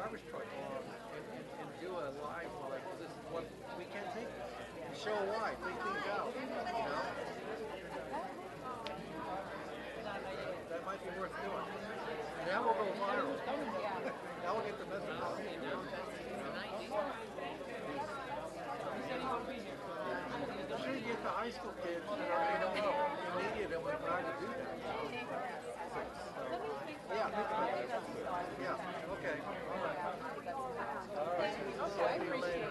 garbage truck along and do a live like this is what we can take. Show why, take things out. That might be worth doing. That will go viral. That will get the message out. I'm sure you get the high school kids that already don't know. Immediate and we're trying to do that. Yeah, think about it. Yeah, okay. All right. All right. See you later.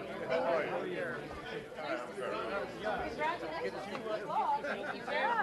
Good to see you. Yeah.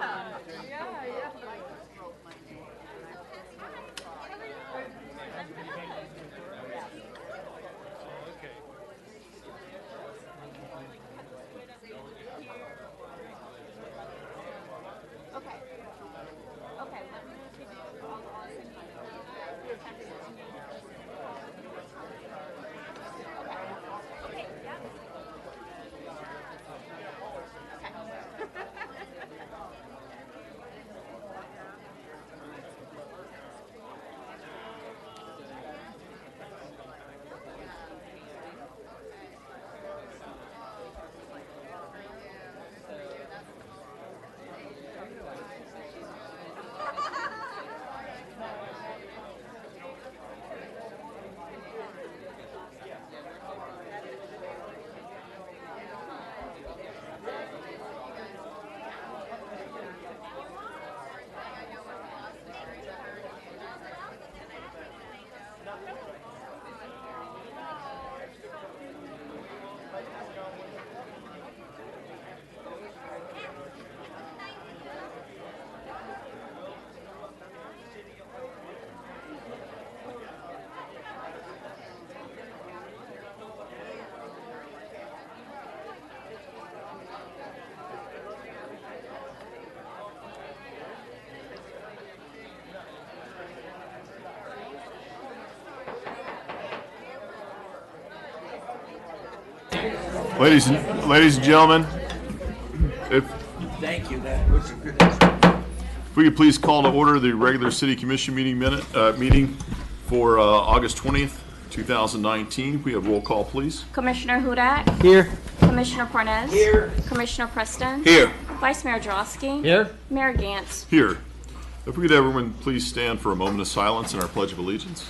Ladies and gentlemen, if we could please call to order the regular City Commission meeting for August 20th, 2019. We have roll call, please. Commissioner Hudak? Here. Commissioner Parnes? Here. Commissioner Preston? Here. Vice Mayor Drosky? Here. Mayor Gantz? Here. If we could have everyone please stand for a moment of silence in our Pledge of Allegiance.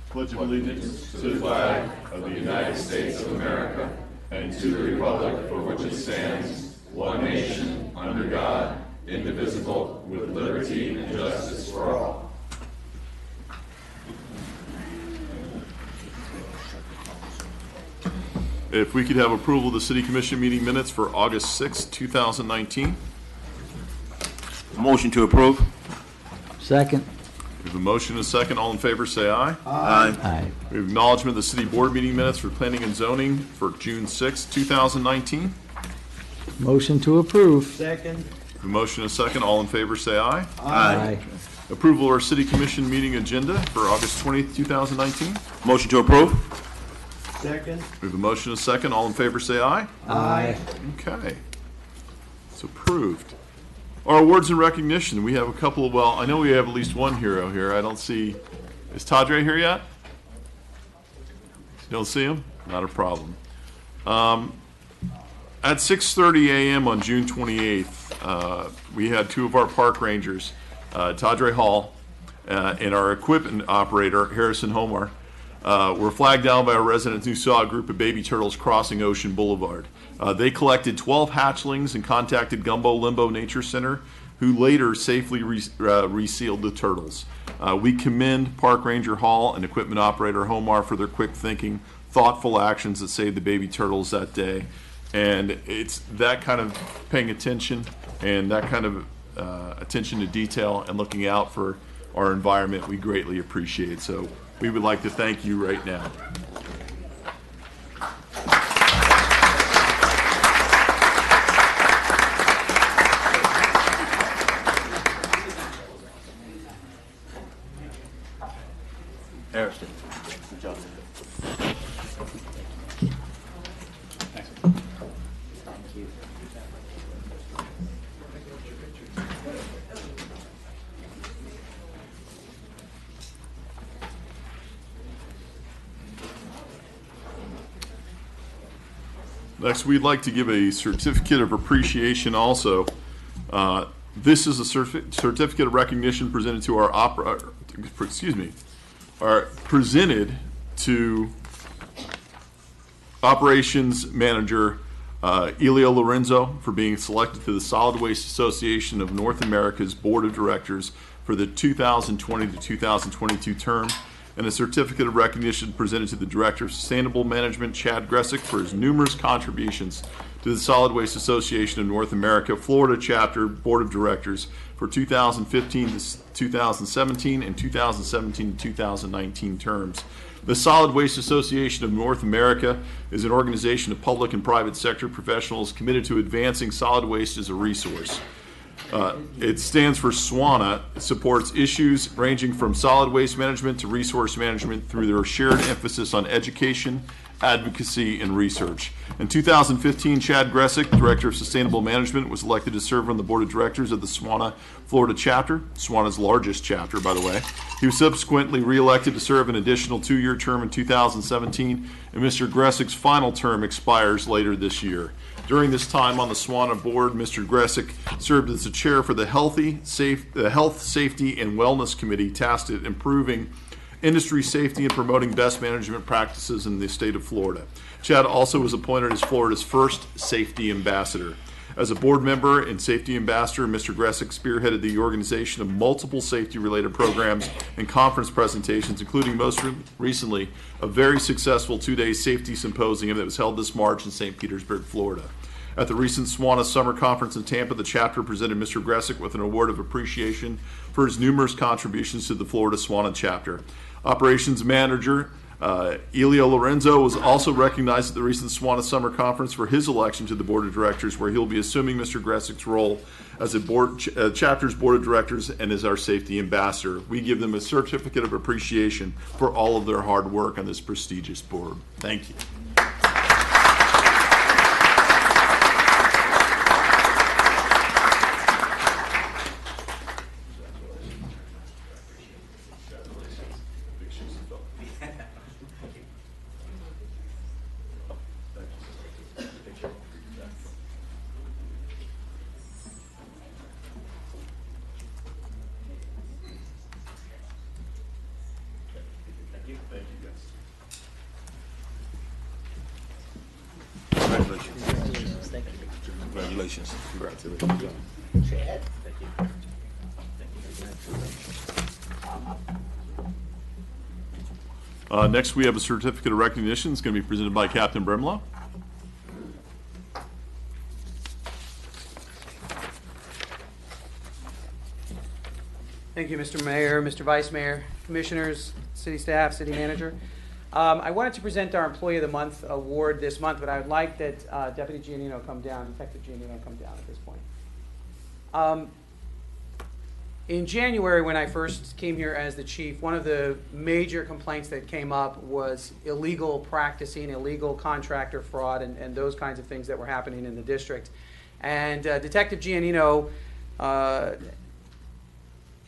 Pledge of allegiance to the flag of the United States of America and to the republic for which it stands, one nation, under God, indivisible, with liberty and justice for all. If we could have approval of the City Commission meeting minutes for August 6, 2019. Motion to approve. Second. We have a motion and a second. All in favor, say aye. Aye. Aye. We have acknowledgement of the City Board meeting minutes for Planning and Zoning for June 6, 2019. Motion to approve. Second. We have a motion and a second. All in favor, say aye. Aye. Approval of our City Commission meeting agenda for August 20th, 2019. Motion to approve. Second. We have a motion and a second. All in favor, say aye. Aye. Okay. It's approved. Our awards and recognition. We have a couple of, well, I know we have at least one hero here. I don't see, is Tadre here yet? You don't see him? Not a problem. At 6:30 a.m. on June 28th, we had two of our park rangers, Tadre Hall and our equipment operator, Harrison Homar, were flagged down by our residents who saw a group of baby turtles crossing Ocean Boulevard. They collected 12 hatchlings and contacted Gumbo Limbo Nature Center, who later safely resealed the turtles. We commend Park Ranger Hall and equipment operator Homar for their quick thinking, thoughtful actions that saved the baby turtles that day. And it's that kind of paying attention and that kind of attention to detail and looking out for our environment we greatly appreciate. So we would like to thank you right now. Next, we'd like to give a certificate of appreciation also. This is a certificate of recognition presented to presented to Operations Manager Elio Lorenzo for being selected to the Solid Waste Association of North America's Board of Directors for the 2020 to 2022 term, and a certificate of recognition presented to the Director of Sustainable Management, Chad Gressick, for his numerous contributions to the Solid Waste Association of North America, Florida Chapter Board of Directors for 2015 to 2017 and 2017 to 2019 terms. The Solid Waste Association of North America is an organization of public and private sector professionals committed to advancing solid waste as a resource. It stands for SWANA. It supports issues ranging from solid waste management to resource management through their shared emphasis on education, advocacy, and research. In 2015, Chad Gressick, Director of Sustainable Management, was elected to serve on the Board of Directors of the SWANA Florida chapter, SWANA's largest chapter, by the way. He was subsequently re-elected to serve an additional 2-year term in 2017, and Mr. Gressick's final term expires later this year. During this time on the SWANA board, Mr. Gressick served as the chair for the Health, Safety, and Wellness Committee tasked at improving industry safety and promoting best management practices in the state of Florida. Chad also was appointed as Florida's first safety ambassador. As a board member and safety ambassador, Mr. Gressick spearheaded the organization of multiple safety-related programs and conference presentations, including most recently a very successful 2-day safety symposium that was held this March in St. Petersburg, Florida. At the recent SWANA Summer Conference in Tampa, the chapter presented Mr. Gressick with an award of appreciation for his numerous contributions to the Florida SWANA chapter. Operations Manager Elio Lorenzo was also recognized at the recent SWANA Summer Conference for his election to the Board of Directors, where he'll be assuming Mr. Gressick's role as a chapter's Board of Directors and as our safety ambassador. We give them a certificate of appreciation for all of their hard work on this prestigious board. Thank you. Congratulations. Next, we have a certificate of recognition. It's going to be presented by Captain Brimlow. Thank you, Mr. Mayor, Mr. Vice Mayor, Commissioners, City Staff, City Manager. I wanted to present our Employee of the Month award this month, but I would like that Deputy Giannino come down, Detective Giannino come down at this point. In January, when I first came here as the chief, one of the major complaints that came up was illegal practicing, illegal contractor fraud, and those kinds of things that were happening in the district. And Detective Giannino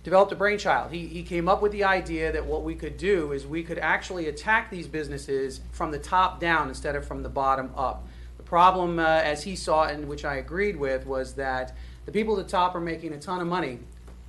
developed a brainchild. He came up with the idea that what we could do is we could actually attack these businesses from the top down instead of from the bottom up. The problem, as he saw it, and which I agreed with, was that the people at the top are making a ton of money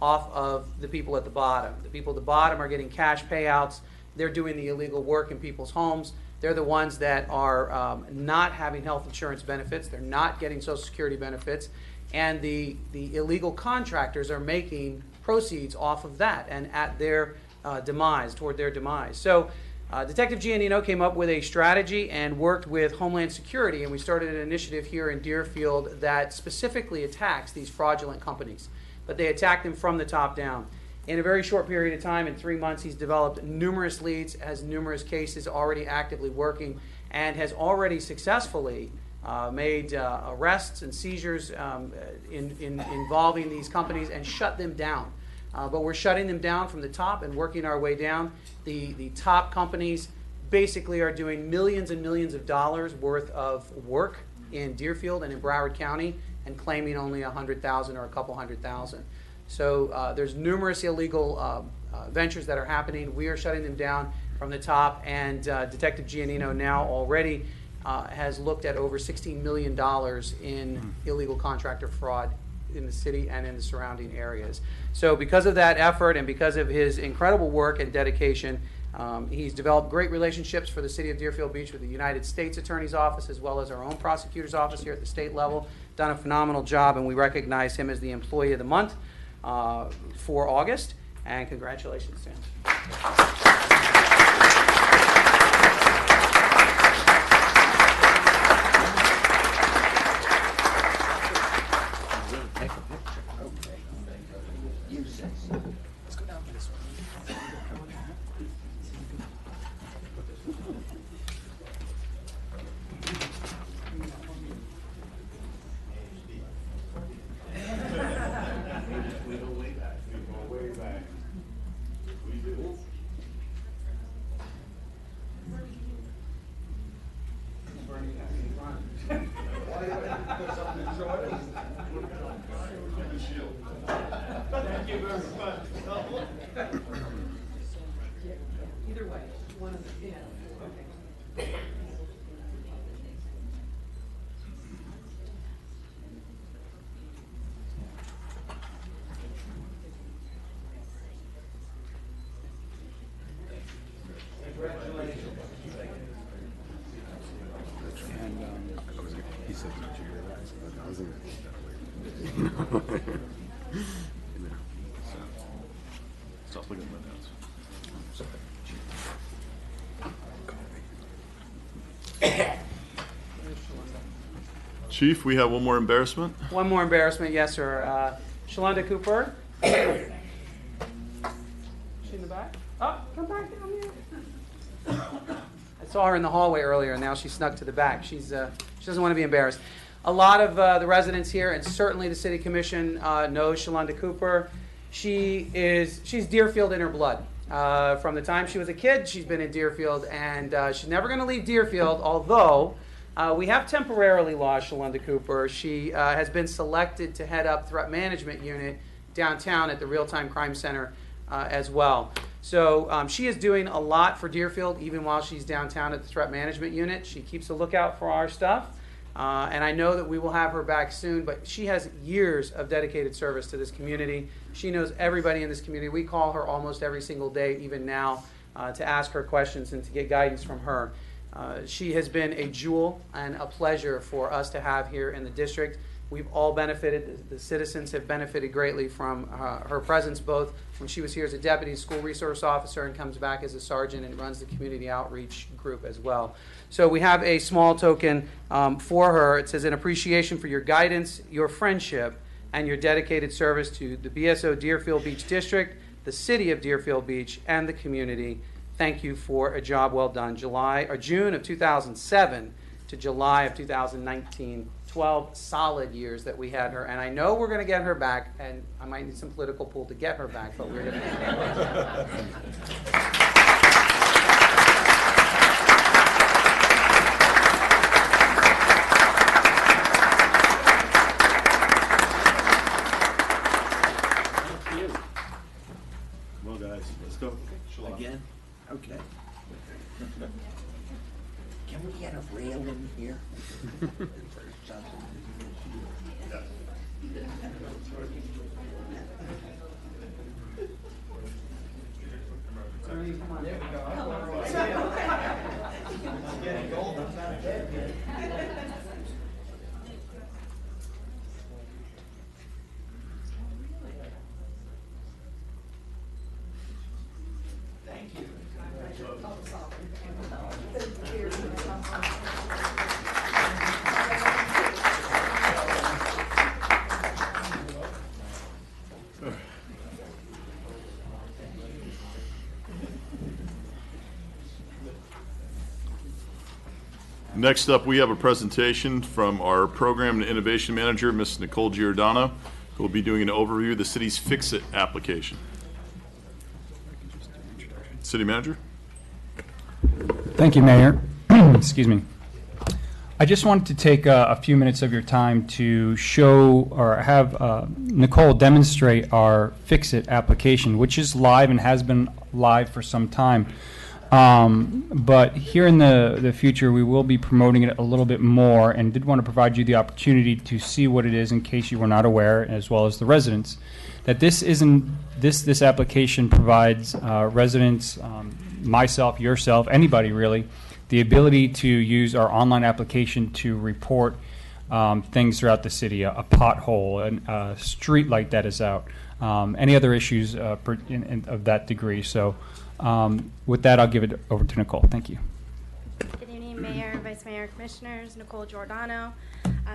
off of the people at the bottom. The people at the bottom are getting cash payouts. They're doing the illegal work in people's homes. They're the ones that are not having health insurance benefits. They're not getting Social Security benefits. And the illegal contractors are making proceeds off of that and at their demise, toward their demise. So Detective Giannino came up with a strategy and worked with Homeland Security, and we started an initiative here in Deerfield that specifically attacks these fraudulent companies. But they attack them from the top down. In a very short period of time, in 3 months, he's developed numerous leads, has numerous cases already actively working, and has already successfully made arrests and seizures involving these companies and shut them down. But we're shutting them down from the top and working our way down. The top companies basically are doing millions and millions of dollars worth of work in Deerfield and in Broward County and claiming only $100,000 or a couple $100,000. So there's numerous illegal ventures that are happening. We are shutting them down from the top, and Detective Giannino now already has looked at over $16 million in illegal contractor fraud in the city and in the surrounding areas. So because of that effort and because of his incredible work and dedication, he's developed great relationships for the city of Deerfield Beach with the United States Attorney's Office as well as our own prosecutor's office here at the state level. Done a phenomenal job, and we recognize him as the Employee of the Month for August. And congratulations to him. Either way, one of the, okay. He said, "Don't you realize?" But I wasn't gonna do that. Stop looking at my notes. Chief, we have one more embarrassment. One more embarrassment, yes, sir. Shalonda Cooper. She in the back? Oh, come back down here. I saw her in the hallway earlier, and now she snuck to the back. She doesn't want to be embarrassed. A lot of the residents here, and certainly the City Commission, knows Shalonda Cooper. She's Deerfield in her blood. From the time she was a kid, she's been in Deerfield, and she's never going to leave Deerfield, although we have temporarily lost Shalonda Cooper. She has been selected to head up Threat Management Unit downtown at the Real-Time Crime Center as well. So she is doing a lot for Deerfield, even while she's downtown at the Threat Management Unit. She keeps a lookout for our stuff. And I know that we will have her back soon, but she has years of dedicated service to this community. She knows everybody in this community. We call her almost every single day, even now, to ask her questions and to get guidance from her. She has been a jewel and a pleasure for us to have here in the district. We've all benefited. The citizens have benefited greatly from her presence, both when she was here as a deputy school resource officer and comes back as a sergeant and runs the community outreach group as well. So we have a small token for her. It says, in appreciation for your guidance, your friendship, and your dedicated service to the BSO Deerfield Beach District, the city of Deerfield Beach, and the community. Thank you for a job well done. June of 2007 to July of 2019. 12 solid years that we had her, and I know we're going to get her back, and I might need some political pull to get her back, but we're going to get her back. Thank you. Come on, guys, let's go. Again? Okay. Can we get a railing here? Next up, we have a presentation from our Program and Innovation Manager, Ms. Nicole Giordano, who will be doing an overview of the city's Fix-It application. City Manager? Thank you, Mayor. Excuse me. I just wanted to take a few minutes of your time to show or have Nicole demonstrate our Fix-It application, which is live and has been live for some time. But here in the future, we will be promoting it a little bit more, and did want to provide you the opportunity to see what it is in case you were not aware, as well as the residents, that this application provides residents, myself, yourself, anybody really, the ability to use our online application to report things throughout the city, a pothole, a street light that is out, any other issues of that degree. So with that, I'll give it over to Nicole. Thank you. Good evening, Mayor, Vice Mayor, Commissioners. Nicole Giordano.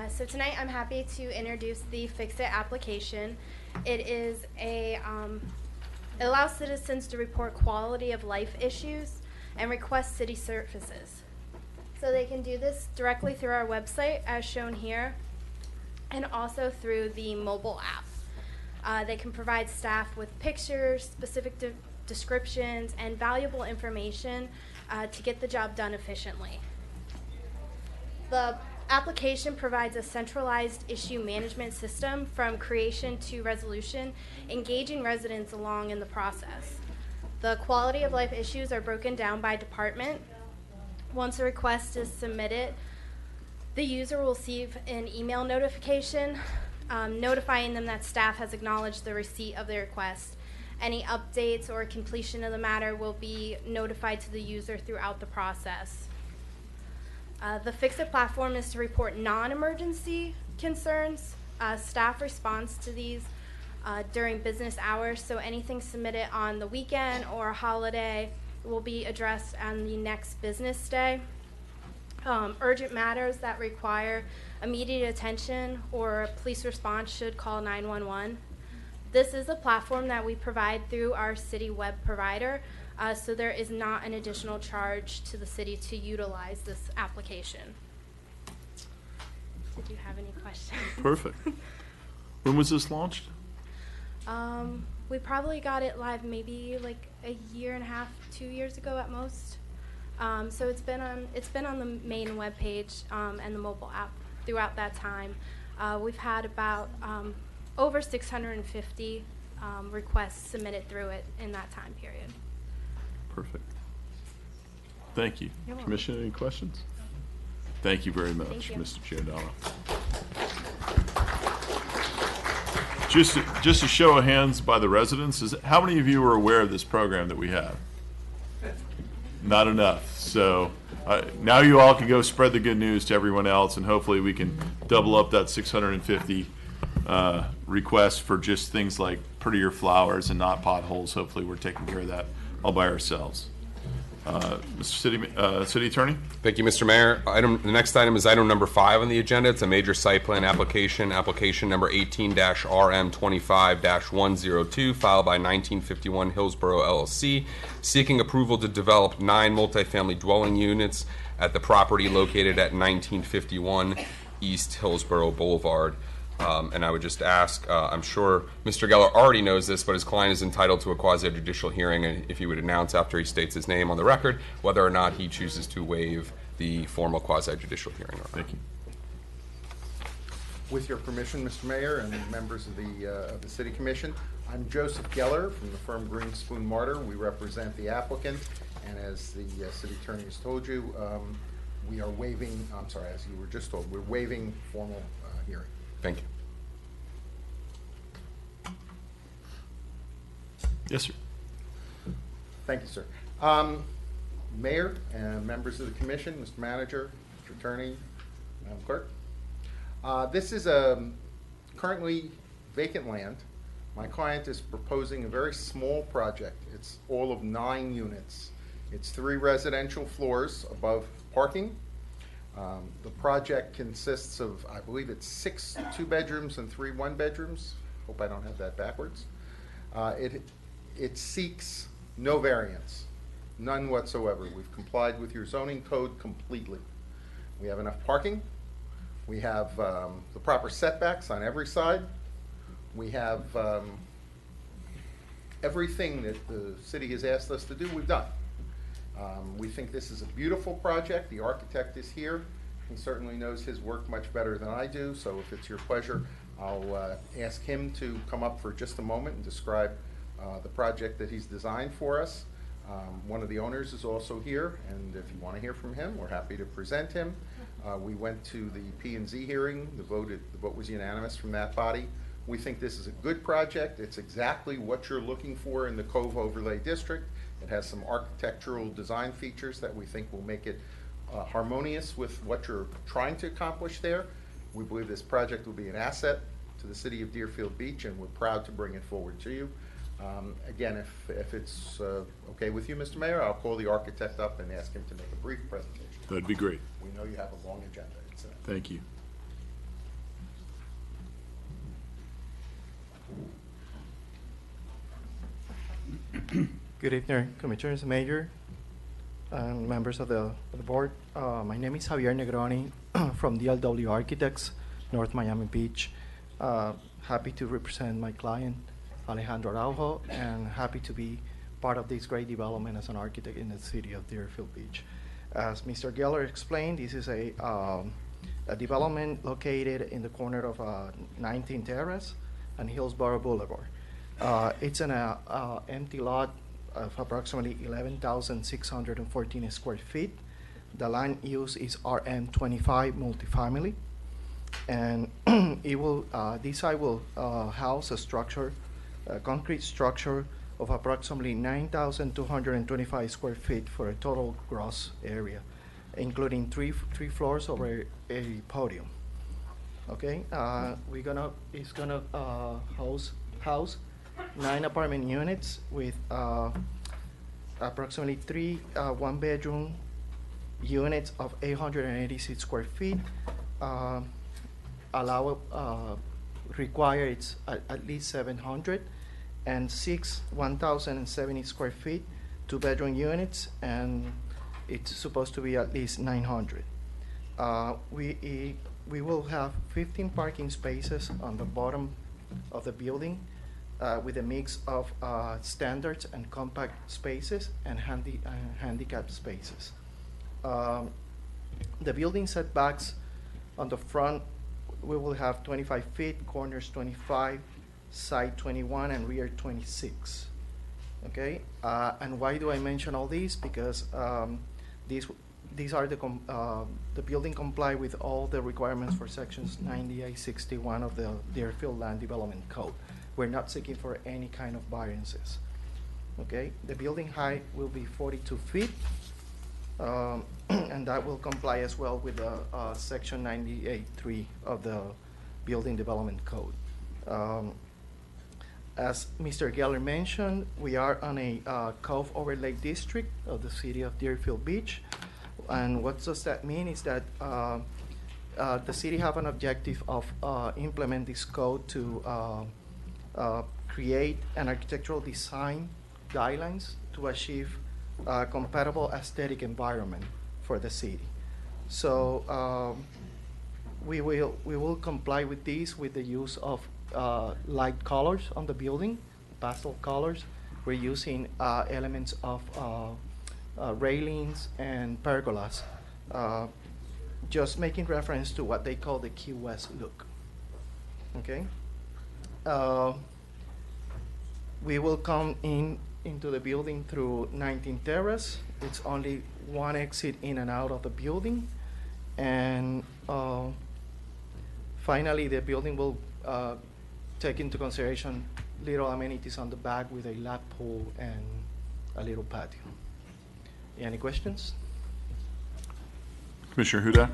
So tonight I'm happy to introduce the Fix-It application. It is it allows citizens to report quality of life issues and request city services. So they can do this directly through our website as shown here, and also through the mobile app. They can provide staff with pictures, specific descriptions, and valuable information to get the job done efficiently. The application provides a centralized issue management system from creation to resolution, engaging residents along in the process. The quality of life issues are broken down by department. Once a request is submitted, the user will receive an email notification notifying them that staff has acknowledged the receipt of the request. Any updates or completion of the matter will be notified to the user throughout the process. The Fix-It platform is to report non-emergency concerns. Staff responds to these during business hours, so anything submitted on the weekend or a holiday will be addressed on the next business day. Urgent matters that require immediate attention or police response should call 911. This is a platform that we provide through our city web provider, so there is not an additional charge to the city to utilize this application. Did you have any questions? Perfect. When was this launched? We probably got it live maybe like a year and a half, 2 years ago at most. So it's been on the main web page and the mobile app throughout that time. We've had about over 650 requests submitted through it in that time period. Perfect. Thank you. You're welcome. Commissioner, any questions? Thank you very much, Thank you. Mr. Giordano. Just a show of hands by the residents, how many of you are aware of this program that we have? Not enough. So now you all can go spread the good news to everyone else, and hopefully we can double up that 650 requests for just things like prettier flowers and not potholes. Hopefully we're taking care of that all by ourselves. Mr. City Attorney? Thank you, Mr. Mayor. The next item is item number 5 on the agenda. It's a major site plan application number 18-RM25-102, filed by 1951 Hillsborough LLC, seeking approval to develop 9 multifamily dwelling units at the property located at 1951 East Hillsborough Boulevard. And I would just ask, I'm sure Mr. Geller already knows this, but his client is entitled to a quasi-judicial hearing, and if he would announce after he states his name on the record whether or not he chooses to waive the formal quasi-judicial hearing. Thank you. With your permission, Mr. Mayor and members of the City Commission, I'm Joseph Geller from the firm Greenspoon Martyr. We represent the applicant, and as the City Attorney has told you, we are waiving, I'm sorry, as you were just told, we're waiving formal hearing. Thank you. Yes, sir. Thank you, sir. Mayor and members of the commission, Mr. Manager, Mr. Attorney, Madam Clerk. This is currently vacant land. My client is proposing a very small project. It's all of 9 units. It's 3 residential floors above parking. The project consists of, I believe it's 6 2-bedrooms and 3 1-bedrooms. Hope I don't have that backwards. It seeks no variance, none whatsoever. We've complied with your zoning code completely. We have enough parking. We have the proper setbacks on every side. We have everything that the city has asked us to do, we've done. We think this is a beautiful project. The architect is here. He certainly knows his work much better than I do, so if it's your pleasure, I'll ask him to come up for just a moment and describe the project that he's designed for us. One of the owners is also here, and if you want to hear from him, we're happy to present him. We went to the P&Z hearing. The vote was unanimous from that body. We think this is a good project. It's exactly what you're looking for in the Cove Overlay District. It has some architectural design features that we think will make it harmonious with what you're trying to accomplish there. We believe this project will be an asset to the city of Deerfield Beach, and we're proud to bring it forward to you. Again, if it's okay with you, Mr. Mayor, I'll call the architect up and ask him to make a brief presentation. That'd be great. We know you have a long agenda. Thank you. Good evening, Commissioners, Mayor, and members of the board. My name is Javier Negroni from DLW Architects, North Miami Beach. Happy to represent my client, Alejandro Araujo, and happy to be part of this great development as an architect in the city of Deerfield Beach. As Mr. Geller explained, this is a development located in the corner of 19th Terrace and Hillsborough Boulevard. It's an empty lot of approximately 11,614 square feet. The land use is RM25 multifamily, and this site will house a concrete structure of approximately 9,225 square feet for a total gross area, including three floors over a podium. Okay, it's gonna house 9 apartment units with approximately 3 one-bedroom units of 886 square feet. Require it's at least 700, and 6 1,070 square feet 2-bedroom units, and it's supposed to be at least 900. We will have 15 parking spaces on the bottom of the building, with a mix of standards and compact spaces and handicap spaces. The building setbacks on the front, we will have 25 feet, corners 25, side 21, and rear 26. Okay, and why do I mention all these? Because these are the building comply with all the requirements for sections 9861 of the Deerfield Land Development Code. We're not seeking for any kind of variances. Okay, the building height will be 42 feet, and that will comply as well with the section 98.3 of the Building Development Code. As Mr. Geller mentioned, we are on a Cove Overlay District of the city of Deerfield Beach. And what does that mean is that the city have an objective of implement this code to create an architectural design guidelines to achieve a compatible aesthetic environment for the city. So we will comply with these with the use of light colors on the building, pastel colors. We're using elements of railings and pergolas, just making reference to what they call the Key West look. Okay. We will come into the building through 19th Terrace. It's only one exit in and out of the building, and finally, the building will take into consideration little amenities on the back with a lap pool and a little patio. Any questions? Commissioner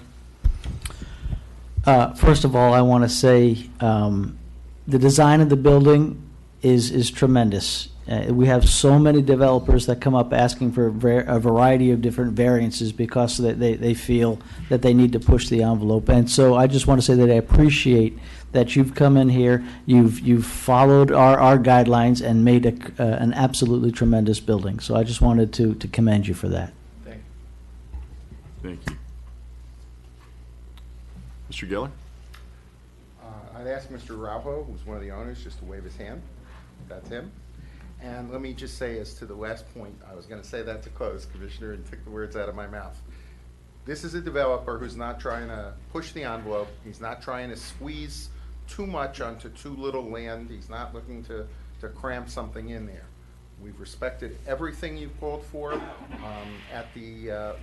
Hudak? First of all, I want to say the design of the building is tremendous. We have so many developers that come up asking for a variety of different variances because they feel that they need to push the envelope. And so I just want to say that I appreciate that you've come in here, you've followed our guidelines and made an absolutely tremendous building. So I just wanted to commend you for that. Thank Thank you. Mr. Geller? I'd ask Mr. Araujo, who's one of the owners, just to wave his hand. That's him. And let me just say, as to the last point, I was going to say that to close, Commissioner, and took the words out of my mouth. This is a developer who's not trying to push the envelope. He's not trying to squeeze too much onto too little land. He's not looking to cram something in there. We've respected everything you called for.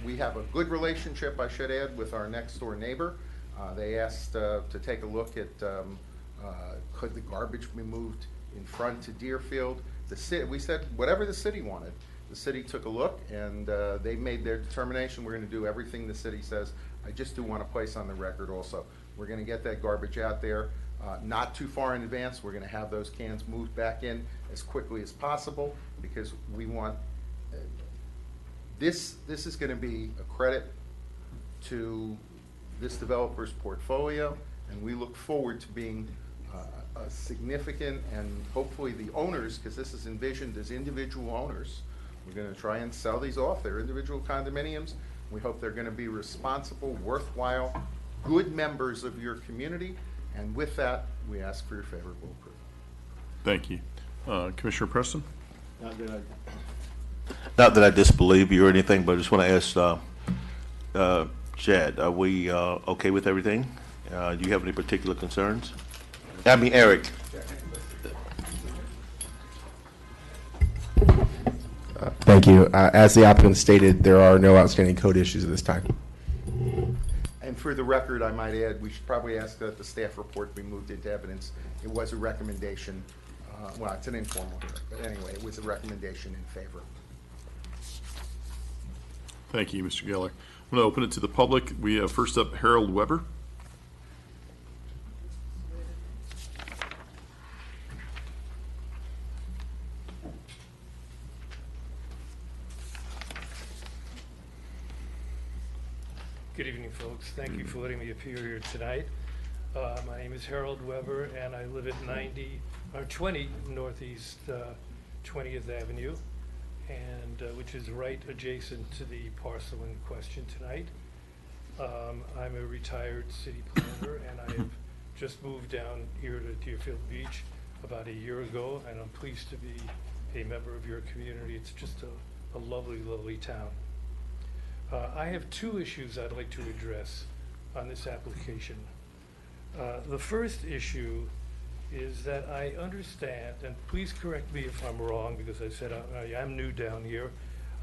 We have a good relationship, I should add, with our next door neighbor. They asked to take a look at could the garbage be moved in front to Deerfield. We said whatever the city wanted. The city took a look, and they made their determination. We're going to do everything the city says. I just do want to place on the record also, we're going to get that garbage out there not too far in advance. We're going to have those cans moved back in as quickly as possible, because we want this is going to be a credit to this developer's portfolio, and we look forward to being a significant, and hopefully the owners, because this is envisioned as individual owners, we're going to try and sell these off. They're individual condominiums. We hope they're going to be responsible, worthwhile, good members of your community, and with that, we ask for your favorable approval. Thank you. Commissioner Preston? Not that I disbelieve you or anything, but I just want to ask Chad, are we okay with everything? Do you have any particular concerns? I mean, Eric. Thank you. As the applicant stated, there are no outstanding code issues at this time. And for the record, I might add, we should probably ask that the staff report be moved into evidence. It was a recommendation. Well, it's an informal hearing, but anyway, it was a recommendation in favor. Thank you, Mr. Geller. I'm going to open it to the public. We have first up Harold Weber. Good evening, folks. Thank you for letting me appear here tonight. My name is Harold Weber, and I live at 20 Northeast 20th Avenue, and which is right adjacent to the parcel in question tonight. I'm a retired city planner, and I have just moved down here to Deerfield Beach about a year ago, and I'm pleased to be a member of your community. It's just a lovely, lovely town. I have two issues I'd like to address on this application. The first issue is that I understand, and please correct me if I'm wrong, because I said I am new down here.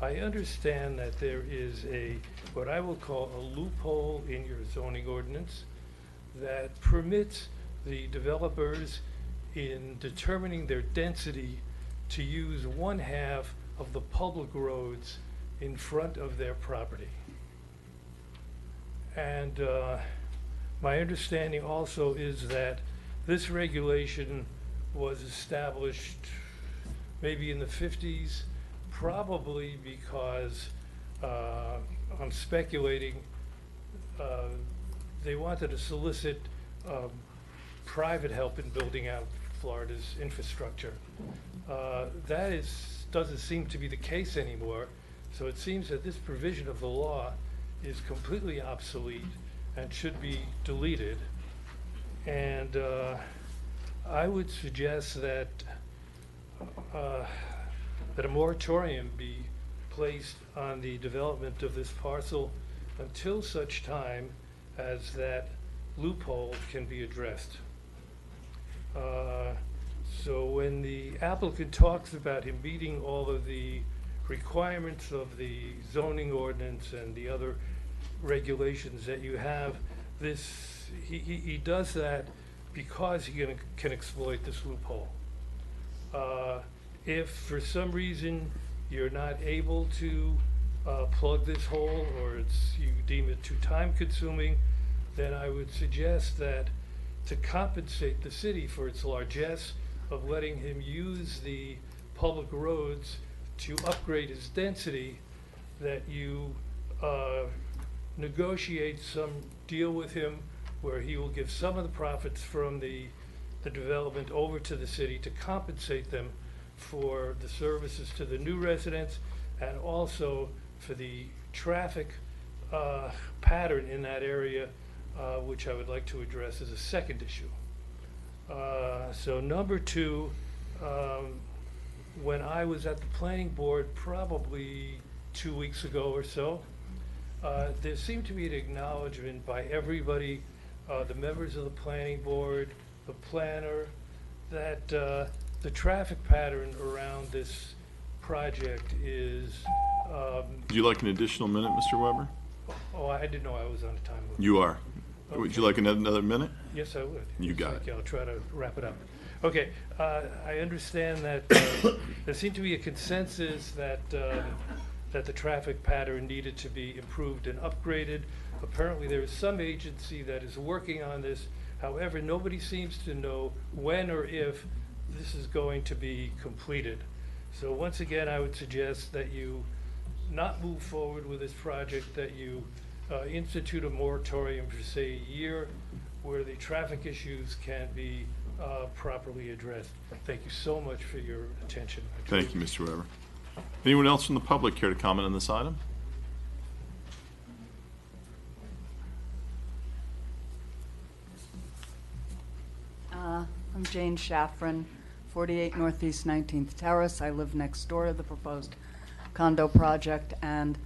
I understand that there is what I will call a loophole in your zoning ordinance that permits the developers in determining their density to use 1/2 of the public roads in front of their property. And my understanding also is that this regulation was established maybe in the 50s, probably because I'm speculating they wanted to solicit private help in building out Florida's infrastructure. That doesn't seem to be the case anymore. So it seems that this provision of the law is completely obsolete and should be deleted. And I would suggest that a moratorium be placed on the development of this parcel until such time as that loophole can be addressed. So when the applicant talks about him meeting all of the requirements of the zoning ordinance and the other regulations that you have, he does that because he can exploit this loophole. If for some reason you're not able to plug this hole, or you deem it too time consuming, then I would suggest that to compensate the city for its largesse of letting him use the public roads to upgrade his density, that you negotiate some deal with him where he will give some of the profits from the development over to the city to compensate them for the services to the new residents, and also for the traffic pattern in that area, which I would like to address as a second issue. So number two, when I was at the planning board probably 2 weeks ago or so, there seemed to be an acknowledgement by everybody, the members of the planning board, the planner, that the traffic pattern around this project is, Would you like an additional minute, Mr. Weber? oh, I didn't know I was on a time limit. You are. Would you like another minute? Yes, I would. You got Thank it. you. I'll try to wrap it up. Okay, I understand that there seemed to be a consensus that that the traffic pattern needed to be improved and upgraded. Apparently, there is some agency that is working on this. However, nobody seems to know when or if this is going to be completed. So once again, I would suggest that you not move forward with this project, that you institute a moratorium for, say, a year, where the traffic issues can be properly addressed. Thank you so much for your attention. Thank you, Mr. Weber. Anyone else from the public care to comment on this item? I'm Jane Shaffron, 48 Northeast 19th Terrace. I live next door to the proposed condo project, and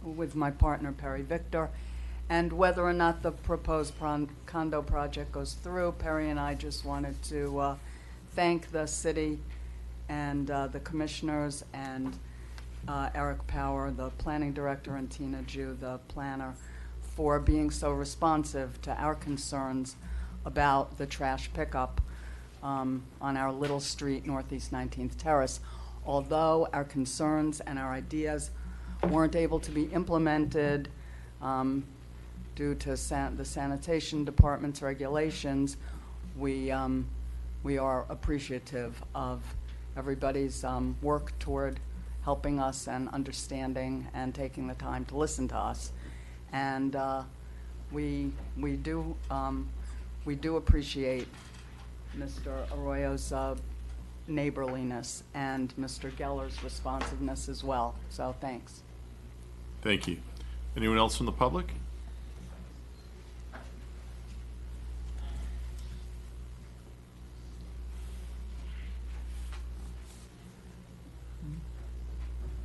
with my partner Perry Victor. And whether or not the proposed condo project goes through, Perry and I just wanted to thank the city and the commissioners and Eric Power, the planning director, and Tina Jew, the planner, for being so responsive to our concerns about the trash pickup on our little street, Northeast 19th Terrace. Although our concerns and our ideas weren't able to be implemented due to the sanitation department's regulations, we are appreciative of everybody's work toward helping us and understanding and taking the time to listen to us. And we do appreciate Mr. Arroyo's neighborliness and Mr. Geller's responsiveness as well. So thanks. Thank you. Anyone else from the public?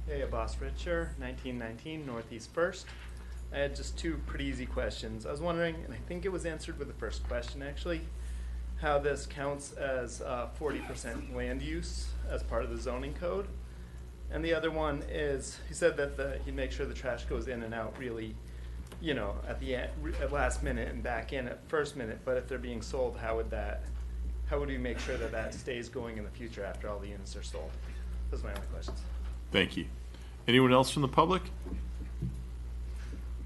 Hey, Abbas Richer, 1919 Northeast First. I had just two pretty easy questions. I was wondering, and I think it was answered with the first question actually, how this counts as 40% land use as part of the zoning code. And the other one is, he said that he'd make sure the trash goes in and out really, you know, at the end, at last minute and back in at first minute. But if they're being sold, how would we make sure that that stays going in the future after all the units are sold? Those are my only questions. Thank you. Anyone else from the public?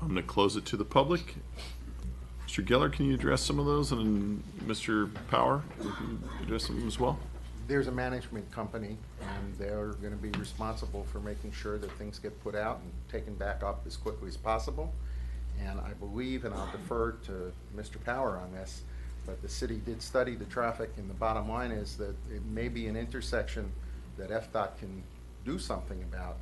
I'm going to close it to the public. Mr. Geller, can you address some of those? And Mr. Power, you can address them as well? There's a management company, and they're going to be responsible for making sure that things get put out and taken back up as quickly as possible. And I believe, and I'll defer to Mr. Power on this, but the city did study the traffic, and the bottom line is that it may be an intersection that FDOT can do something about,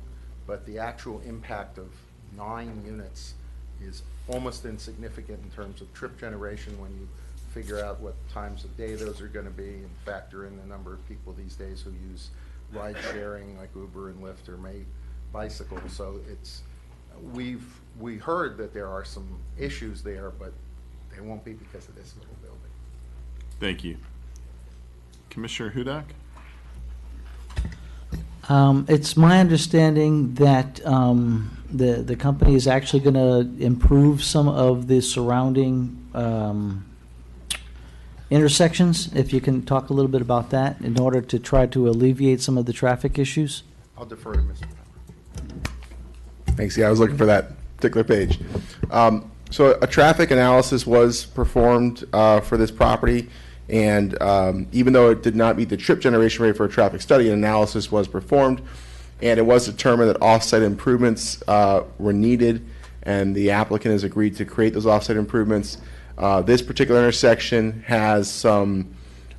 but the actual impact of 9 units is almost insignificant in terms of trip generation when you figure out what times of day those are going to be and factor in the number of people these days who use ride sharing like Uber and Lyft or may bicycle. So it's, we heard that there are some issues there, but they won't be because of this little building. Thank you. Commissioner Hudak? It's my understanding that the company is actually going to improve some of the surrounding intersections. If you can talk a little bit about that in order to try to alleviate some of the traffic issues. I'll defer to Mr. Power. Thanks. Yeah, I was looking for that particular page. So a traffic analysis was performed for this property, and even though it did not meet the trip generation rate for a traffic study, an analysis was performed, and it was determined that off-site improvements were needed, and the applicant has agreed to create those off-site improvements. This particular intersection has some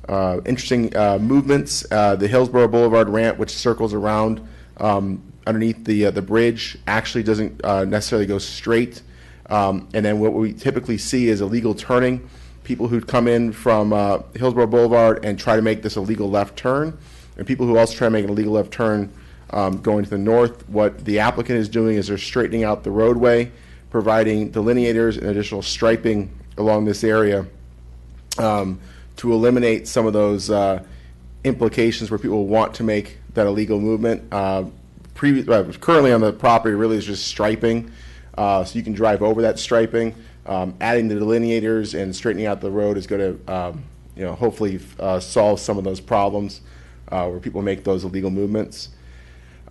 interesting movements. The Hillsborough Boulevard ramp, which circles around underneath the bridge, actually doesn't necessarily go straight. And then what we typically see is illegal turning. People who come in from Hillsborough Boulevard and try to make this illegal left turn, and people who also try to make an illegal left turn going to the north. What the applicant is doing is they're straightening out the roadway, providing delineators and additional striping along this area to eliminate some of those implications where people want to make that illegal movement. Currently on the property really is just striping, so you can drive over that striping. Adding the delineators and straightening out the road is going to, hopefully solve some of those problems where people make those illegal movements.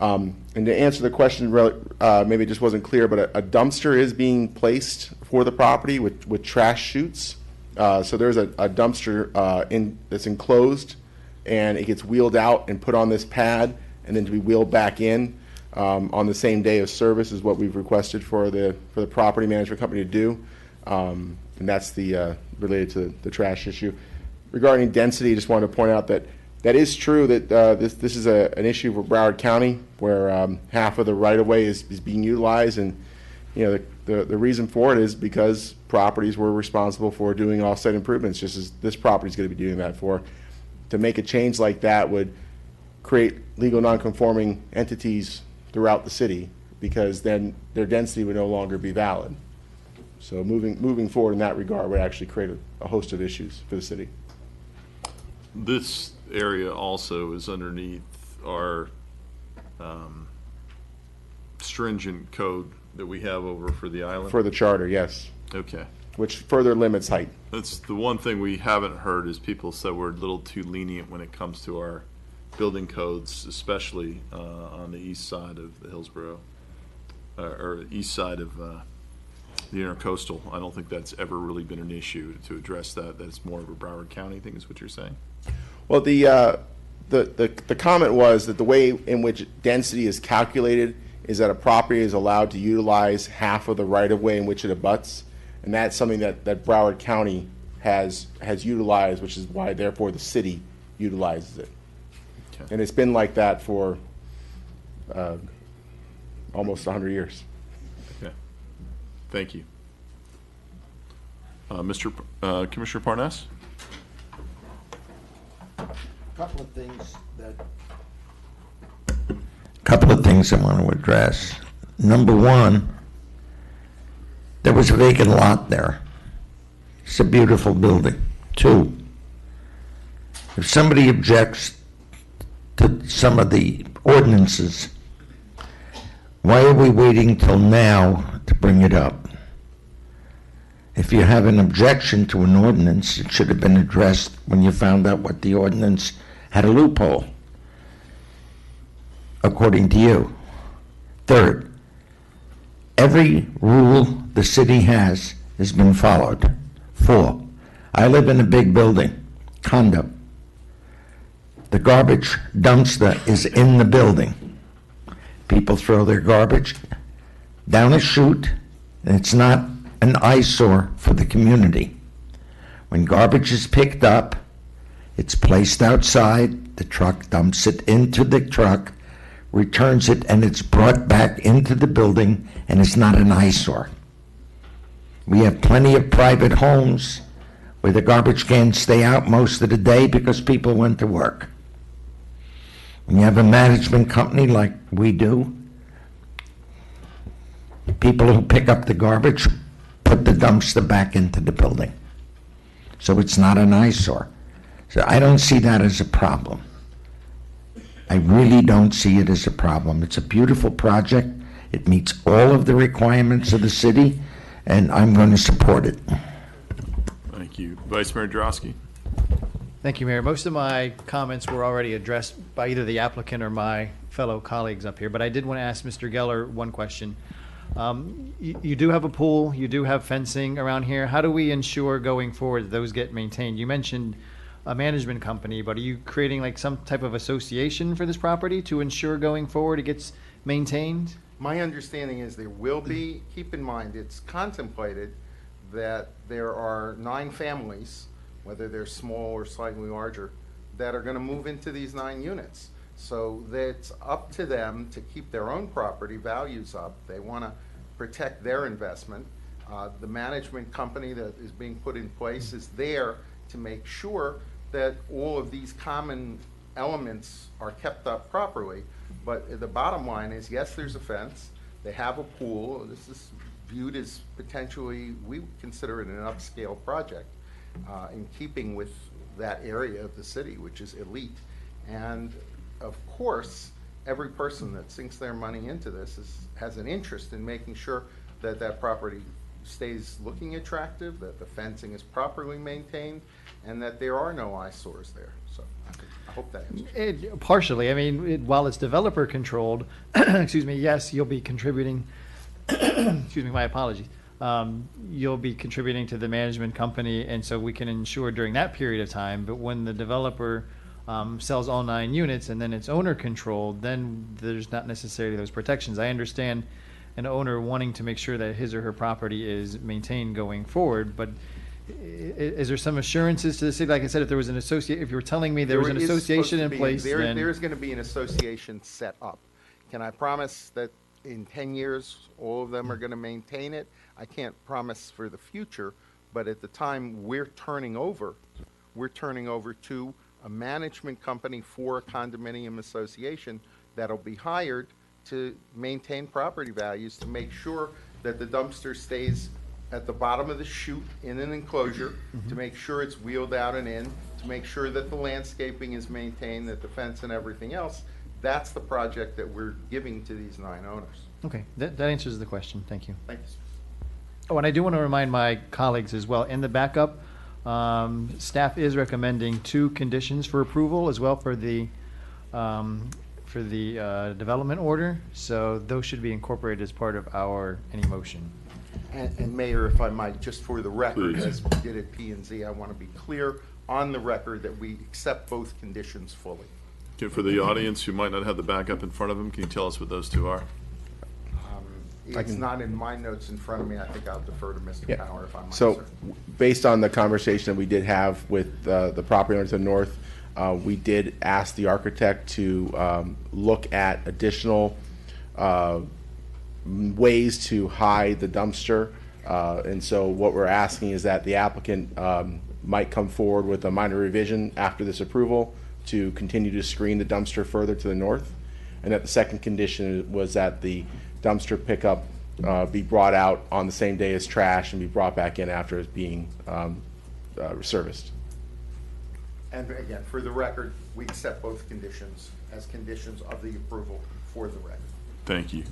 And to answer the question, maybe it just wasn't clear, but a dumpster is being placed for the property with trash chutes. So there's a dumpster that's enclosed, and it gets wheeled out and put on this pad, and then to be wheeled back in on the same day of service is what we've requested for the property management company to do. And that's related to the trash issue. Regarding density, I just wanted to point out that is true that this is an issue for Broward County, where half of the right-of-way is being utilized, and the reason for it is because properties were responsible for doing off-site improvements, just as this property is going to be doing that for. To make a change like that would create legal non-conforming entities throughout the city, because then their density would no longer be valid. So moving forward in that regard would actually create a host of issues for the city. This area also is underneath our stringent code that we have over for the island? For the charter, yes. Okay. Which further limits height. That's the one thing we haven't heard is people said we're a little too lenient when it comes to our building codes, especially on the east side of the Hillsborough, or east side of the intercoastal. I don't think that's ever really been an issue to address that. That's more of a Broward County thing is what you're saying? Well, the comment was that the way in which density is calculated is that a property is allowed to utilize half of the right-of-way in which it abuts, and that's something that Broward County has utilized, which is why, therefore, the city utilizes it. Okay. And it's been like that for almost 100 years. Okay. Thank you. Commissioner Parnas? Couple of things I want to address. Number one, there was a vacant lot there. It's a beautiful building. Two, if somebody objects to some of the ordinances, why are we waiting till now to bring it up? If you have an objection to an ordinance, it should have been addressed when you found out what the ordinance had a loophole, according to you. Third, every rule the city has been followed. 4, I live in a big building, condo. The garbage dumpster is in the building. People throw their garbage down a chute, and it's not an eyesore for the community. When garbage is picked up, it's placed outside, the truck dumps it into the truck, returns it, and it's brought back into the building, and it's not an eyesore. We have plenty of private homes where the garbage cans stay out most of the day because people went to work. When you have a management company like we do, people who pick up the garbage put the dumpster back into the building. So it's not an eyesore. So I don't see that as a problem. I really don't see it as a problem. It's a beautiful project. It meets all of the requirements of the city, and I'm going to support it. Thank you. Vice Mayor Drosky. Thank you, Mayor. Most of my comments were already addressed by either the applicant or my fellow colleagues up here, but I did want to ask Mr. Geller one question. You do have a pool, you do have fencing around here. How do we ensure going forward that those get maintained? You mentioned a management company, but are you creating like some type of association for this property to ensure going forward it gets maintained? My understanding is there will be. Keep in mind, it's contemplated that there are 9 families, whether they're small or slightly larger, that are going to move into these 9 units. So that's up to them to keep their own property values up. They want to protect their investment. The management company that is being put in place is there to make sure that all of these common elements are kept up properly. But the bottom line is, yes, there's a fence. They have a pool. This is viewed as potentially, we consider it an upscale project in keeping with that area of the city, which is elite. And of course, every person that sinks their money into this has an interest in making sure that that property stays looking attractive, that the fencing is properly maintained, and that there are no eyesores there. So I hope that answers. Partially. I mean, while it's developer controlled, excuse me, yes, you'll be contributing, excuse me, my apologies. You'll be contributing to the management company, and so we can ensure during that period of time. But when the developer sells all 9 units and then it's owner controlled, then there's not necessarily those protections. I understand an owner wanting to make sure that his or her property is maintained going forward, but is there some assurances to the city? Like I said, if there was an if you were telling me there was an is supposed association to in be- place, then There's going to be an association set up. Can I promise that in 10 years, all of them are going to maintain it? I can't promise for the future, but at the time we're turning over to a management company for a condominium association that'll be hired to maintain property values, to make sure that the dumpster stays at the bottom of the chute in an enclosure, to make sure it's wheeled out and in, to make sure that the landscaping is maintained, that the fence and everything else. That's the project that we're giving to these 9 owners. okay, that answers the question. Thank you. Thank you, sir. Oh, and I do want to remind my colleagues as well, in the backup, staff is recommending 2 conditions for approval as well for the development order. So those should be incorporated as part of any motion. And Mayor, if I might, just for the record, Please. as we did at P and Z, I want to be clear on the record that we accept both conditions fully. Okay, for the audience who might not have the backup in front of them, can you tell us what those 2 are? It's not in my notes in front of me. I think I'll defer to Mr. Yeah. Power if I might, So, sir. based on the conversation that we did have with the property owners to the north, we did ask the architect to look at additional ways to hide the dumpster. And so what we're asking is that the applicant might come forward with a minor revision after this approval to continue to screen the dumpster further to the north. And that the second condition was that the dumpster pickup be brought out on the same day as trash and be brought back in after it's being serviced. And again, for the record, we accept both conditions as conditions of the approval for the record. Thank you.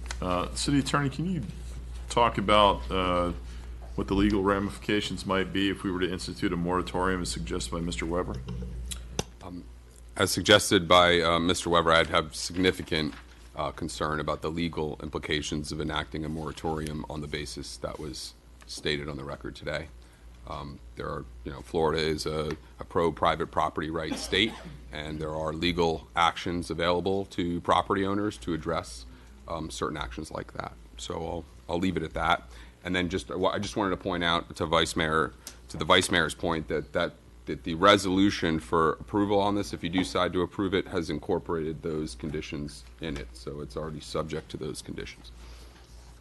City Attorney, can you talk about what the legal ramifications might be if we were to institute a moratorium as suggested by Mr. Weber? As suggested by Mr. Weber, I'd have significant concern about the legal implications of enacting a moratorium on the basis that was stated on the record today. Florida is a pro-private property rights state, and there are legal actions available to property owners to address certain actions like that. So I'll leave it at that. And then I just wanted to point out to the Vice Mayor's point that the resolution for approval on this, if you do decide to approve it, has incorporated those conditions in it. So it's already subject to those conditions.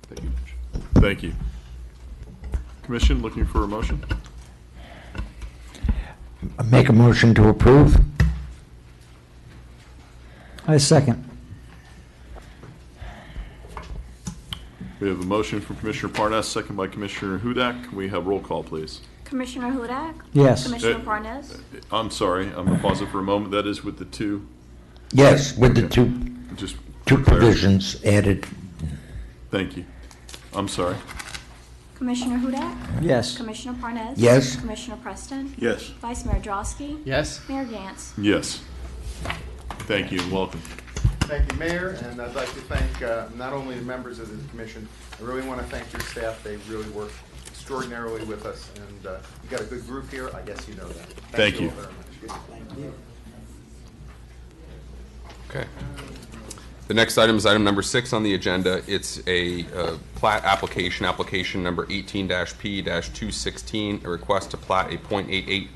Thank you. Thank you. Commission, looking for a motion? Make a motion to approve. I second. We have a motion from Commissioner Parnas, second by Commissioner Hudak. Can we have roll call, please? Commissioner Hudak? Yes. Commissioner Parnas? I'm sorry, I'm going to pause it for a moment. That is with the 2. Yes, with the Just two for clarity. provisions added. Thank you. I'm sorry. Commissioner Hudak? Yes. Commissioner Parnas? Yes. Commissioner Preston? Yes. Vice Mayor Drosky? Yes? Mayor Gantz? Yes. Thank you and welcome. Thank you, Mayor, and I'd like to thank not only the members of the commission, I really want to thank your staff. They really work extraordinarily with us, and you got a good group here. I guess you know that. Thank you. all very much. Thank you. Okay. The next item is item number 6 on the agenda. It's a plat application number 18-P-216, a request to plat a .88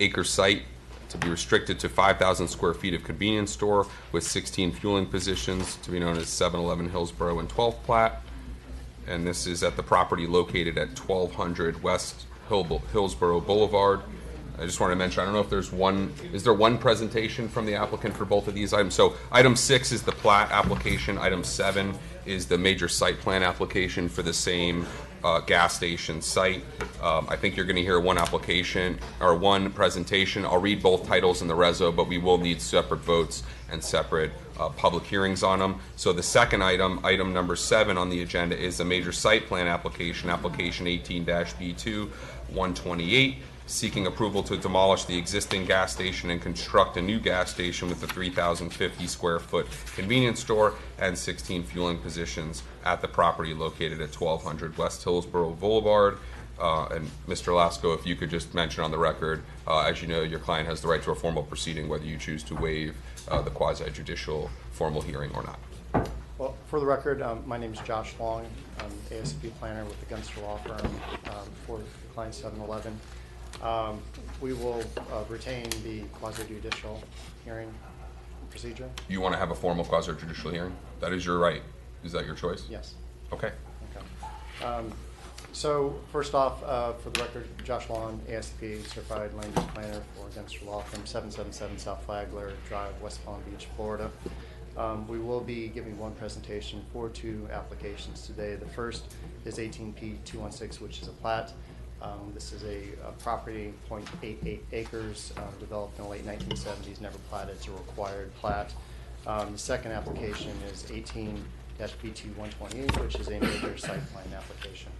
acre site to be restricted to 5,000 square feet of convenience store with 16 fueling positions to be known as 711 Hillsborough and 12th plat. And this is at the property located at 1200 West Hillsborough Boulevard. I just want to mention, I don't know if there's is there one presentation from the applicant for both of these items? So item 6 is the plat application. Item 7 is the major site plan application for the same gas station site. I think you're going to hear one application or one presentation. I'll read both titles in the reso, but we will need separate votes and separate public hearings on them. So the second item, item number 7 on the agenda, is a major site plan application, application 18-B2 128, seeking approval to demolish the existing gas station and construct a new gas station with a 3,050 square foot convenience store and 16 fueling positions at the property located at 1200 West Hillsborough Boulevard. And Mr. Lasco, if you could just mention on the record, as you know, your client has the right to a formal proceeding, whether you choose to waive the quasi-judicial formal hearing or not. Well, for the record, my name is Josh Long. I'm ASCP planner with the Gunster Law Firm for the client 7-Eleven. We will retain the quasi-judicial hearing procedure. You want to have a formal quasi-judicial hearing? That is your right. Is that your choice? Yes. Okay. Okay. So first off, for the record, Josh Long, ASCP certified land use planner for Gunster Law Firm, 777 South Flagler Drive, West Palm Beach, Florida. We will be giving one presentation for 2 applications today. The first is 18P216, which is a plat. This is a property, 0.88 acres, developed in the late 1970s, never platted. It's a required plat. The second application is 18-B2 128, which is a major site plan application.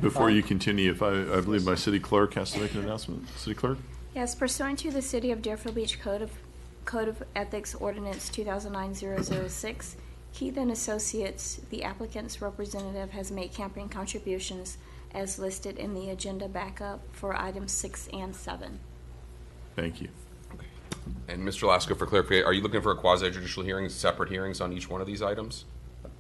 Before you continue, if I believe my city clerk has to make an announcement. City clerk? Yes, pursuant to the City of Deerfield Beach Code of Ethics Ordinance 2009-006, Keith and Associates, the applicant's representative, has made campaign contributions as listed in the agenda backup for items 6 and 7. Thank you. Okay. And Mr. Lasco, for clarification, are you looking for a quasi-judicial hearing, separate hearings on each one of these items?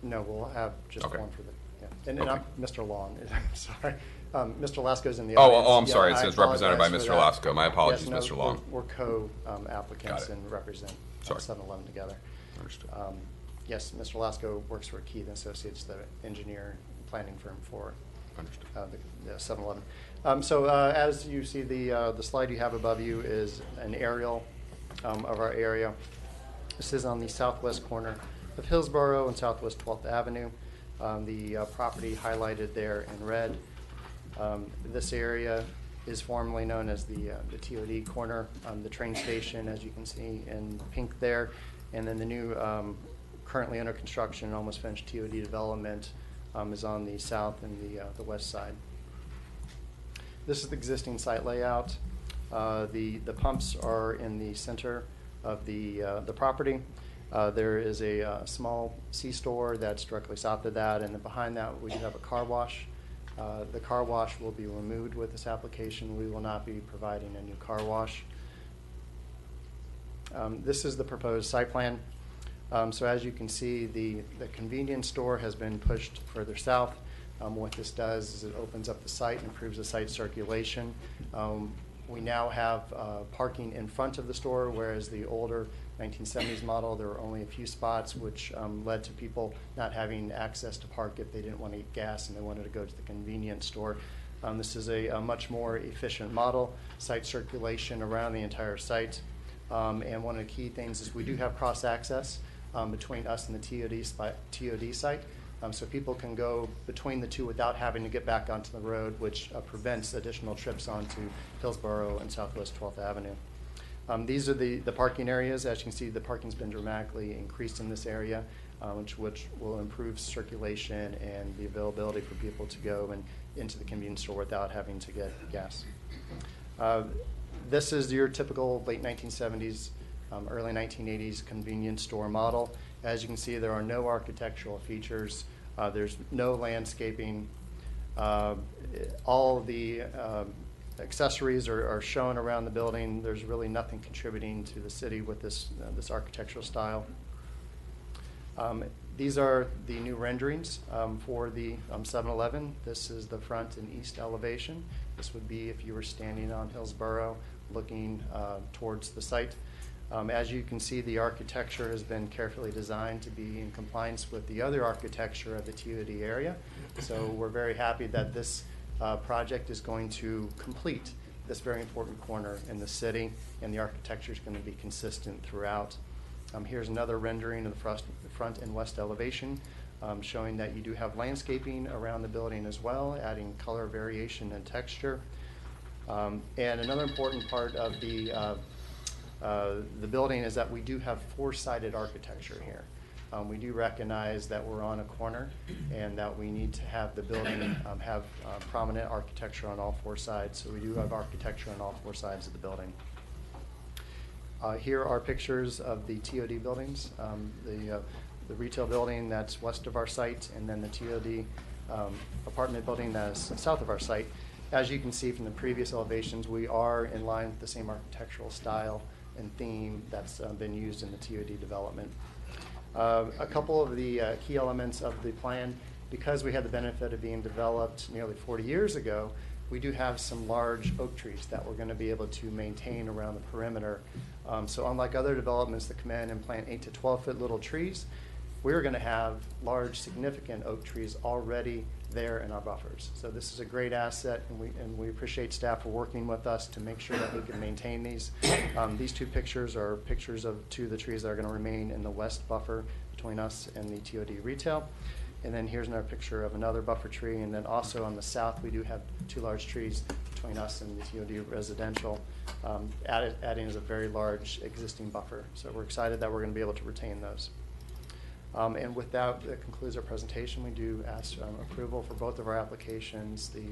No, we'll have just Okay. one for the, yeah. And Okay. Mr. Long, I'm sorry. Mr. Lasco's in the Oh, audience. I'm Yeah, sorry. It I says represented by apologize Mr. for that. Lasco. My apologies, Yes, Mr. Long. We're co-applicants Got it. and represent Sorry. 7-Eleven together. Understood. Yes, Mr. Lasco works for Keith and Associates, the engineer planning firm for Understood. the 7-Eleven. So as you see, the slide you have above you is an aerial of our area. This is on the southwest corner of Hillsborough and Southwest 12th Avenue. The property highlighted there in red. This area is formerly known as the TOD corner, the train station, as you can see in pink there, and then the new currently under construction, almost finished TOD development is on the south and the west side. This is the existing site layout. The pumps are in the center of the property. There is a small C-store that's directly south of that, and then behind that we do have a car wash. The car wash will be removed with this application. We will not be providing a new car wash. This is the proposed site plan. So as you can see, the convenience store has been pushed further south. What this does is it opens up the site and improves the site circulation. We now have parking in front of the store, whereas the older 1970s model, there were only a few spots, which led to people not having access to park if they didn't want to eat gas and they wanted to go to the convenience store. This is a much more efficient model, site circulation around the entire site. And one of the key things is we do have cross-access between us and the TOD site. So people can go between the two without having to get back onto the road, which prevents additional trips onto Hillsborough and Southwest 12th Avenue. These are the parking areas. As you can see, the parking's been dramatically increased in this area, which will improve circulation and the availability for people to go and into the convenience store without having to get gas. This is your typical late 1970s, early 1980s convenience store model. As you can see, there are no architectural features. There's no landscaping. All of the accessories are shown around the building. There's really nothing contributing to the city with this architectural style. These are the new renderings for the 7-Eleven. This is the front and east elevation. This would be if you were standing on Hillsborough looking towards the site. As you can see, the architecture has been carefully designed to be in compliance with the other architecture of the TOD area. So we're very happy that this project is going to complete this very important corner in the city, and the architecture is going to be consistent throughout. Here's another rendering of the front and west elevation. showing that you do have landscaping around the building as well, adding color variation and texture. And another important part of the building is that we do have four-sided architecture here. We do recognize that we're on a corner and that we need to have the building have prominent architecture on all four sides. So we do have architecture on all four sides of the building. Here are pictures of the TOD buildings, the retail building that's west of our site, and then the TOD apartment building that is south of our site. As you can see from the previous elevations, we are in line with the same architectural style and theme that's been used in the TOD development. A couple of the key elements of the plan, because we had the benefit of being developed nearly 40 years ago, we do have some large oak trees that we're going to be able to maintain around the perimeter. So unlike other developments that come in and plant 8 to 12 foot little trees, we're going to have large, significant oak trees already there in our buffers. So this is a great asset, and we appreciate staff for working with us to make sure that we can maintain these. These two pictures are pictures of two of the trees that are going to remain in the west buffer between us and the TOD retail. And then here's another picture of another buffer tree. And then also on the south, we do have two large trees between us and the TOD residential, adding as a very large existing buffer. So we're excited that we're going to be able to retain those. And with that concludes our presentation. We do ask approval for both of our applications, the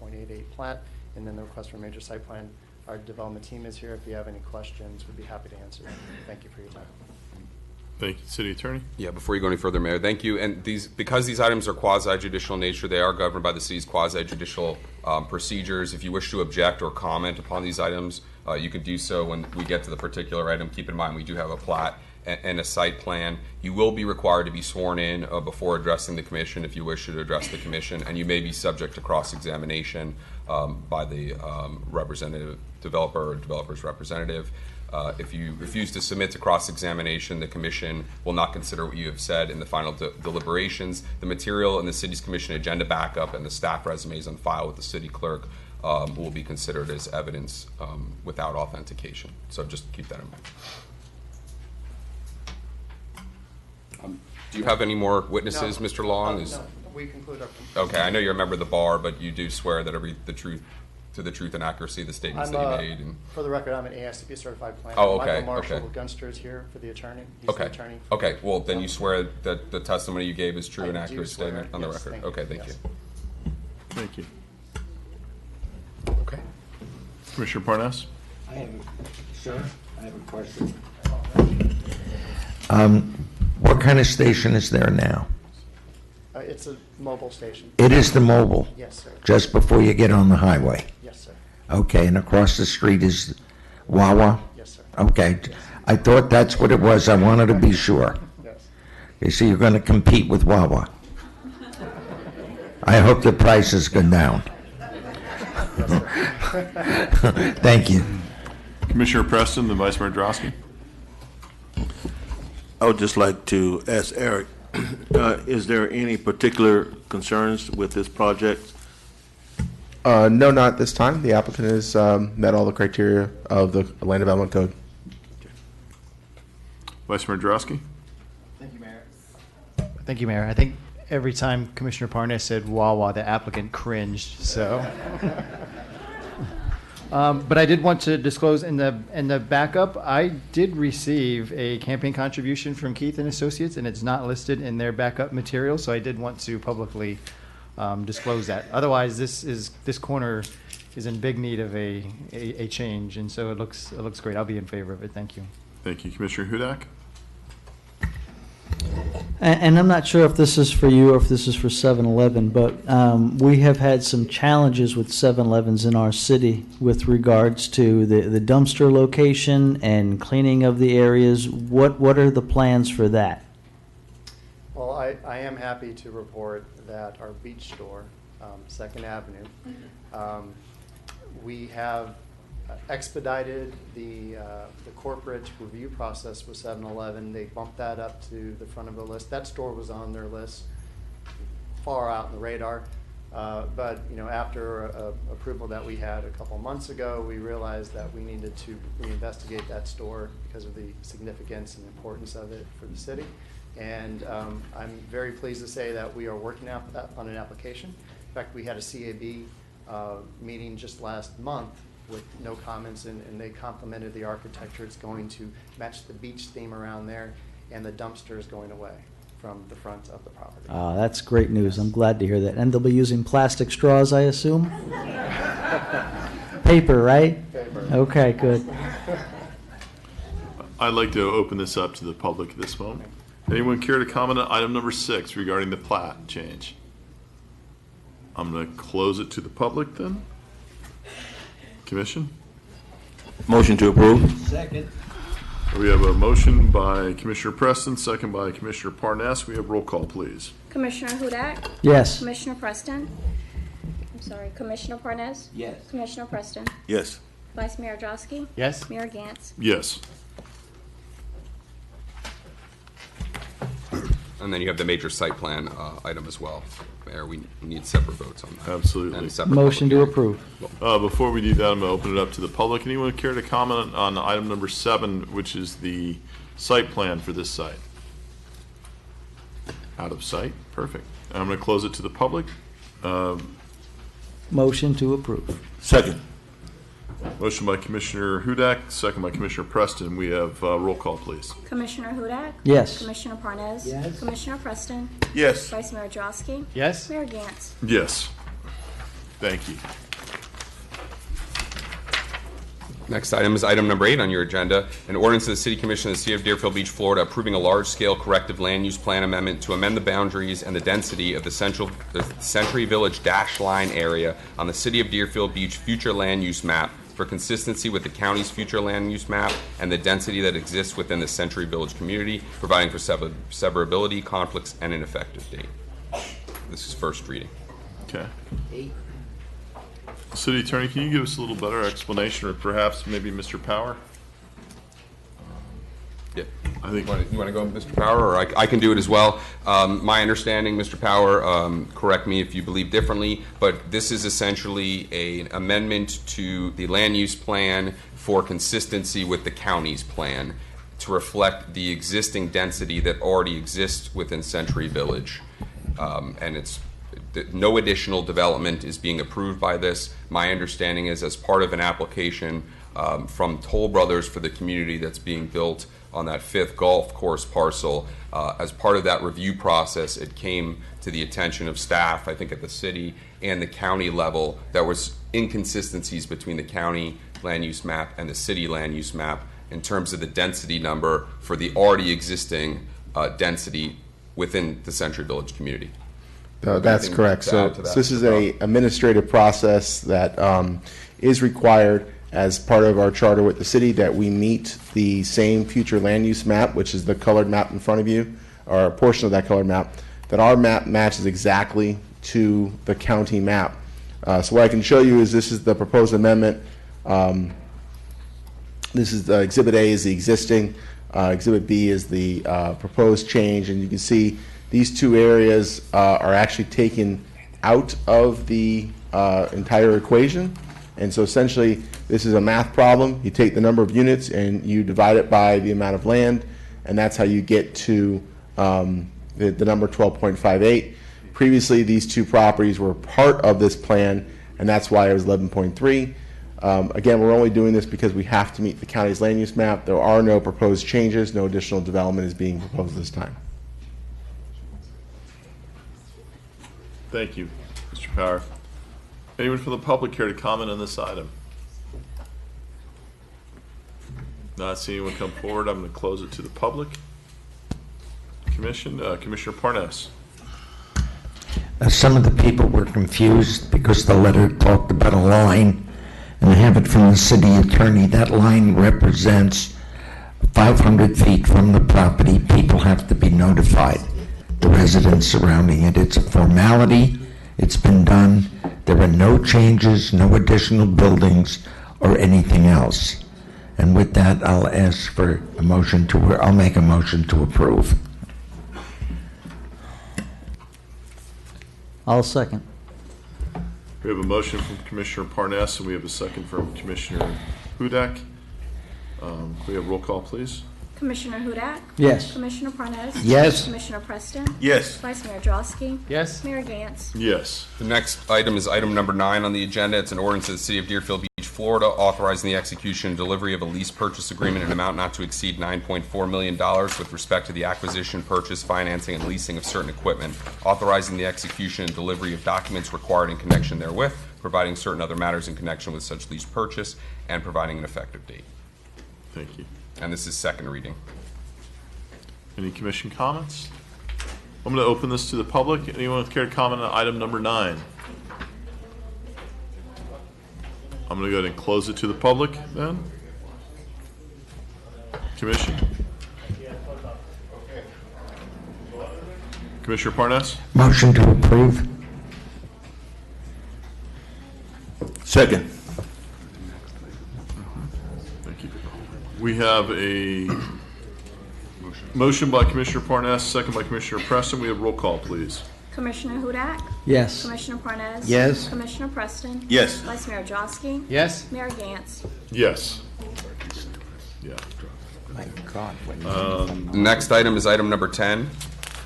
.88 plat and then the request for a major site plan. Our development team is here. If you have any questions, we'd be happy to answer them. Thank you for your time. Thank you. City Attorney? Yeah, before you go any further, Mayor, thank you. And because these items are quasi-judicial in nature, they are governed by the city's quasi-judicial procedures. If you wish to object or comment upon these items, you can do so when we get to the particular item. Keep in mind, we do have a plat and a site plan. You will be required to be sworn in before addressing the commission if you wish to address the commission, and you may be subject to cross-examination by the representative developer or developer's representative. If you refuse to submit to cross-examination, the commission will not consider what you have said in the final deliberations. The material in the city's commission agenda backup and the staff resumes on file with the city clerk will be considered as evidence without authentication. So just keep that in mind. Do you have any more witnesses, No. Mr. Long? No, we conclude our. Okay, I know you're a member of the bar, but you do swear that the truth and accuracy of the statements that you made. And For the record, I'm an ASCP certified planner. Oh, okay, Michael Marshall okay. Gunster is here for the attorney. He's okay, the attorney. okay. Well, then you swear that the testimony you gave is true and I do accurate swear, statement on the yes, record. thank you, Okay, thank yes. you. Thank you. Okay. Commissioner Parnas? Sir, I have a question. What kind of station is there now? It's a mobile station. It is the mobile? Yes, sir. Just before you get on the highway? Yes, sir. Okay, and across the street is Wawa? Yes, sir. Okay, I thought that's what it was. I wanted to be sure. Yes. Okay, so you're going to compete with Wawa? I hope the prices go down. Yes, sir. Thank you. Commissioner Preston, the Vice Mayor Drosky? I would just like to ask Eric, is there any particular concerns with this project? No, not this time. The applicant has met all the criteria of the Land Development Code. Vice Mayor Drosky? Thank you, Mayor. Thank you, Mayor. I think every time Commissioner Parnas said Wawa, the applicant cringed, so. But I did want to disclose in the backup, I did receive a campaign contribution from Keith and Associates, and it's not listed in their backup material, so I did want to publicly disclose that. Otherwise, this corner is in big need of a change, and so it looks great. I'll be in favor of it. Thank you. Thank you. Commissioner Hudak? And I'm not sure if this is for you or if this is for 7-Eleven, but we have had some challenges with 7-Elevens in our city with regards to the dumpster location and cleaning of the areas. What are the plans for that? Well, I am happy to report that our beach store, 2nd Avenue, we have expedited the corporate review process with 7-Eleven. They bumped that up to the front of the list. That store was on their list far out in the radar. But after approval that we had a couple months ago, we realized that we needed to reinvestigate that store because of the significance and importance of it for the city. And I'm very pleased to say that we are working on an application. In fact, we had a CAB meeting just last month with no comments, and they complimented the architecture. It's going to match the beach theme around there, and the dumpster is going away from the front of the property. That's great news. I'm glad to hear that. And they'll be using plastic straws, I assume? Paper, right? Paper. Okay, good. I'd like to open this up to the public at this moment. Anyone care to comment on item number 6 regarding the plat change? I'm going to close it to the public then. Commission? Motion to approve. Second. We have a motion by Commissioner Preston, second by Commissioner Parnas. We have roll call, please. Commissioner Hudak? Yes. Commissioner Preston? I'm sorry, Commissioner Parnas? Yes. Commissioner Preston? Yes. Vice Mayor Josky? Yes. Mayor Gantz? Yes. And then you have the major site plan item as well. Mayor, we need separate votes on that. Absolutely. And separate Motion to public approve. Before we do that, I'm going to open it up to the public. Anyone care to comment on item number 7, which is the site plan for this site? Out of sight? Perfect. I'm going to close it to the public. Motion to approve. Second. Motion by Commissioner Hudak, second by Commissioner Preston. We have roll call, please. Commissioner Hudak? Yes. Commissioner Parnas? Yes. Commissioner Preston? Yes. Vice Mayor Josky? Yes. Mayor Gantz? Yes. Thank you. Next item is item number 8 on your agenda, an ordinance of the City Commission of the City of Deerfield Beach, Florida, approving a large-scale corrective land use plan amendment to amend the boundaries and the density of the Century Village dash line area on the City of Deerfield Beach future land use map for consistency with the county's future land use map and the density that exists within the Century Village community, providing for severability, conflicts, and an effective date. This is first reading. Okay. City Attorney, can you give us a little better explanation, or perhaps maybe Mr. Power? Yeah. I think You want to go, Mr. Power, or I can do it as well. My understanding, Mr. Power, correct me if you believe differently, but this is essentially an amendment to the land use plan for consistency with the county's plan to reflect the existing density that already exists within Century Village. And it's no additional development is being approved by this. My understanding is as part of an application from Toll Brothers for the community that's being built on that 5th golf course parcel. As part of that review process, it came to the attention of staff, I think at the city and the county level, there was inconsistencies between the county land use map and the city land use map in terms of the density number for the already existing density within the Century Village community. That's Anything correct. to So add to that, this is Mr. a administrative process that is required as part of our charter with the city, that we meet the same future land use map, which is the colored map in front of you, or a portion of that colored map, that our map matches exactly to the county map. So what I can show you is this is the proposed amendment. This is Exhibit A is the existing. Exhibit B is the proposed change, and you can see these two areas are actually taken out of the entire equation. And so essentially, this is a math problem. You take the number of units and you divide it by the amount of land, and that's how you get to the number 12.58. Previously, these two properties were part of this plan, and that's why it was 11.3. Again, we're only doing this because we have to meet the county's land use map. There are no proposed changes. No additional development is being proposed this time. Thank you, Mr. Power. Anyone from the public care to comment on this item? Not seeing anyone come forward, I'm going to close it to the public. Commissioner Parnas. Some of the people were confused because the letter talked about a line, and I have it from the city attorney. That line represents 500 feet from the property. People have to be notified, the residents surrounding it. It's a formality. It's been done. There are no changes, no additional buildings, or anything else. And with that, I'll ask for a motion to, I'll make a motion to approve. I'll second. We have a motion from Commissioner Parnas, and we have a second from Commissioner Hudak. Can we have roll call, please? Commissioner Hudak? Yes. Commissioner Parnas? Yes. Commissioner Preston? Yes. Vice Mayor Drosky? Yes. Mayor Gantz? Yes. The next item is item number 9 on the agenda. It's an ordinance of the City of Deerfield Beach, Florida, authorizing the execution and delivery of a lease purchase agreement in an amount not to exceed $9.4 million with respect to the acquisition, purchase, financing, and leasing of certain equipment, authorizing the execution and delivery of documents required in connection therewith, providing certain other matters in connection with such lease purchase, and providing an effective date. Thank you. And this is second reading. Any commission comments? I'm going to open this to the public. Anyone care to comment on item number 9? I'm going to go ahead and close it to the public then. Commission? Commissioner Parnas? Motion to approve. Second. Thank you. We have a motion by Commissioner Parnas, second by Commissioner Preston. We have roll call, please. Commissioner Hudak? Yes. Commissioner Parnas? Yes. Commissioner Preston? Yes. Vice Mayor Drosky? Yes. Mayor Gantz? Yes. Yeah. My God. The next item is item number 10.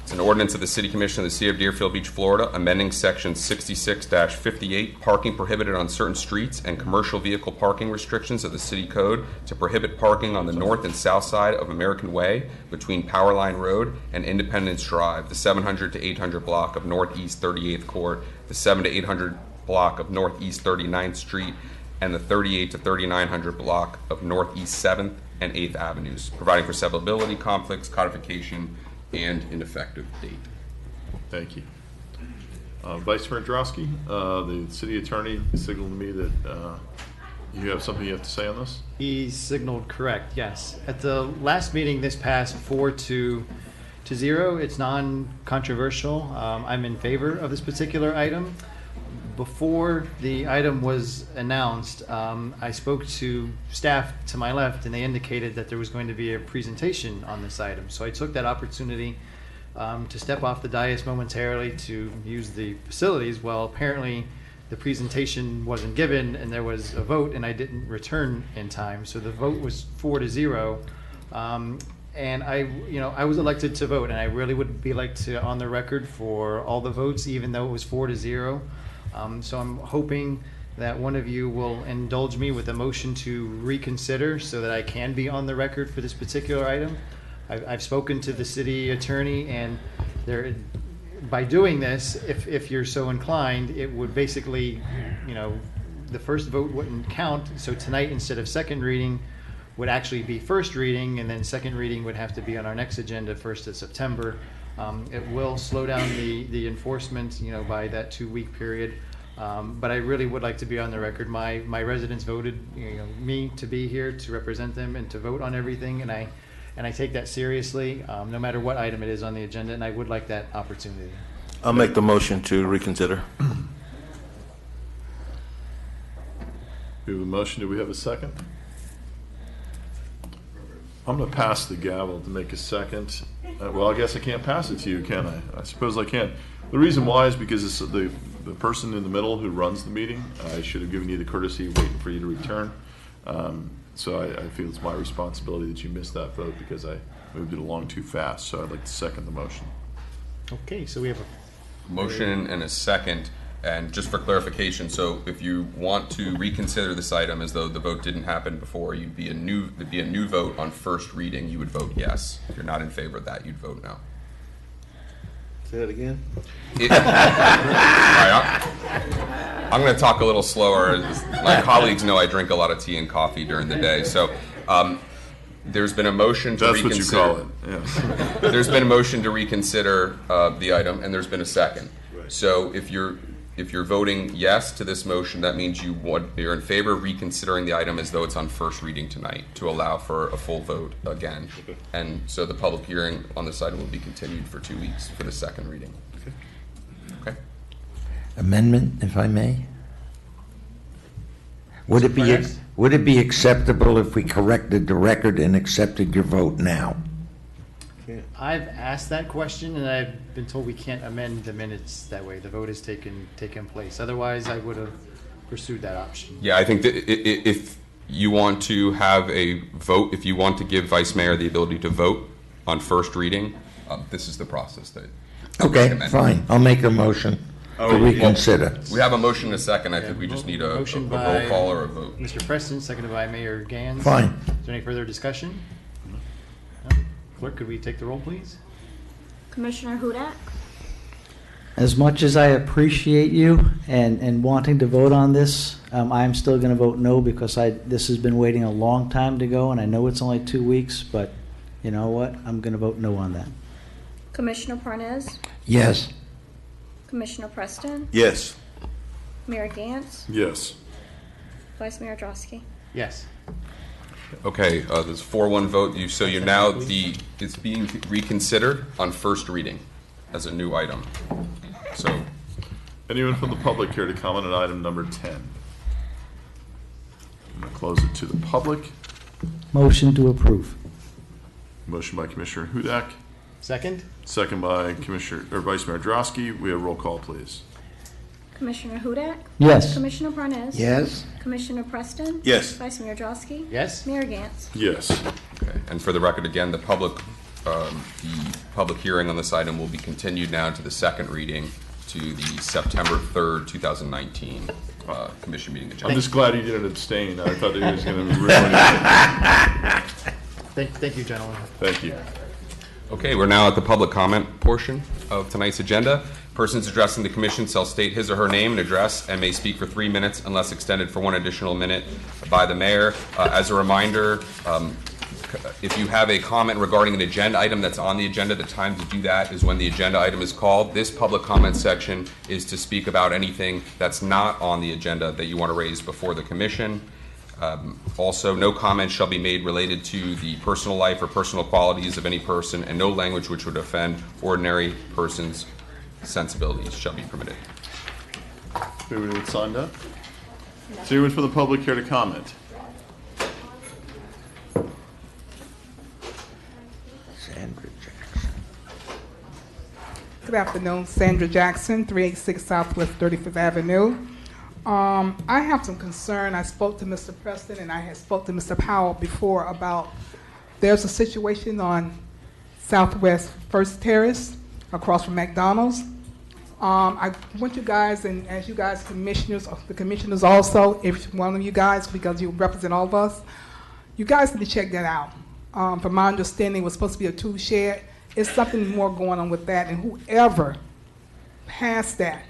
It's an ordinance of the City Commission of the City of Deerfield Beach, Florida, amending Section 66-58, parking prohibited on certain streets and commercial vehicle parking restrictions of the City Code to prohibit parking on the north and south side of American Way between Powerline Road and Independence Drive, the 700 to 800 block of Northeast 38th Court, the 7 to 800 block of Northeast 39th Street, and the 38 to 3900 block of Northeast 7th and 8th Avenues, providing for severability, conflicts, codification, and an effective date. Thank you. Vice Mayor Drosky, the city attorney signaled to me that you have something you have to say on this? He signaled correct, yes. At the last meeting, this passed 4-0. It's non-controversial. I'm in favor of this particular item. Before the item was announced, I spoke to staff to my left, and they indicated that there was going to be a presentation on this item. So I took that opportunity to step off the dais momentarily to use the facilities. Well, apparently the presentation wasn't given, and there was a vote, and I didn't return in time. So the vote was 4-0. And I was elected to vote, and I really would be like to on the record for all the votes, even though it was 4-0. So I'm hoping that one of you will indulge me with a motion to reconsider so that I can be on the record for this particular item. I've spoken to the city attorney, and by doing this, if you're so inclined, it would basically, the first vote wouldn't count. So tonight, instead of second reading, would actually be first reading, and then second reading would have to be on our next agenda, 1st of September. It will slow down the enforcement, by that 2-week period. But I really would like to be on the record. My residents voted, me to be here to represent them and to vote on everything, and I take that seriously, no matter what item it is on the agenda, and I would like that opportunity. I'll make the motion to reconsider. We have a motion. Do we have a second? I'm going to pass the gavel to make a second. Well, I guess I can't pass it to you, can I? I suppose I can. The reason why is because it's the person in the middle who runs the meeting. I should have given you the courtesy of waiting for you to return. So I feel it's my responsibility that you missed that vote because I moved it along too fast. So I'd like to second the motion. Okay, so we have a Motion and a second. And just for clarification, so if you want to reconsider this item as though the vote didn't happen before, there'd be a new vote on first reading. You would vote yes. If you're not in favor of that, you'd vote no. Say that again. All right, I'm going to talk a little slower. My colleagues know I drink a lot of tea and coffee during the day. So there's been a motion to That's reconsider. what you call it, yes. There's been a motion to reconsider the item, and there's been a second. So if you're voting yes to this motion, that means you're in favor of reconsidering the item as though it's on first reading tonight to allow for a full vote again. And so the public hearing on this item will be continued for 2 weeks for the second reading. Okay. Amendment, if I may? Would it be acceptable if we corrected the record and accepted your vote now? I've asked that question, and I've been told we can't amend the minutes that way. The vote has taken place. Otherwise, I would have pursued that option. Yeah, I think that if you want to have a vote, if you want to give Vice Mayor the ability to vote on first reading, this is the process that. Okay, recommend. fine. I'll make a motion to reconsider. We have a motion and a second. I think we just need a Motion roll by call or a vote. Mr. Preston, seconded by Mayor Gans. Fine. Is there any further discussion? No? Clerk, could we take the roll, please? Commissioner Hudak? As much as I appreciate you and wanting to vote on this, I'm still going to vote no because this has been waiting a long time to go, and I know it's only 2 weeks, but you know what? I'm going to vote no on that. Commissioner Parnes? Yes. Commissioner Preston? Yes. Mayor Gantz? Yes. Vice Mayor Drosky? Yes. Okay, there's a 4-1 vote. So you're now it's being reconsidered on first reading as a new item. So, Anyone from the public here to comment on item number 10? I'm going to close it to the public. Motion to approve. Motion by Commissioner Hudak, Second? second by Vice Mayor Drosky. We have roll call, please. Commissioner Hudak? Yes. Commissioner Parnes? Yes. Commissioner Preston? Yes. Vice Mayor Drosky? Yes. Mayor Gantz? Yes. okay. And for the record, again, the public hearing on this item will be continued now to the second reading to the September 3rd, 2019 commission meeting agenda. I'm just glad he didn't abstain. I thought that he was going to ruin it. Thank you, gentlemen. Thank you. Okay, we're now at the public comment portion of tonight's agenda. Persons addressing the commission shall state his or her name and address and may speak for 3 minutes unless extended for 1 additional minute by the mayor. As a reminder, if you have a comment regarding an agenda item that's on the agenda, the time to do that is when the agenda item is called. This public comment section is to speak about anything that's not on the agenda that you want to raise before the commission. Also, no comments shall be made related to the personal life or personal qualities of any person, and no language which would offend ordinary persons' sensibilities shall be permitted. Everyone signed up? Is anyone from the public here to comment? Sandra Jackson. Good afternoon, Sandra Jackson, 386 Southwest 35th Avenue. I have some concern. I spoke to Mr. Preston and I had spoke to Mr. Powell before about there's a situation on Southwest First Terrace across from McDonald's. I want you guys, and as you guys commissioners, the commissioners also, if one of you guys, because you represent all of us, you guys need to check that out. From my understanding, it was supposed to be a tool shed. It's something more going on with that, and whoever passed that,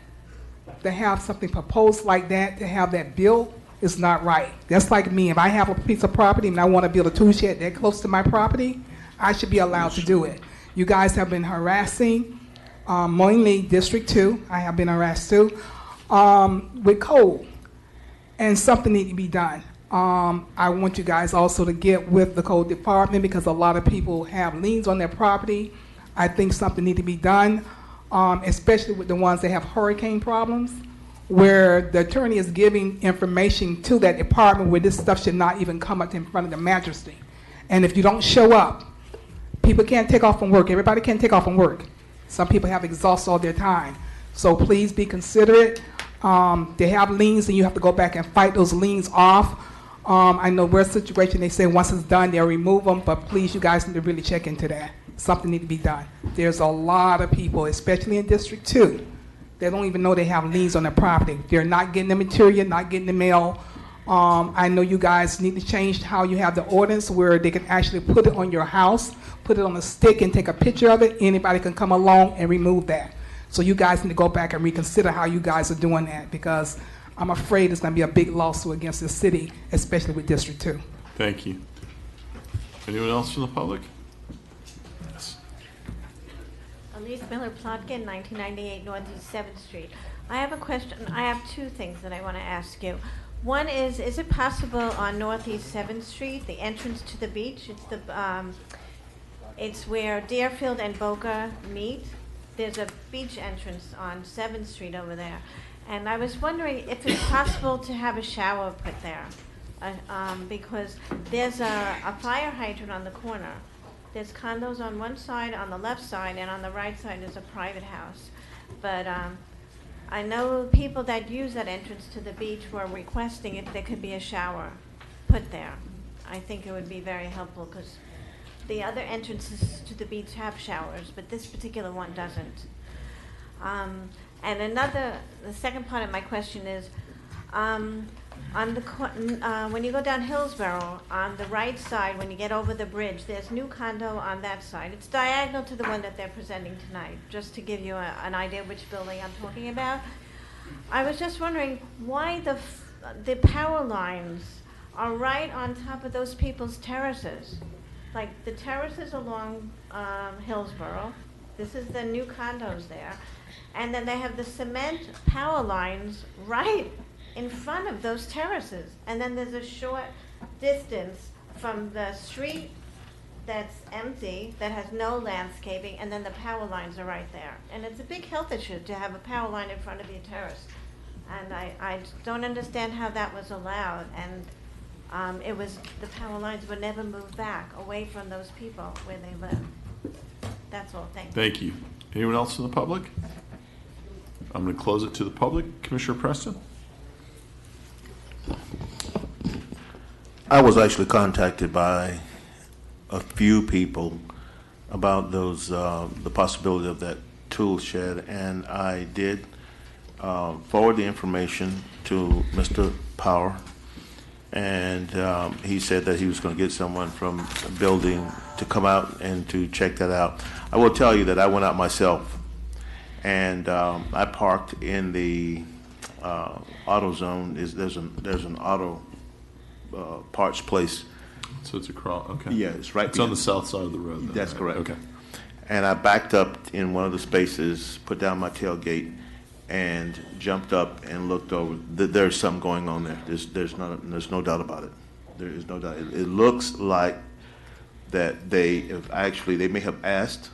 to have something proposed like that, to have that built, is not right. That's like me. If I have a piece of property and I want to build a tool shed that close to my property, I should be allowed to do it. You guys have been harassing, mainly District 2. I have been harassed too, with code, and something needs to be done. I want you guys also to get with the code department because a lot of people have liens on their property. I think something needs to be done. Especially with the ones that have hurricane problems, where the attorney is giving information to that department where this stuff should not even come up in front of the magistrate. And if you don't show up, people can't take off from work. Everybody can't take off from work. Some people have exhausted all their time. So please be considerate. They have liens and you have to go back and fight those liens off. I know we're in a situation, they say once it's done, they'll remove them, but please, you guys need to really check into that. Something needs to be done. There's a lot of people, especially in District 2, they don't even know they have liens on their property. They're not getting the material, not getting the mail. I know you guys need to change how you have the ordinance where they can actually put it on your house, put it on a stick and take a picture of it. Anybody can come along and remove that. So you guys need to go back and reconsider how you guys are doing that, because I'm afraid it's going to be a big lawsuit against the city, especially with District 2. Thank you. Anyone else from the public? Yes. Elise Miller Plotkin, 1998 Northeast 7th Street. I have a question. I have two things that I want to ask you. One is it possible on Northeast 7th Street, the entrance to the beach, it's where Deerfield and Boca meet. There's a beach entrance on 7th Street over there. And I was wondering if it's possible to have a shower put there, because there's a fire hydrant on the corner. There's condos on one side, on the left side, and on the right side is a private house. But I know people that use that entrance to the beach were requesting if there could be a shower put there. I think it would be very helpful because the other entrances to the beach have showers, but this particular one doesn't. And the second part of my question is, on when you go down Hillsborough, on the right side, when you get over the bridge, there's new condo on that side. It's diagonal to the one that they're presenting tonight, just to give you an idea which building I'm talking about. I was just wondering why the power lines are right on top of those people's terraces. Like the terraces along Hillsborough, this is the new condos there, and then they have the cement power lines right in front of those terraces. And then there's a short distance from the street that's empty, that has no landscaping, and then the power lines are right there. And it's a big health issue to have a power line in front of your terrace. And I don't understand how that was allowed. And the power lines were never moved back away from those people where they live. That's all, thank you. Thank you. Anyone else in the public? I'm going to close it to the public. Commissioner Preston? I was actually contacted by a few people about the possibility of that tool shed, and I did forward the information to Mr. Power, and he said that he was going to get someone from the building to come out and to check that out. I will tell you that I went out myself, and I parked in the auto zone. There's an auto parts place. So it's across, okay. Yeah, it's right. It's on the south side of the road. Then, That's right? correct. Okay. And I backed up in one of the spaces, put down my tailgate, and jumped up and looked over. There's something going on there. There's no doubt about it. There is no doubt. It looks like that they may have asked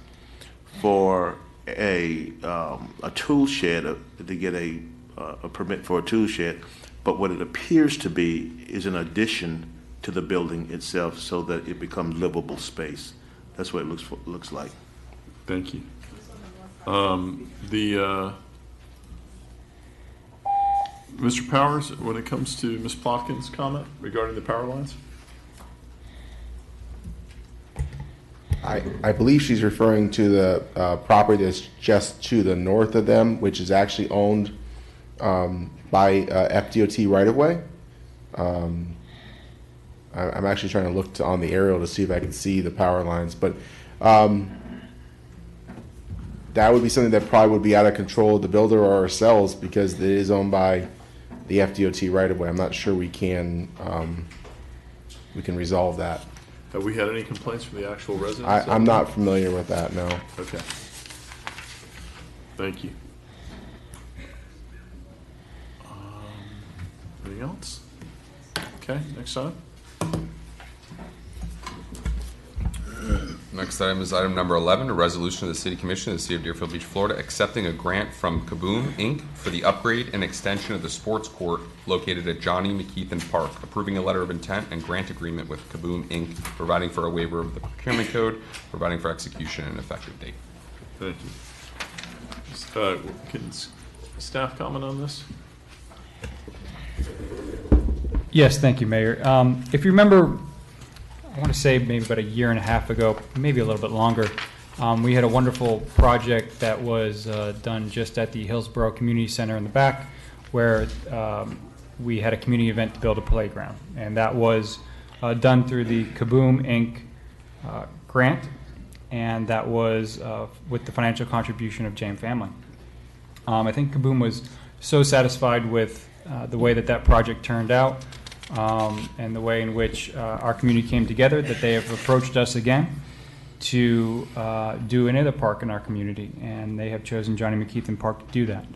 for a tool shed to get a permit for a tool shed, but what it appears to be is an addition to the building itself, so that it becomes livable space. That's what it looks like. Thank you. Mr. Powers, when it comes to Ms. Plotkin's comment regarding the power lines? I believe she's referring to the property that's just to the north of them, which is actually owned by FDOT right-of-way. I'm actually trying to look on the aerial to see if I can see the power lines, but that would be something that probably would be out of control of the builder or ourselves, because it is owned by the FDOT right-of-way. I'm not sure we can resolve that. Have we had any complaints from the actual residents? I'm not familiar with that, no. Okay. Thank you. Anything else? Okay, next item. Next item is item number 11, a resolution of the City Commission of the City of Deerfield Beach, Florida, accepting a grant from Kaboom, Inc. for the upgrade and extension of the sports court located at Johnny McKeithen Park, approving a letter of intent and grant agreement with Kaboom, Inc., providing for a waiver of the procurement code, providing for execution and effective date. Thank you. Can staff comment on this? Yes, thank you, Mayor. If you remember, I want to say maybe about a year and a half ago, maybe a little bit longer, we had a wonderful project that was done just at the Hillsborough Community Center in the back, where we had a community event to build a playground. And that was done through the Kaboom, Inc. Grant, and that was with the financial contribution of JM Family. I think Kaboom was so satisfied with the way that project turned out, and the way in which our community came together, that they have approached us again to do another park in our community, and they have chosen Johnny McKeithen Park to do that.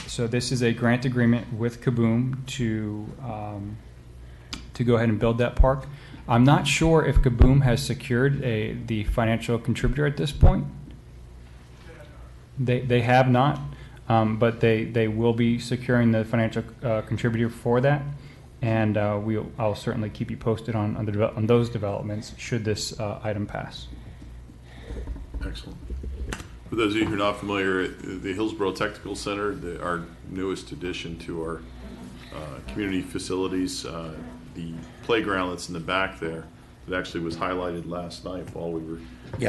So this is a grant agreement with Kaboom to go ahead and build that park. I'm not sure if Kaboom has secured the financial contributor at this point. They have not. But they will be securing the financial contributor for that, and I'll certainly keep you posted on those developments should this item pass. Excellent. For those of you who are not familiar, the Hillsborough Technical Center, our newest addition to our community facilities. The playground that's in the back there, it actually was highlighted last night while we were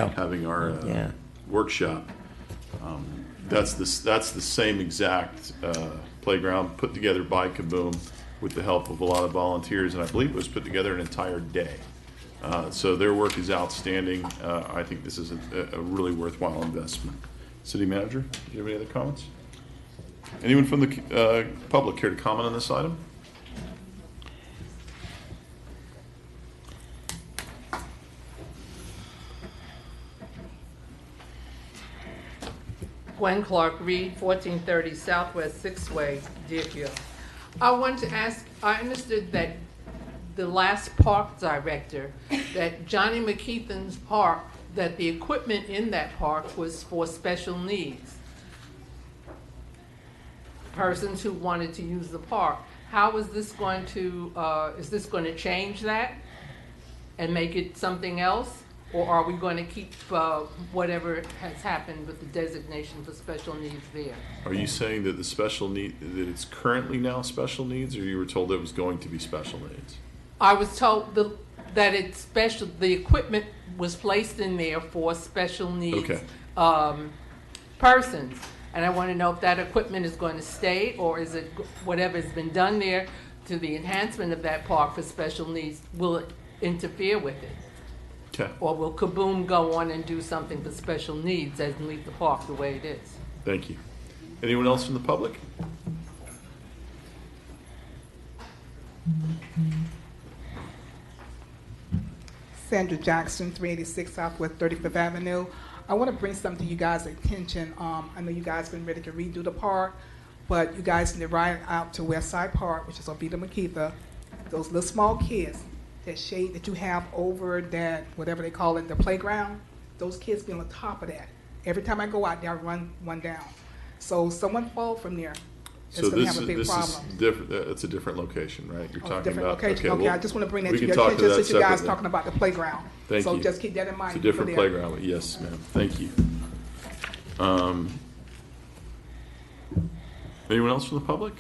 having our workshop. That's the same exact playground put together by Kaboom with the help of a lot of volunteers, and I believe it was put together an entire day. So their work is outstanding. I think this is a really worthwhile investment. City Manager, do you have any other comments? Anyone from the public care to comment on this item? Gwen Clark Reed, 1430 Southwest 6th Way, Deerfield. I wanted to ask, I understood that the last park director, that Johnny McKeithen's park, that the equipment in that park was for special needs. Persons who wanted to use the park. How is this going to change that and make it something else? Or are we going to keep whatever has happened with the designation for special needs there? Are you saying that the special need, that it's currently now special needs, or you were told it was going to be special needs? I was told that it's special, the equipment was placed in there for special needs persons. And I want to know if that equipment is going to stay, or is it whatever has been done there to the enhancement of that park for special needs, will it interfere with it? Okay. Or will Kaboom go on and do something for special needs and leave the park the way it is? Thank you. Anyone else from the public? Sandra Jackson, 386 Southwest 35th Avenue. I want to bring something to you guys' attention. I know you guys been ready to redo the park, but you guys need to ride out to West Side Park, which is on Vita McKeitha. Those little small kids, that shade that you have over that, whatever they call it, the playground, those kids be on the top of that. Every time I go out there, I run one down. So someone fall from there, it's So going to this have a big is problem. different. It's a different location, right? You're talking Different about location. Okay, well, I just want to bring that we to can your talk to attention that since you guys separately. talking about the playground. Thank So you. just keep that in mind. It's a different for there. playground. Yes, ma'am. Thank you. Anyone else from the public?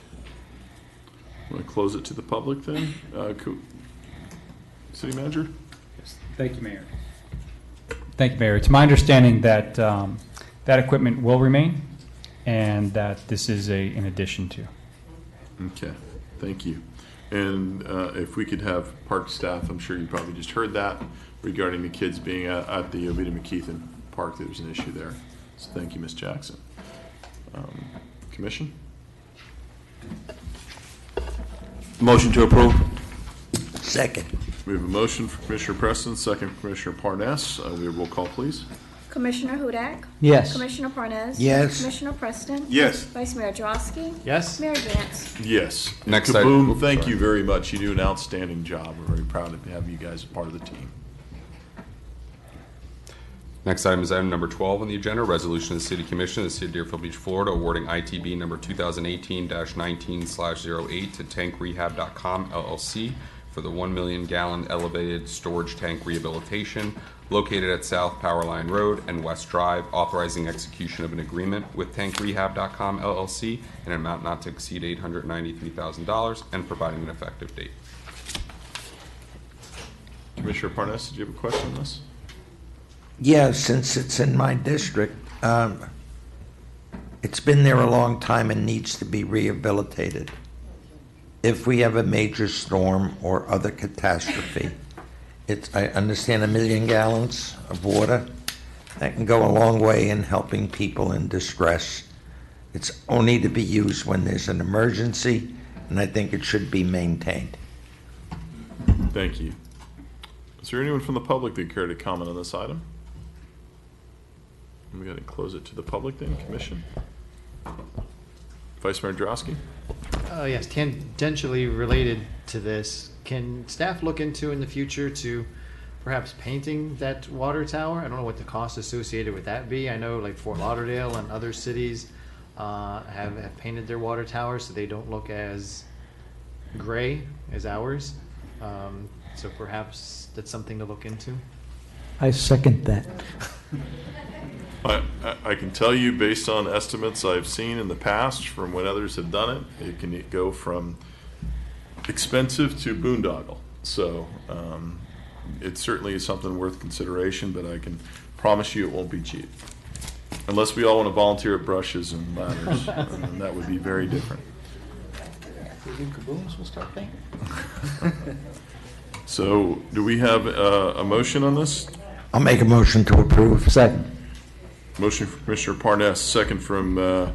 Want to close it to the public then? City Manager? Thank you, Mayor. Thank you, Mayor. It's my understanding that that equipment will remain and that this is an addition to. Okay, thank you. And if we could have park staff, I'm sure you probably just heard that regarding the kids being at the Oviedo McKeithen Park, there's an issue there. So thank you, Ms. Jackson. Commission? Motion to approve. Second. We have a motion for Commissioner Preston, second for Commissioner Parnas. We have roll call, please. Commissioner Hudak? Yes. Commissioner Parnas? Yes. Commissioner Preston? Yes. Vice Mayor Drosky? Yes. Mayor Gantz? Yes. Next Kaboom, item. thank you very much. You do an outstanding job. We're very proud to have you guys as part of the team. Next item is item number 12 on the agenda, resolution of the City Commission of the City of Deerfield Beach, Florida, awarding ITB number 2018-19/08 to tankrehab.com LLC for the 1 million gallon elevated storage tank rehabilitation located at South Powerline Road and West Drive, authorizing execution of an agreement with tankrehab.com LLC in an amount not to exceed $893,000 and providing an effective date. Commissioner Parnas, did you have a question on this? Yeah, since it's in my district, it's been there a long time and needs to be rehabilitated. If we have a major storm or other catastrophe, I understand 1 million gallons of water, that can go a long way in helping people in distress. It's only to be used when there's an emergency, and I think it should be maintained. Thank you. Is there anyone from the public that care to comment on this item? We got to close it to the public then, Commission. Vice Mayor Drosky? Yes, tangentially related to this, can staff look into in the future to perhaps painting that water tower? I don't know what the cost associated with that be. I know like Fort Lauderdale and other cities have painted their water towers so they don't look as gray as ours. So perhaps that's something to look into. I second that. I can tell you, based on estimates I've seen in the past from when others have done it, it can go from expensive to boondoggle. So it certainly is something worth consideration, but I can promise you it won't be cheap. Unless we all want to volunteer at brushes and ladders, and that would be very different. If we do kabooms, we'll start painting. So do we have a motion on this? I'll make a motion to approve. Second. Motion from Commissioner Parnas, second from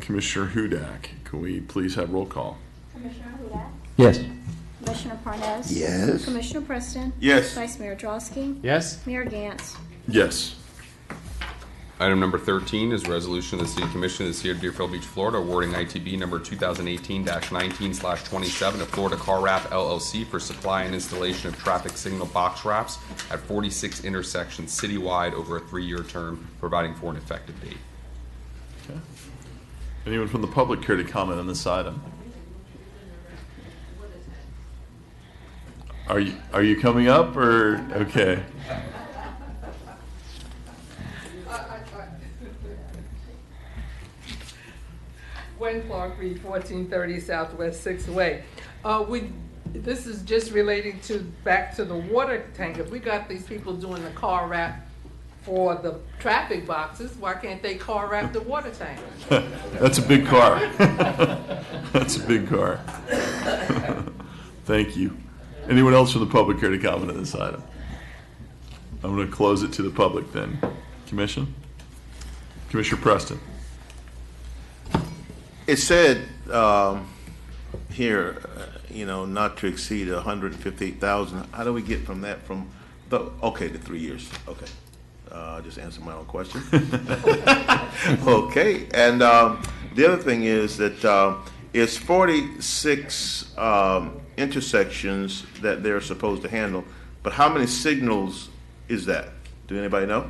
Commissioner Hudak. Can we please have roll call? Commissioner Hudak? Yes. Commissioner Parnas? Yes. Commissioner Preston? Yes. Vice Mayor Drosky? Yes? Mayor Gantz? Yes. Item number 13 is a resolution of the City Commission of the City of Deerfield Beach, Florida, awarding ITB number 2018-19/27 to Florida Car Wrap LLC for supply and installation of traffic signal box wraps at 46 intersections citywide over a 3-year term, providing for an effective date. Okay. Anyone from the public care to comment on this item? Are you coming up or okay? Gwen Clark Reed, 1430 Southwest 6th Way. This is just relating to back to the water tank. If we got these people doing the car wrap for the traffic boxes, why can't they car wrap the water tank? That's a big car. That's a big car. Thank you. Anyone else from the public care to comment on this item? I'm going to close it to the public then. Commission? Commissioner Preston. It said here, not to exceed 158,000. How do we get from that to 3 years? Okay, just answer my own question. Okay, and the other thing is that it's 46 intersections that they're supposed to handle, but how many signals is that? Do anybody know?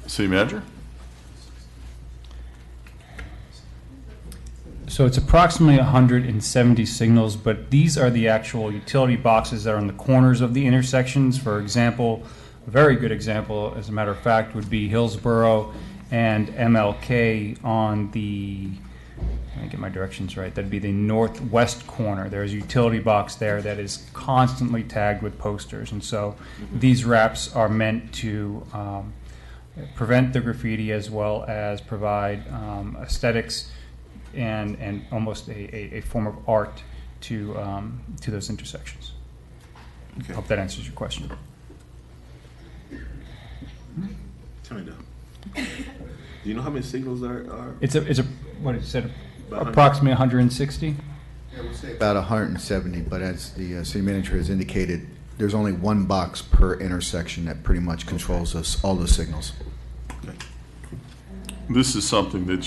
City Manager? So it's approximately 170 signals, but these are the actual utility boxes that are on the corners of the intersections. For example, a very good example, as a matter of fact, would be Hillsborough and MLK on the, let me get my directions right, that'd be the northwest corner. There's a utility box there that is constantly tagged with posters. And so these wraps are meant to prevent the graffiti as well as provide aesthetics and almost a form of art to those intersections. Okay. Hope that answers your question. Tell me that. Do you know how many signals are? It's a what is it? About Approximately 160. Yeah, we'll say about 170, but as the city manager has indicated, there's only one box per intersection that pretty much controls all the signals. This is something that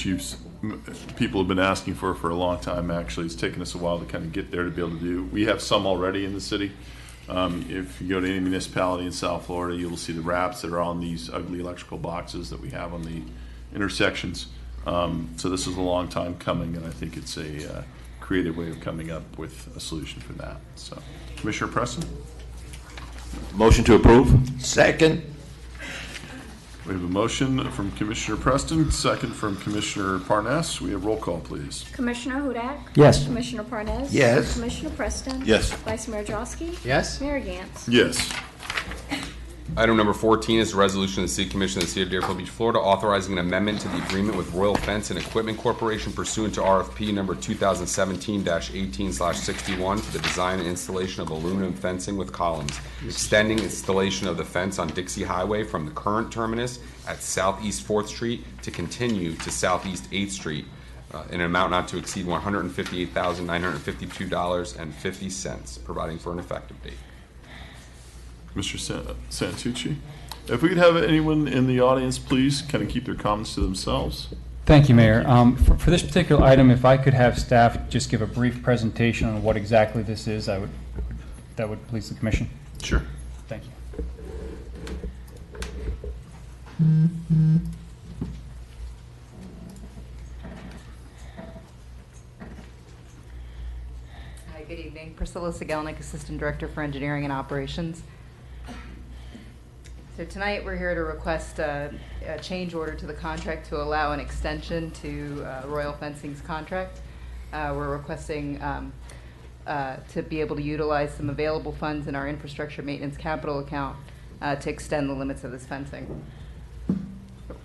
people have been asking for a long time, actually. It's taken us a while to kind of get there to be able to do. We have some already in the city. If you go to any municipality in South Florida, you will see the wraps that are on these ugly electrical boxes that we have on the intersections. So this is a long time coming, and I think it's a creative way of coming up with a solution for that. So, Commissioner Preston? Motion to approve. Second. We have a motion from Commissioner Preston, second from Commissioner Parnas. We have roll call, please. Commissioner Hudak? Yes. Commissioner Parnas? Yes. Commissioner Preston? Yes. Vice Mayor Drosky? Yes? Mayor Gantz? Yes. Item number 14 is a resolution of the City Commission of the City of Deerfield Beach, Florida, authorizing an amendment to the agreement with Royal Fence and Equipment Corporation pursuant to RFP number 2017-18/61 for the design and installation of aluminum fencing with columns, extending installation of the fence on Dixie Highway from the current terminus at Southeast 4th Street to continue to Southeast 8th Street in an amount not to exceed $158,952.50, providing for an effective date. Mr. Santucci. If we could have anyone in the audience, please, kind of keep their comments to themselves. Thank you, Mayor. For this particular item, if I could have staff just give a brief presentation on what exactly this is, that would please the commission. Sure. Thank you. Hi, good evening. Priscilla Sigelnik, Assistant Director for Engineering and Operations. So So tonight, we're here to request a change order to the contract to allow an extension to Royal Fencing's contract. We're requesting to be able to utilize some available funds in our infrastructure maintenance capital account to extend the limits of this fencing.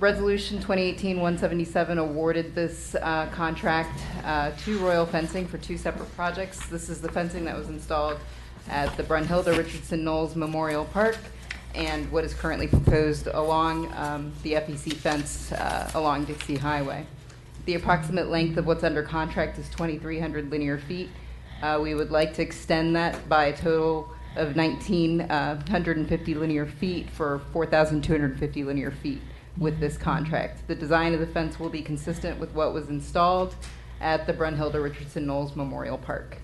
Resolution 2018-177 awarded this contract to Royal Fencing for 2 separate projects. This is the fencing that was installed at the Brunhilde Richardson Knowles Memorial Park and what is currently proposed along the FEC fence along Dixie Highway. The approximate length of what's under contract is 2,300 linear feet. We would like to extend that by a total of 1,950 linear feet for 4,250 linear feet with this contract. The design of the fence will be consistent with what was installed at the Brunhilde Richardson Knowles Memorial Park.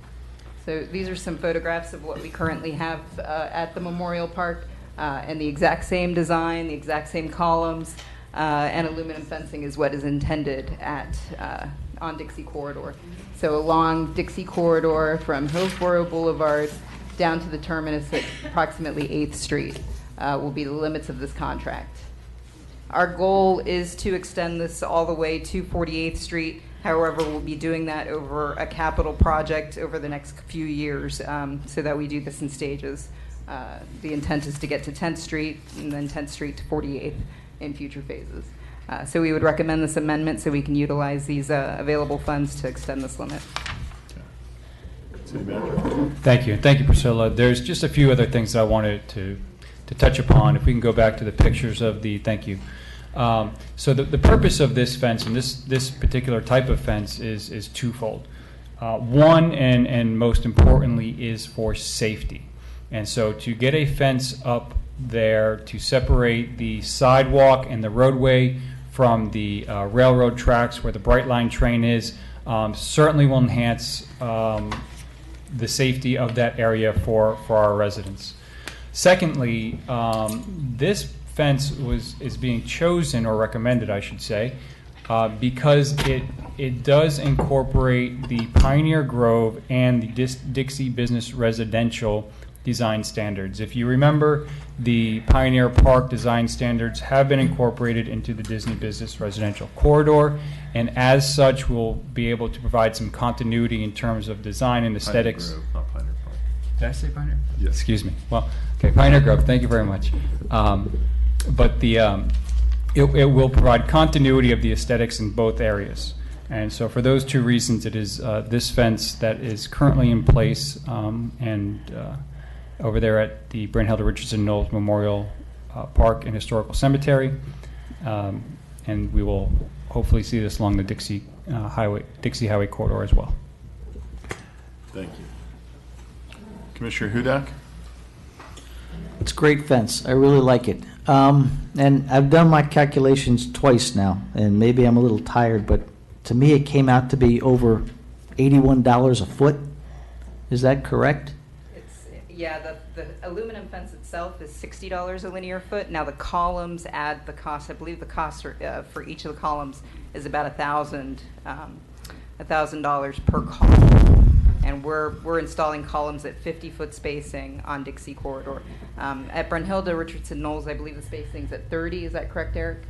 So these are some photographs of what we currently have at the Memorial Park, and the exact same design, the exact same columns, and aluminum fencing is what is intended at on Dixie Corridor. So along Dixie Corridor from Hillsborough Boulevard down to the terminus at approximately 8th Street will be the limits of this contract. Our goal is to extend this all the way to 48th Street. However, we'll be doing that over a capital project over the next few years so that we do this in stages. The intent is to get to 10th Street and then 10th Street to 48th in future phases. So we would recommend this amendment so we can utilize these available funds to extend this limit. Thank you. Thank you, Priscilla. There's just a few other things that I wanted to touch upon. If we can go back to the pictures of the, thank you. So the purpose of this fence and this particular type of fence is twofold. One, and most importantly, is for safety. And so to get a fence up there to separate the sidewalk and the roadway from the railroad tracks where the Brightline train is certainly will enhance the safety of that area for our residents. Secondly, this fence is being chosen, or recommended, I should say, because it does incorporate the Pioneer Grove and the Dixie Business Residential design standards. If you remember, the Pioneer Park design standards have been incorporated into the Disney Business Residential Corridor, and as such, we'll be able to provide some continuity in terms of design and aesthetics. Pioneer Grove, not Pioneer Park. Did I say Pioneer? Yes. Excuse me. Well, okay, Pioneer Grove, thank you very much. But it will provide continuity of the aesthetics in both areas. And so for those two reasons, it is this fence that is currently in place over there at the Brunhilde Richardson Knowles Memorial Park and Historical Cemetery. And we will hopefully see this along the Dixie Highway corridor as well. Thank you. Commissioner Hudak? It's a great fence. I really like it. And I've done my calculations twice now, and maybe I'm a little tired, but to me it came out to be over $81 a foot. Is that correct? Yeah, the aluminum fence itself is $60 a linear foot. Now the columns add the cost. I believe the cost for each of the columns is about $1,000 per column. And we're installing columns at 50-foot spacing on Dixie Corridor. At Brunhilde Richardson Knowles, I believe the spacing's at 30. Is that correct, Eric?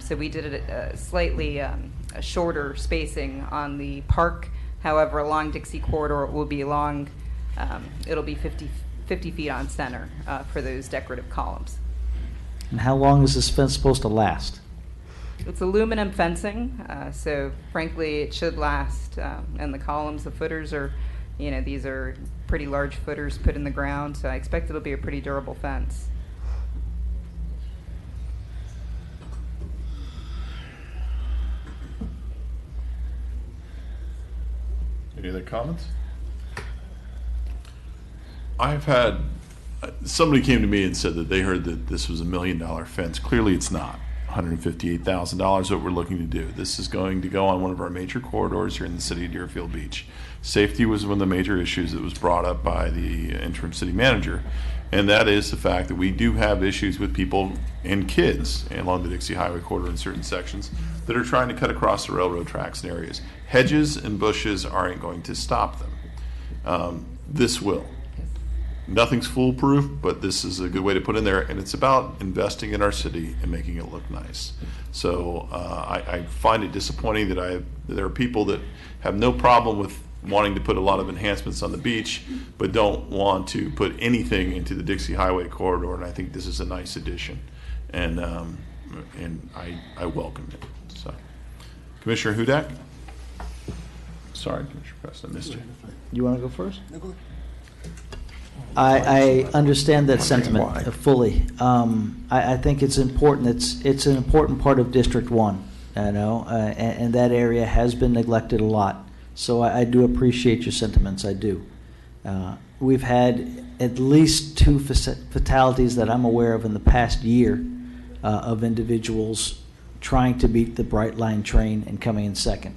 So we did it at slightly a shorter spacing on the park. However, along Dixie Corridor, it will be along. It'll be 50 feet on center for those decorative columns. And how long is this fence supposed to last? It's aluminum fencing, so frankly, it should last. And the columns, the footers are, these are pretty large footers put in the ground, so I expect it'll be a pretty durable fence. Any other comments? I've had, somebody came to me and said that they heard that this was $1 million fence. Clearly it's not. $158,000 what we're looking to do. This is going to go on one of our major corridors here in the city of Deerfield Beach. Safety was one of the major issues that was brought up by the interim city manager, and that is the fact that we do have issues with people and kids along the Dixie Highway corridor in certain sections that are trying to cut across the railroad tracks in areas. Hedges and bushes aren't going to stop them. This will. nothing's foolproof, but this is a good way to put in there, and it's about investing in our city and making it look nice. So I find it disappointing that there are people that have no problem with wanting to put a lot of enhancements on the beach, but don't want to put anything into the Dixie Highway corridor, and I think this is a nice addition, and I welcome it. So, Commissioner Hudak? Sorry, Commissioner Preston, I missed you. You want to go first? I understand that sentiment fully. I think it's important. It's an important part of District 1, and that area has been neglected a lot. So I do appreciate your sentiments. I do. We've had at least 2 fatalities that I'm aware of in the past year of individuals trying to beat the Bright Line train and coming in second.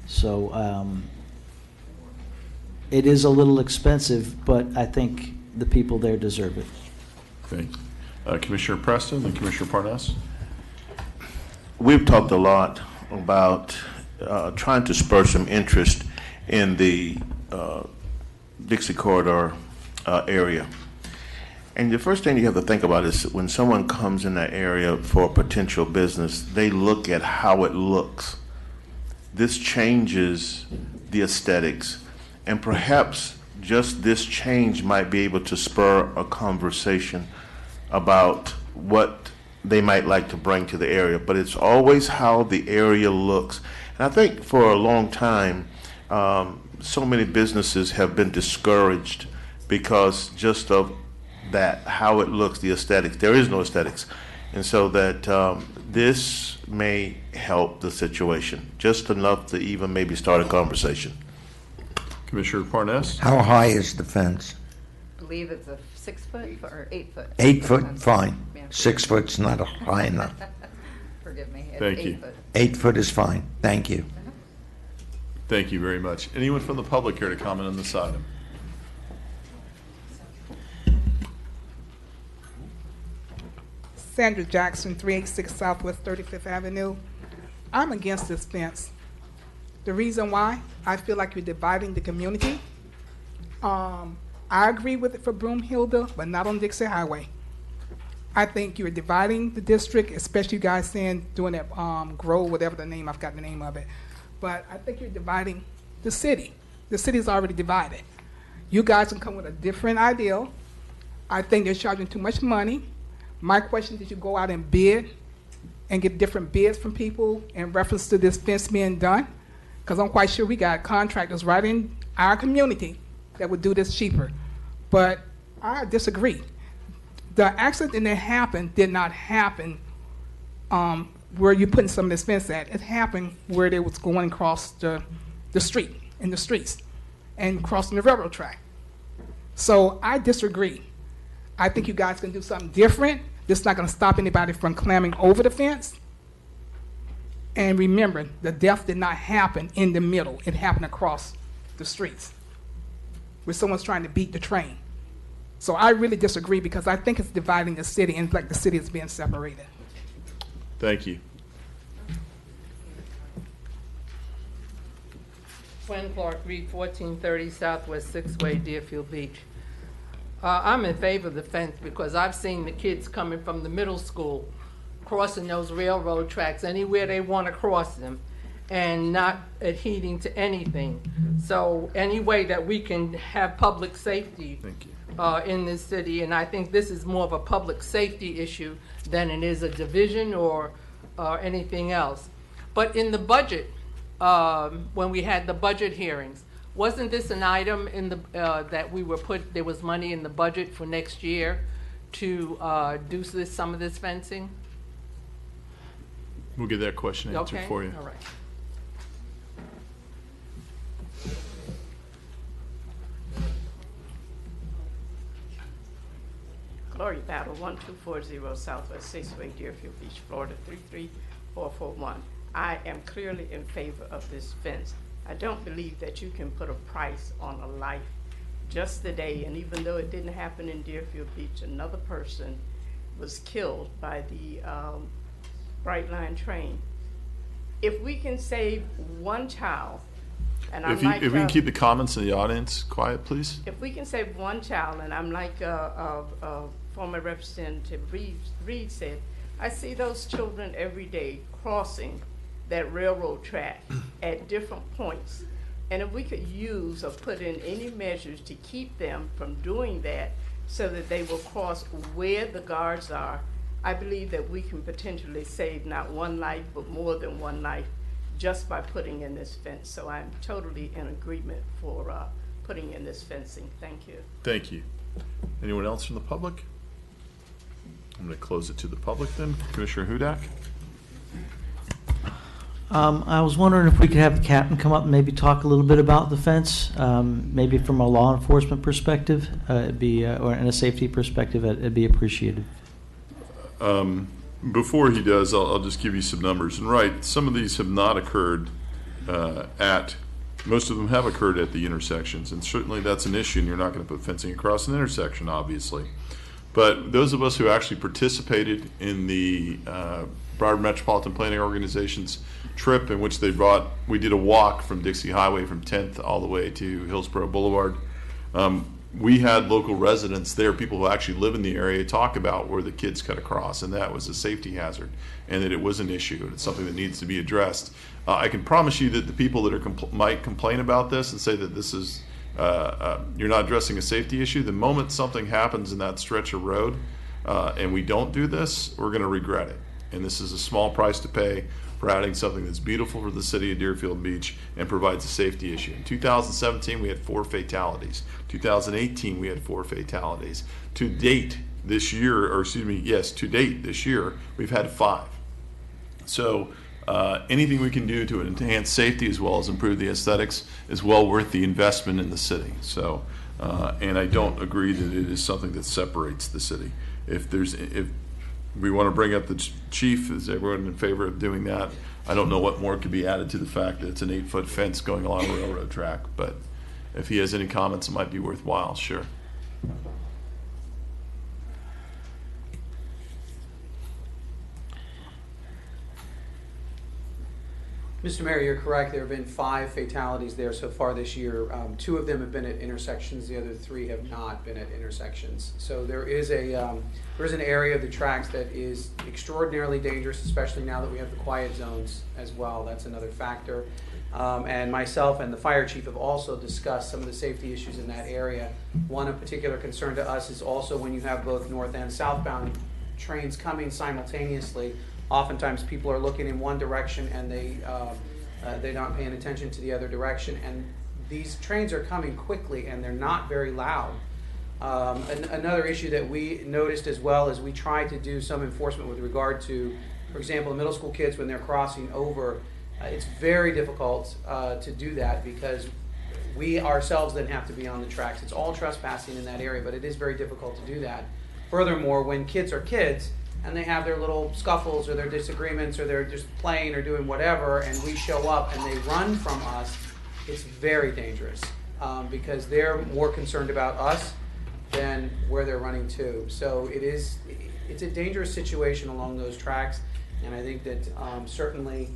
So it is a little expensive, but I think the people there deserve it. Thank you. Commissioner Preston and Commissioner Parnas? We've talked a lot about trying to spur some interest in the Dixie Corridor area. And the first thing you have to think about is when someone comes in that area for a potential business, they look at how it looks. This changes the aesthetics, and perhaps just this change might be able to spur a conversation about what they might like to bring to the area. But it's always how the area looks. And I think for a long time, so many businesses have been discouraged because just of that, how it looks, the aesthetics. There is no aesthetics. And so that this may help the situation, just enough to even maybe start a conversation. Commissioner Parnas? How high is the fence? I believe it's a 6 foot or 8 foot. 8 foot, fine. 6 foot's not high enough. Forgive me. It's Thank 8 you. foot. 8 foot is fine. Thank you. Thank you very much. Anyone from the public here to comment on this item? Sandra Jackson, 386 Southwest 35th Avenue. I'm against this fence. The reason why, I feel like you're dividing the community. I agree with it for Broomhilda, but not on Dixie Highway. I think you're dividing the district, especially you guys saying, doing that grow, whatever the name, I've got the name of it. But I think you're dividing the city. The city is already divided. You guys can come with a different ideal. I think they're charging too much money. My question, did you go out and bid and get different bids from people in reference to this fence being done? Because I'm quite sure we got contractors right in our community that would do this cheaper. But I disagree. The accident that happened did not happen where you're putting some of this fence at. It happened where they was going across the street, in the streets, and crossing the railroad track. So I disagree. I think you guys can do something different. This is not going to stop anybody from climbing over the fence. And remember, the death did not happen in the middle. It happened across the streets where someone's trying to beat the train. So I really disagree because I think it's dividing the city, and it's like the city is being separated. Thank you. Gwen Clark Reed, 1430 Southwest 6th Way, Deerfield Beach. I'm in favor of the fence because I've seen the kids coming from the middle school crossing those railroad tracks anywhere they want to cross them and not adhering to anything. So any way that we can have public safety in this city, and I think this is more of a public safety issue than it is a division or anything else. But in the budget, when we had the budget hearings, wasn't this an item in the that we were put? There was money in the budget for next year to do some of this fencing. We'll get that question answered for you. All right. Glory Battle, 1240 Southwest 6th Way, Deerfield Beach, Florida, 33441. I am clearly in favor of this fence. I don't believe that you can put a price on a life. Just today, and even though it didn't happen in Deerfield Beach, another person was killed by the Bright Line train. If we can save one child And If I'm like, we can keep the comments in the audience quiet, please. if we can save one child, and I'm like former Representative Reed said, I see those children every day crossing that railroad track at different points. And if we could use or put in any measures to keep them from doing that so that they will cross where the guards are, I believe that we can potentially save not one life, but more than one life just by putting in this fence. So I'm totally in agreement for putting in this fencing. Thank you. Thank you. Anyone else from the public? I'm going to close it to the public then. Commissioner Hudak? I was wondering if we could have the captain come up and maybe talk a little bit about the fence, maybe from a law enforcement perspective, or in a safety perspective, it'd be appreciated. Before he does, I'll just give you some numbers. And right, some of these have not occurred most of them have occurred at the intersections. And certainly that's an issue, and you're not going to put fencing across an intersection, obviously. But those of us who actually participated in the Broward Metropolitan Planning Organization's trip, in which we did a walk from Dixie Highway from 10th all the way to Hillsborough Boulevard. We had local residents there, people who actually live in the area, talk about where the kids cut across, and that was a safety hazard, and that it was an issue, and it's something that needs to be addressed. I can promise you that the people that might complain about this and say that this is you're not addressing a safety issue, the moment something happens in that stretch of road and we don't do this, we're going to regret it. And this is a small price to pay for adding something that's beautiful for the city of Deerfield Beach and provides a safety issue. In 2017, we had 4 fatalities. 2018, we had 4 fatalities. To date this year, we've had 5. So anything we can do to enhance safety as well as improve the aesthetics is well worth the investment in the city. So, and I don't agree that it is something that separates the city. If we want to bring up the chief, is everyone in favor of doing that? I don't know what more could be added to the fact that it's an 8-foot fence going along a railroad track, but if he has any comments, it might be worthwhile, sure. Mr. Mayor, you're correct. There have been 5 fatalities there so far this year. 2 of them have been at intersections. The other 3 have not been at intersections. So there is an area of the tracks that is extraordinarily dangerous, especially now that we have the quiet zones as well. That's another factor. And myself and the fire chief have also discussed some of the safety issues in that area. One of particular concern to us is also when you have both north and southbound trains coming simultaneously. Oftentimes people are looking in one direction and they're not paying attention to the other direction, and these trains are coming quickly and they're not very loud. Another issue that we noticed as well is we tried to do some enforcement with regard to, for example, the middle school kids when they're crossing over. It's very difficult to do that because we ourselves then have to be on the tracks. It's all trespassing in that area, but it is very difficult to do that. Furthermore, when kids are kids, and they have their little scuffles or their disagreements or they're just playing or doing whatever, and we show up and they run from us, it's very dangerous because they're more concerned about us than where they're running to. So it's a dangerous situation along those tracks, and I think that certainly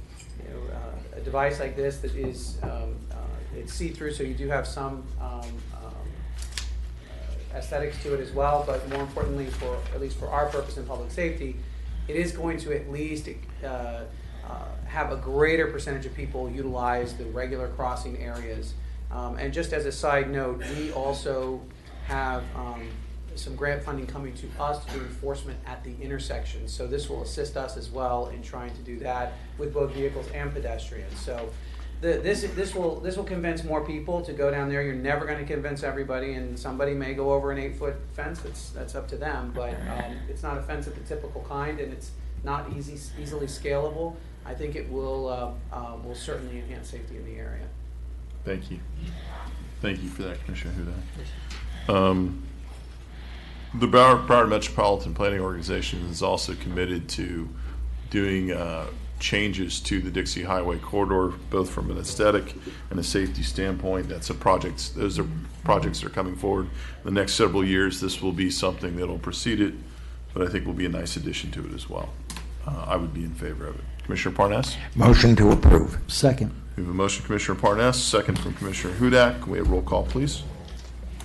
a device like this that is it's see-through, so you do have some aesthetics to it as well, but more importantly, at least for our purpose in public safety, it is going to at least have a greater percentage of people utilize the regular crossing areas. And just as a side note, we also have some grant funding coming to us to do enforcement at the intersection. So this will assist us as well in trying to do that with both vehicles and pedestrians. So this will convince more people to go down there. You're never going to convince everybody, and somebody may go over an 8-foot fence. That's up to them, but it's not a fence of the typical kind, and it's not easily scalable. I think it will certainly enhance safety in the area. Thank you. Thank you for that, Commissioner Hudak. The Broward Metropolitan Planning Organization is also committed to doing changes to the Dixie Highway corridor, both from an aesthetic and a safety standpoint. Those are projects that are coming forward in the next several years. This will be something that will precede it, but I think will be a nice addition to it as well. I would be in favor of it. Commissioner Parnas? Motion to approve. Second. We have a motion, Commissioner Parnas, second from Commissioner Hudak. Can we have roll call, please?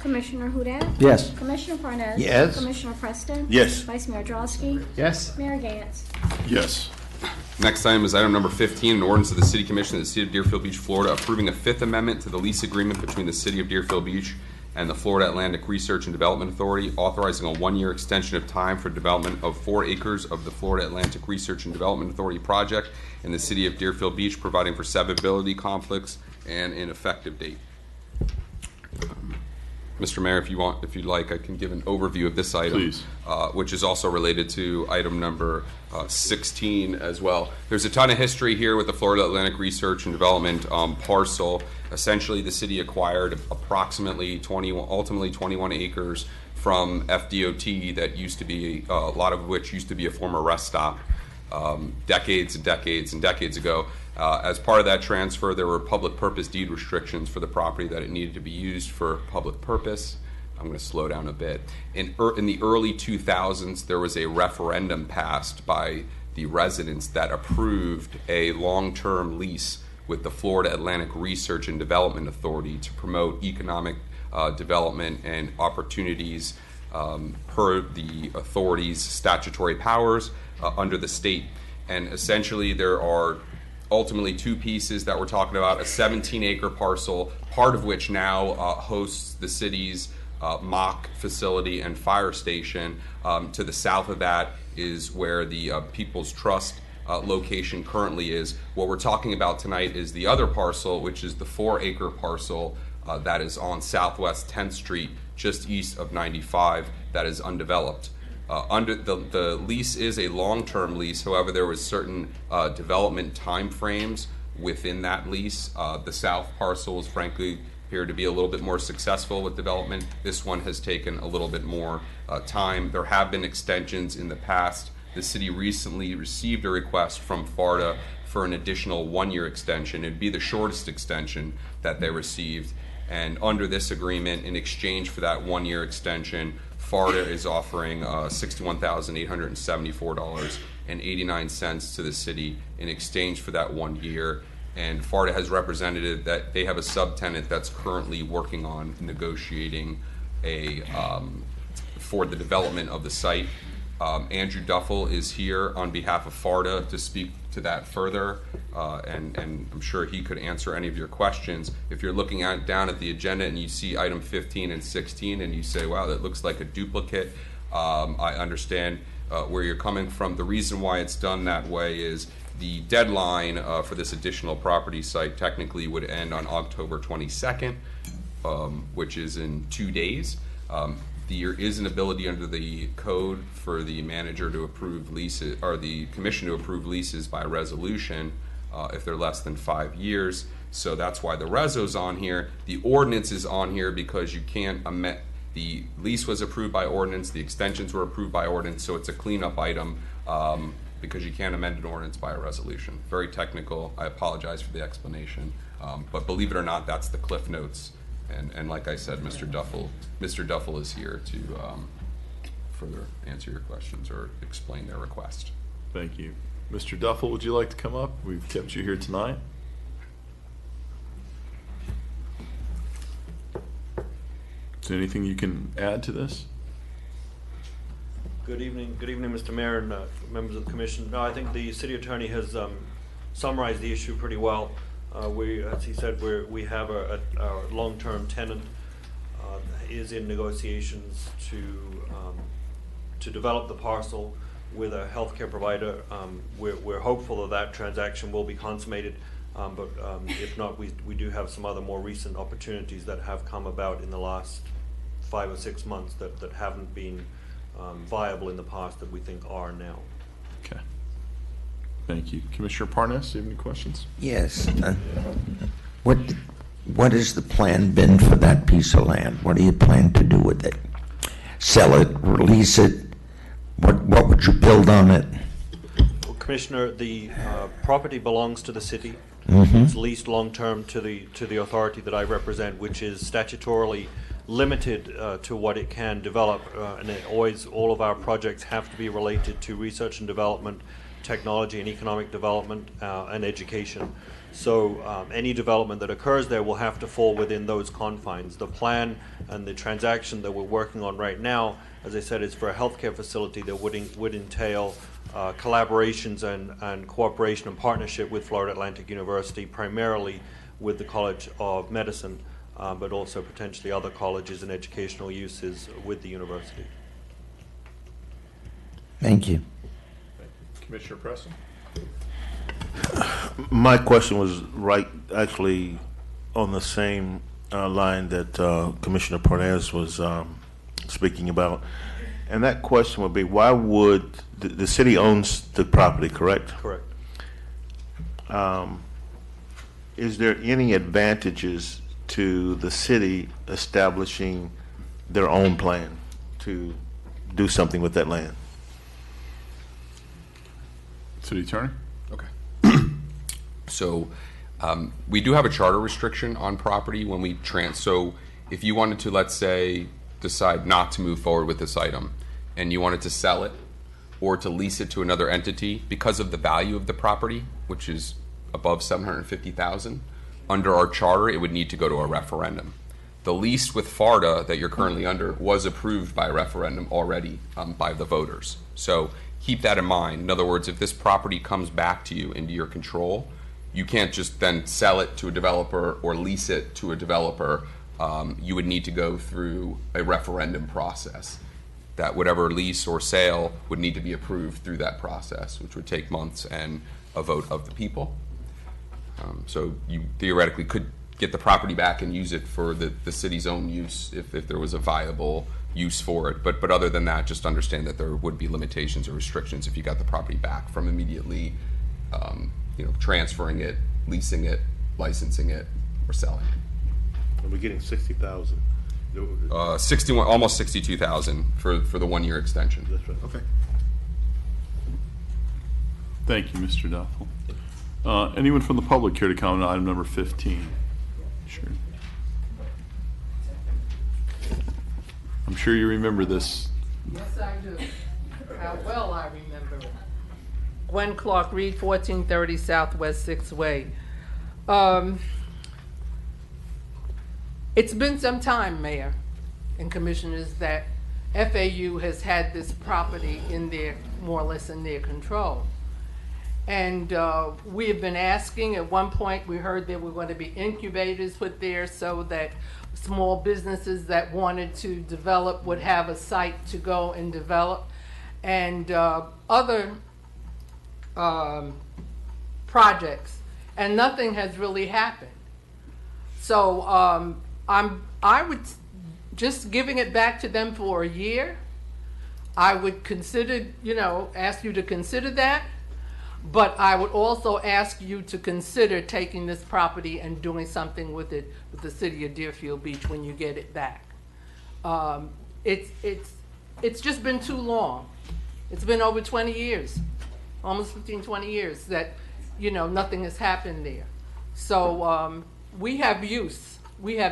Commissioner Hudak? Yes. Commissioner Parnas? Yes. Commissioner Preston? Yes. Vice Mayor Drosky? Yes. Mayor Gantz? Yes. Next item is item number 15, an ordinance of the City Commission of the City of Deerfield Beach, Florida, approving a Fifth Amendment to the lease agreement between the City of Deerfield Beach and the Florida Atlantic Research and Development Authority, authorizing a one-year extension of time for development of 4 acres of the Florida Atlantic Research and Development Authority project in the City of Deerfield Beach, providing for severability conflicts and an effective date. Mr. Mayor, if you'd like, I can give an overview of this item, Please. Which is also related to item number 16 as well. There's a ton of history here with the Florida Atlantic Research and Development parcel. Essentially, the city acquired approximately ultimately 21 acres from FDOT that used to be, a lot of which used to be a former rest stop decades and decades and decades ago. As part of that transfer, there were public purpose deed restrictions for the property that it needed to be used for public purpose. I'm going to slow down a bit. In the early 2000s, there was a referendum passed by the residents that approved a long-term lease with the Florida Atlantic Research and Development Authority to promote economic development and opportunities per the authority's statutory powers under the state. And essentially, there are ultimately 2 pieces that we're talking about: a 17-acre parcel, part of which now hosts the city's mock facility and fire station. To the south of that is where the People's Trust location currently is. What we're talking about tonight is the other parcel, which is the 4-acre parcel that is on Southwest 10th Street, just east of 95, that is undeveloped. Under the lease is a long-term lease. However, there was certain development time frames within that lease. The south parcel is frankly appeared to be a little bit more successful with development. This one has taken a little bit more time. There have been extensions in the past. The city recently received a request from FARDA for an additional 1-year extension. It'd be the shortest extension that they received. And under this agreement, in exchange for that 1-year extension, FARDA is offering $61,874.89 to the city in exchange for that 1 year. And FARDA has represented that they have a subtenant that's currently working on negotiating for the development of the site. Andrew Duffel is here on behalf of FARDA to speak to that further, and I'm sure he could answer any of your questions. If you're looking down at the agenda and you see item 15 and 16 and you say, wow, that looks like a duplicate, I understand where you're coming from. The reason why it's done that way is the deadline for this additional property site technically would end on October 22nd, which is in 2 days. There is an ability under the code for the manager to approve leases, or the commission to approve leases by resolution if they're less than 5 years. So that's why the reso's on here. The ordinance is on here because you can't amend. The lease was approved by ordinance, the extensions were approved by ordinance, so it's a cleanup item because you can't amend an ordinance by a resolution. Very technical. I apologize for the explanation, but believe it or not, that's the Cliff Notes. And like I said, Mr. Duffel is here to further answer your questions or explain their request. Thank you. Mr. Duffel, would you like to come up? We've kept you here tonight. Is there anything you can add to this? Good evening, Mr. Mayor and members of the commission. No, I think the city attorney has summarized the issue pretty well. As he said, we have our long-term tenant is in negotiations to develop the parcel with a healthcare provider. We're hopeful that transaction will be consummated, but if not, we do have some other more recent opportunities that have come about in the last 5 or 6 months that haven't been viable in the past that we think are now. Okay. Thank you. Commissioner Parnas, do you have any questions? Yes. What has the plan been for that piece of land? What do you plan to do with it? Sell it, release it? What would you build on it? Well, Commissioner, the property belongs to the city. Mm-hmm. It's leased long-term to the authority that I represent, which is statutorily limited to what it can develop, and all of our projects have to be related to research and development, technology and economic development, and education. So any development that occurs there will have to fall within those confines. The plan and the transaction that we're working on right now, as I said, is for a healthcare facility that would entail collaborations and cooperation and partnership with Florida Atlantic University, primarily with the College of Medicine, but also potentially other colleges and educational uses with the university. Thank you. Commissioner Preston? My question was actually on the same line that Commissioner Parnas was speaking about. And that question would be, why would the city owns the property, correct? Correct. Is there any advantages to the city establishing their own plan to do something with that land? City Attorney? Okay. So we do have a charter restriction on property when we so if you wanted to, let's say, decide not to move forward with this item and you wanted to sell it or to lease it to another entity because of the value of the property, which is above $750,000, under our charter it would need to go to a referendum. The lease with FARDA that you're currently under was approved by a referendum already by the voters. So keep that in mind. In other words, if this property comes back to you into your control, you can't just then sell it to a developer or lease it to a developer. You would need to go through a referendum process. That whatever lease or sale would need to be approved through that process, which would take months and a vote of the people. So you theoretically could get the property back and use it for the city's own use if there was a viable use for it. But other than that, just understand that there would be limitations or restrictions if you got the property back from immediately transferring it, leasing it, licensing it, or selling it. Are we getting 60,000? 61, almost 62,000 for the 1 year extension. That's right. Okay. Thank you, Mr. Duffel. Anyone from the public care to comment on item number 15? Sure. I'm sure you remember this. Yes, I do. How well I remember it. Gwen Clark Reed, 1430 Southwest 6th Way. It's been some time, Mayor and Commissioners, that FAU has had this property in their, more or less in their control. And we have been asking, at one point we heard there were going to be incubators put there so that small businesses that wanted to develop would have a site to go and develop. And other projects, and nothing has really happened. So I would just giving it back to them for a year. I would consider, ask you to consider that, but I would also ask you to consider taking this property and doing something with it with the city of Deerfield Beach when you get it back. It's just been too long. It's been over 20 years, almost 15, 20 years that, nothing has happened there. So we have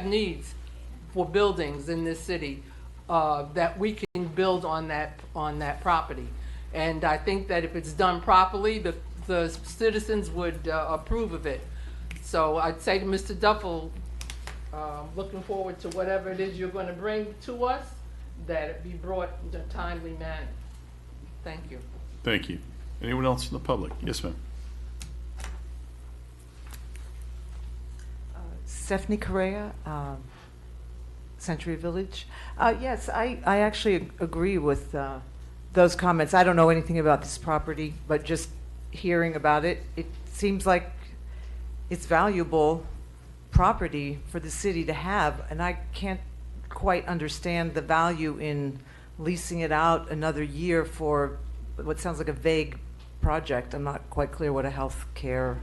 needs for buildings in this city that we can build on that property. And I think that if it's done properly, the citizens would approve of it. So I'd say to Mr. Duffel, looking forward to whatever it is you're going to bring to us, that it be brought in a timely manner. Thank you. Thank you. Anyone else from the public? Yes, ma'am. Stephanie Correa, Century Village. Yes, I actually agree with those comments. I don't know anything about this property, but just hearing about it, it seems like it's valuable property for the city to have, and I can't quite understand the value in leasing it out another year for what sounds like a vague project. I'm not quite clear what a health care,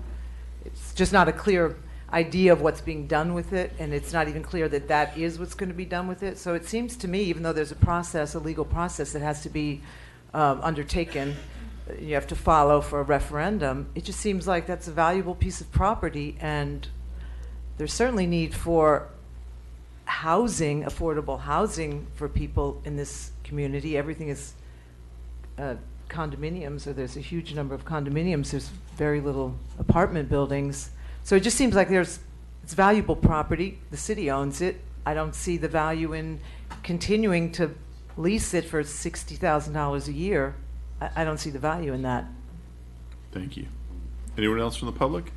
it's just not a clear idea of what's being done with it, and it's not even clear that that is what's going to be done with it. So it seems to me, even though there's a process, a legal process that has to be undertaken, you have to follow for a referendum, it just seems like that's a valuable piece of property, and there's certainly need for housing, affordable housing for people in this community. Everything is condominiums, or there's a huge number of condominiums. There's very little apartment buildings. So it just seems like it's valuable property. The city owns it. I don't see the value in continuing to lease it for $60,000 a year. I don't see the value in that. Thank you. Anyone else from the public?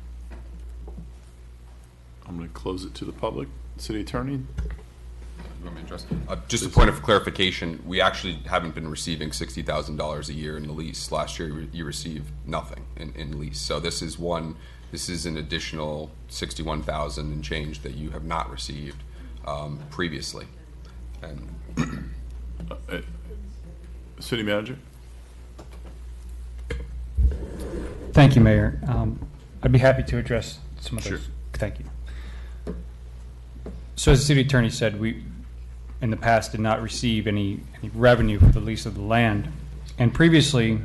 I'm going to close it to the public. City Attorney? You want me to address? Just a point of clarification, we actually haven't been receiving $60,000 a year in the lease. Last year, you received nothing in lease. So this is an additional $61,000 and change that you have not received previously. And City Manager? Thank you, Mayor. I'd be happy to address some of those. Sure. Thank you. So as the city attorney said, we, in the past, did not receive any revenue for the lease of the land. And previously,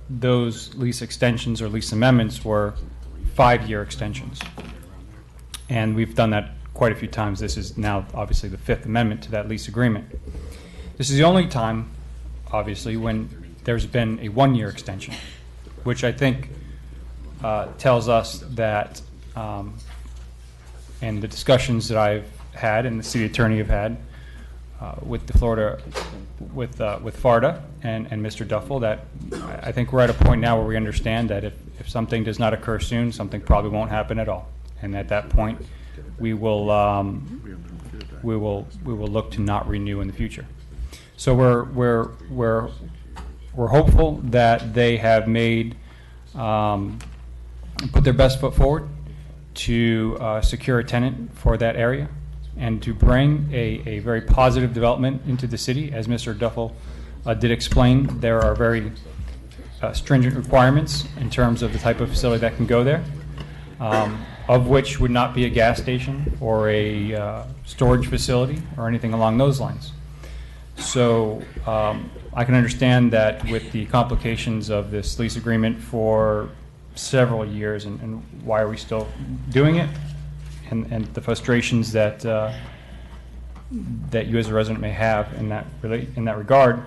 those lease extensions or lease amendments were 5-year extensions. And we've done that quite a few times. This is now obviously the 5th amendment to that lease agreement. This is the only time, obviously, when there's been a 1-year extension, which I think tells us that, and the discussions that I've had and the city attorney have had with the Florida, with FARDA and Mr. Duffel, that I think we're at a point now where we understand that if something does not occur soon, something probably won't happen at all. And at that point, we will look to not renew in the future. So we're hopeful that they have put their best foot forward to secure a tenant for that area and to bring a very positive development into the city. As Mr. Duffel did explain, there are very stringent requirements in terms of the type of facility that can go there, of which would not be a gas station or a storage facility or anything along those lines. So I can understand that with the complications of this lease agreement for several years and why are we still doing it, and the frustrations that that you as a resident may have in that regard.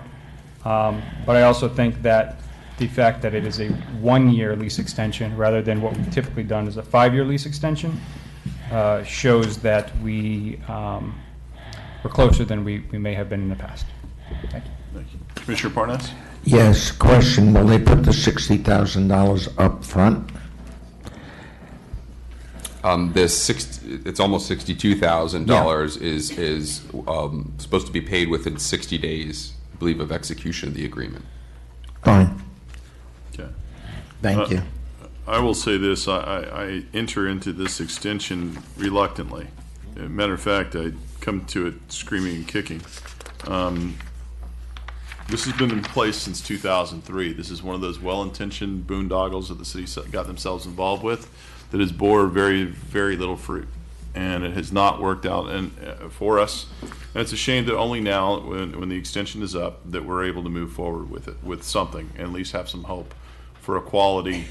But I also think that the fact that it is a 1-year lease extension rather than what we've typically done is a 5-year lease extension shows that we're closer than we may have been in the past. Thank you. Thank you. Commissioner Parnas? Yes, question, will they put the $60,000 up front? It's almost $62,000 is supposed to be paid within 60 days, I believe, of execution of the agreement. Fine. Okay. Thank you. I will say this, I enter into this extension reluctantly. As a matter of fact, I come to it screaming and kicking. This has been in place since 2003. This is one of those well-intentioned boondoggles that the city got themselves involved with that has bore very, very little fruit. And it has not worked out for us. And it's a shame that only now, when the extension is up, that we're able to move forward with it, with something, and at least have some hope for a quality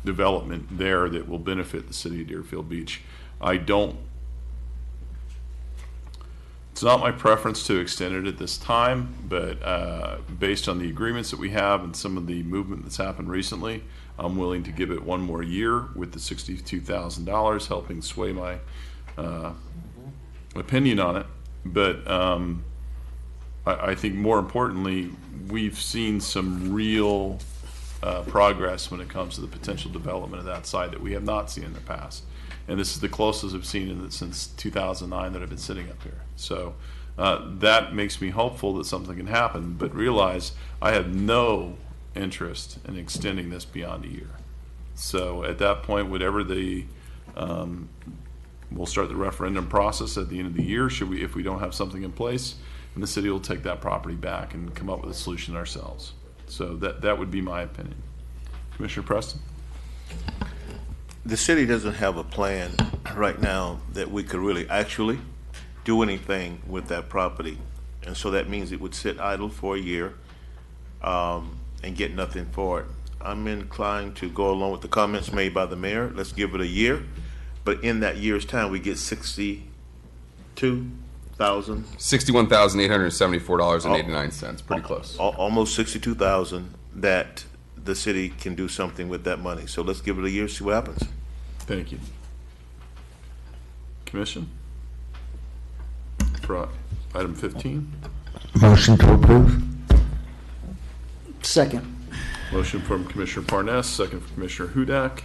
development there that will benefit the city of Deerfield Beach. It's not my preference to extend it at this time, but based on the agreements that we have and some of the movement that's happened recently, I'm willing to give it 1 more year with the $62,000 helping sway my opinion on it. But I think more importantly, we've seen some real progress when it comes to the potential development of that site that we have not seen in the past. And this is the closest I've seen in it since 2009 that I've been sitting up here. So that makes me hopeful that something can happen, but realize I have no interest in extending this beyond a year. So at that point, whatever we'll start the referendum process at the end of the year, if we don't have something in place, and the city will take that property back and come up with a solution ourselves. So that would be my opinion. Commissioner Preston? The city doesn't have a plan right now that we could really actually do anything with that property. And so that means it would sit idle for a year and get nothing for it. I'm inclined to go along with the comments made by the mayor. Let's give it a year. But in that year's time, we get $62,000. $61,874.89, pretty close. Almost $62,000 that the city can do something with that money. So let's give it a year, see what happens. Thank you. Commission? For item 15? Motion to approve. Second. Motion from Commissioner Parnas, second from Commissioner Hudak.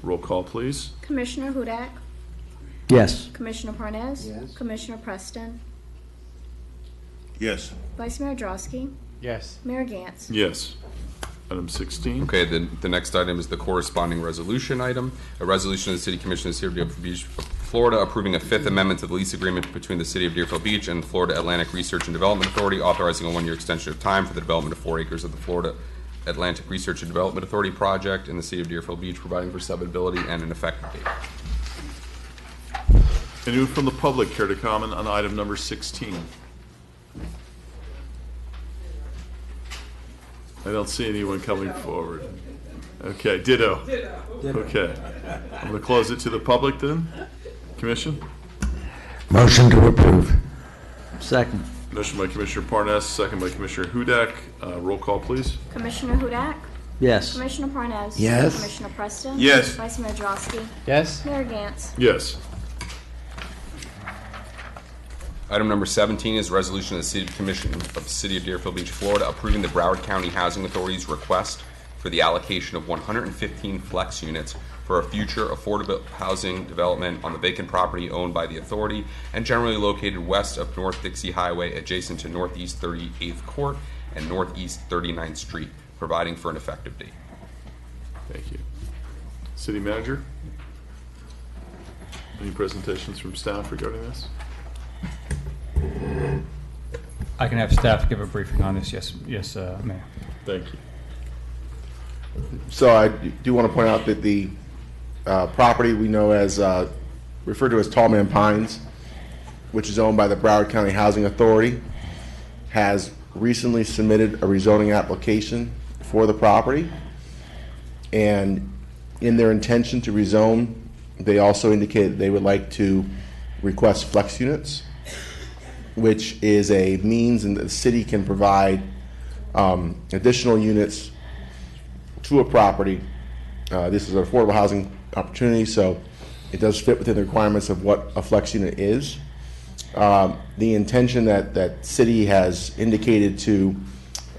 Roll call, please. Commissioner Hudak? Yes. Commissioner Parnas? Yes. Commissioner Preston? Yes. Vice Mayor Drosky? Yes. Mayor Gantz? Yes. Item 16. Okay, the next item is the corresponding resolution item. A resolution of the City Commission of the City of Deerfield Beach, Florida, approving a Fifth Amendment to the lease agreement between the City of Deerfield Beach and Florida Atlantic Research and Development Authority, authorizing a one-year extension of time for the development of 4 acres of the Florida Atlantic Research and Development Authority project in the City of Deerfield Beach, providing for subability and an effective date. Anyone from the public care to comment on item number 16? I don't see anyone coming forward. Okay, ditto. Okay. I'm going to close it to the public then. Commission? Motion to approve. Second. Motion by Commissioner Parnas, second by Commissioner Hudak. Roll call, please. Commissioner Hudak? Yes. Commissioner Parnas? Yes. Commissioner Preston? Yes. Vice Mayor Drosky? Yes. Mayor Gantz? Yes. Item number 17 is a resolution of the City Commission of the City of Deerfield Beach, Florida, approving the Broward County Housing Authority's request for the allocation of 115 flex units for a future affordable housing development on the vacant property owned by the authority and generally located west of North Dixie Highway, adjacent to Northeast 38th Court and Northeast 39th Street, providing for an effective date. Thank you. City Manager? Any presentations from staff regarding this? I can have staff give a briefing on this. Yes, Mayor. Thank you. So I do want to point out that the property we know as, referred to as Tallman Pines, which is owned by the Broward County Housing Authority, has recently submitted a rezoning application for the property. And in their intention to rezone, they also indicated they would like to request flex units, which is a means and the city can provide additional units to a property. This is an affordable housing opportunity, so it does fit within the requirements of what a flex unit is. The intention that city has indicated to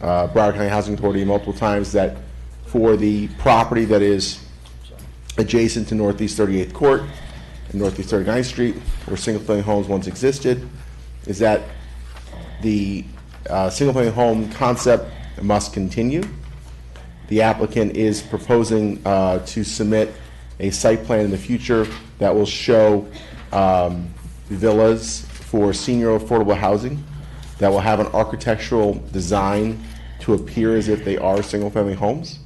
Broward County Housing Authority multiple times that for the property that is adjacent to Northeast 38th Court and Northeast 39th Street, where single-family homes once existed, is that the single-family home concept must continue. The applicant is proposing to submit a site plan in the future that will show villas for senior affordable housing that will have an architectural design to appear as if they are single-family homes.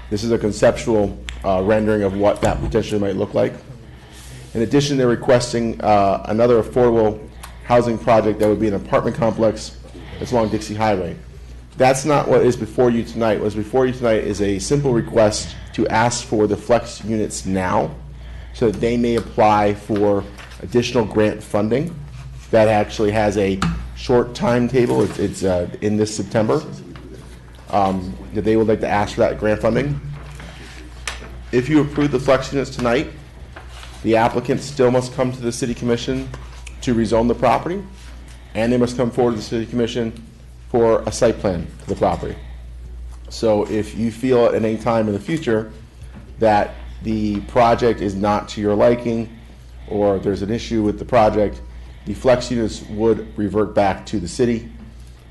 This is a conceptual rendering of what that potentially might look like. In addition, they're requesting another affordable housing project that would be an apartment complex that's along Dixie Highway. That's not what is before you tonight. What's before you tonight is a simple request to ask for the flex units now so that they may apply for additional grant funding. That actually has a short timetable. It's in this September that they would like to ask for that grant funding. If you approve the flex units tonight, the applicant still must come to the City Commission to rezone the property, and they must come forward to the City Commission for a site plan for the property. So if you feel at any time in the future that the project is not to your liking or there's an issue with the project, the flex units would revert back to the city,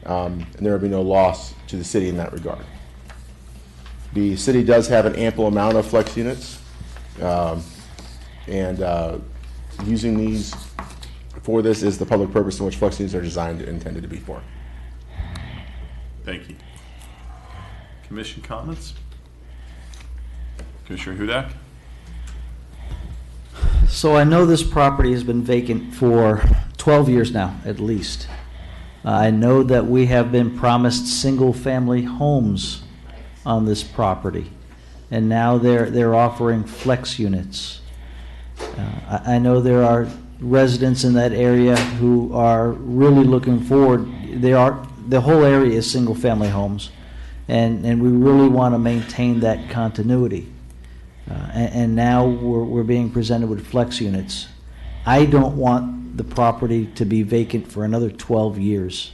and there would be no loss to the city in that regard. The city does have an ample amount of flex units, and using these for this is the public purpose in which flex units are designed and intended to be for. Thank you. Commission comments? Commissioner Hudak? So I know this property has been vacant for 12 years now, at least. I know that we have been promised single-family homes on this property, and now they're offering flex units. I know there are residents in that area who are really looking forward. The whole area is single-family homes, and we really want to maintain that continuity. And now we're being presented with flex units. I don't want the property to be vacant for another 12 years.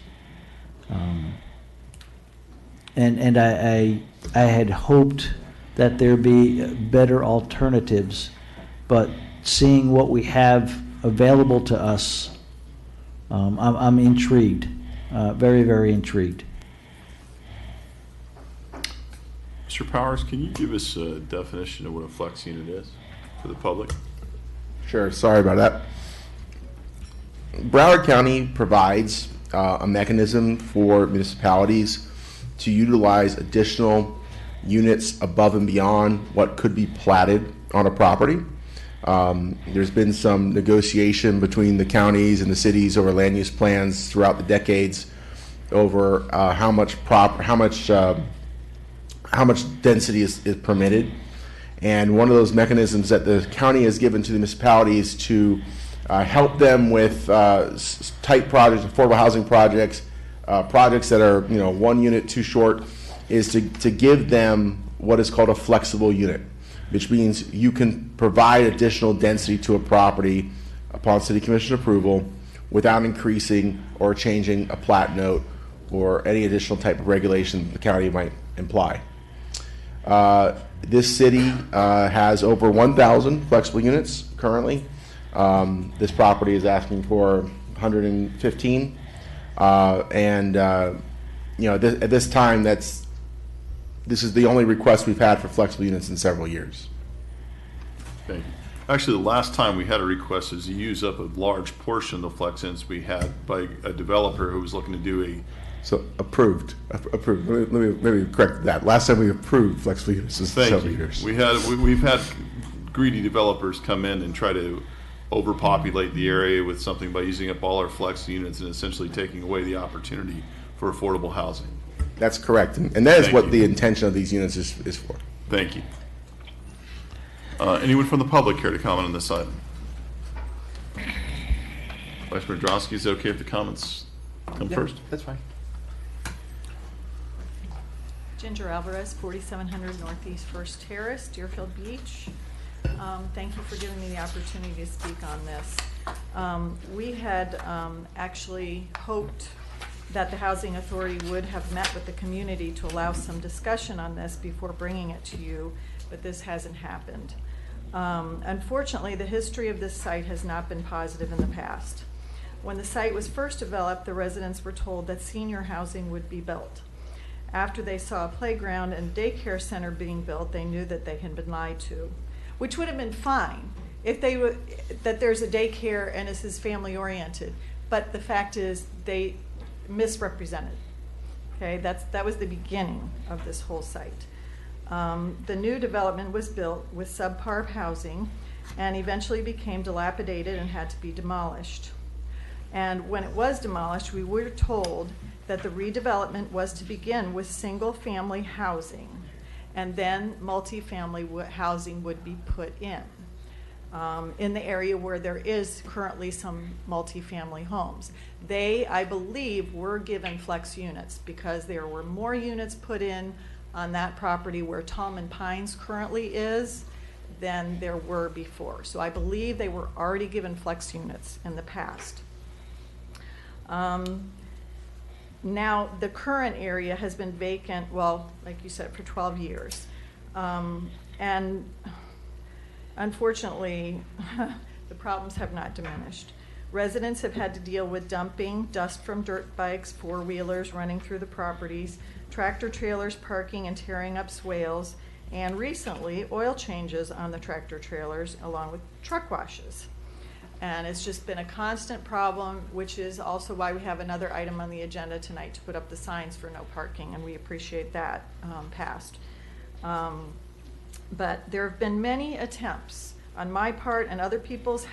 And I had hoped that there be better alternatives, but seeing what we have available to us, I'm intrigued, very, very intrigued. Mr. Powers, can you give us a definition of what a flex unit is for the public? Sure, sorry about that. Broward County provides a mechanism for municipalities to utilize additional units above and beyond what could be platted on a property. There's been some negotiation between the counties and the cities over land use plans throughout the decades over how much density is permitted. And one of those mechanisms that the county has given to the municipalities to help them with tight projects, affordable housing projects, projects that are 1 unit too short, is to give them what is called a flexible unit, which means you can provide additional density to a property upon city commission approval without increasing or changing a plat note or any additional type of regulation the county might imply. This city has over 1,000 flexible units currently. This property is asking for 115, at this time, this is the only request we've had for flexible units in several years. Thank you. Actually, the last time we had a request is to use up a large portion of the flex units we had by a developer who was looking to do a. So approved. Let me correct that. Last time we approved flexible units was several years. We've had greedy developers come in and try to overpopulate the area with something by using up all our flex units and essentially taking away the opportunity for affordable housing. That's correct, and that is what the intention of these units is for. Thank you. Anyone from the public care to comment on this item? Vice Mayor Drosky, is it okay if the comments come first? That's fine. Ginger Alvarez, 4700 Northeast First Terrace, Deerfield Beach. Thank you for giving me the opportunity to speak on this. We had actually hoped that the Housing Authority would have met with the community to allow some discussion on this before bringing it to you, but this hasn't happened. Unfortunately, the history of this site has not been positive in the past. When the site was first developed, the residents were told that senior housing would be built. After they saw a playground and daycare center being built, they knew that they had been lied to, which would have been fine if they were, that there's a daycare and this is family oriented. But the fact is they misrepresented. Okay, that was the beginning of this whole site. The new development was built with subpar housing and eventually became dilapidated and had to be demolished. And when it was demolished, we were told that the redevelopment was to begin with single-family housing, and then multifamily housing would be put in the area where there is currently some multifamily homes. They, I believe, were given flex units because there were more units put in on that property where Tallman Pines currently is than there were before. So I believe they were already given flex units in the past. Now, the current area has been vacant, well, like you said, for 12 years. And unfortunately, the problems have not diminished. Residents have had to deal with dumping, dust from dirt bikes, four-wheelers running through the properties, tractor trailers parking and tearing up swales, and recently, oil changes on the tractor trailers along with truck washes. And it's just been a constant problem, which is also why we have another item on the agenda tonight to put up the signs for no parking, and we appreciate that passed. But there have been many attempts on my part and other people's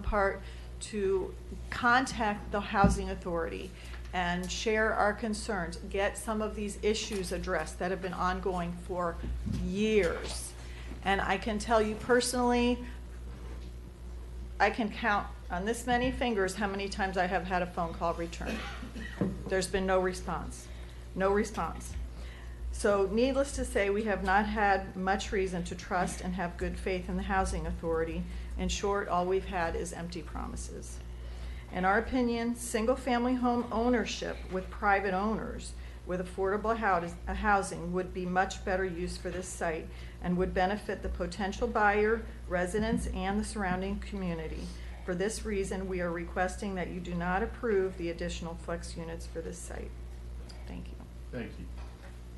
part to contact the Housing Authority and share our concerns, get some of these issues addressed that have been ongoing for years. And I can tell you personally, I can count on this many fingers how many times I have had a phone call returned. There's been no response. No response. So needless to say, we have not had much reason to trust and have good faith in the housing authority. In short, all we've had is empty promises. In our opinion, single-family home ownership with private owners with affordable housing would be much better use for this site and would benefit the potential buyer, residents, and the surrounding community. For this reason, we are requesting that you do not approve the additional flex units for this site. Thank you. Thank you.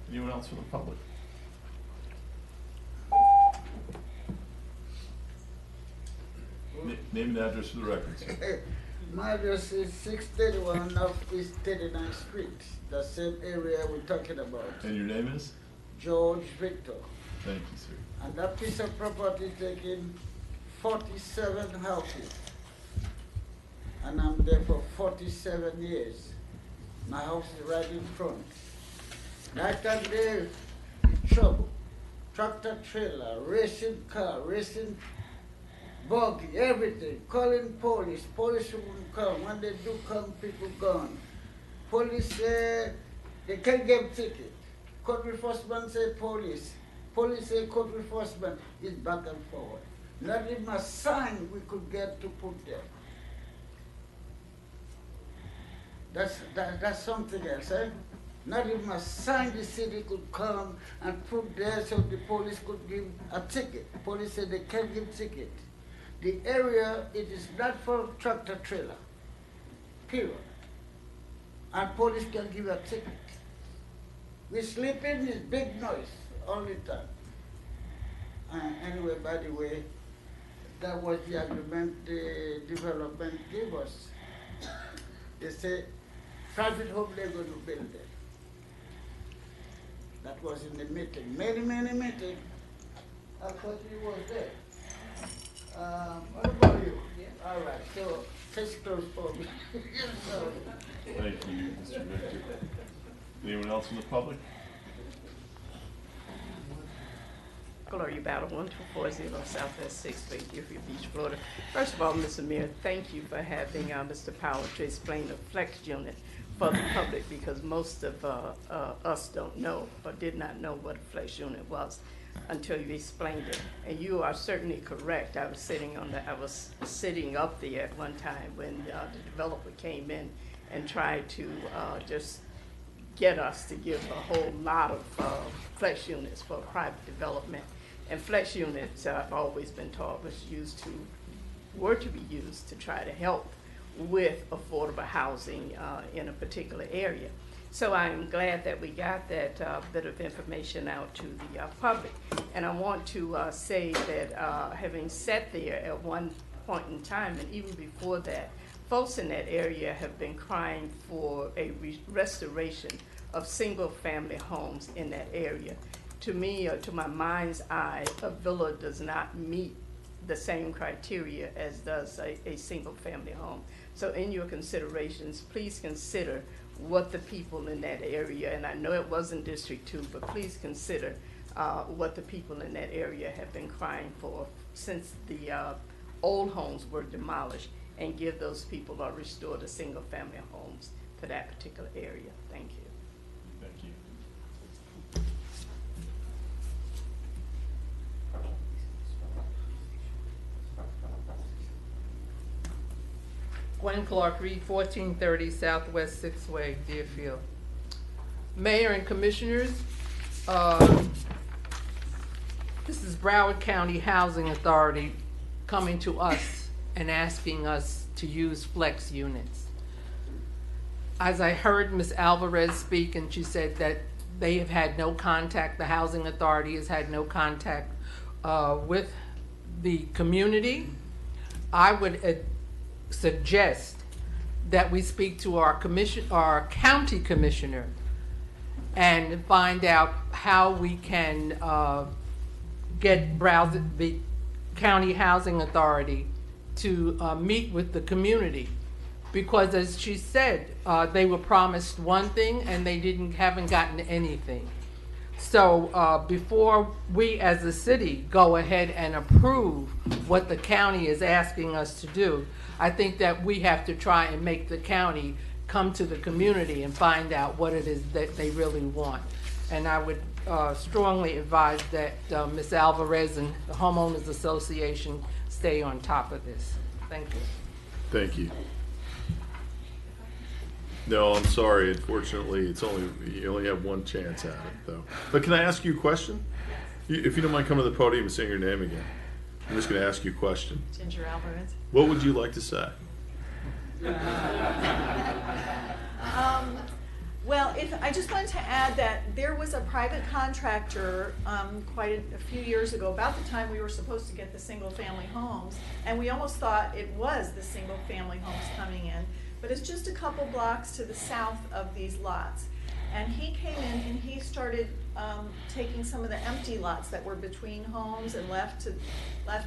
Anyone else from the public? Name and address for the record, sir. My address is 631 North East 39th Street, the same area we're talking about. And your name is? George Victor. Thank you, sir. And that piece of property taking 47 houses. And I'm there for 47 years. My house is right in front. Night and day, trouble. Tractor trailer, racing car, racing buggy, everything. Calling police. Police won't come. When they do come, people gone. Police say they can't get ticket. Code enforcement say police. Police say code enforcement. It's back and forward. Not even a sign we could get to put there. That's something else, eh? Not even a sign the city could come and put there so the police could give a ticket. Police said they can't give ticket. The area, it is not for tractor trailer, period. And police can give a ticket. We sleep in this big noise all the time. Anyway, by the way, that was the agreement the development gave us. They say private home they're going to build there. That was in the meeting, many meetings. I thought you was there. What about you? Yeah. All right, so case closed for me. Thank you, Mr. Victor. Anyone else in the public? Gloria Battle, 1240 Southwest 6th Street, Deerfield Beach, Florida. First of all, Mr. Mayor, thank you for having Mr. Powell to explain the flex unit for the public, because most of us don't know or did not know what a flex unit was until you explained it. And you are certainly correct. I was sitting up there at one time when the developer came in and tried to just get us to give a whole lot of flex units for private development. And flex units, I've always been taught, were to be used to try to help with affordable housing in a particular area. So I'm glad that we got that bit of information out to the public. And I want to say that having sat there at one point in time, and even before that, folks in that area have been crying for a restoration of single-family homes in that area. To me, or to my mind's eye, a villa does not meet the same criteria as does a single-family home. So in your considerations, please consider what the people in that area, and I know it wasn't District 2, but please consider what the people in that area have been crying for since the old homes were demolished, and give those people or restore the single-family homes to that particular area. Thank you. Thank you. Gwen Clark Reed, 1430 Southwest 6th Way, Deerfield. Mayor and Commissioners, this is Broward County Housing Authority coming to us and asking us to use flex units. As I heard Ms. Alvarez speak, and she said that they have had no contact, the Housing Authority has had no contact with the community. I would suggest that we speak to our county commissioner and find out how we can get the County Housing Authority to meet with the community, because as she said, they were promised one thing and they haven't gotten anything. So before we as a city go ahead and approve what the county is asking us to do, I think that we have to try and make the county come to the community and find out what it is that they really want. And I would strongly advise that Ms. Alvarez and the Homeowners Association stay on top of this. Thank you. Thank you. No, I'm sorry. Unfortunately, you only have one chance at it, though. But can I ask you a question? If you don't mind coming to the podium and saying your name again. I'm just going to ask you a question. Ginger Alvarez. What would you like to say? Well, I just wanted to add that there was a private contractor quite a few years ago, about the time we were supposed to get the single-family homes, and we almost thought it was the single-family homes coming in, but it's just a couple blocks to the south of these lots. And he came in and he started taking some of the empty lots that were between homes and left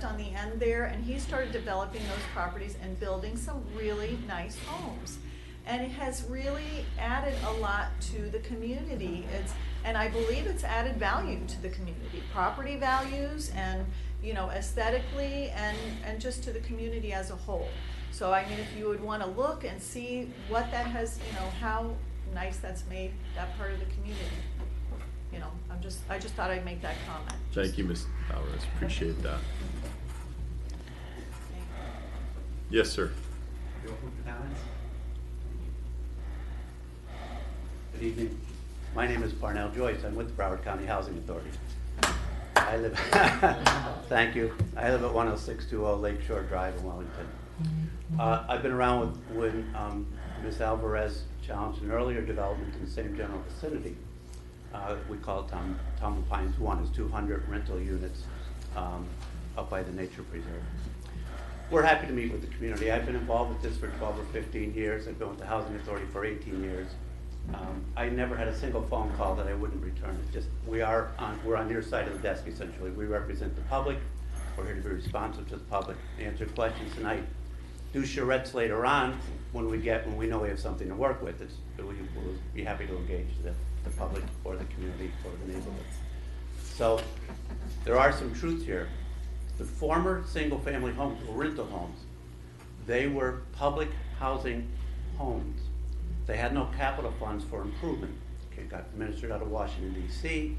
on the end there, and he started developing those properties and building some really nice homes. And it has really added a lot to the community. And I believe it's added value to the community, property values and, aesthetically and just to the community as a whole. So I mean, if you would want to look and see what that has, how nice that's made that part of the community. I just thought I'd make that comment. Thank you, Ms. Alvarez. Appreciate that. Yes, sir. Good evening. My name is Parnell Joyce. I'm with the Broward County Housing Authority. Thank you. I live at 10620 Lakeshore Drive in Wellington. I've been around when Ms. Alvarez challenged an earlier development in the same general vicinity. We call it Tom Pines 1. It's 200 rental units up by the nature preserve. We're happy to meet with the community. I've been involved with this for 12 or 15 years. I've been with the Housing Authority for 18 years. I never had a single phone call that I wouldn't return. It's just we're on your side of the desk essentially. We represent the public. We're here to be responsive to the public, answer questions tonight. Do charrettes later on when we know we have something to work with. We'll be happy to engage the public or the community or the neighborhood. So there are some truths here. The former single-family homes or rental homes, they were public housing homes. They had no capital funds for improvement. It got administered out of Washington, D.C.,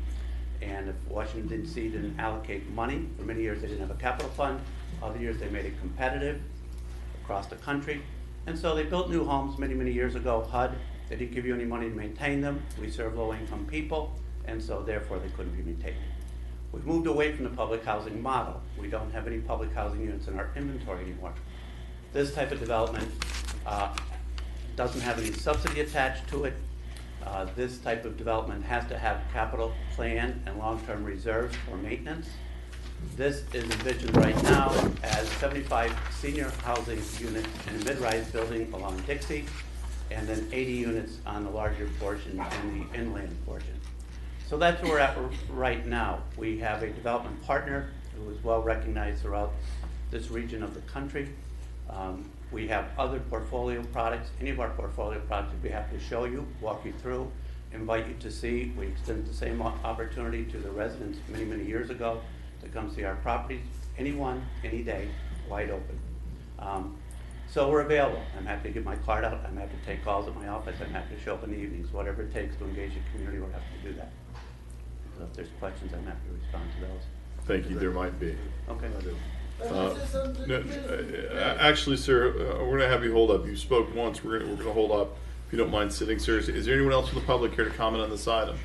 and if Washington, D.C. didn't allocate money, for many years they didn't have a capital fund. Other years they made it competitive across the country. And so they built new homes many, many years ago, HUD. They didn't give you any money to maintain them. We serve low-income people, and so therefore they couldn't be maintained. We've moved away from the public housing model. We don't have any public housing units in our inventory anymore. This type of development doesn't have any subsidy attached to it. This type of development has to have capital plan and long-term reserves for maintenance. This is envisioned right now as 75 senior housing units in a mid-rise building along Dixie, and then 80 units on the larger portion in the inland portion. So that's where we're at right now. We have a development partner who is well recognized throughout this region of the country. We have other portfolio products. Any of our portfolio products we'd be happy to show you, walk you through, invite you to see. We extended the same opportunity to the residents many, many years ago to come see our properties. Anyone, any day, wide open. So we're available. I'm happy to give my card out. I'm happy to take calls at my office. I'm happy to show up in the evenings. Whatever it takes to engage the community, we're happy to do that. So if there's questions, I'm happy to respond to those. Thank you. There might be. Okay. Actually, sir, we're going to have you hold up. You spoke once. We're going to hold up. If you don't mind sitting, sir. Is there anyone else from the public here to comment on this item?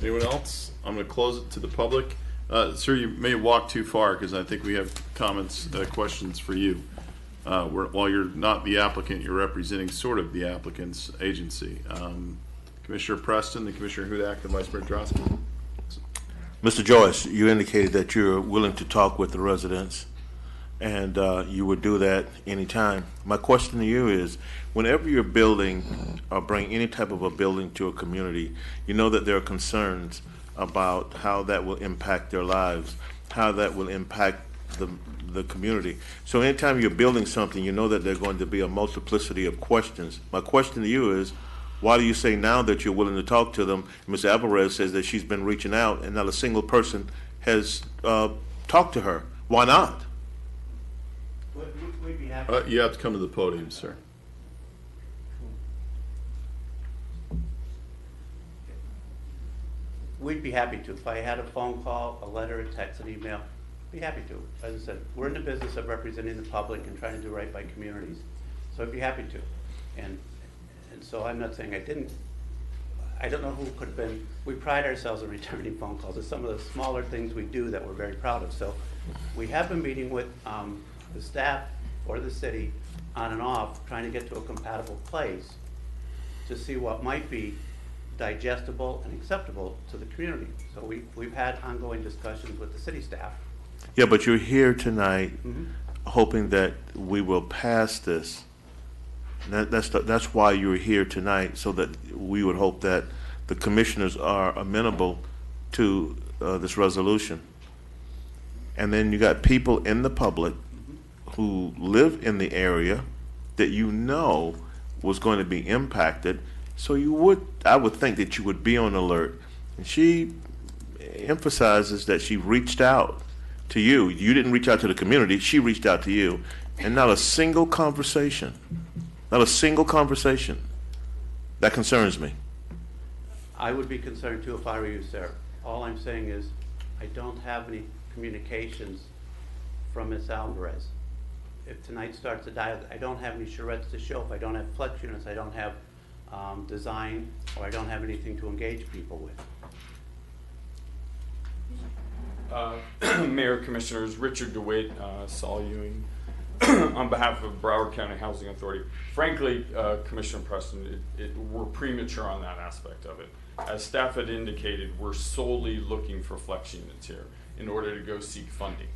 Anyone else? I'm going to close it to the public. Sir, you may walk too far because I think we have comments, questions for you. While you're not the applicant, you're representing sort of the applicant's agency. Commissioner Preston, and Commissioner Hudak, and Vice Mayor Drosky. Mr. Joyce, you indicated that you're willing to talk with the residents, and you would do that anytime. My question to you is, whenever you're building or bring any type of a building to a community, you know that there are concerns about how that will impact their lives, how that will impact the community. So anytime you're building something, you know that there are going to be a multiplicity of questions. My question to you is, why do you say now that you're willing to talk to them? Ms. Alvarez says that she's been reaching out and not a single person has talked to her. Why not? We'd be happy. You have to come to the podium, sir. we'd be happy to. If I had a phone call, a letter, a text, an email, be happy to. As I said, we're in the business of representing the public and trying to do right by communities. So I'd be happy to. And so I'm not saying I didn't. I don't know who could have been. We pride ourselves on returning phone calls. It's some of the smaller things we do that we're very proud of. So we have been meeting with the staff or the city on and off, trying to get to a compatible place to see what might be digestible and acceptable to the community. So we've had ongoing discussions with the city staff. Yeah, but you're here tonight hoping that we will pass this. That's why you're here tonight, so that we would hope that the commissioners are amenable to this resolution. And then you got people in the public who live in the area that you know was going to be impacted. So I would think that you would be on alert. And she emphasizes that she reached out to you. You didn't reach out to the community, she reached out to you. And not a single conversation. Not a single conversation. That concerns me. I would be concerned too if I were you, sir. All I'm saying is I don't have any communications from Ms. Alvarez. If tonight starts to die, I don't have any charrettes to show. If I don't have flex units, I don't have design, or I don't have anything to engage people with. Mayor, Commissioners, Richard DeWitt, Saul Ewing, on behalf of Broward County Housing Authority. Frankly, Commissioner Preston, we're premature on that aspect of it. As staff had indicated, we're solely looking for flex units here in order to go seek funding.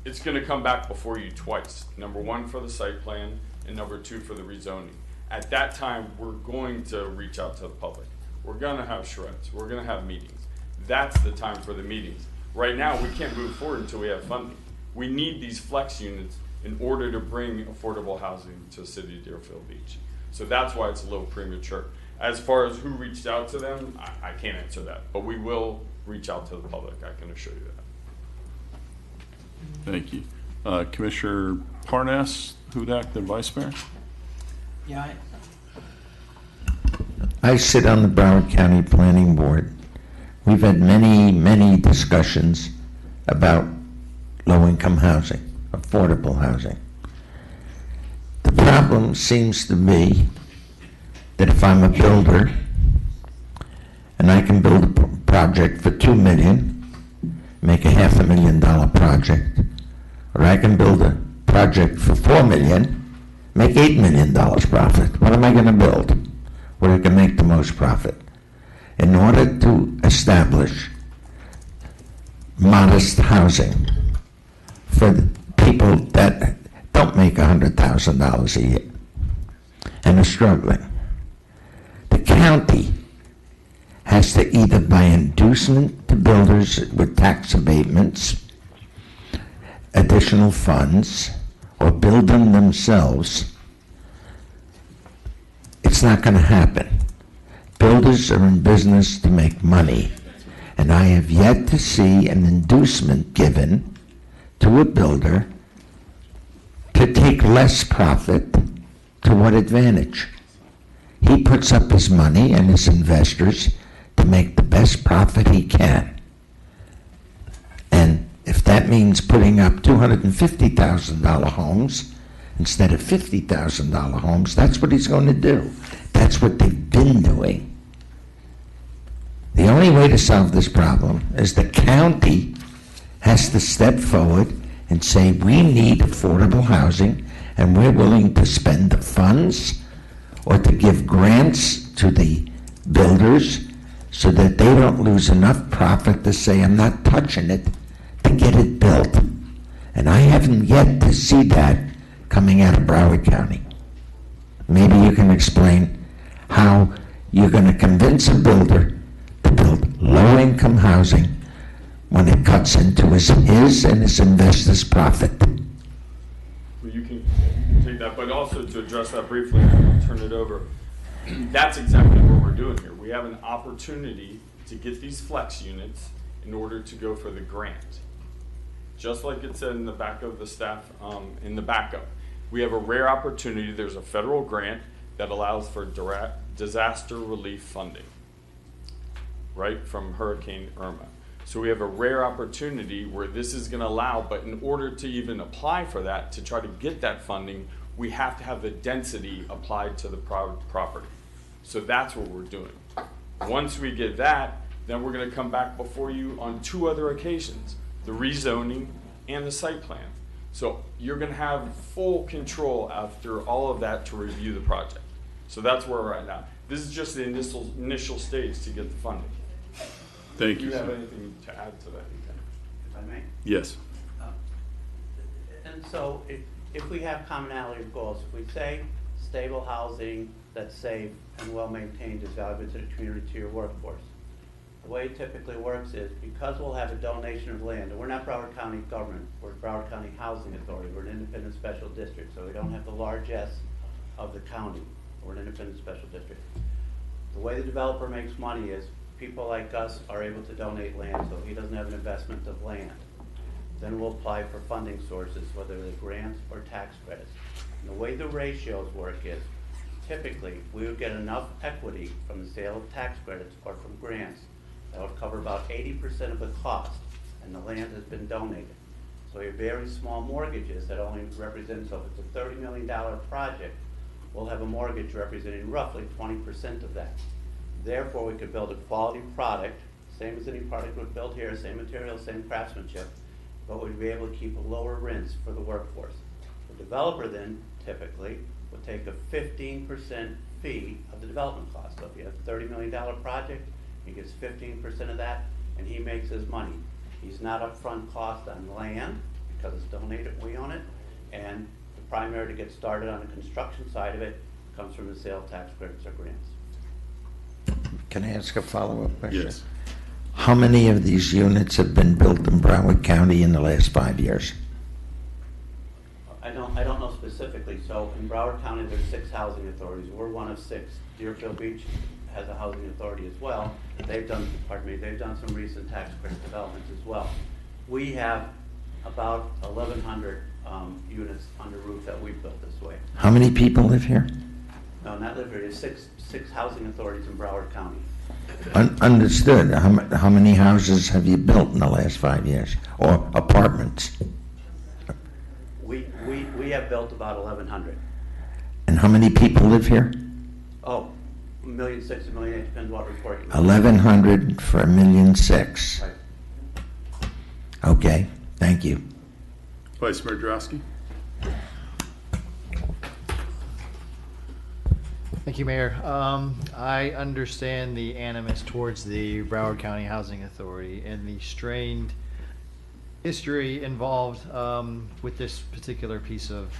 It's going to come back before you twice. Number one for the site plan, and number two for the rezoning. At that time, we're going to reach out to the public. We're going to have charrettes. We're going to have meetings. That's the time for the meetings. Right now, we can't move forward until we have funding. We need these flex units in order to bring affordable housing to the city of Deerfield Beach. So that's why it's a little premature. As far as who reached out to them, I can't answer that. But we will reach out to the public, I can assure you that. Thank you. Commissioner Parnas, Hudak, then Vice Mayor. Yeah. I sit on the Broward County Planning Board. We've had many, many discussions about low-income housing, affordable housing. The problem seems to be that if I'm a builder and I can build a project for $2 million, make a $500,000 project, or I can build a project for $4 million, make $8 million profit. What am I going to build where I can make the most profit? In order to establish modest housing for the people that don't make $100,000 a year and are struggling, the county has to either buy inducement to builders with tax abatements, additional funds, or build them themselves. It's not going to happen. Builders are in business to make money, and I have yet to see an inducement given to a builder to take less profit. To what advantage? He puts up his money and his investors to make the best profit he can. And if that means putting up $250,000 homes instead of $50,000 homes, that's what he's going to do. That's what they've been doing. The only way to solve this problem is the county has to step forward and say, we need affordable housing, and we're willing to spend the funds or to give grants to the builders so that they don't lose enough profit to say, I'm not touching it, to get it built. And I haven't yet to see that coming out of Broward County. Maybe you can explain how you're going to convince a builder to build low-income housing when it cuts into his and his investors' profit. Well, you can take that, but also to address that briefly, and I'll turn it over. That's exactly what we're doing here. We have an opportunity to get these flex units in order to go for the grant. Just like it said in the back of the staff, in the backup. We have a rare opportunity. There's a federal grant that allows for direct disaster relief funding. right, from Hurricane Irma. So we have a rare opportunity where this is going to allow, but in order to even apply for that, to try to get that funding, we have to have the density applied to the property. So that's what we're doing. Once we get that, then we're going to come back before you on 2 other occasions, the rezoning and the site plan. So you're going to have full control after all of that to review the project. So that's where we're at now. This is just the initial stage to get the funding. Thank Do you. you have anything to add to that? If I may. Yes. And so if we have commonality of goals, if we say stable housing that's safe and well-maintained is valuable to the community, to your workforce, the way it typically works is because we'll have a donation of land, and we're not Broward County government, we're Broward County Housing Authority, we're an independent special district, so we don't have the largesse of the county, we're an independent special district. The way the developer makes money is people like us are able to donate land, so he doesn't have an investment of land. Then we'll apply for funding sources, whether they're grants or tax credits. And the way the ratios work is, typically, we would get enough equity from the sale of tax credits or from grants that would cover about 80% of the cost, and the land has been donated. So your very small mortgages that only represent, so if it's a $30 million project, we'll have a mortgage representing roughly 20% of that. Therefore, we could build a quality product, same as any product we've built here, same material, same craftsmanship, but we'd be able to keep a lower rents for the workforce. The developer then typically would take a 15% fee of the development cost. So if you have a $30 million project, he gets 15% of that, and he makes his money. He's not upfront cost on land because it's donated, we own it, and the primary to get started on the construction side of it comes from the sale of tax credits or grants. Can I ask a follow-up question? Yes. How many of these units have been built in Broward County in the last 5 years? I don't know specifically. So in Broward County, there's 6 housing authorities. We're one of 6. Deerfield Beach has a housing authority as well. They've done some recent tax credit developments as well. We have about 1,100 units under roof that we've built this way. How many people live here? No, not live here. There's six housing authorities in Broward County. Understood. How many houses have you built in the last 5 years, or apartments? We have built about 1,100. And how many people live here? Oh, 1.6 million, 1.8 million, depends what report you make. 1,100 for 1.6 million. Right. Okay, thank you. Vice Mayor Drosky? Thank you, Mayor. I understand the animus towards the Broward County Housing Authority and the strained history involved with this particular piece of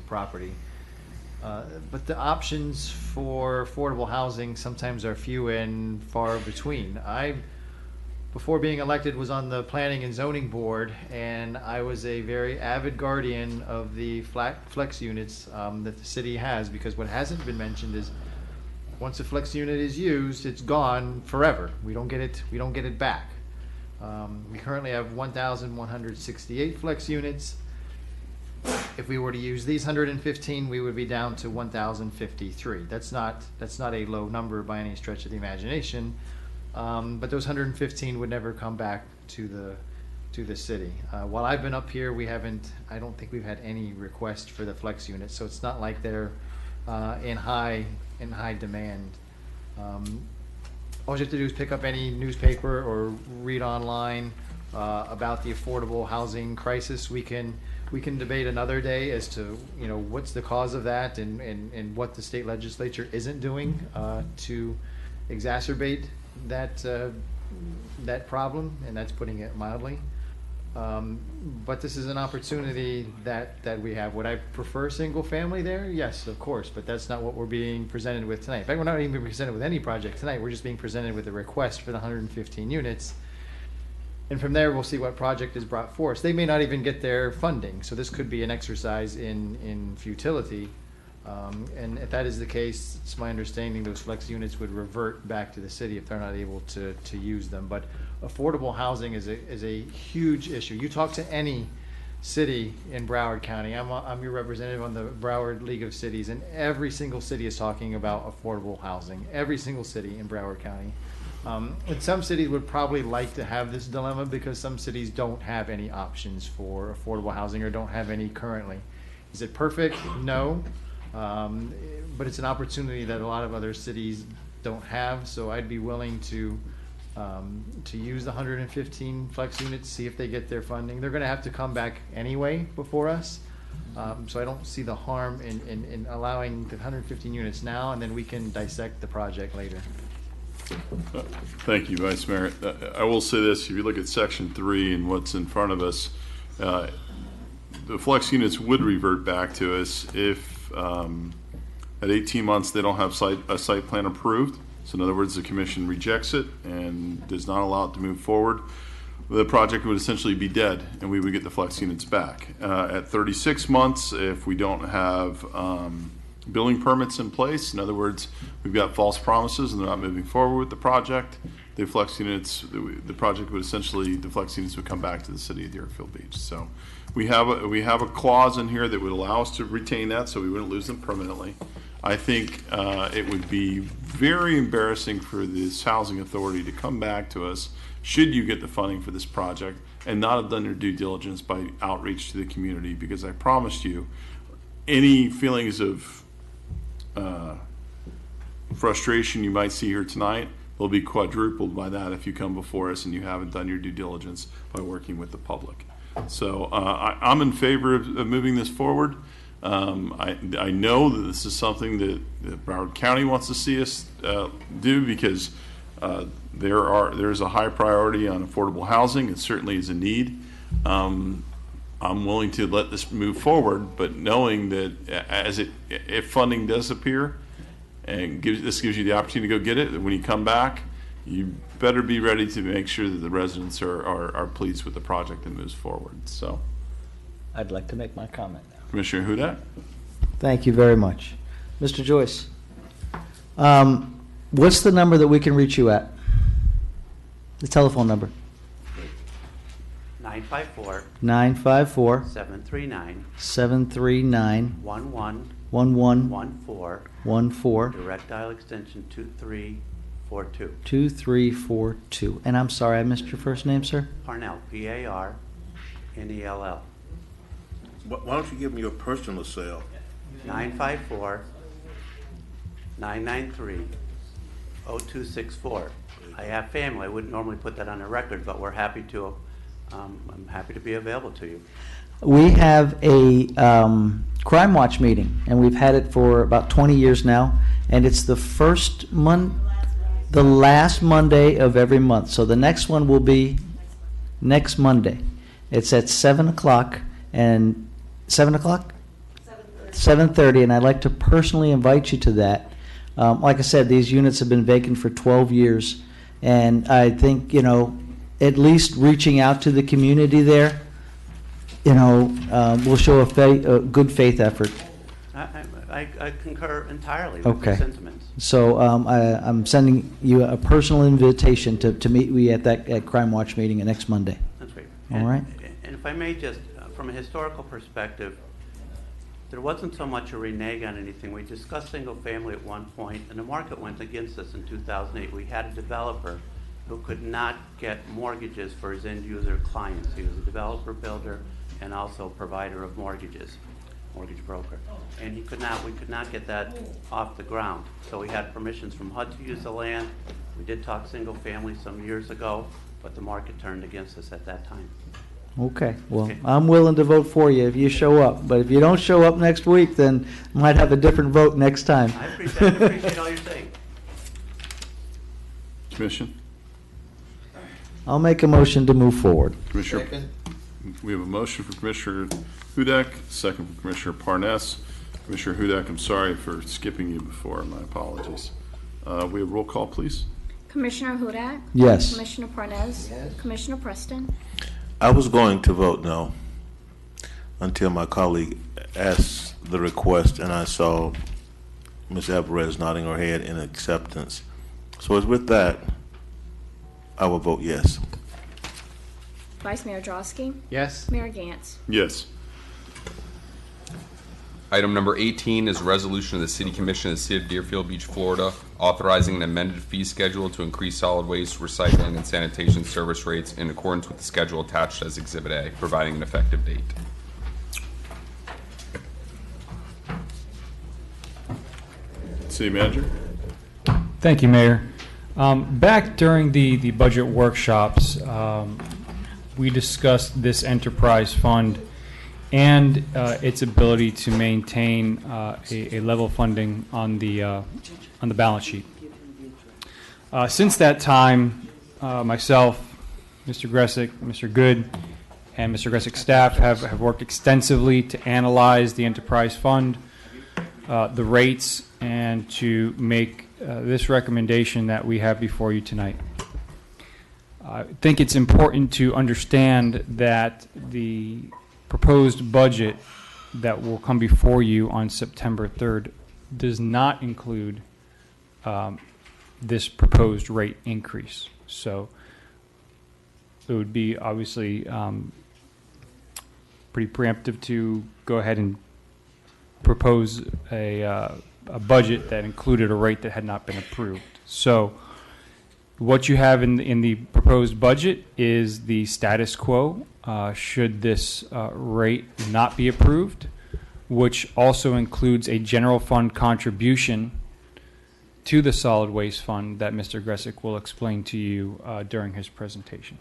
property. But the options for affordable housing sometimes are few and far between. Before being elected, was on the Planning and Zoning Board, and I was a very avid guardian of the flex units that the city has, because what hasn't been mentioned is once a flex unit is used, it's gone forever. We don't get it back. We currently have 1,168 flex units. If we were to use these 115, we would be down to 1,053. That's not a low number by any stretch of the imagination. But those 115 would never come back to the city. While I've been up here, I don't think we've had any request for the flex units, so it's not like they're in high demand. All you have to do is pick up any newspaper or read online about the affordable housing crisis. We can debate another day as to what's the cause of that and what the state legislature isn't doing to exacerbate that problem, and that's putting it mildly. But this is an opportunity that we have. Would I prefer single family there? Yes, of course, but that's not what we're being presented with tonight. In fact, we're not even being presented with any project tonight. We're just being presented with a request for the 115 units. And from there, we'll see what project is brought forth. They may not even get their funding, so this could be an exercise in futility. And if that is the case, it's my understanding those flex units would revert back to the city if they're not able to use them. But affordable housing is a huge issue. You talk to any city in Broward County. I'm your representative on the Broward League of Cities, and every single city is talking about affordable housing. Every single city in Broward County. And some cities would probably like to have this dilemma because some cities don't have any options for affordable housing or don't have any currently. Is it perfect? No. But it's an opportunity that a lot of other cities don't have, so I'd be willing to use the 115 flex units, see if they get their funding. They're gonna have to come back anyway before us. So I don't see the harm in allowing the 115 units now, and then we can dissect the project later. Thank you, Vice Mayor. I will say this, if you look at Section 3 and what's in front of us, the flex units would revert back to us if at 18 months they don't have a site plan approved. So in other words, the commission rejects it and does not allow it to move forward. The project would essentially be dead and we would get the flex units back. At 36 months, if we don't have building permits in place, in other words, we've got false promises and they're not moving forward with the project, the flex units, the project would essentially, the flex units would come back to the city of Deerfield Beach. So we have a clause in here that would allow us to retain that so we wouldn't lose them permanently. I think it would be very embarrassing for this housing authority to come back to us should you get the funding for this project and not have done your due diligence by outreach to the community, because I promised you any feelings of frustration you might see here tonight will be quadrupled by that if you come before us and you haven't done your due diligence by working with the public. So I'm in favor of moving this forward. I know that this is something that Broward County wants to see us do, because there's a high priority on affordable housing. It certainly is a need. I'm willing to let this move forward, but knowing that if funding does appear, and this gives you the opportunity to go get it, when you come back, you better be ready to make sure that the residents are pleased with the project and moves forward. So, I'd like to make my comment now. Commissioner Hudak? Thank you very much. Mr. Joyce, what's the number that we can reach you at? The telephone number? 954 954 739 739 1114 direct dial extension 2342. 2342. And I'm sorry, I missed your first name, sir? Parnell, P-A-R-N-E-L-L. Why don't you give me your personal cell? 954-993-0264. I have family. I wouldn't normally put that on a record, but we're happy to. I'm happy to be available to you. We have a Crime Watch meeting, and we've had it for about 20 years now, and it's the last Monday of every month. So the next one will be next Monday. It's at 7 o'clock, and 7 o'clock? 7:30, and I'd like to personally invite you to that. Like I said, these units have been vacant for 12 years, and I think, at least reaching out to the community there, will show a good faith effort. I concur entirely with the sentiments. So I'm sending you a personal invitation to meet me at Crime Watch meeting next Monday. That's great. All right. And if I may just, from a historical perspective, there wasn't so much a renege on anything. We discussed single family at one point, and the market went against us in 2008. We had a developer who could not get mortgages for his end user clients. He was a developer builder and also provider of mortgages, mortgage broker. And we could not get that off the ground. So we had permissions from HUD to use the land. We did talk single family some years ago, but the market turned against us at that time. Okay, well, I'm willing to vote for you if you show up, but if you don't show up next week, then I might have a different vote next time. I appreciate all you're saying. Commission? I'll make a motion to move forward. Commissioner, we have a motion for Commissioner Hudak, second for Commissioner Parnes. Commissioner Hudak, I'm sorry for skipping you before. My apologies. We have roll call, please. Commissioner Hudak? Yes. Commissioner Parnes? Yes. Commissioner Preston? I was going to vote no until my colleague asked the request and I saw Ms. Alvarez nodding her head in acceptance. So as with that, I will vote yes. Vice Mayor Drosky? Yes. Mayor Gantz? Yes. Item number 18 is a resolution of the City Commission of the City of Deerfield Beach, Florida, authorizing an amended fee schedule to increase solid waste, recycling, and sanitation service rates in accordance with the schedule attached as Exhibit A, providing an effective date. City Manager? Thank you, Mayor. Back during the budget workshops, we discussed this enterprise fund and its ability to maintain a level funding on the balance sheet. Since that time, myself, Mr. Gressick, Mr. Good, and Mr. Gressick's staff have worked extensively to analyze the enterprise fund, the rates, and to make this recommendation that we have before you tonight. I think it's important to understand that the proposed budget that will come before you on September 3rd does not include this proposed rate increase. So it would be obviously pretty preemptive to go ahead and propose a budget that included a rate that had not been approved. So what you have in the proposed budget is the status quo should this rate not be approved, which also includes a general fund contribution to the solid waste fund that Mr. Gressick will explain to you during his presentation.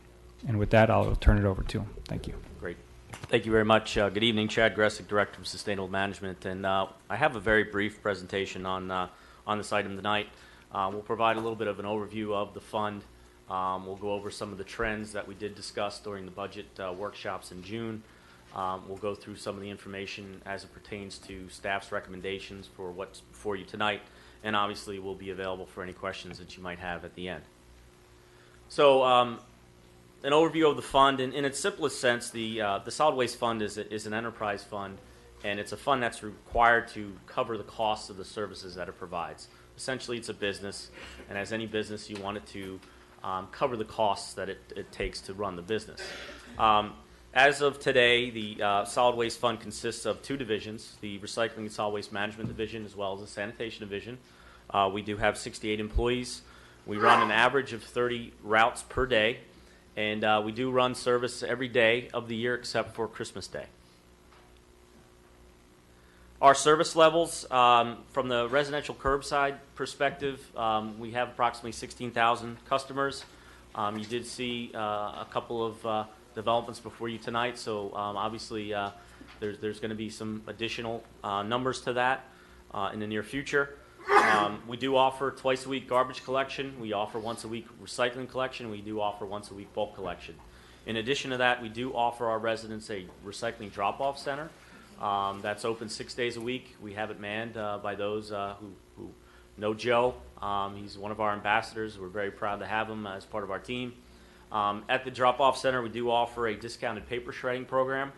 And with that, I'll turn it over to him. Thank you. Great. Thank you very much. Good evening, Chad Gressick, Director of Sustainable Management. And I have a very brief presentation on this item tonight. We'll provide a little bit of an overview of the fund. We'll go over some of the trends that we did discuss during the budget workshops in June. We'll go through some of the information as it pertains to staff's recommendations for what's before you tonight. And obviously, we'll be available for any questions that you might have at the end. So, an overview of the fund. In its simplest sense, the solid waste fund is an enterprise fund, and it's a fund that's required to cover the costs of the services that it provides. Essentially, it's a business, and as any business, you want it to cover the costs that it takes to run the business. As of today, the solid waste fund consists of two divisions, the Recycling and Solid Waste Management Division as well as the Sanitation Division. We do have 68 employees. We run an average of 30 routes per day, and we do run service every day of the year except for Christmas Day. Our service levels, from the residential curbside perspective, we have approximately 16,000 customers. You did see a couple of developments before you tonight, so obviously there's going to be some additional numbers to that in the near future. We do offer twice a week garbage collection. We offer once a week recycling collection. We do offer once a week bulk collection. In addition to that, we do offer our residents a recycling drop-off center. That's open 6 days a week. We have it manned by those who know Joe. He's one of our ambassadors. We're very proud to have him as part of our team. At the drop-off center, we do offer a discounted paper shredding program.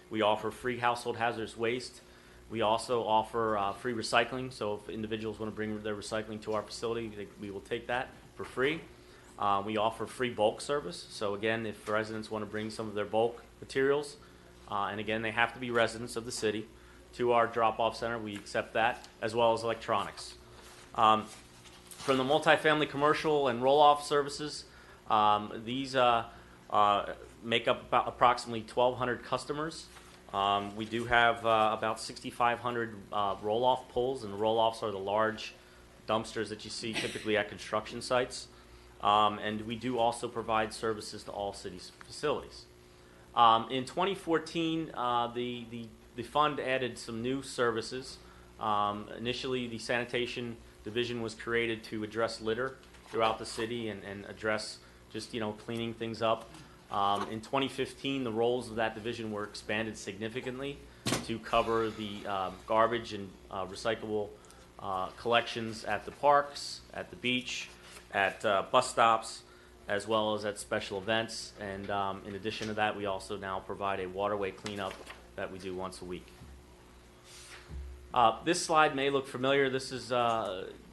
We offer free household hazardous waste. We also offer free recycling, so if individuals want to bring their recycling to our facility, we will take that for free. We offer free bulk service, so again, if residents want to bring some of their bulk materials, and again, they have to be residents of the city, to our drop-off center, we accept that, as well as electronics. From the multifamily commercial and roll-off services, these make up about approximately 1,200 customers. We do have about 6,500 roll-off pulls, and the roll-offs are the large dumpsters that you see typically at construction sites. And we do also provide services to all cities' facilities. In 2014, the fund added some new services. Initially, the sanitation division was created to address litter throughout the city and address just cleaning things up. In 2015, the roles of that division were expanded significantly to cover the garbage and recyclable collections at the parks, at the beach, at bus stops, as well as at special events. And in addition to that, we also now provide a waterway cleanup that we do once a week. This slide may look familiar. This is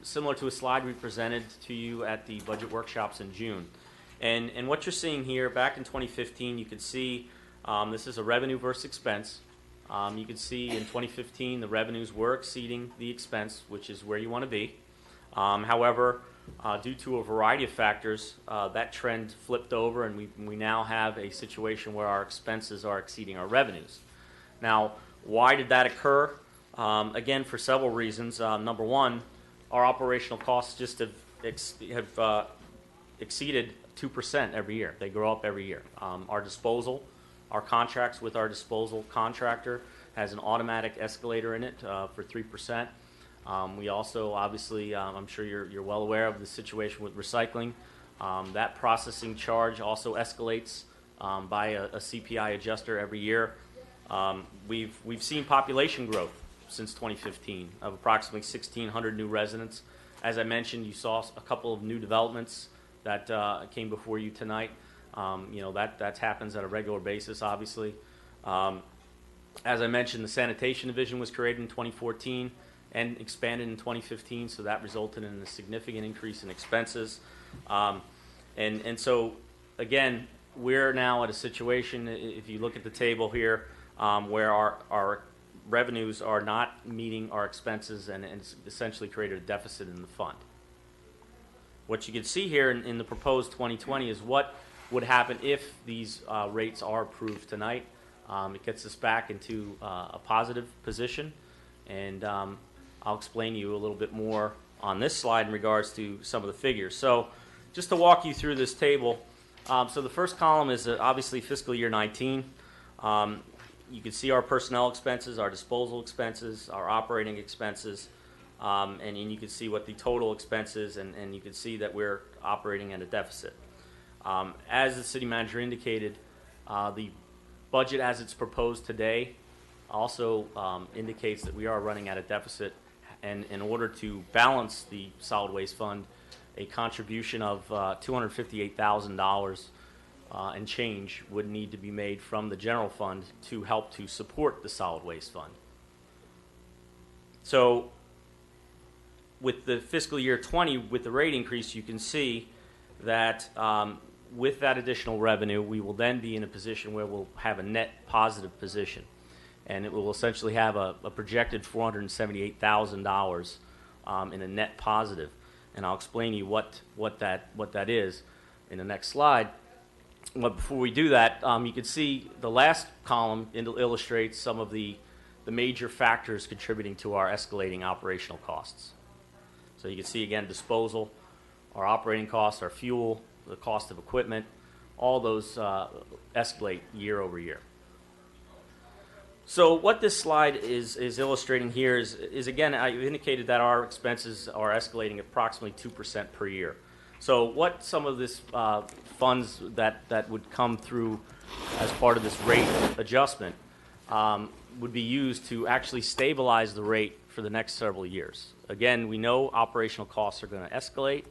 similar to a slide we presented to you at the budget workshops in June. And what you're seeing here, back in 2015, you can see this is a revenue versus expense. You can see in 2015 the revenues were exceeding the expense, which is where you want to be. However, due to a variety of factors, that trend flipped over, and we now have a situation where our expenses are exceeding our revenues. Now, why did that occur? Again, for several reasons. Number one, our operational costs just have exceeded 2% every year. They grow up every year. Our contracts with our disposal contractor has an automatic escalator in it for 3%. We also, obviously, I'm sure you're well aware of the situation with recycling. That processing charge also escalates by a CPI adjuster every year. We've seen population growth since 2015 of approximately 1,600 new residents. As I mentioned, you saw a couple of new developments that came before you tonight. That happens at a regular basis, obviously. As I mentioned, the sanitation division was created in 2014 and expanded in 2015, so that resulted in a significant increase in expenses. And so, again, we're now at a situation, if you look at the table here, where our revenues are not meeting our expenses, and it's essentially created a deficit in the fund. What you can see here in the proposed 2020 is what would happen if these rates are approved tonight. It gets us back into a positive position, and I'll explain to you a little bit more on this slide in regards to some of the figures. So just to walk you through this table, so the first column is obviously fiscal year 19. You can see our personnel expenses, our disposal expenses, our operating expenses, and you can see what the total expense is, and you can see that we're operating at a deficit. As the city manager indicated, the budget as it's proposed today also indicates that we are running at a deficit, and in order to balance the solid waste fund, a contribution of $258,000 and change would need to be made from the general fund to help to support the solid waste fund. So with the fiscal year 20, with the rate increase, you can see that with that additional revenue, we will then be in a position where we'll have a net positive position. And it will essentially have a projected $478,000 in a net positive. And I'll explain to you what that is in the next slide. But before we do that, you can see the last column illustrates some of the major factors contributing to our escalating operational costs. So you can see, again, disposal, our operating costs, our fuel, the cost of equipment, all those escalate year over year. So what this slide is illustrating here is again, I indicated that our expenses are escalating approximately 2% per year. So what some of this funds that would come through as part of this rate adjustment would be used to actually stabilize the rate for the next several years. Again, we know operational costs are going to escalate,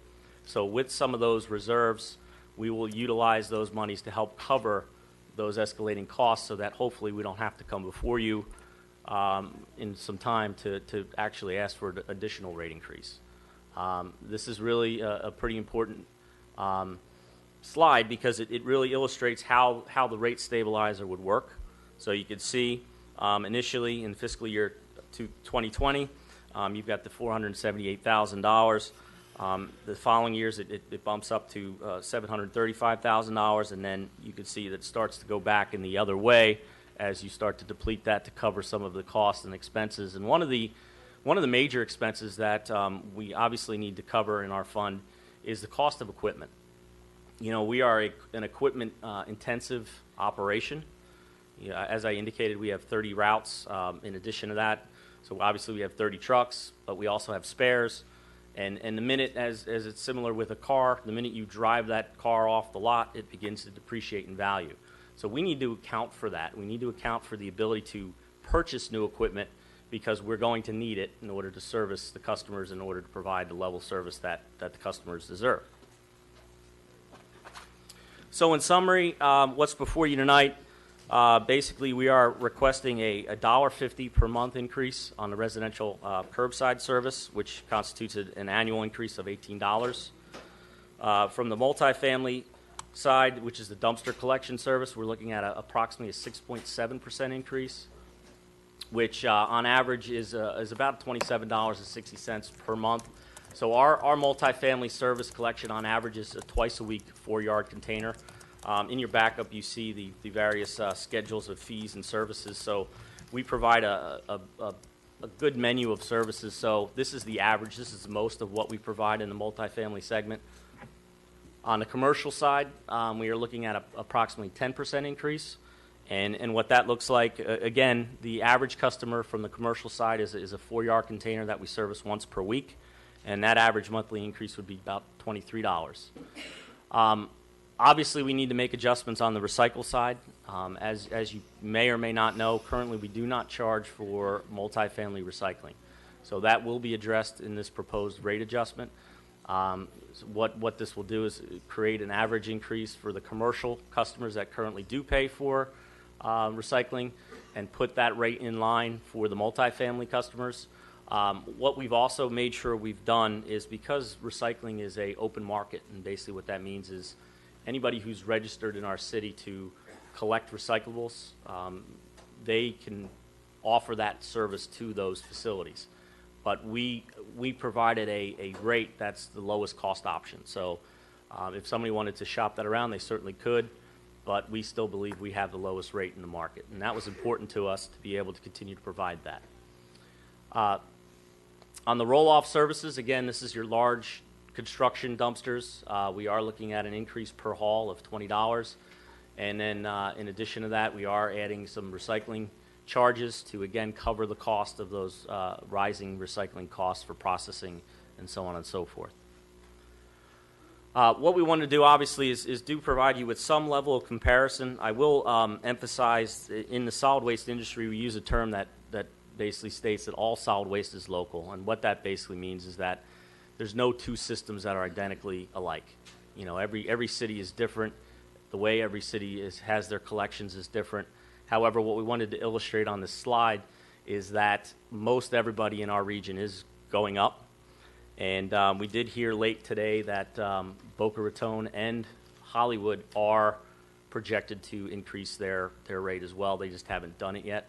so with some of those reserves, we will utilize those monies to help cover those escalating costs so that hopefully we don't have to come before you in some time to actually ask for an additional rate increase. This is really a pretty important slide because it really illustrates how the rate stabilizer would work. So you can see initially in fiscal year 2020, you've got the $478,000. The following years, it bumps up to $735,000, and then you can see that it starts to go back in the other way as you start to deplete that to cover some of the costs and expenses. And one of the major expenses that we obviously need to cover in our fund is the cost of equipment. You know, we are an equipment intensive operation. You know, as I indicated, we have 30 routes in addition to that. So obviously we have 30 trucks, but we also have spares. And the minute, as it's similar with a car, the minute you drive that car off the lot, it begins to depreciate in value. So we need to account for that. We need to account for the ability to purchase new equipment because we're going to need it in order to service the customers, in order to provide the level of service that the customers deserve. So in summary, what's before you tonight, basically we are requesting a $1.50 per month increase on the residential curbside service, which constitutes an annual increase of $18. From the multifamily side, which is the dumpster collection service, we're looking at approximately a 6.7% increase. which on average is about $27.60 per month. So our multifamily service collection on average is a twice a week 4-yard container. In your backup, you see the various schedules of fees and services. So we provide a good menu of services. So this is the average. This is most of what we provide in the multifamily segment. On the commercial side, we are looking at approximately 10% increase. And what that looks like, again, the average customer from the commercial side is a 4-yard container that we service once per week. And that average monthly increase would be about $23. Obviously, we need to make adjustments on the recycle side. As you may or may not know, currently we do not charge for multifamily recycling. So that will be addressed in this proposed rate adjustment. So what this will do is create an average increase for the commercial customers that currently do pay for recycling and put that rate in line for the multifamily customers. What we've also made sure we've done is, because recycling is an open market, and basically what that means is anybody who's registered in our city to collect recyclables, they can offer that service to those facilities. But we provided a rate that's the lowest cost option. So if somebody wanted to shop that around, they certainly could, but we still believe we have the lowest rate in the market. And that was important to us to be able to continue to provide that. On the roll-off services, again, this is your large construction dumpsters. We are looking at an increase per haul of $20. And then in addition to that, we are adding some recycling charges to, again, cover the cost of those rising recycling costs for processing and so on and so forth. What we want to do, obviously, is do provide you with some level of comparison. I will emphasize, in the solid waste industry, we use a term that basically states that all solid waste is local. And what that basically means is that there's no two systems that are identically alike. You know, every city is different. The way every city has their collections is different. However, what we wanted to illustrate on this slide is that most everybody in our region is going up. And we did hear late today that Boca Raton and Hollywood are projected to increase their rate as well. They just haven't done it yet.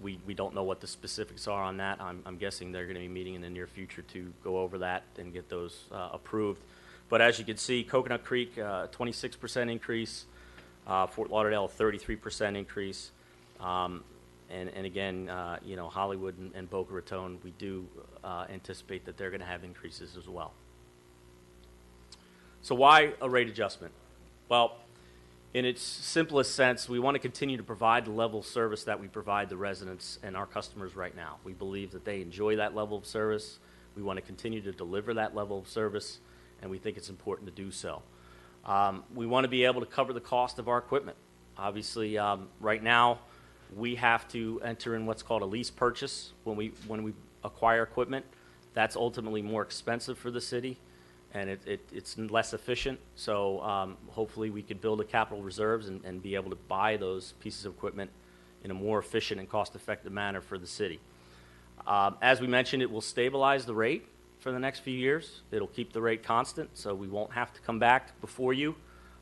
We don't know what the specifics are on that. I'm guessing they're going to be meeting in the near future to go over that and get those approved. But as you can see, Coconut Creek, 26% increase, Fort Lauderdale, 33% increase. And again, you know, Hollywood and Boca Raton, we do anticipate that they're going to have increases as well. So why a rate adjustment? Well, in its simplest sense, we want to continue to provide the level of service that we provide the residents and our customers right now. We believe that they enjoy that level of service. We want to continue to deliver that level of service, and we think it's important to do so. We want to be able to cover the cost of our equipment. Obviously, right now, we have to enter in what's called a lease purchase when we acquire equipment. That's ultimately more expensive for the city, and it's less efficient. So hopefully we could build a capital reserves and be able to buy those pieces of equipment in a more efficient and cost-effective manner for the city. As we mentioned, it will stabilize the rate for the next few years. It'll keep the rate constant, so we won't have to come back before you.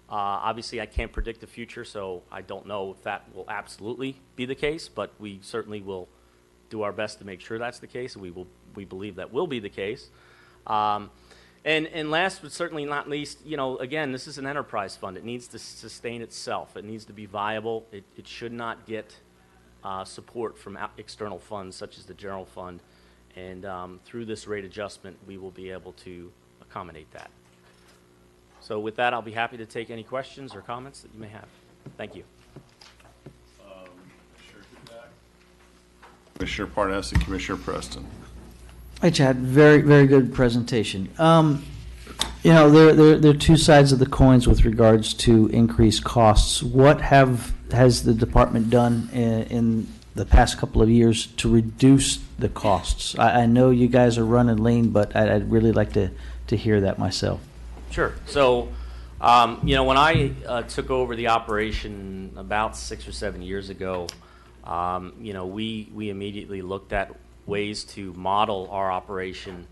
Obviously, I can't predict the future, so I don't know if that will absolutely be the case, but we certainly will do our best to make sure that's the case, and we believe that will be the case. And last but certainly not least, you know, again, this is an enterprise fund. It needs to sustain itself. It needs to be viable. It should not get support from external funds such as the general fund. And through this rate adjustment, we will be able to accommodate that. So with that, I'll be happy to take any questions or comments that you may have. Thank you. Commissioner Parnas and Commissioner Preston. Hi, Chad. Very, very good presentation. You know, there are two sides of the coins with regards to increased costs. What has the department done in the past couple of years to reduce the costs? I know you guys are running lean, but I'd really like to hear that myself. Sure. So, you know, when I took over the operation about 6 or 7 years ago, you know, we immediately looked at ways to model our operation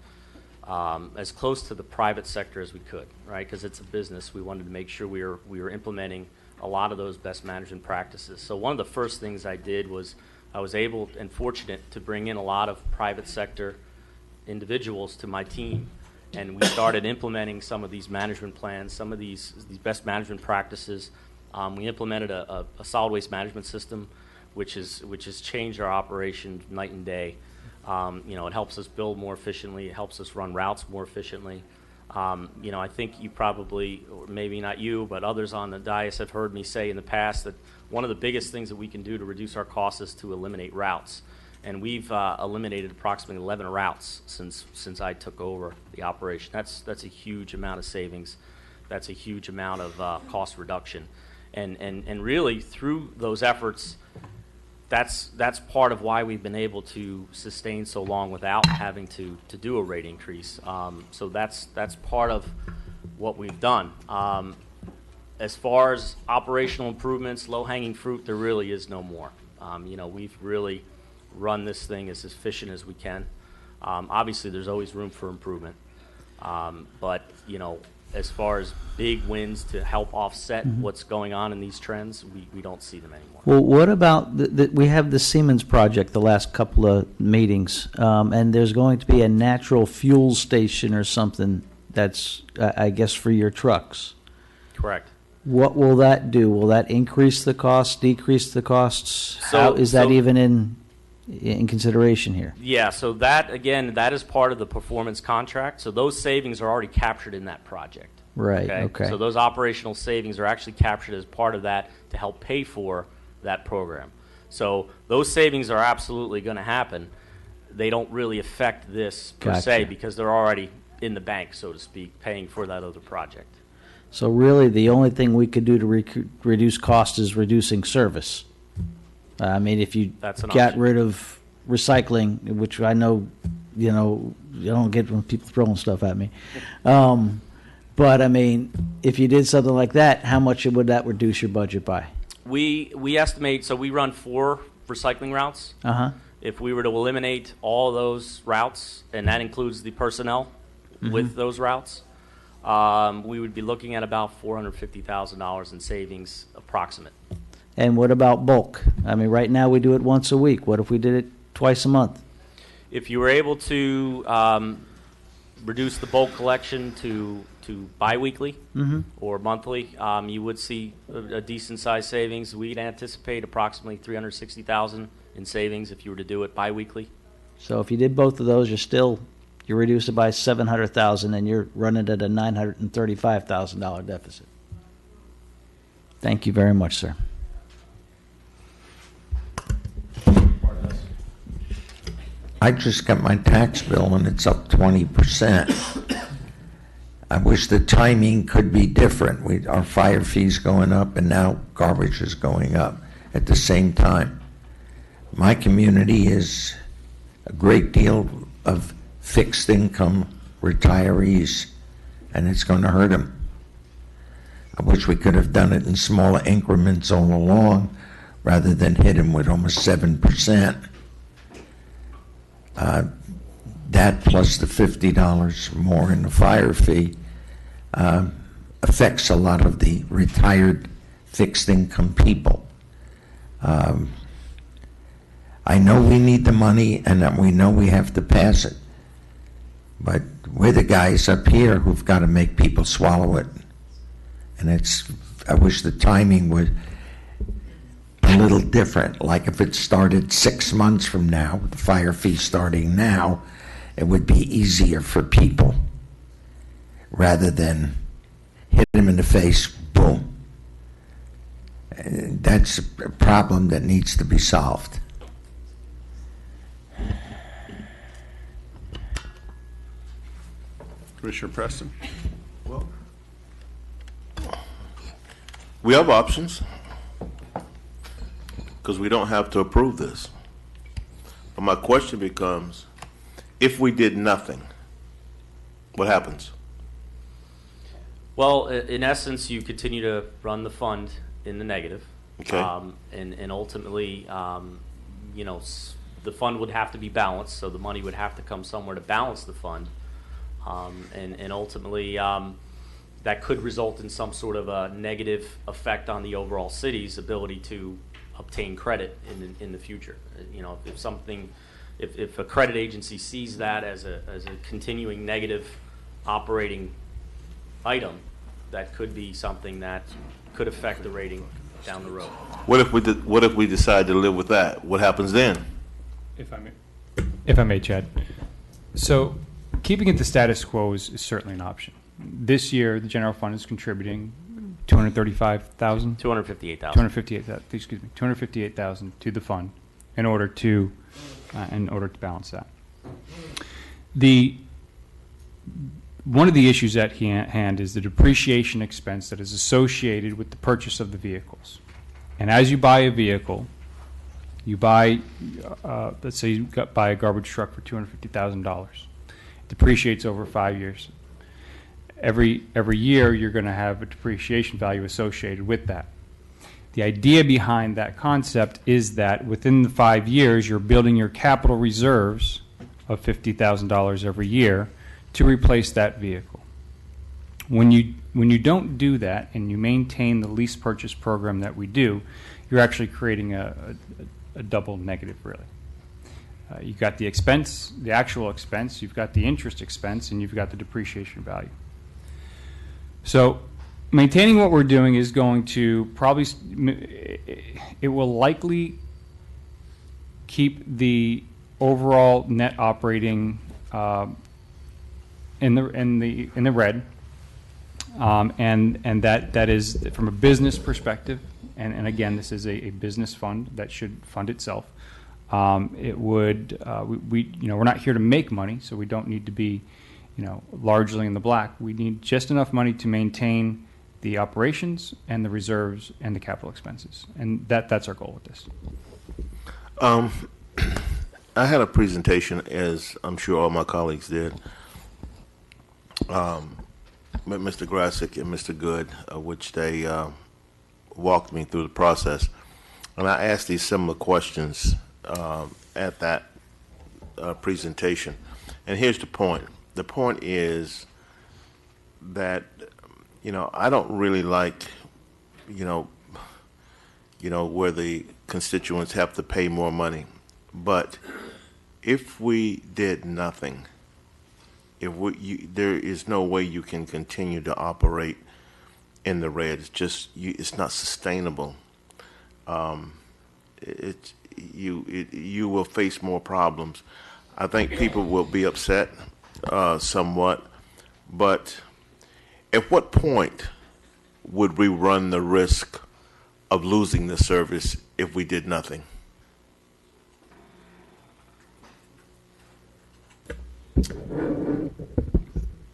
as close to the private sector as we could, right? Because it's a business. We wanted to make sure we were implementing a lot of those best management practices. So one of the first things I did was I was able and fortunate to bring in a lot of private sector individuals to my team, and we started implementing some of these management plans, some of these best management practices. We implemented a solid waste management system, which has changed our operation night and day. It helps us build more efficiently. It helps us run routes more efficiently. I think you probably, or maybe not you, but others on the dais have heard me say in the past that one of the biggest things that we can do to reduce our costs is to eliminate routes. And we've eliminated approximately 11 routes since I took over the operation. That's a huge amount of savings. That's a huge amount of cost reduction. And really, through those efforts, that's part of why we've been able to sustain so long without having to do a rate increase. So that's part of what we've done. As far as operational improvements, low-hanging fruit, there really is no more. We've really run this thing as efficient as we can. Obviously, there's always room for improvement. But as far as big wins to help offset what's going on in these trends, we don't see them anymore. Well, what about, we have the Siemens project the last couple of meetings, and there's going to be a natural fuel station or something that's, I guess, for your trucks. Correct. What will that do? Will that increase the costs, decrease the costs? How is that even in consideration here? Yeah, so that is part of the performance contract. So those savings are already captured in that project. Right, okay. So those operational savings are actually captured as part of that to help pay for that program. So those savings are absolutely going to happen. They don't really affect this per se because they're already in the bank, so to speak, paying for that other project. So really, the only thing we could do to reduce cost is reducing service. I mean, if you got rid of recycling, which I know, I don't get when people throwing stuff at me. But I mean, if you did something like that, how much would that reduce your budget by? We estimate, so we run 4 recycling routes. Uh-huh. If we were to eliminate all those routes, and that includes the personnel with those routes, we would be looking at about $450,000 in savings approximate. And what about bulk? I mean, right now we do it once a week. What if we did it twice a month? If you were able to reduce the bulk collection to biweekly or monthly, you would see a decent-sized savings. We'd anticipate approximately $360,000 in savings if you were to do it biweekly. So if you did both of those, you reduce it by $700,000, and you're running at a $935,000 deficit. Thank you very much, sir. I just got my tax bill and it's up 20%. I wish the timing could be different. Our fire fee's going up and now garbage is going up at the same time. My community is a great deal of fixed income retirees, and it's going to hurt them. I wish we could have done it in smaller increments all along rather than hit them with almost 7%. That plus the $50 more in the fire fee affects a lot of the retired fixed income people. I know we need the money and that we know we have to pass it, but we're the guys up here who've got to make people swallow it. And I wish the timing was a little different. Like if it started 6 months from now, the fire fee starting now, it would be easier for people rather than hit them in the face, boom. That's a problem that needs to be solved. Commissioner Preston? Well, we have options because we don't have to approve this. But my question becomes, if we did nothing, what happens? Well, in essence, you continue to run the fund in the negative. Okay. And ultimately, the fund would have to be balanced, so the money would have to come somewhere to balance the fund. And ultimately, that could result in some sort of a negative effect on the overall city's ability to obtain credit in the future. You know, if something, if a credit agency sees that as a continuing negative operating item, that could be something that could affect the rating down the road. What if we decide to live with that? What happens then? If I may, Chad. So keeping it the status quo is certainly an option. This year, the general fund is contributing $235,000? $258,000. $258,000 to the fund in order to balance that. One of the issues at hand is the depreciation expense that is associated with the purchase of the vehicles. And as you buy a vehicle, you buy, let's say you buy a garbage truck for $250,000. It depreciates over 5 years. Every year, you're going to have a depreciation value associated with that. The idea behind that concept is that within the 5 years, you're building your capital reserves of $50,000 every year to replace that vehicle. When you don't do that and you maintain the lease purchase program that we do, you're actually creating a double negative, really. You've got the expense, the actual expense, you've got the interest expense, and you've got the depreciation value. So maintaining what we're doing is going to probably, it will likely keep the overall net operating in the red, and that is from a business perspective. And again, this is a business fund that should fund itself. It would we're not here to make money, so we don't need to be largely in the black. We need just enough money to maintain the operations and the reserves and the capital expenses, and that's our goal with this. I had a presentation, as I'm sure all my colleagues did, with Mr. Grasick and Mr. Good, which they walked me through the process, and I asked these similar questions at that presentation. And here's the point. The point is that I don't really like where the constituents have to pay more money. But if we did nothing, there is no way you can continue to operate in the red. It's just it's not sustainable. You will face more problems. I think people will be upset somewhat, but at what point would we run the risk of losing the service if we did nothing?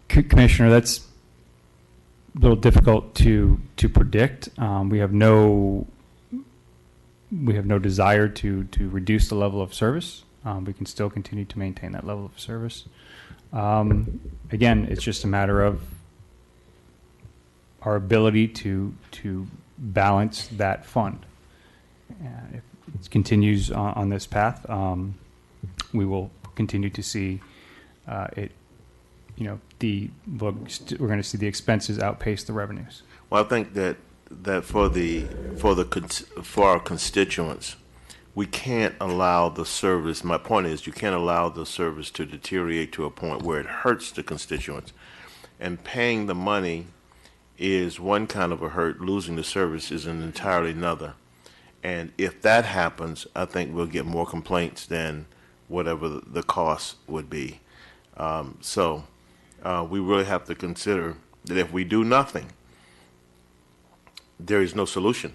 Commissioner, that's a little difficult to predict. We have no desire to reduce the level of service. We can still continue to maintain that level of service. Again, it's just a matter of our ability to balance that fund. If it continues on this path, we will continue to see it. We're going to see the expenses outpace the revenues. Well, I think that for our constituents, we can't allow the service. My point is, you can't allow the service to deteriorate to a point where it hurts the constituents. And paying the money is one kind of a hurt. Losing the service is an entirely another. And if that happens, I think we'll get more complaints than whatever the cost would be. So we really have to consider that if we do nothing, there is no solution.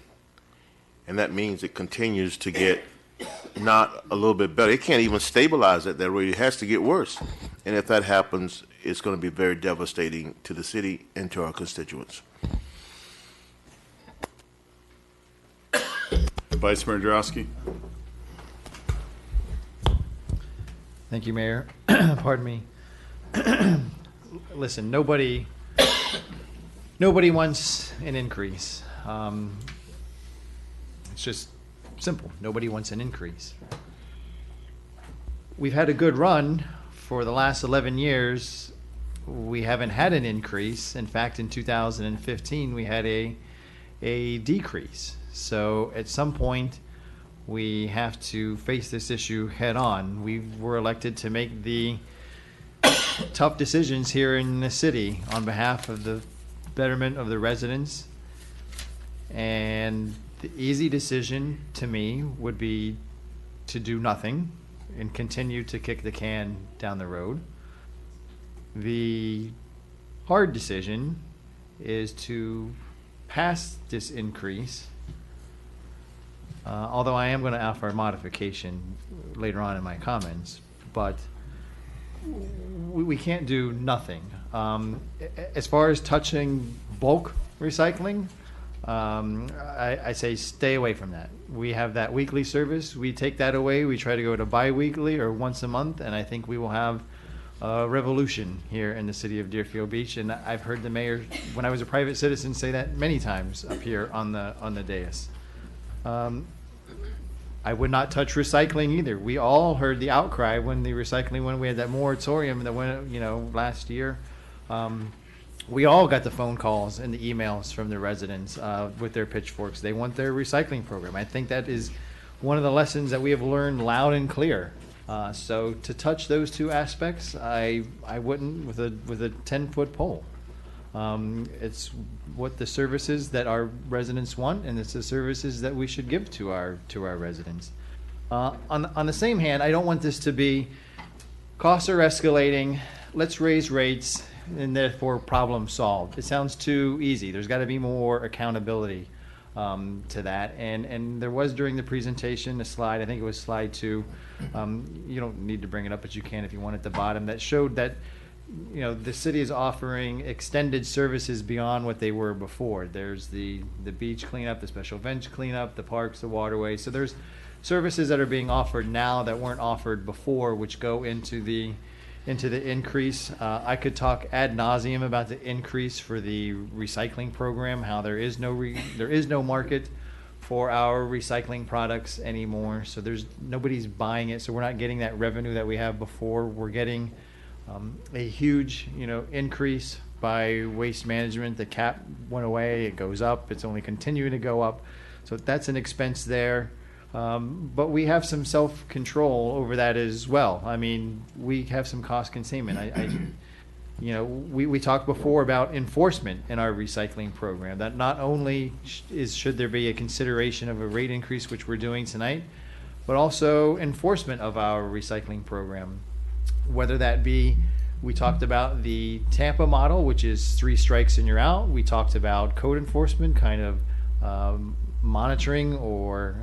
And that means it continues to get not a little bit better. It can't even stabilize at that rate. It has to get worse. And if that happens, it's going to be very devastating to the city and to our constituents. Vice Mayor Jarosky. Thank you, Mayor. Pardon me. Listen, nobody wants an increase. It's just simple. Nobody wants an increase. We've had a good run for the last 11 years. We haven't had an increase. In fact, in 2015, we had a decrease. So at some point, We have to face this issue head on. We were elected to make the tough decisions here in the city on behalf of the betterment of the residents. And the easy decision to me would be to do nothing and continue to kick the can down the road. The hard decision is to pass this increase, although I am going to offer a modification later on in my comments, but we can't do nothing. As far as touching bulk recycling, I say stay away from that. We have that weekly service. We take that away. We try to go to bi-weekly or once a month, and I think we will have a revolution here in the city of Deerfield Beach. And I've heard the mayor, when I was a private citizen, say that many times up here on the dais. I would not touch recycling either. We all heard the outcry when the recycling, when we had that moratorium that went, last year. We all got the phone calls and the emails from the residents with their pitchforks. They want their recycling program. I think that is one of the lessons that we have learned loud and clear. So to touch those two aspects, I wouldn't with a 10-foot pole. It's what the services that our residents want, and it's the services that we should give to our residents. On the same hand, I don't want this to be costs are escalating. Let's raise rates, and therefore problem solved. It sounds too easy. There's got to be more accountability to that. And there was during the presentation a slide, I think it was slide 2. You don't need to bring it up, but you can if you want at the bottom, that showed that the city is offering extended services beyond what they were before. There's the beach cleanup, the special events cleanup, the parks, the waterways. So there's services that are being offered now that weren't offered before, which go into the increase. I could talk ad nauseum about the increase for the recycling program, how there is no market for our recycling products anymore. So nobody's buying it. So we're not getting that revenue that we have before. We're getting a huge, increase by Waste Management. The cap went away. It goes up. It's only continuing to go up. So that's an expense there. But we have some self-control over that as well. I mean, we have some cost containment. We talked before about enforcement in our recycling program. That not only should there be a consideration of a rate increase, which we're doing tonight, but also enforcement of our recycling program. Whether that be, we talked about the Tampa model, which is 3 strikes and you're out. We talked about code enforcement, kind of monitoring or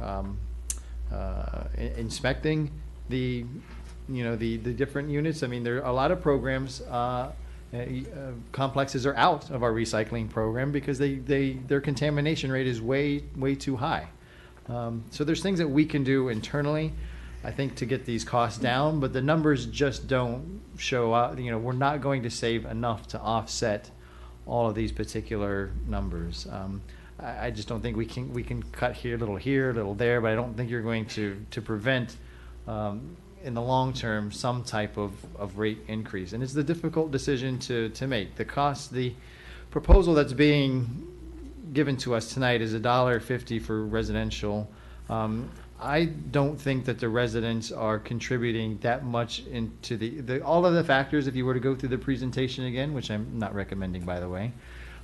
inspecting the different units. I mean, there are a lot of programs. Complexes are out of our recycling program because their contamination rate is way too high. So there's things that we can do internally, I think, to get these costs down, but the numbers just don't show up. We're not going to save enough to offset all of these particular numbers. I just don't think we can cut here, a little there, but I don't think you're going to prevent in the long term some type of rate increase. And it's the difficult decision to make. The proposal that's being given to us tonight is $1.50 for residential. I don't think that the residents are contributing that much into all of the factors. If you were to go through the presentation again, which I'm not recommending, by the way,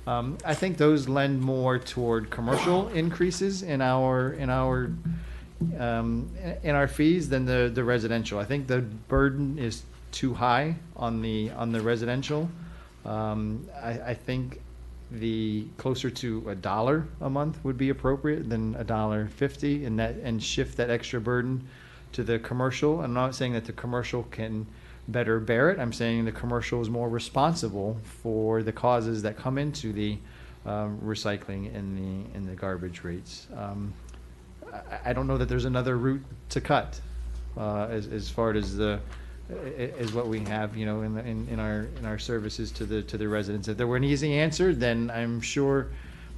I think those lend more toward commercial increases in our fees than the residential. I think the burden is too high on the residential. I think the closer to $1 a month would be appropriate than $1.50, and shift that extra burden to the commercial. I'm not saying that the commercial can better bear it. I'm saying the commercial is more responsible for the causes that come into the recycling and the garbage rates. I don't know that there's another route to cut as far as what we have, in our services to the residents. If there were an easy answer, then I'm sure,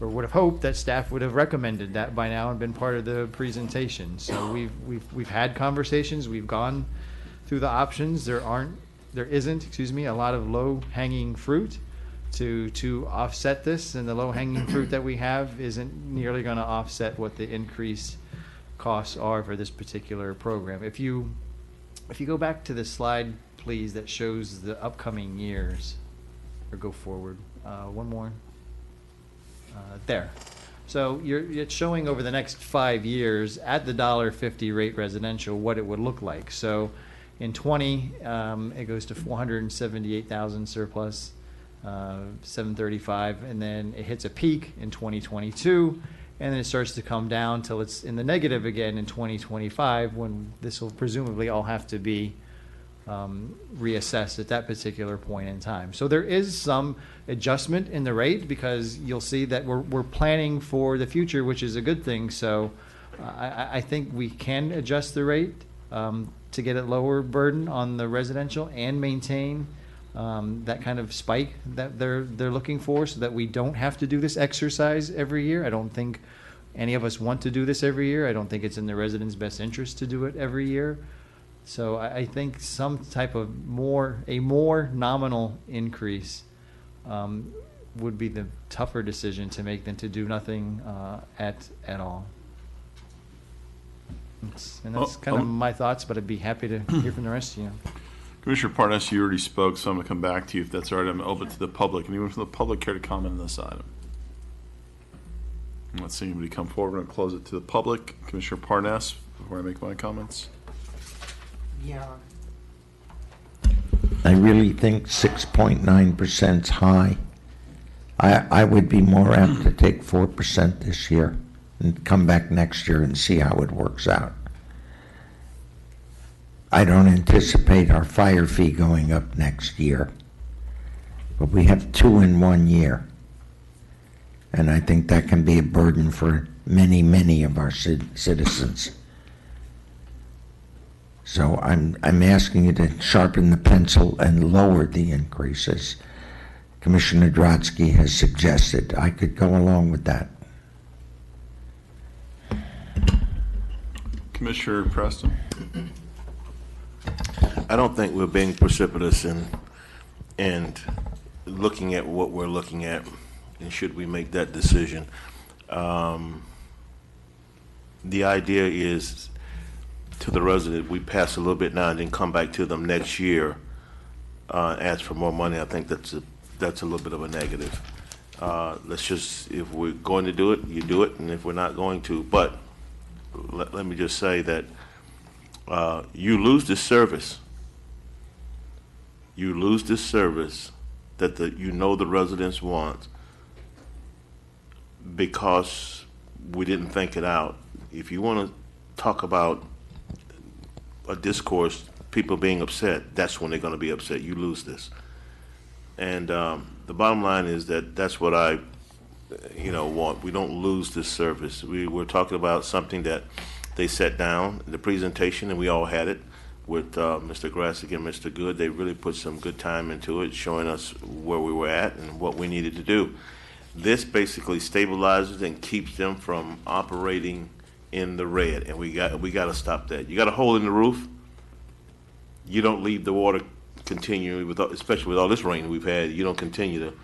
or would have hoped, that staff would have recommended that by now and been part of the presentation. So we've had conversations. We've gone through the options. There isn't a lot of low-hanging fruit to offset this, and the low-hanging fruit that we have isn't nearly going to offset what the increase costs are for this particular program. If you go back to the slide, please, that shows the upcoming years, or go forward, one more. There. So it's showing over the next 5 years at the $1.50 rate residential what it would look like. So in 20, it goes to 478,000 surplus, 735, and then it hits a peak in 2022, and then it starts to come down till it's in the negative again in 2025, when this will presumably all have to be reassessed at that particular point in time. So there is some adjustment in the rate, because you'll see that we're planning for the future, which is a good thing. So I think we can adjust the rate to get a lower burden on the residential and maintain that kind of spike that they're looking for, so that we don't have to do this exercise every year. I don't think any of us want to do this every year. I don't think it's in the residents' best interest to do it every year. So I think some type of a more nominal increase would be the tougher decision to make than to do nothing at all. And that's kind of my thoughts, but I'd be happy to hear from the rest of you. Commissioner Parnas, you already spoke, so I'm going to come back to you if that's all right. I'm open to the public. Anyone from the public care to comment on this item? I'm not seeing anybody come forward. I'm going to close it to the public. Commissioner Parnas, before I make my comments. Yeah. I really think 6.9% is high. I would be more apt to take 4% this year and come back next year and see how it works out. I don't anticipate our fire fee going up next year, but we have 2 in 1 year. And I think that can be a burden for many, many of our citizens. So I'm asking you to sharpen the pencil and lower the increases. Commissioner Drotsky has suggested. I could go along with that. Commissioner Preston. I don't think we're being precipitous in looking at what we're looking at, and should we make that decision. The idea is, to the resident, we pass a little bit now and then come back to them next year, ask for more money. I think that's a little bit of a negative. Let's just, if we're going to do it, you do it, and if we're not going to, but let me just say that you lose this service. You lose this service that the residents want, because we didn't think it out. If you want to talk about a discourse, people being upset, that's when they're going to be upset. You lose this. And the bottom line is that's what I want. We don't lose this service. We're talking about something that they set down, the presentation, and we all had it with Mr. Grassick and Mr. Good. They really put some good time into it, showing us where we were at and what we needed to do. This basically stabilizes and keeps them from operating in the red, and we got to stop that. You got a hole in the roof, you don't leave the water continue, especially with all this rain we've had. You don't continue to,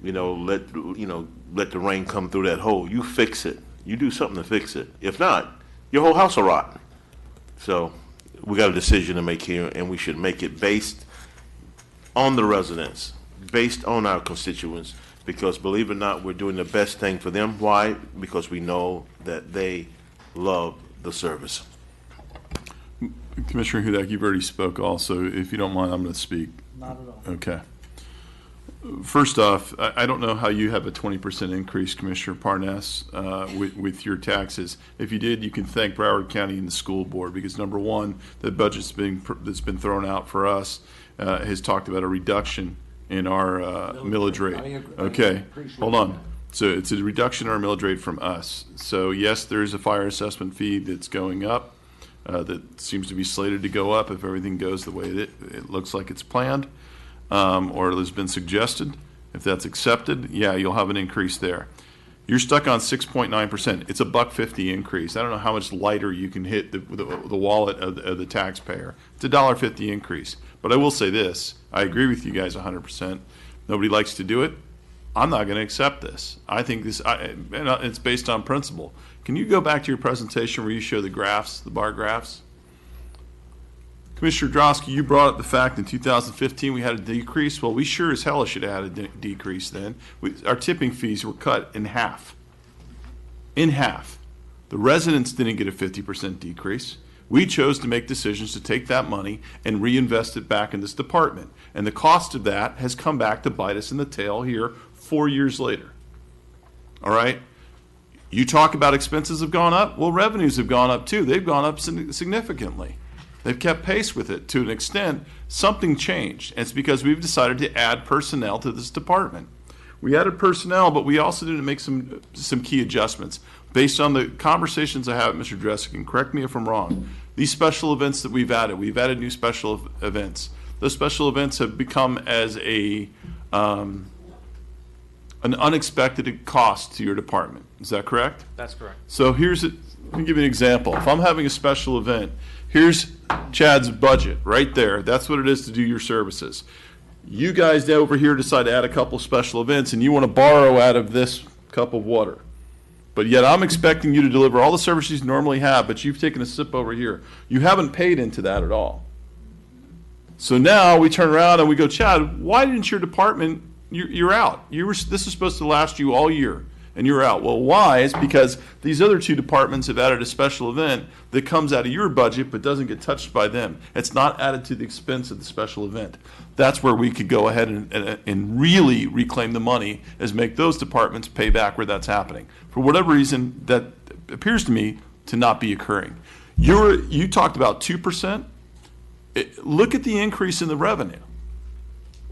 let the rain come through that hole. You fix it. You do something to fix it. If not, your whole house will rot. So we got a decision to make here, and we should make it based on the residents, based on our constituents, because believe it or not, we're doing the best thing for them. Why? Because we know that they love the service. Commissioner Hudak, you've already spoke also. If you don't mind, I'm going to speak. Not at all. Okay. First off, I don't know how you have a 20% increase, Commissioner Parnas, with your taxes. If you did, you can thank Broward County and the school board, because number one, the budget that's been thrown out for us has talked about a reduction in our millage rate. Okay, hold on. So it's a reduction in our millage rate from us. So yes, there is a fire assessment fee that's going up. That seems to be slated to go up if everything goes the way it looks like it's planned, or it has been suggested. If that's accepted, yeah, you'll have an increase there. You're stuck on 6.9%. It's a $1.50 increase. I don't know how much lighter you can hit the wallet of the taxpayer. It's a $1.50 increase. But I will say this: I agree with you guys 100%. Nobody likes to do it. I'm not going to accept this. I think this, and it's based on principle. Can you go back to your presentation where you show the graphs, the bar graphs? Commissioner Drosky, you brought up the fact in 2015 we had a decrease. Well, we sure as hell should have had a decrease then. Our tipping fees were cut in half. In half. The residents didn't get a 50% decrease. We chose to make decisions to take that money and reinvest it back in this department. And the cost of that has come back to bite us in the tail here 4 years later. All right? You talk about expenses have gone up. Well, revenues have gone up too. They've gone up significantly. They've kept pace with it to an extent. Something changed. And it's because we've decided to add personnel to this department. We added personnel, but we also didn't make some key adjustments. Based on the conversations I have with Mr. Dresick, and correct me if I'm wrong, these special events that we've added new special events. Those special events have become as an unexpected cost to your department. Is that correct? That's correct. So let me give you an example. If I'm having a special event, here's Chad's budget right there. That's what it is to do your services. You guys over here decide to add a couple special events and you want to borrow out of this cup of water. But yet I'm expecting you to deliver all the services you normally have, but you've taken a sip over here. You haven't paid into that at all. So now we turn around and we go, Chad, why didn't your department, you're out. This is supposed to last you all year, and you're out. Well, why? It's because these other two departments have added a special event that comes out of your budget but doesn't get touched by them. It's not added to the expense of the special event. That's where we could go ahead and really reclaim the money, is make those departments pay back where that's happening. For whatever reason, that appears to me to not be occurring. You talked about 2%. Look at the increase in the revenue.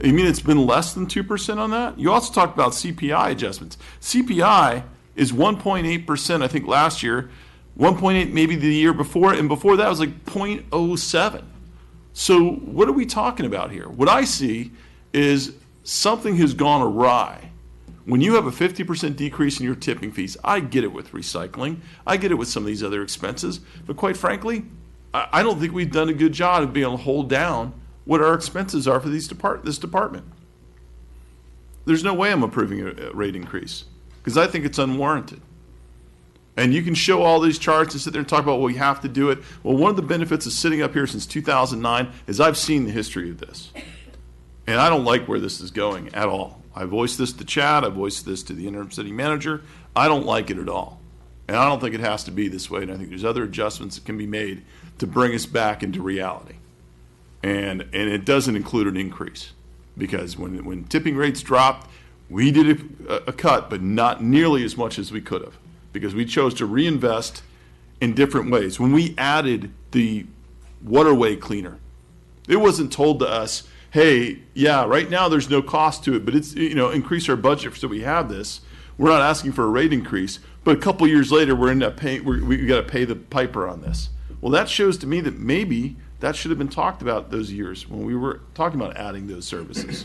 You mean it's been less than 2% on that? You also talked about CPI adjustments. CPI is 1.8%, I think, last year, 1.8 maybe the year before, and before that was like 0.07. So what are we talking about here? What I see is something has gone awry. When you have a 50% decrease in your tipping fees, I get it with recycling. I get it with some of these other expenses. But quite frankly, I don't think we've done a good job of being able to hold down what our expenses are for this department. There's no way I'm approving a rate increase because I think it's unwarranted. And you can show all these charts and sit there and talk about, well, we have to do it. Well, one of the benefits of sitting up here since 2009 is I've seen the history of this. And I don't like where this is going at all. I voiced this to Chad. I voiced this to the interim city manager. I don't like it at all. And I don't think it has to be this way. And I think there's other adjustments that can be made to bring us back into reality. And it doesn't include an increase. Because when tipping rates dropped, we did a cut, but not nearly as much as we could have. Because we chose to reinvest in different ways. When we added the waterway cleaner, it wasn't told to us, hey, yeah, right now there's no cost to it, but it's, increase our budget so we have this. We're not asking for a rate increase, but a couple years later we got to pay the piper on this. Well, that shows to me that maybe that should have been talked about those years when we were talking about adding those services.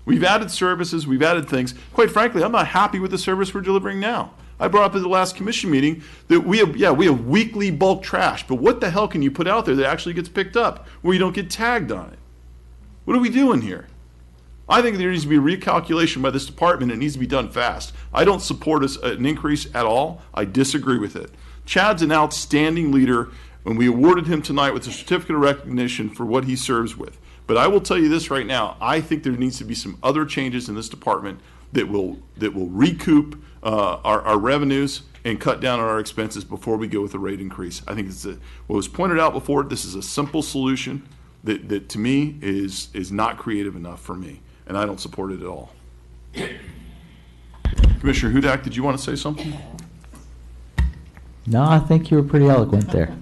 We've added services, we've added things. Quite frankly, I'm not happy with the service we're delivering now. I brought up at the last commission meeting that we have weekly bulk trash, but what the hell can you put out there that actually gets picked up where you don't get tagged on it? What are we doing here? I think there needs to be a recalculation by this department. It needs to be done fast. I don't support an increase at all. I disagree with it. Chad's an outstanding leader, and we awarded him tonight with a certificate of recognition for what he serves with. But I will tell you this right now. I think there needs to be some other changes in this department that will recoup our revenues and cut down on our expenses before we go with a rate increase. I think what was pointed out before, this is a simple solution that to me is not creative enough for me, and I don't support it at all. Commissioner Hudak, did you want to say something? No, I think you were pretty eloquent there.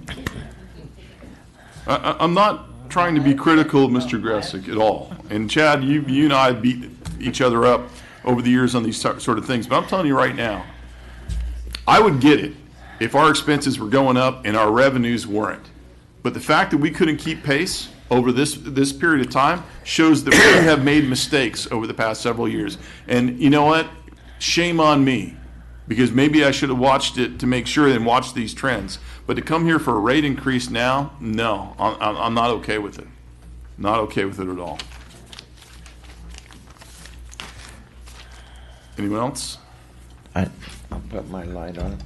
I'm not trying to be critical of Mr. Gressick at all. And Chad, you and I beat each other up over the years on these sort of things. But I'm telling you right now, I would get it if our expenses were going up and our revenues weren't. But the fact that we couldn't keep pace over this period of time shows that we have made mistakes over the past several years. And you know what? Shame on me. Because maybe I should have watched it to make sure and watched these trends. But to come here for a rate increase now, no, I'm not okay with it. Not okay with it at all. Anyone else? I'll put my light on.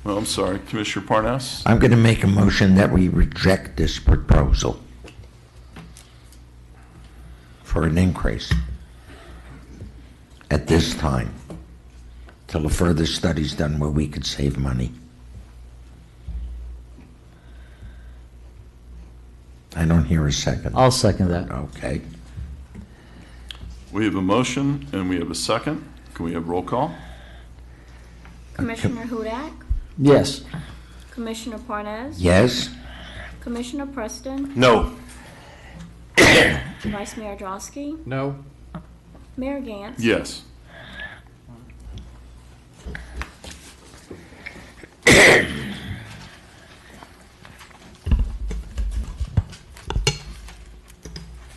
Well, I'm sorry, Commissioner Parnas? I'm going to make a motion that we reject this proposal for an increase at this time, till a further study's done where we could save money. I don't hear a second. I'll second that. Okay. We have a motion and we have a second. Can we have roll call? Commissioner Hudak? Yes. Commissioner Parnas? Yes? Commissioner Preston? No. Vice Mayor Drosky? No. Mayor Gantz? Yes.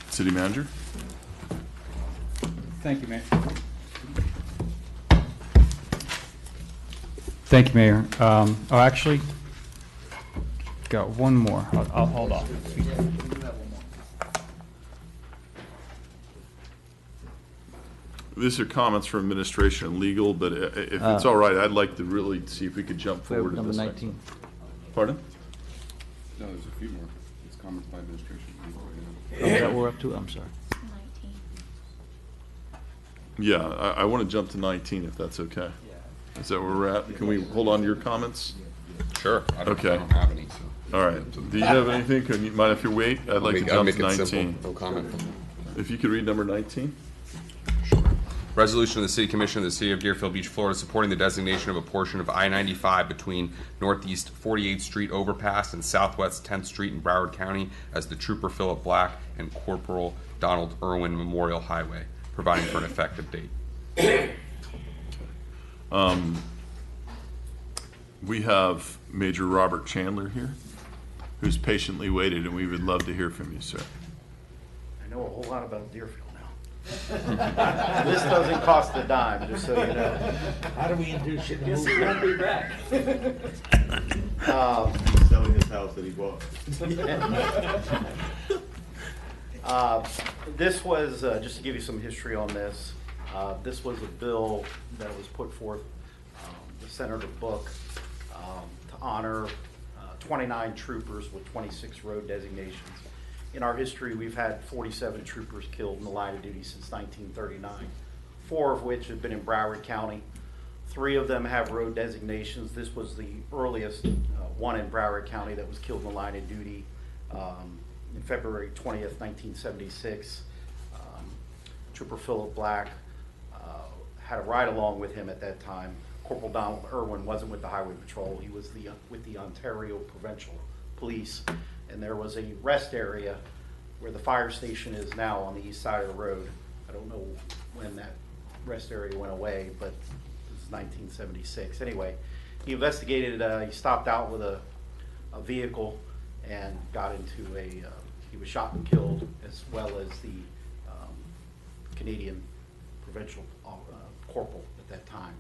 City Manager? Thank you, Mayor. Thank you, Mayor. Actually, got one more. I'll hold off. These are comments from administration and legal, but if it's all right, I'd like to really see if we could jump forward to Number this. 19. Pardon? No, there's a few more. It's comments by administration. Oh, is that what we're up to? I'm sorry. Yeah, I want to jump to 19 if that's okay. Is that where we're at? Can we hold on to your comments? Sure. I don't Okay. have any. So. All right. Do you have anything? Can you mind if you wait? I'd like to I'll jump make to it 19. simple. No comment. If you could read number 19. Resolution of the City Commission of the City of Deerfield Beach, Florida, supporting the designation of a portion of I-95 between Northeast 48th Street overpass and Southwest 10th Street in Broward County as the Trooper Philip Black and Corporal Donald Irwin Memorial Highway, providing for an effective date. We have Major Robert Chandler here, who's patiently waited, and we would love to hear from you, sir. I know a whole lot about Deerfield now. This doesn't cost a dime, just so you know. How do we induce you to Guess move? he won't be back. Selling his house that he bought. This was, just to give you some history on this, this was a bill that was put forth, the Senator Book, to honor 29 troopers with 26 road designations. In our history, we've had 47 troopers killed in the line of duty since 1939, 4 of which have been in Broward County. 3 of them have road designations. This was the earliest one in Broward County that was killed in the line of duty in February 20th, 1976. Trooper Philip Black had a ride along with him at that time. Corporal Donald Irwin wasn't with the Highway Patrol. He was with the Ontario Provincial Police. And there was a rest area where the fire station is now on the east side of the road. I don't know when that rest area went away, but this is 1976. Anyway, he investigated, he stopped out with a vehicle and got into he was shot and killed, as well as the Canadian Provincial Corporal at that time.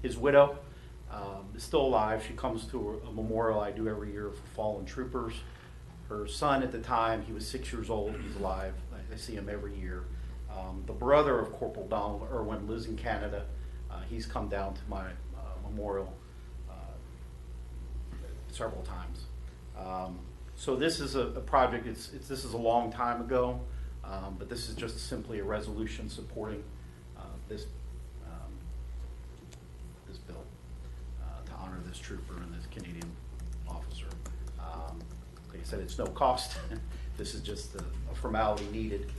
His widow is still alive. She comes to a memorial I do every year for fallen troopers. Her son at the time, he was 6 years old, he's alive. I see him every year. The brother of Corporal Donald Irwin lives in Canada. He's come down to my memorial several times. So this is a project, this is a long time ago, but this is just simply a resolution supporting this bill to honor this trooper and this Canadian officer. Like I said, it's no cost. This is just a formality needed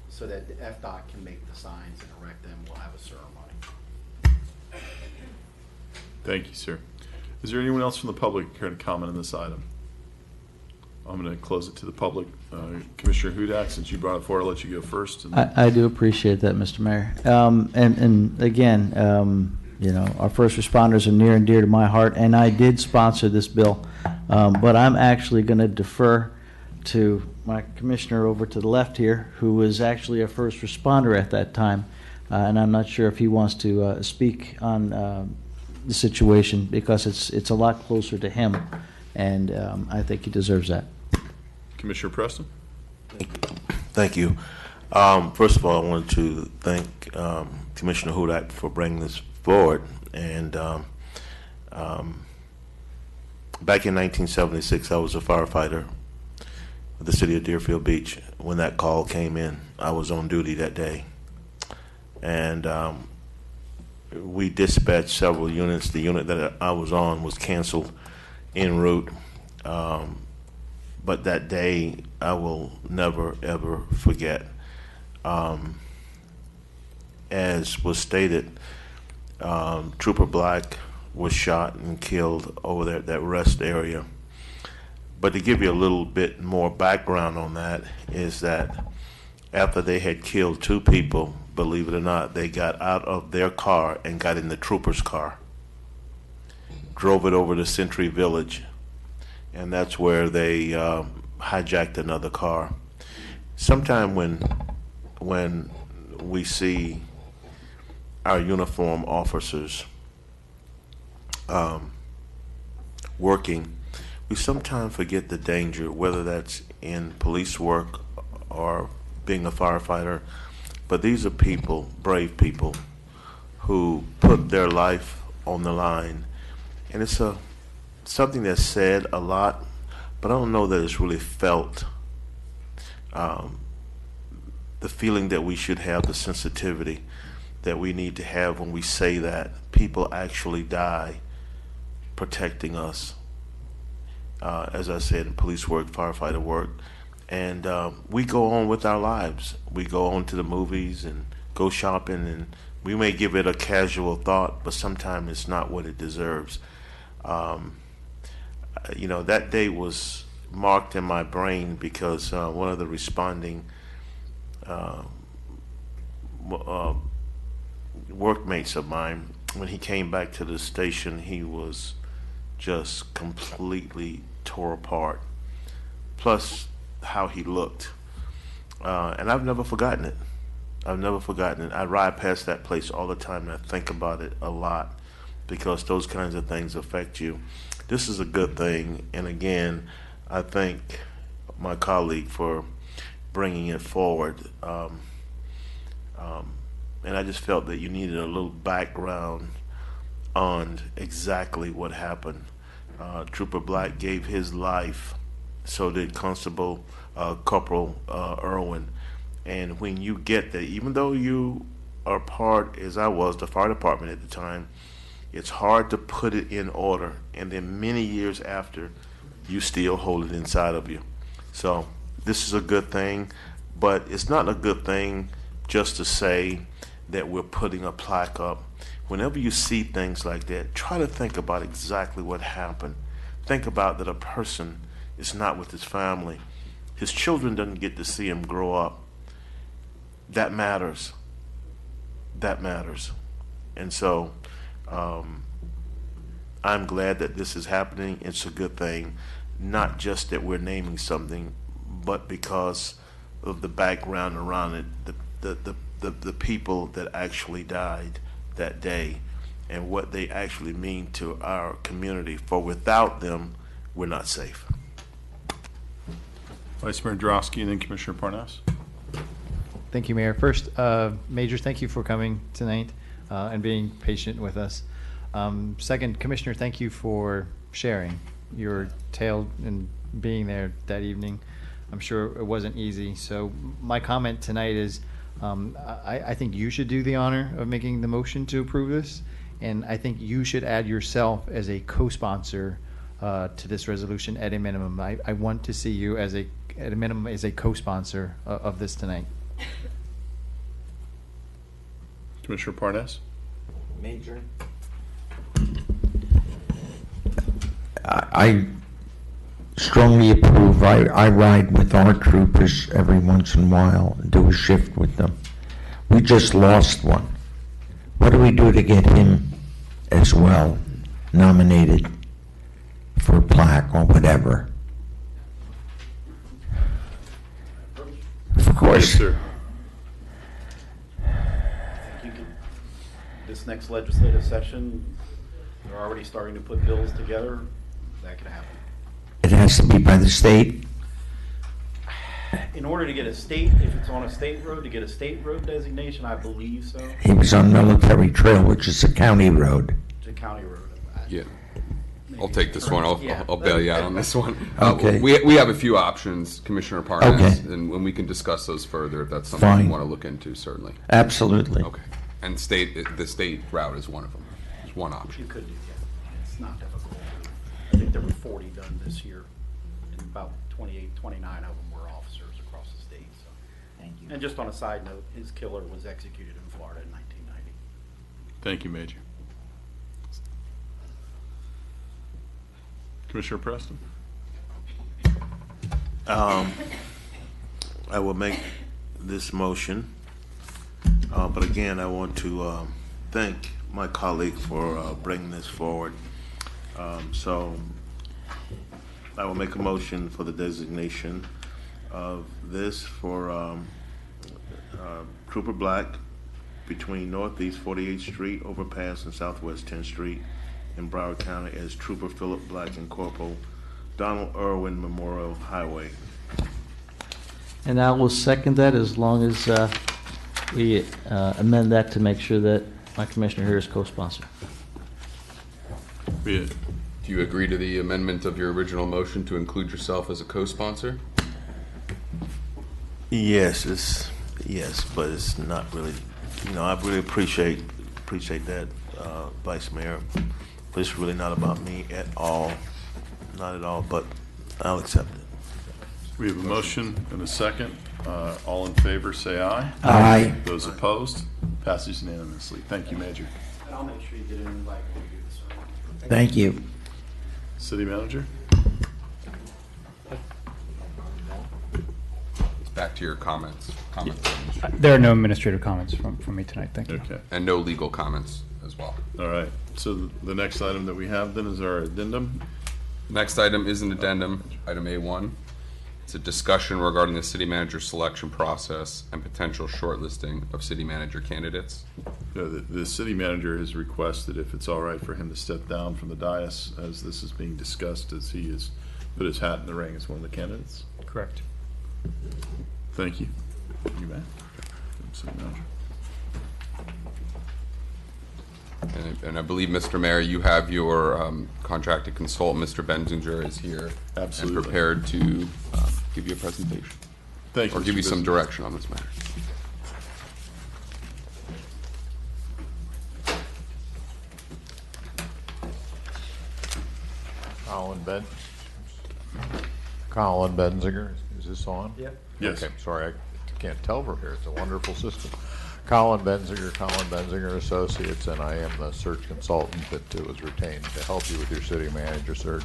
so that the FDOT can make the signs and erect them. We'll have a ceremony. Thank you, sir. Is there anyone else from the public care to comment on this item? I'm going to close it to the public. Commissioner Hudak, since you brought it forward, I'll let you go first. I do appreciate that, Mr. Mayor. And again, you know, our first responders are near and dear to my heart, and I did sponsor this bill. But I'm actually going to defer to my commissioner over to the left here, who was actually a first responder at that time. And I'm not sure if he wants to speak on the situation, because it's a lot closer to him, and I think he deserves that. Commissioner Preston? Thank you. First of all, I wanted to thank Commissioner Hudak for bringing this forward. And back in 1976, I was a firefighter with the city of Deerfield Beach. When that call came in, I was on duty that day. And we dispatched several units. The unit that I was on was canceled en route. But that day, I will never, ever forget. As was stated, Trooper Black was shot and killed over there at that rest area. But to give you a little bit more background on that is that after they had killed 2 people, believe it or not, they got out of their car and got in the trooper's car, drove it over to Century Village, and that's where they hijacked another car. Sometime when we see our uniform officers working, we sometimes forget the danger, whether that's in police work or being a firefighter. But these are people, brave people, who put their life on the line. And it's something that's said a lot, but I don't know that it's really felt. The feeling that we should have, the sensitivity that we need to have when we say that people actually die protecting us. As I said, in police work, firefighter work, and we go on with our lives. We go on to the movies and go shopping, and we may give it a casual thought, but sometimes it's not what it deserves. That day was marked in my brain because one of the responding workmates of mine, when he came back to the station, he was just completely tore apart. Plus, how he looked. And I've never forgotten it. I've never forgotten it. I ride past that place all the time and I think about it a lot because those kinds of things affect you. This is a good thing. And again, I thank my colleague for bringing it forward. And I just felt that you needed a little background on exactly what happened. Trooper Black gave his life, so did Constable Corporal Irwin. And when you get that, even though you are part, as I was, the fire department at the time, it's hard to put it in order. And then many years after, you still hold it inside of you. So this is a good thing, but it's not a good thing just to say that we're putting a plaque up. Whenever you see things like that, try to think about exactly what happened. Think about that a person is not with his family. His children doesn't get to see him grow up. That matters. That matters. And so I'm glad that this is happening. It's a good thing. Not just that we're naming something, but because of the background around it, the people that actually died that day and what they actually mean to our community. For without them, we're not safe. Vice Mayor Drosky and then Commissioner Parnas. Thank you, Mayor. First, Major, thank you for coming tonight and being patient with us. Second, Commissioner, thank you for sharing your tale and being there that evening. I'm sure it wasn't easy. So my comment tonight is I think you should do the honor of making the motion to approve this, and I think you should add yourself as a co-sponsor to this resolution at a minimum. I want to see you as at a minimum as a co-sponsor of this tonight. Commissioner Parnas. Major. I strongly approve. I ride with our troopers every once in a while and do a shift with them. We just lost one. What do we do to get him as well nominated for a plaque or whatever? Of course. Yes, sir. This next legislative session, they're already starting to put bills together. That could happen. It has to be by the state. in order to get a state, if it's on a state road, to get a state road designation, I believe so. He was on Military Trail, which is a county road. It's a county road. Yeah. I'll take this one. I'll bail you out on this one. Okay. We have a few options, Commissioner Parnas, Okay. and we can discuss those further if that's something Fine. you want to look into, certainly. Absolutely. Okay. And the state route is one of them. It's one option. You could do, yeah. It's not difficult. I think there were 40 done this year, and about 28, 29 of them were officers across the state. So. Thank you. And just on a side note, his killer was executed in Florida in 1990. Thank you, Major. Commissioner Preston? I will make this motion, but again, I want to thank my colleague for bringing this forward. So I will make a motion for the designation of this for Trooper Black between Northeast 48th Street overpass and Southwest 10th Street in Broward County as Trooper Philip Black and Corporal Donald Irwin Memorial Highway. And I will second that as long as we amend that to make sure that my commissioner here is co-sponsor. Do you agree to the amendment of your original motion to include yourself as a co-sponsor? Yes, but it's not really. I really appreciate that, Vice Mayor. But it's really not about me at all, not at all. But I'll accept it. We have a motion and a second. All in favor, say aye. Aye. Those opposed, passes unanimously. Thank you, Major. And I'll make sure you get an invite when we do this. Thank you. City Manager? Back to your comments. There are no administrative comments from me tonight. Thank you. Okay. And no legal comments as well. All right. So the next item that we have then is our addendum. Next item is an addendum, item A1. It's a discussion regarding the city manager selection process and potential shortlisting of city manager candidates. The city manager has requested if it's all right for him to step down from the dais as this is being discussed, as he has put his hat in the ring as one of the candidates. Correct. Thank you. You may. City manager. And I believe, Mr. Mayor, you have your contracted consultant, Mr. Benzinger, is here. Absolutely. And prepared to give you a presentation. Thank you, Or give Mr. you some Benzinger. direction on this matter. Colin Benzinger, is this on? Yep. Yes. Okay, sorry, I can't tell from here. It's a wonderful system. Colin Benzinger Associates, and I am the search consultant that was retained to help you with your city manager search.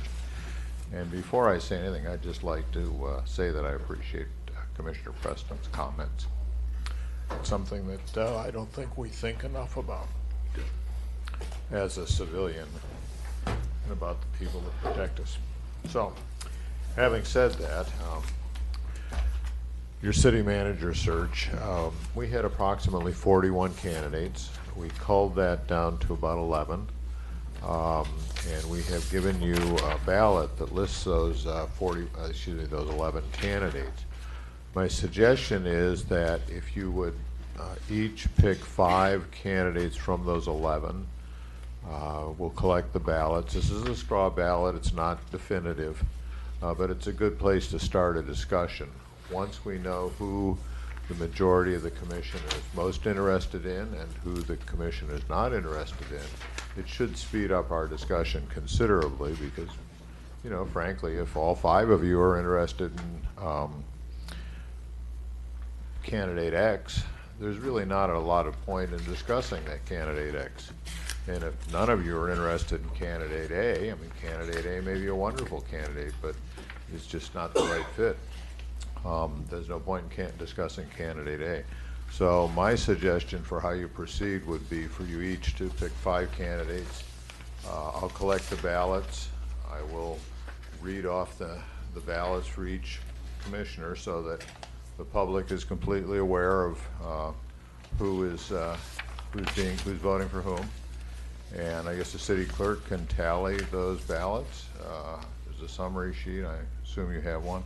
And before I say anything, I'd just like to say that I appreciate Commissioner Preston's comments. It's something that I don't think we think enough about as a civilian and about the people that protect us. So, having said that, your city manager search, we had approximately 41 candidates. We culled that down to about 11. And we have given you a ballot that lists those those 11 candidates. My suggestion is that if you would each pick 5 candidates from those 11, we'll collect the ballots. This is a straw ballot. It's not definitive, but it's a good place to start a discussion. Once we know who the majority of the commission is most interested in and who the commission is not interested in, it should speed up our discussion considerably because, you know, frankly, if all 5 of you are interested in candidate X, there's really not a lot of point in discussing that candidate X. And if none of you are interested in candidate A, I mean, candidate A may be a wonderful candidate, but it's just not the right fit. There's no point in discussing candidate A. So my suggestion for how you proceed would be for you each to pick 5 candidates. I'll collect the ballots. I will read off the ballots for each commissioner so that the public is completely aware of who's voting for whom. And I guess the city clerk can tally those ballots. There's a summary sheet. I assume you have one.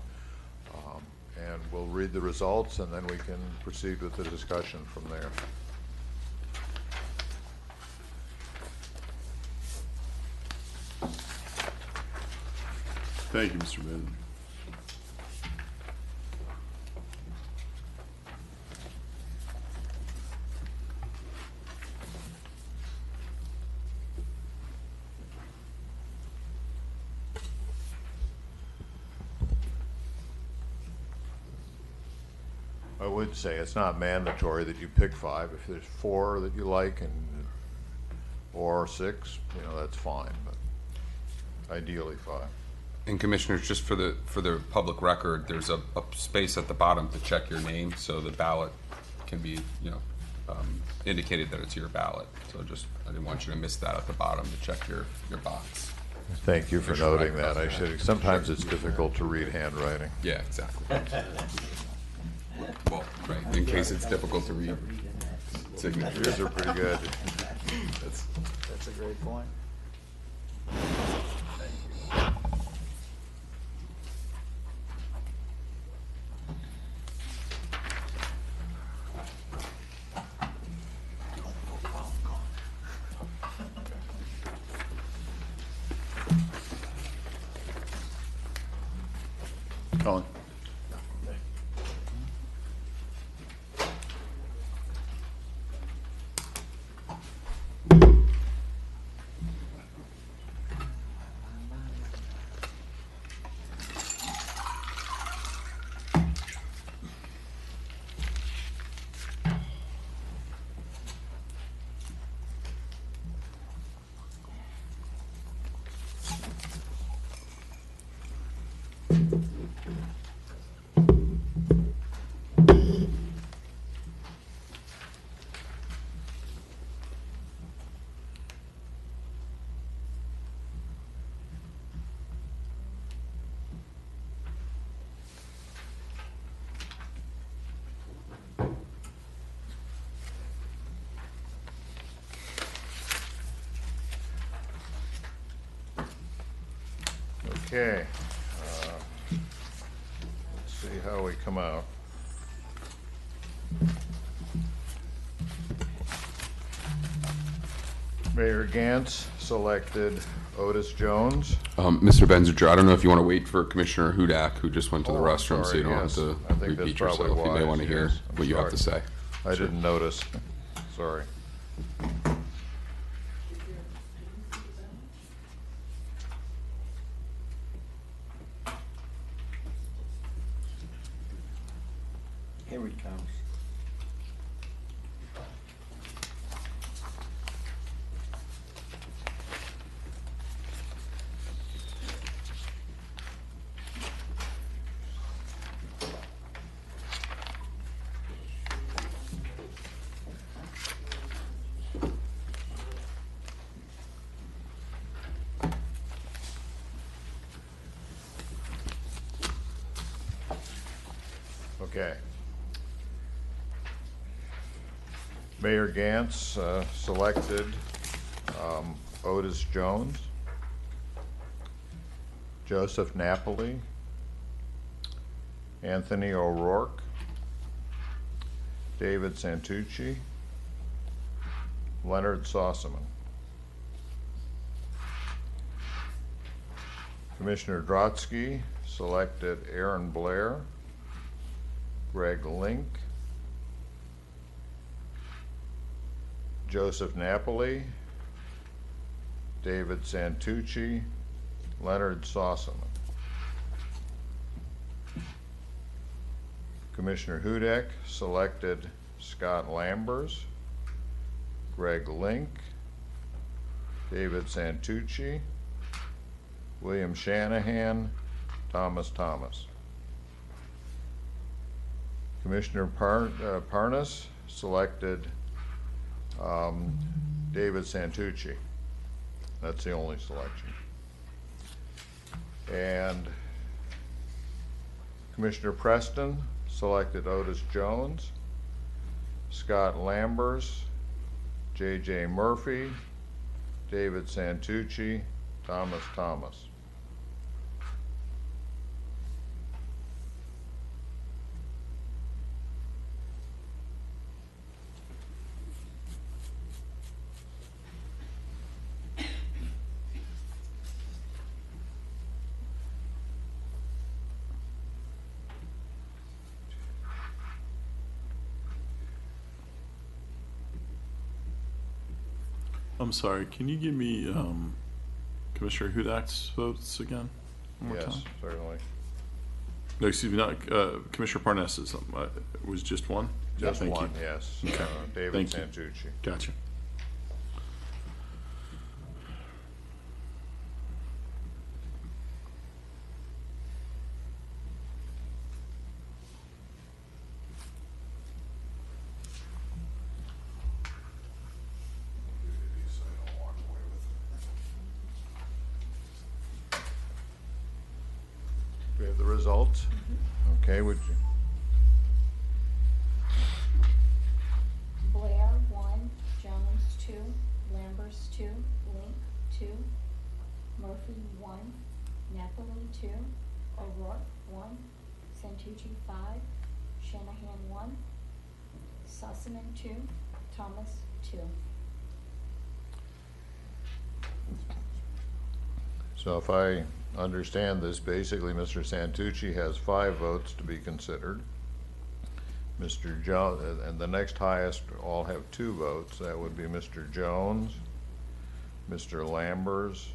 And we'll read the results, and then we can proceed with the discussion from there. Thank you, Mr. Benton. I would say it's not mandatory that you pick 5. If there's 4 that you like or 6, that's fine, but ideally 5. And Commissioners, just for the public record, there's a space at the bottom to check your name, so the ballot can be, indicated that it's your ballot. So I didn't want you to miss that at the bottom to check your box. Thank you for Make sure noting I cross that. I should. Sometimes it's difficult to read handwriting. Yeah, exactly. Well, right, in case it's difficult to read signatures. Yours are pretty good. That's a great point. Colin. Okay. Let's see how we come out. Mayor Gantz selected Otis Jones. Mr. Benziger, I don't know if you want to wait for Commissioner Hudak, who just went to the restroom, so sorry, you don't yes. have I to think that's repeat probably yourself. You may wise, want to hear yes. I'm what you have to say. I didn't notice. Sorry. Here he comes. Okay. Mayor Gantz selected Otis Jones, Joseph Napoli, Anthony O'Rourke, David Santucci, Leonard Sossaman. Commissioner Drotsky selected Aaron Blair, Greg Link, Joseph Napoli, David Santucci, Leonard Sossaman. Commissioner Hudak selected Scott Lambers, Greg Link, David Santucci, William Shanahan, Thomas Thomas. Commissioner Parnas selected David Santucci. That's the only selection. And Commissioner Preston selected Otis Jones, Scott Lambers, J.J. Murphy, David Santucci, Thomas Thomas. I'm sorry, can you give me Commissioner Hudak's votes again? One more Yes, time? certainly. No, excuse me, not Commissioner Parnassus. Was just one? Just Thank one, you. yes. Okay. David Thank you. Santucci. Gotcha. Do we have the results? Okay, would you? Blair, 1, Jones, 2, Lambers, 2, Link, 2, Murphy, 1, Napoli, 2, O'Rourke, 1, Santucci, 5, Shanahan, 1, Sussman, 2, Thomas, 2. So if I understand this, basically Mr. Santucci has 5 votes to be considered. Mr. Jones, and the next highest all have 2 votes. That would be Mr. Jones, Mr. Lambers,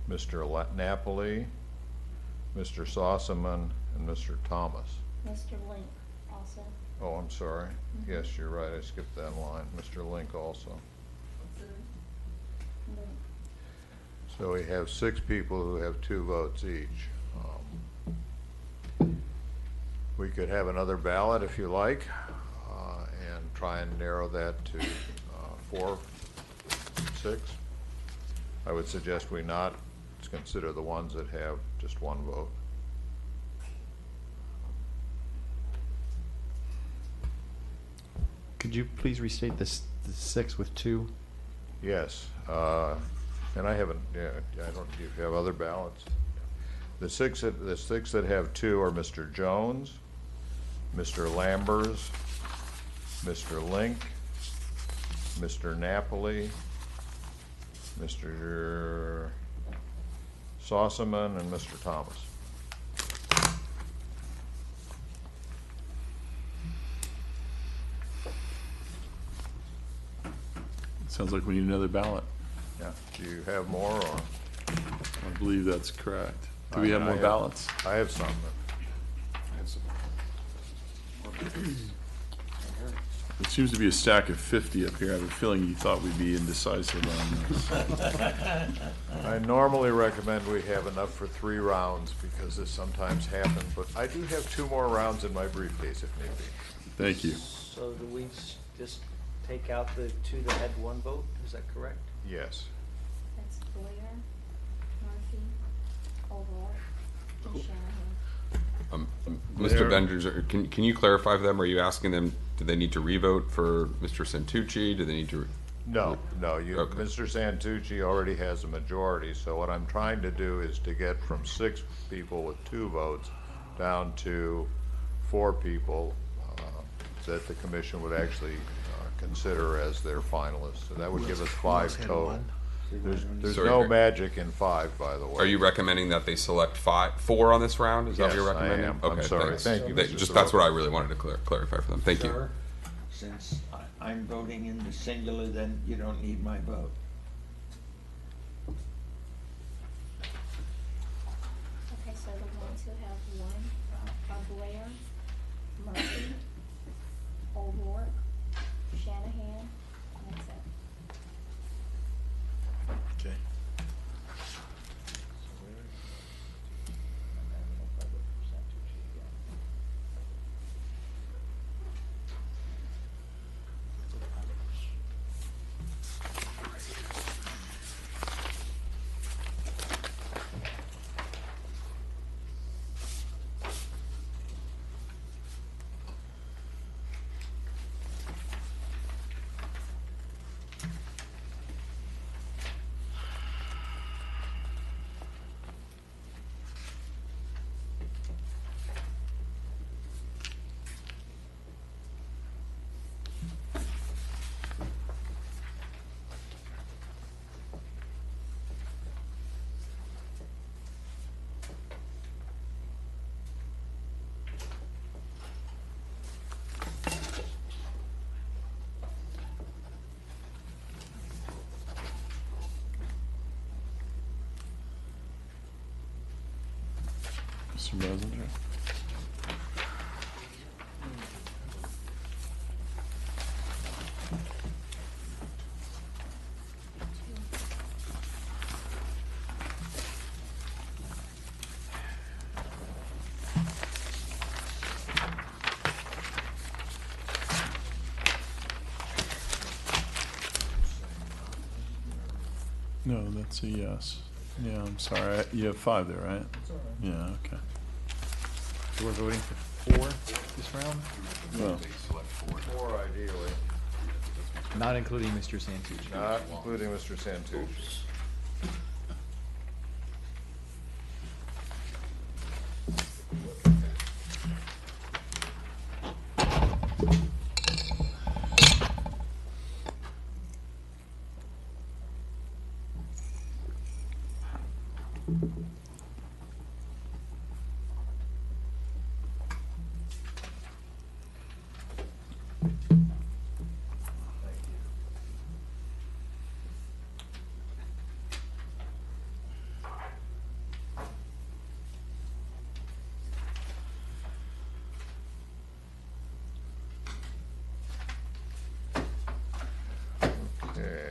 Mr. Napoli, Mr. Sossaman, and Mr. Thomas. Mr. Link also. Oh, I'm sorry. Yes, you're right. I skipped that line. Mr. Link also. Link. So we have 6 people who have 2 votes each. We could have another ballot if you like, and try and narrow that to 4, 6. I would suggest we not consider the ones that have just 1 vote. Could you please restate this, the 6 with 2? Yes, and I haven't, yeah, I don't, do you have other ballots? The six that have 2 are Mr. Jones, Mr. Lambers, Mr. Link, Mr. Napoli, Mr. Sossaman, and Mr. Thomas. Sounds like we need another ballot. Yeah, do you have more, or? I believe that's correct. Do we have more ballots? I have some. It seems to be a stack of 50 up here. I have a feeling you thought we'd be indecisive on this. I normally recommend we have enough for 3 rounds because this sometimes happens, but I do have 2 more rounds in my briefcase if need be. Thank you. So do we just take out the 2 that had 1 vote? Is that correct? Yes. That's Blair, Murphy, O'Rourke, and Shanahan. Mr. Benders, can you clarify for them? Are you asking them, do they need to revote for Mr. Santucci? Do they need to? No, Okay. Mr. Santucci already has a majority, so what I'm trying to do is to get from 6 people with 2 votes down to 4 people that the commission would actually consider as their finalists. So that would give us 5 total. There's Sorry, no Greg. magic in 5, by the way. Are you recommending that they select 4 on this round? Is that what you're Yes, I recommending? am. I'm Okay, sorry. thanks. Thank you, Mr. Just that's what I Soroka. really wanted to clarify for them. Thank you. Sir, since I'm voting in the singular, then you don't need my vote. Okay, so the ones who have 1 are Blair, Murphy, O'Rourke, Shanahan, and that's it. Okay. Mr. Bosinger. No, that's a yes. Yeah, I'm sorry. You have 5 there, right? Yeah, okay. So we're voting for 4 this round? Well, Four ideally, Not including Mr. Santucci. not including Mr. Santucci. Okay.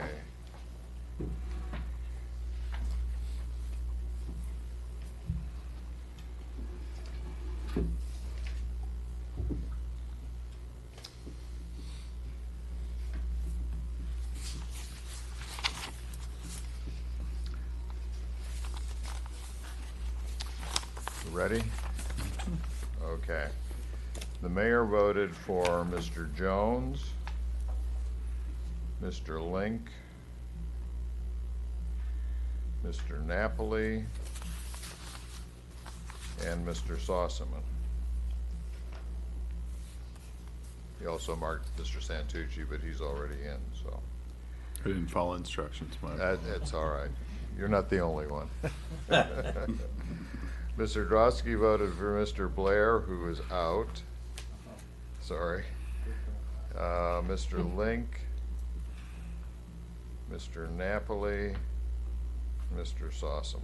You ready? Okay. The mayor voted for Mr. Jones, Mr. Link, Mr. Napoli, and Mr. Sossaman. He also marked Mr. Santucci, but he's already in, so. I didn't follow instructions, my That's all right. You're not the only one. Mr. Drosky voted for Mr. Blair, who is out. Sorry. Mr. Link, Mr. Napoli, Mr. Sossaman.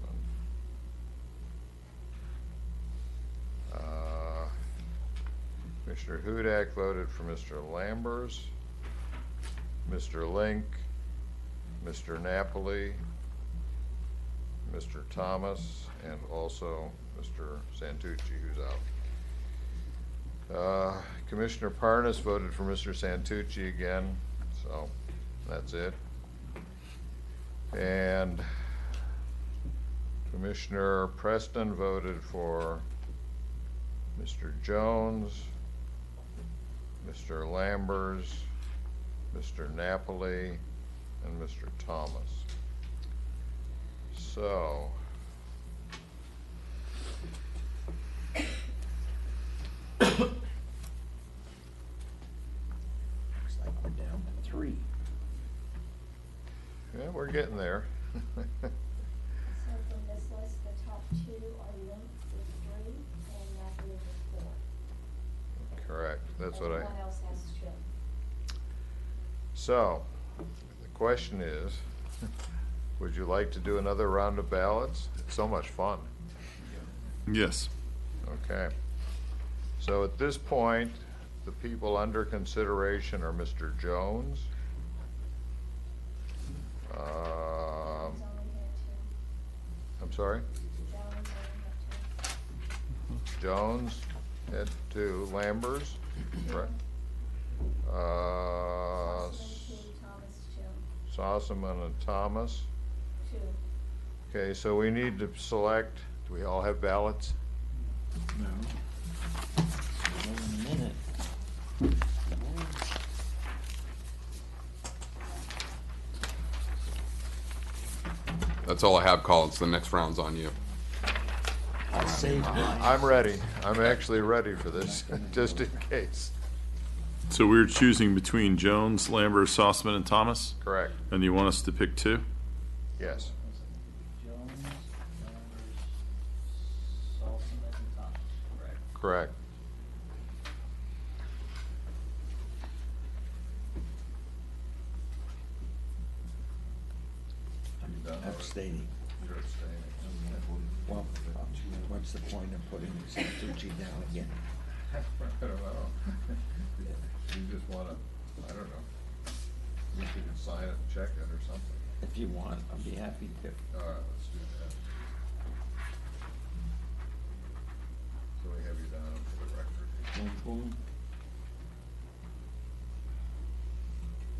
Commissioner Hudak voted for Mr. Lambers, Mr. Link, Mr. Napoli, Mr. Thomas, and also Mr. Santucci, who's out. Commissioner Parnas voted for Mr. Santucci again, so that's it. And Commissioner Preston voted for Mr. Jones, Mr. Lambers, Mr. Napoli, and Mr. Thomas. So, Looks like we're down to 3. yeah, we're getting there. So from this list, the top 2 are Link with 3 and Napoli with 4. Correct, that's what I. Everyone else has 2. So, the question is, would you like to do another round of ballots? It's so much fun. Yes. Okay. So at this point, the people under consideration are Mr. Jones. I'm sorry? Jones had 2. Lambers, right? Sossaman and Thomas. 2. Okay, so we need to select, do we all have ballots? No. One minute. That's all I have, Collins. The next round's on you. I'll save mine. I'm ready. I'm actually ready for this, just in case. So we're choosing between Jones, Lambert, Sossaman, and Thomas? Correct. And you want us to pick 2? Yes. Jones, Lambers, Saltzman, and Thomas. Correct. Abstaining. You're abstaining. Well, what's the point of putting Santucci down again? I don't know. You just wanna, I don't know. You can sign it and check it or something. If you want, I'll be happy to. All right, let's do that. So we have you down for the record. Boom, boom.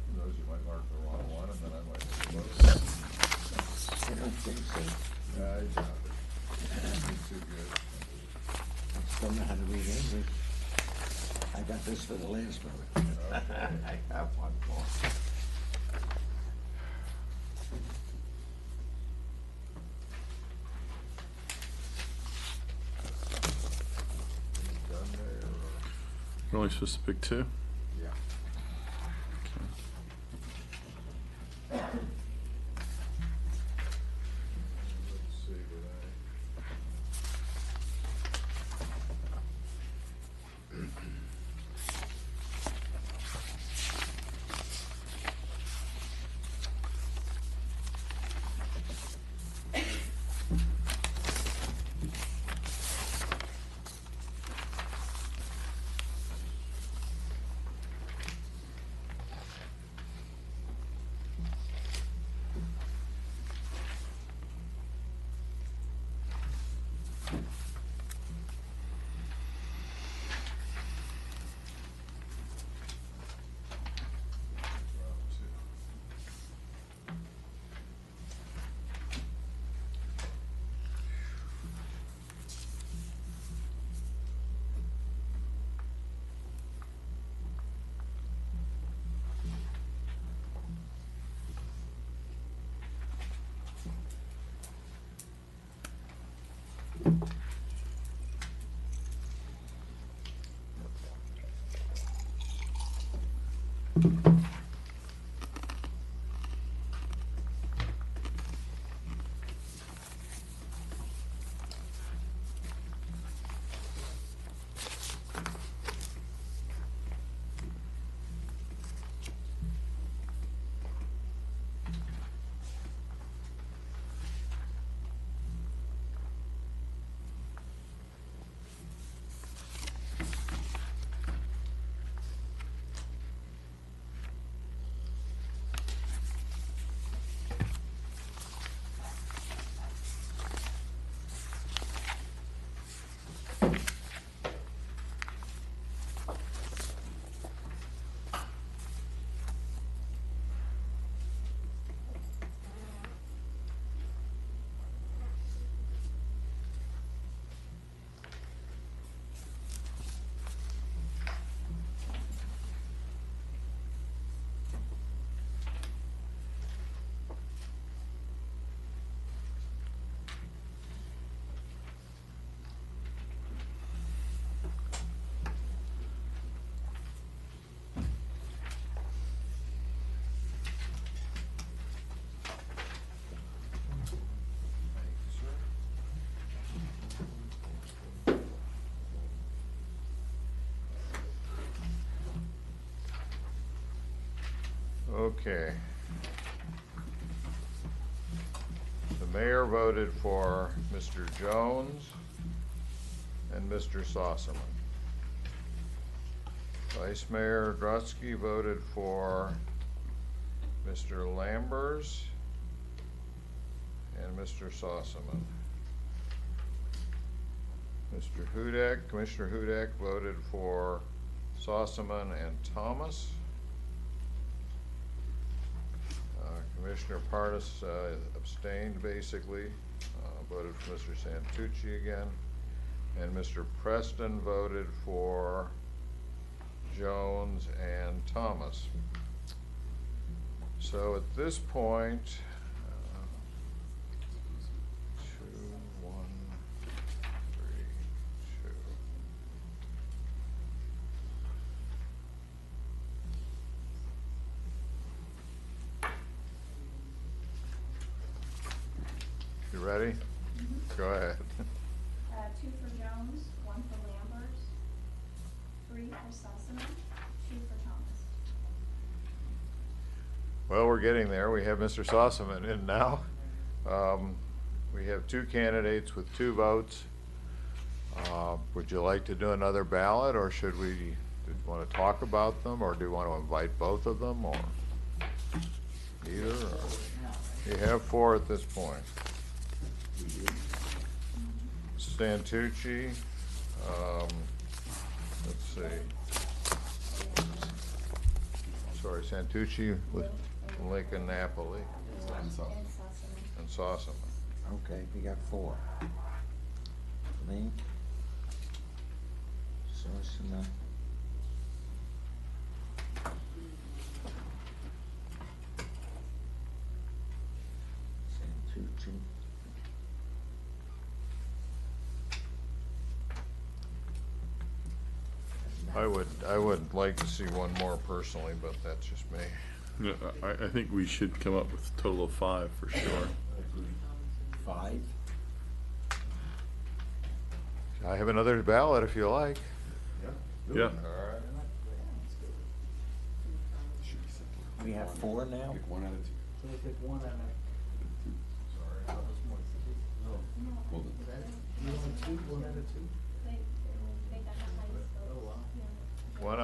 Who knows, you might mark the wrong one and then I might vote. I don't think so. I doubt it. You're too good. I still know how to read English. I got this for the last vote. Okay. I have one more. Done there, or? You're only supposed to pick two? Yeah. Let's see, did Okay. The mayor voted for Mr. Jones and Mr. Sossaman. Vice Mayor Drutsky voted for Mr. Lambers and Mr. Sossaman. Mr. Hudak, Commissioner Hudak voted for Sossaman and Thomas. Commissioner Parnas abstained, basically, voted for Mr. Santucci again, and Mr. Preston voted for Jones and Thomas. So at this point, 2, 1, 3, 2. You ready? Go ahead. 2 for Jones, 1 for Lambers, 3 for Sossaman, 2 for Thomas. Well, we're getting there. We have Mr. Sossaman in now. We have 2 candidates with 2 votes. Would you like to do another ballot, or should we want to talk about them, or do you want to invite both of them, or either? Or? You have 4 at this point. Santucci, let's see. Sorry, Santucci with Lincoln Napoli and Sossaman. Okay, we got 4. Link, Sorsina, Santucci. I would like to see one more personally, but that's just me. Yeah, I think we should come up with a total of 5 for sure. 5? I have another ballot if you like. Yeah. All right. We have 4 now? Pick 1 out of 2. So we pick one out of. Well, You want 2, 1 out of 2? Oh, wow. 1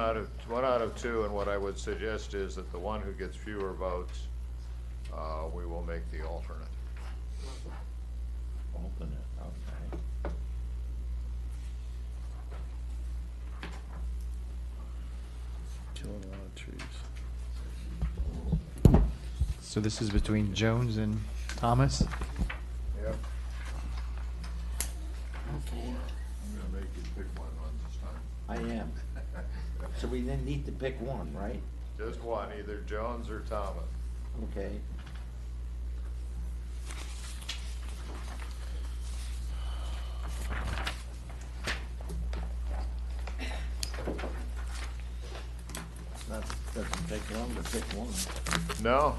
out of 2, and what I would suggest is that the one who gets fewer votes, we will make the alternate. Alternate, okay. Killing a lot of trees. So this is between Jones and Thomas? Yep. I'm gonna make you pick one this time. I am. So we then need to pick one, right? Just one, either Jones or Thomas. Okay. Doesn't take long to pick one. No.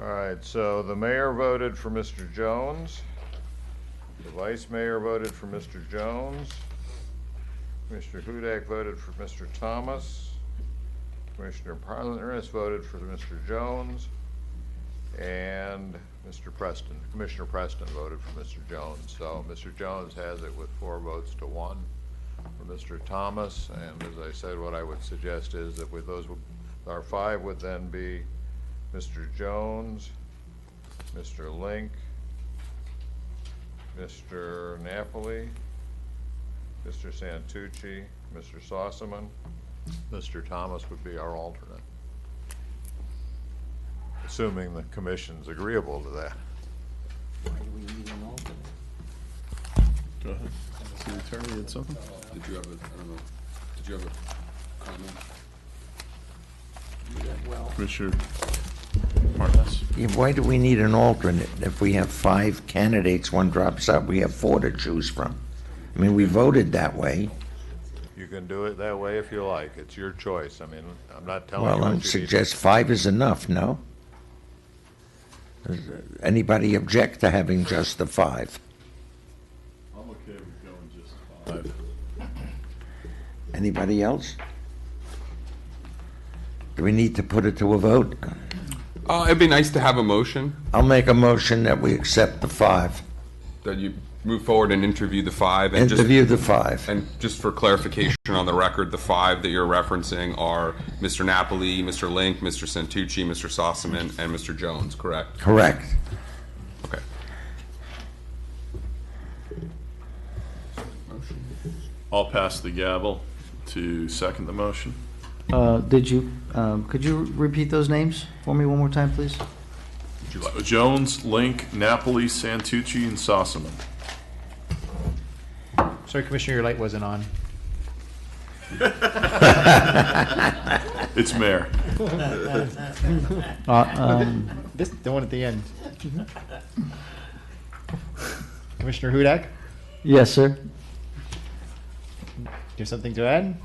All right, so the mayor voted for Mr. Jones. The vice mayor voted for Mr. Jones. Commissioner Hudak voted for Mr. Thomas. Commissioner Parlinis voted for Mr. Jones. And Commissioner Preston voted for Mr. Jones. So Mr. Jones has it with 4 votes to 1 for Mr. Thomas. And as I said, what I would suggest is that with those, our 5 would then be Mr. Jones, Mr. Link, Mr. Napoli, Mr. Santucci, Mr. Sossaman. Mr. Thomas would be our alternate, assuming the commission's agreeable to that. Why do we need an alternate? Go ahead. City Attorney had something? Did you have a, I don't know, did you have a comment? Well, Commissioner Martinez. yeah, why do we need an alternate? If we have 5 candidates, one drops out, we have 4 to choose from. I mean, we voted that way. You can do it that way if you like. It's your choice. I mean, I'm not telling you Well, what I you suggest 5 is enough, no? Does anybody object to having just the 5? I'm okay with going just 5. Anybody else? Do we need to put it to a vote? It'd be nice to have a motion I'll make a motion that we accept the 5. that you move forward and interview the five. And Interview the five. And just for clarification on the record, the five that you're referencing are Mr. Napoli, Mr. Link, Mr. Santucci, Mr. Sossaman, and Mr. Jones, correct? Correct. Okay. I'll pass the gavel to second the motion. Could you repeat those names for me one more time, please? Jones, Link, Napoli, Santucci, and Sossaman. Sorry, Commissioner, your light wasn't on. It's Mayor. This the one at the end. Commissioner Hudak, do Yes, sir. you have something to add?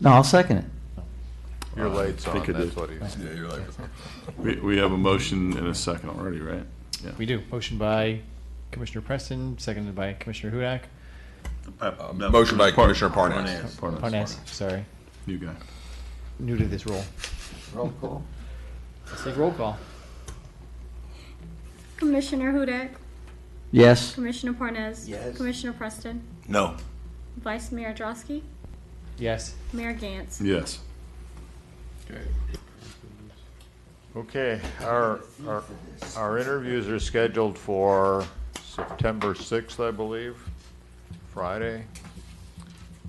No, I'll second it. Your light's I on, think I that's did. what he's. Yeah, your light was on. We have a motion and a second already, right? Yeah. We do. Motion by Commissioner Preston, seconded by Commissioner Hudak. Motion by Commissioner Parnas. Parnas, sorry. New guy. New to this role. Roll call. Let's take roll call. Commissioner Hudak? Yes. Commissioner Parnas? Yes. Commissioner Preston? No. Vice Mayor Drosky? Yes. Mayor Gantz? Yes. Okay, our interviews are scheduled for September 6th, I believe, Friday.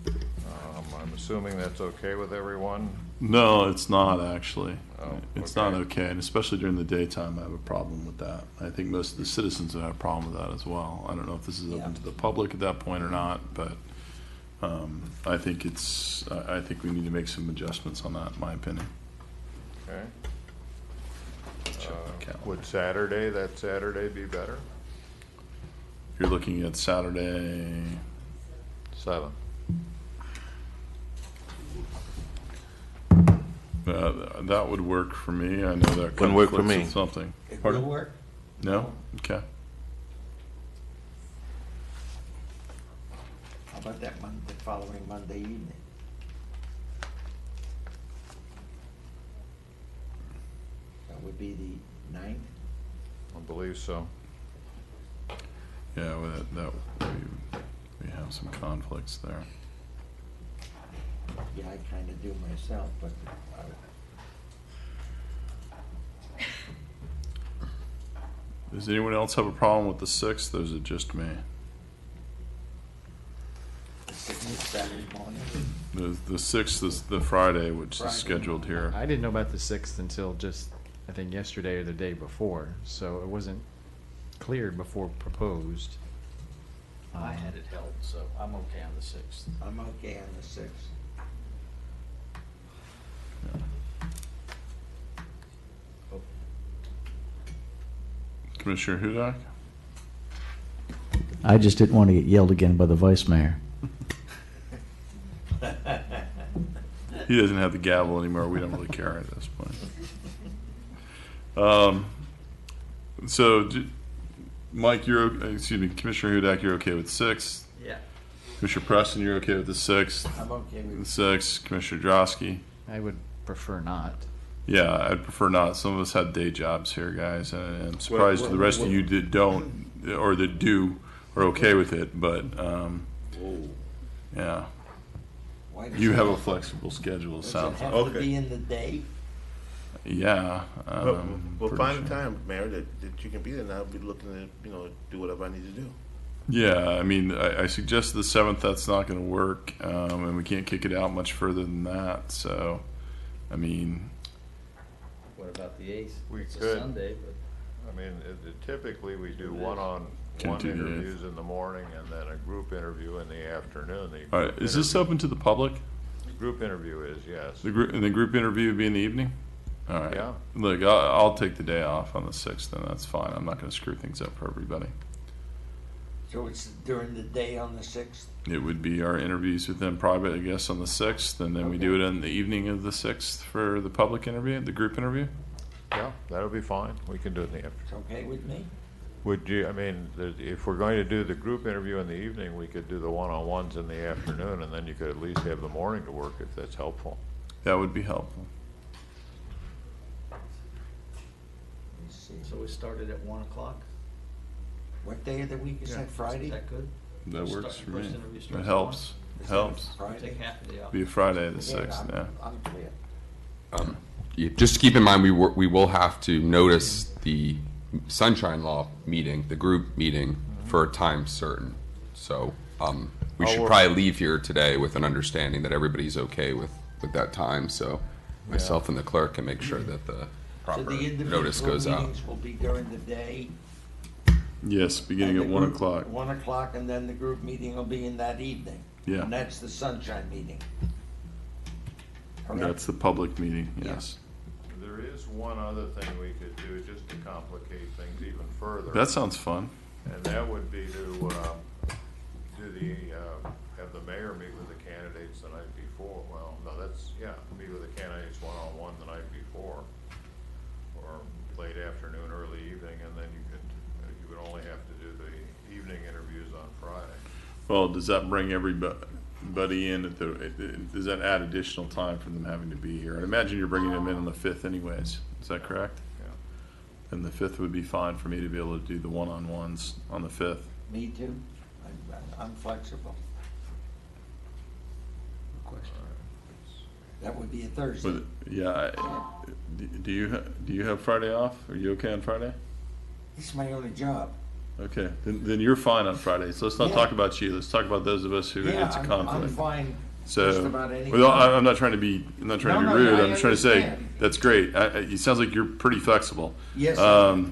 I'm assuming that's okay with everyone? No, it's not actually. Oh, It's okay. not okay, and especially during the daytime, I have a problem with that. I think most of the citizens would have a problem with that as well. I don't know if this is open to the public at that point or not, but I think I think we need to make some adjustments on that, in my opinion. Okay. Check my calendar. Would that Saturday be better? You're looking at Saturday. 7th. That would work for me. I know that Wouldn't work for conflicts me. with something. It Pardon? will work. No? Okay. How about that the following Monday evening? That would be the 9th? I believe so. Yeah, well, we have some conflicts there. Yeah, I kind of do myself, but Does anyone else have a problem with the 6th, or is it just me? Saturday morning. The 6th is the Friday, which Friday. is scheduled here. I didn't know about the 6th until just, I think, yesterday or the day before, so it wasn't cleared before proposed. I had it held, so I'm okay on the 6th. I'm okay on the 6th. Commissioner Hudak? I just didn't want to get yelled again by the vice mayor. He doesn't have the gavel anymore. We don't really care at this point. Mike, Commissioner Hudak, you're okay with 6th? Yeah. Commissioner Preston, you're okay with the 6th? I'm okay with The 6th. Commissioner Drosky? I would prefer not. Yeah, I'd prefer not. Some of us had day jobs here, guys, and I'm surprised the rest of you that don't, or that do, are okay with it, but, yeah. Why does You it have a have- flexible schedule, it Does it sounds have like. to be in the day? Yeah. We'll pretty find sure. a time, Mayor, that you can be there, and I'll be looking to, do whatever I need to do. Yeah, I mean, I suggested the 7th, that's not gonna work, and we can't kick it out much further than that, so, I mean, What about the 8th? We It's a could. Sunday, but I mean, typically we do one-on-one Can't do the 8th. interviews in the morning and then a group interview in the afternoon. The all right, group is this interview- open to the public? The group interview is, yes. And the group interview would be in the evening? All right. Yeah. Look, I'll take the day off on the 6th, and that's fine. I'm not gonna screw things up for everybody. So it's during the day on the 6th? It would be our interviews with them private, I guess, on the 6th, and then we do it on the evening of the 6th for the public interview, the group interview? Yeah, that'll be fine. We can do it in the afternoon. It's okay with me? Would you, I mean, if we're going to do the group interview in the evening, we could do the one-on-ones in the afternoon, and then you could at least have the morning to work if that's helpful. That would be helpful. Let me see. so we started at 1 o'clock? What day of the week is that, Friday? Is that good? That works for me. First interview It starts helps. tomorrow? Helps. Friday? Take half a day off. Be Friday the Yeah, 6th, yeah. I'm clear. Just keep in mind, we will have to notice the Sunshine Law meeting, the group meeting, for a time certain. So we should probably leave here today with an understanding that everybody's okay with that time. So myself and the clerk can make sure that the So proper the individual notice goes out. meetings will be during the day? Yes, beginning and at the 1 group- o'clock. 1 o'clock, and then the group meeting will be in that evening? Yeah. And that's the sunshine meeting? Correct? That's the public meeting, yes. There is one other thing we could do just to complicate things even further. That sounds fun. And that would be to have the mayor meet with the candidates the night before. Well, no, meet with the candidates one-on-one the night before, or late afternoon, early evening, and then you would only have to do the evening interviews on Friday. Well, does that bring everybody in does that add additional time for them having to be here? I imagine you're bringing them in on the 5th anyways. Is that correct? Yeah. And the 5th would be fine for me to be able to do the one-on-ones on the 5th. Me too. I'm flexible. That would be a Thursday. But, yeah, do you have Friday off? Are you okay on Friday? It's my only job. Okay, then you're fine on Friday. So let's not Yeah. talk about you. Let's talk about those of us who Yeah, it's a I'm conflict. fine So, just about any well, time. I'm not trying to be No, rude. I I'm just trying to say understand. that's great. It sounds like you're pretty flexible. Yes, sir.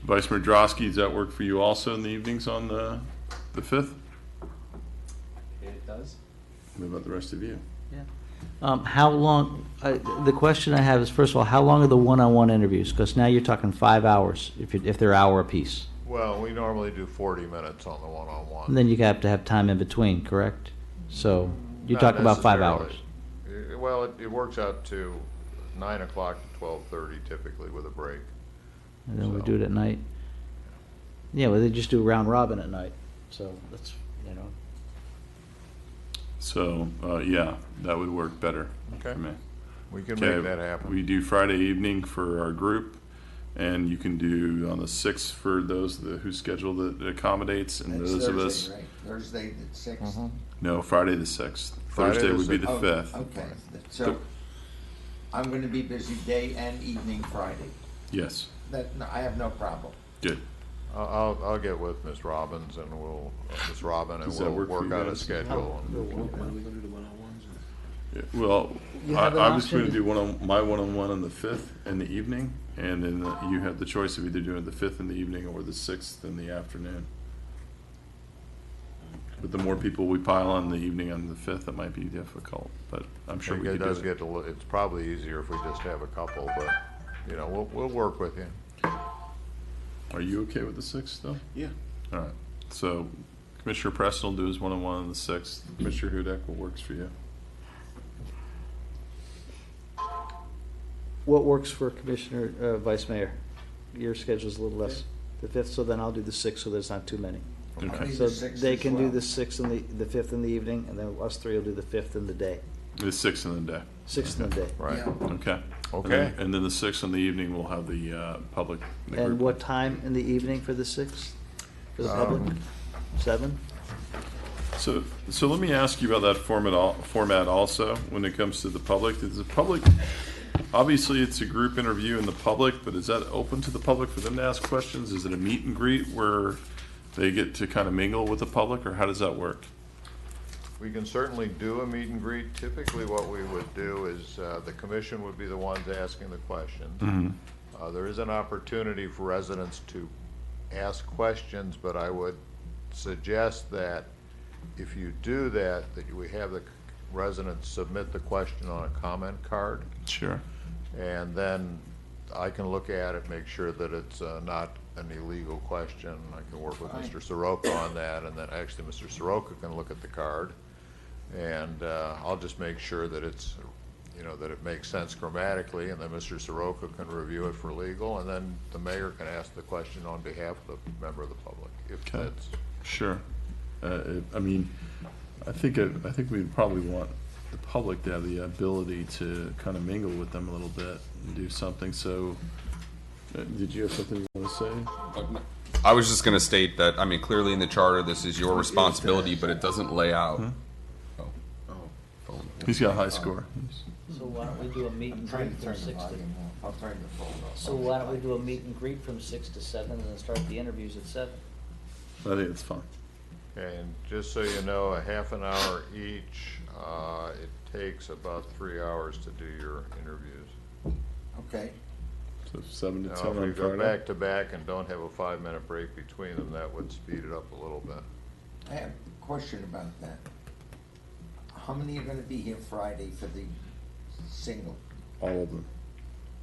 Vice Mayor Drosky, does that work for you also in the evenings on the 5th? It does. What about the rest of you? How long, the question I have is, first of all, how long are the one-on-one interviews? Because now you're talking 5 hours, if they're hour apiece. Well, we normally do 40 minutes on the one-on-one. And then you have to have time in between, correct? So you're Not talking about 5 hours. necessarily. Well, it works out to 9 o'clock to 12:30 typically with a break. And then we do it at night. Yeah, well, they just do round robin at night, so that's, So, yeah, that would work better Okay. for me. We can Okay, make that happen. We do Friday evening for our group, and you can do on the 6th for those who schedule that accommodates, and That's those of Thursday, us. right? Thursday the 6th? No, Friday the 6th. Friday Thursday the would be the 6th. 5th. Okay, so I'm gonna be busy day and evening Friday. Yes, I have no problem. good. I'll get with Ms. Robbins and Ms. Robin, and Does that we'll work for work you out a guys? schedule. Yeah, well, You have an I was going to option? do my one-on-one on the 5th in the evening, and then you have the choice of either doing the 5th in the evening or the 6th in the afternoon. But the more people we pile on the evening on the 5th, it might be difficult, but I'm sure we It could does do it. get it's probably easier if we just have a couple, but, we'll work with you. Are you okay with the 6th, though? Yeah. All right, so Commissioner Preston will do his one-on-one on the 6th. Commissioner Hudak, what works for you? What works for Commissioner, Vice Mayor? Your schedule's a little less, the 5th, so then I'll do the 6th, so there's not too many. Okay. So The 6th they as can do well. the 6th and the 5th in the evening, and then us three will do the 5th in the day, The 6th in the day. 6th in the day. Right. Yeah. Okay. Okay. And then the 6th in the evening, we'll have the public. the And group. what time in the evening for the 6th? For the public? 7? So let me ask you about that format also, when it comes to the public. Is the public, obviously it's a group interview in the public, but is that open to the public for them to ask questions? Is it a meet and greet where they get to kind of mingle with the public, or how does that work? We can certainly do a meet and greet. Typically, what we would do is the commission would be the ones asking the questions. There is an opportunity for residents to ask questions, but I would suggest that if you do that we have the residents submit the question on a comment card. Sure. And then I can look at it, make sure that it's not an illegal question. I can work with Mr. Soroka on that, and then actually Mr. Soroka can look at the card. And I'll just make sure that it's, that it makes sense grammatically, and then Mr. Soroka can review it for legal, and then the mayor can ask the question on behalf of the member of the public, if Okay. that's. Sure. I mean, I think we'd probably want the public to have the ability to kind of mingle with them a little bit and do something. So, did you have something you want to say? I was just going to state that, I mean, clearly in the charter, this is your responsibility, but it doesn't lay out. He's got a high score. So why don't we do a meet and greet from 6 to... I'll turn the phone off. So why don't we do a meet and greet from 6 to 7 and then start the interviews at 7? I think it's fine. Okay, and just so you know, a half an hour each, it takes about 3 hours to do your interviews. Okay. So 7 to Now, 10 if on we go Friday. back to back and don't have a 5-minute break between them, that would speed it up a little bit. I have a question about that. How many are gonna be here Friday for the single? All of them.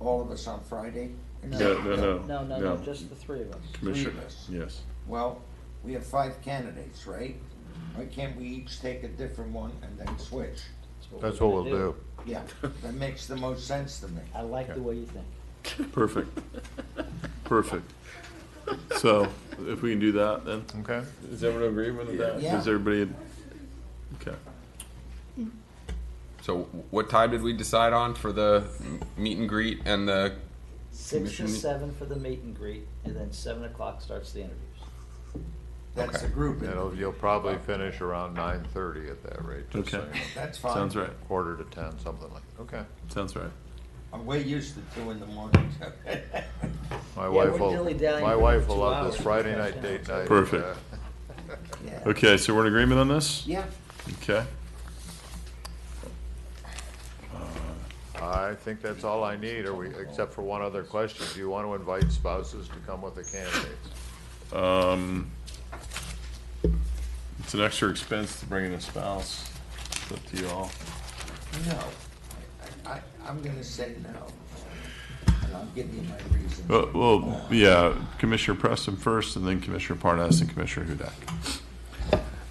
All of us on Friday? No, just the 3 of us. Commissioner, Three of us. yes. Well, we have 5 candidates, right? Why can't we each take a different one and then switch? That's what we'll do. Yeah, that makes the most sense to me. I like the way you think. Perfect. Perfect. So, if we can do that, then. Okay. Is everyone in agreement with that? Yeah. Is everybody, okay. So what time did we decide on for the meet and greet and the 6 to commission? 7 for the meet and greet, and then 7 o'clock starts the interviews. That's Okay. the group. You'll probably finish around 9:30 at that rate. just so Okay. you know. That's fine. Sounds right. 9:45, something like, okay. Sounds right. We're used to 2 in the morning. My Yeah, wife we're will, dilly-dallying my for wife will 2 love this hours. Friday night date night. Perfect. Yeah. Okay, so we're in agreement on this? Yeah. Okay. I think that's all I need, except for one other question. Do you want to invite spouses to come with the candidates? It's an extra expense to bring in a spouse. It's up to you all. No. I'm gonna say no. And I'll give you my reason. Well, yeah, Commissioner Preston first, and then Commissioner Parnas and Commissioner Hudak.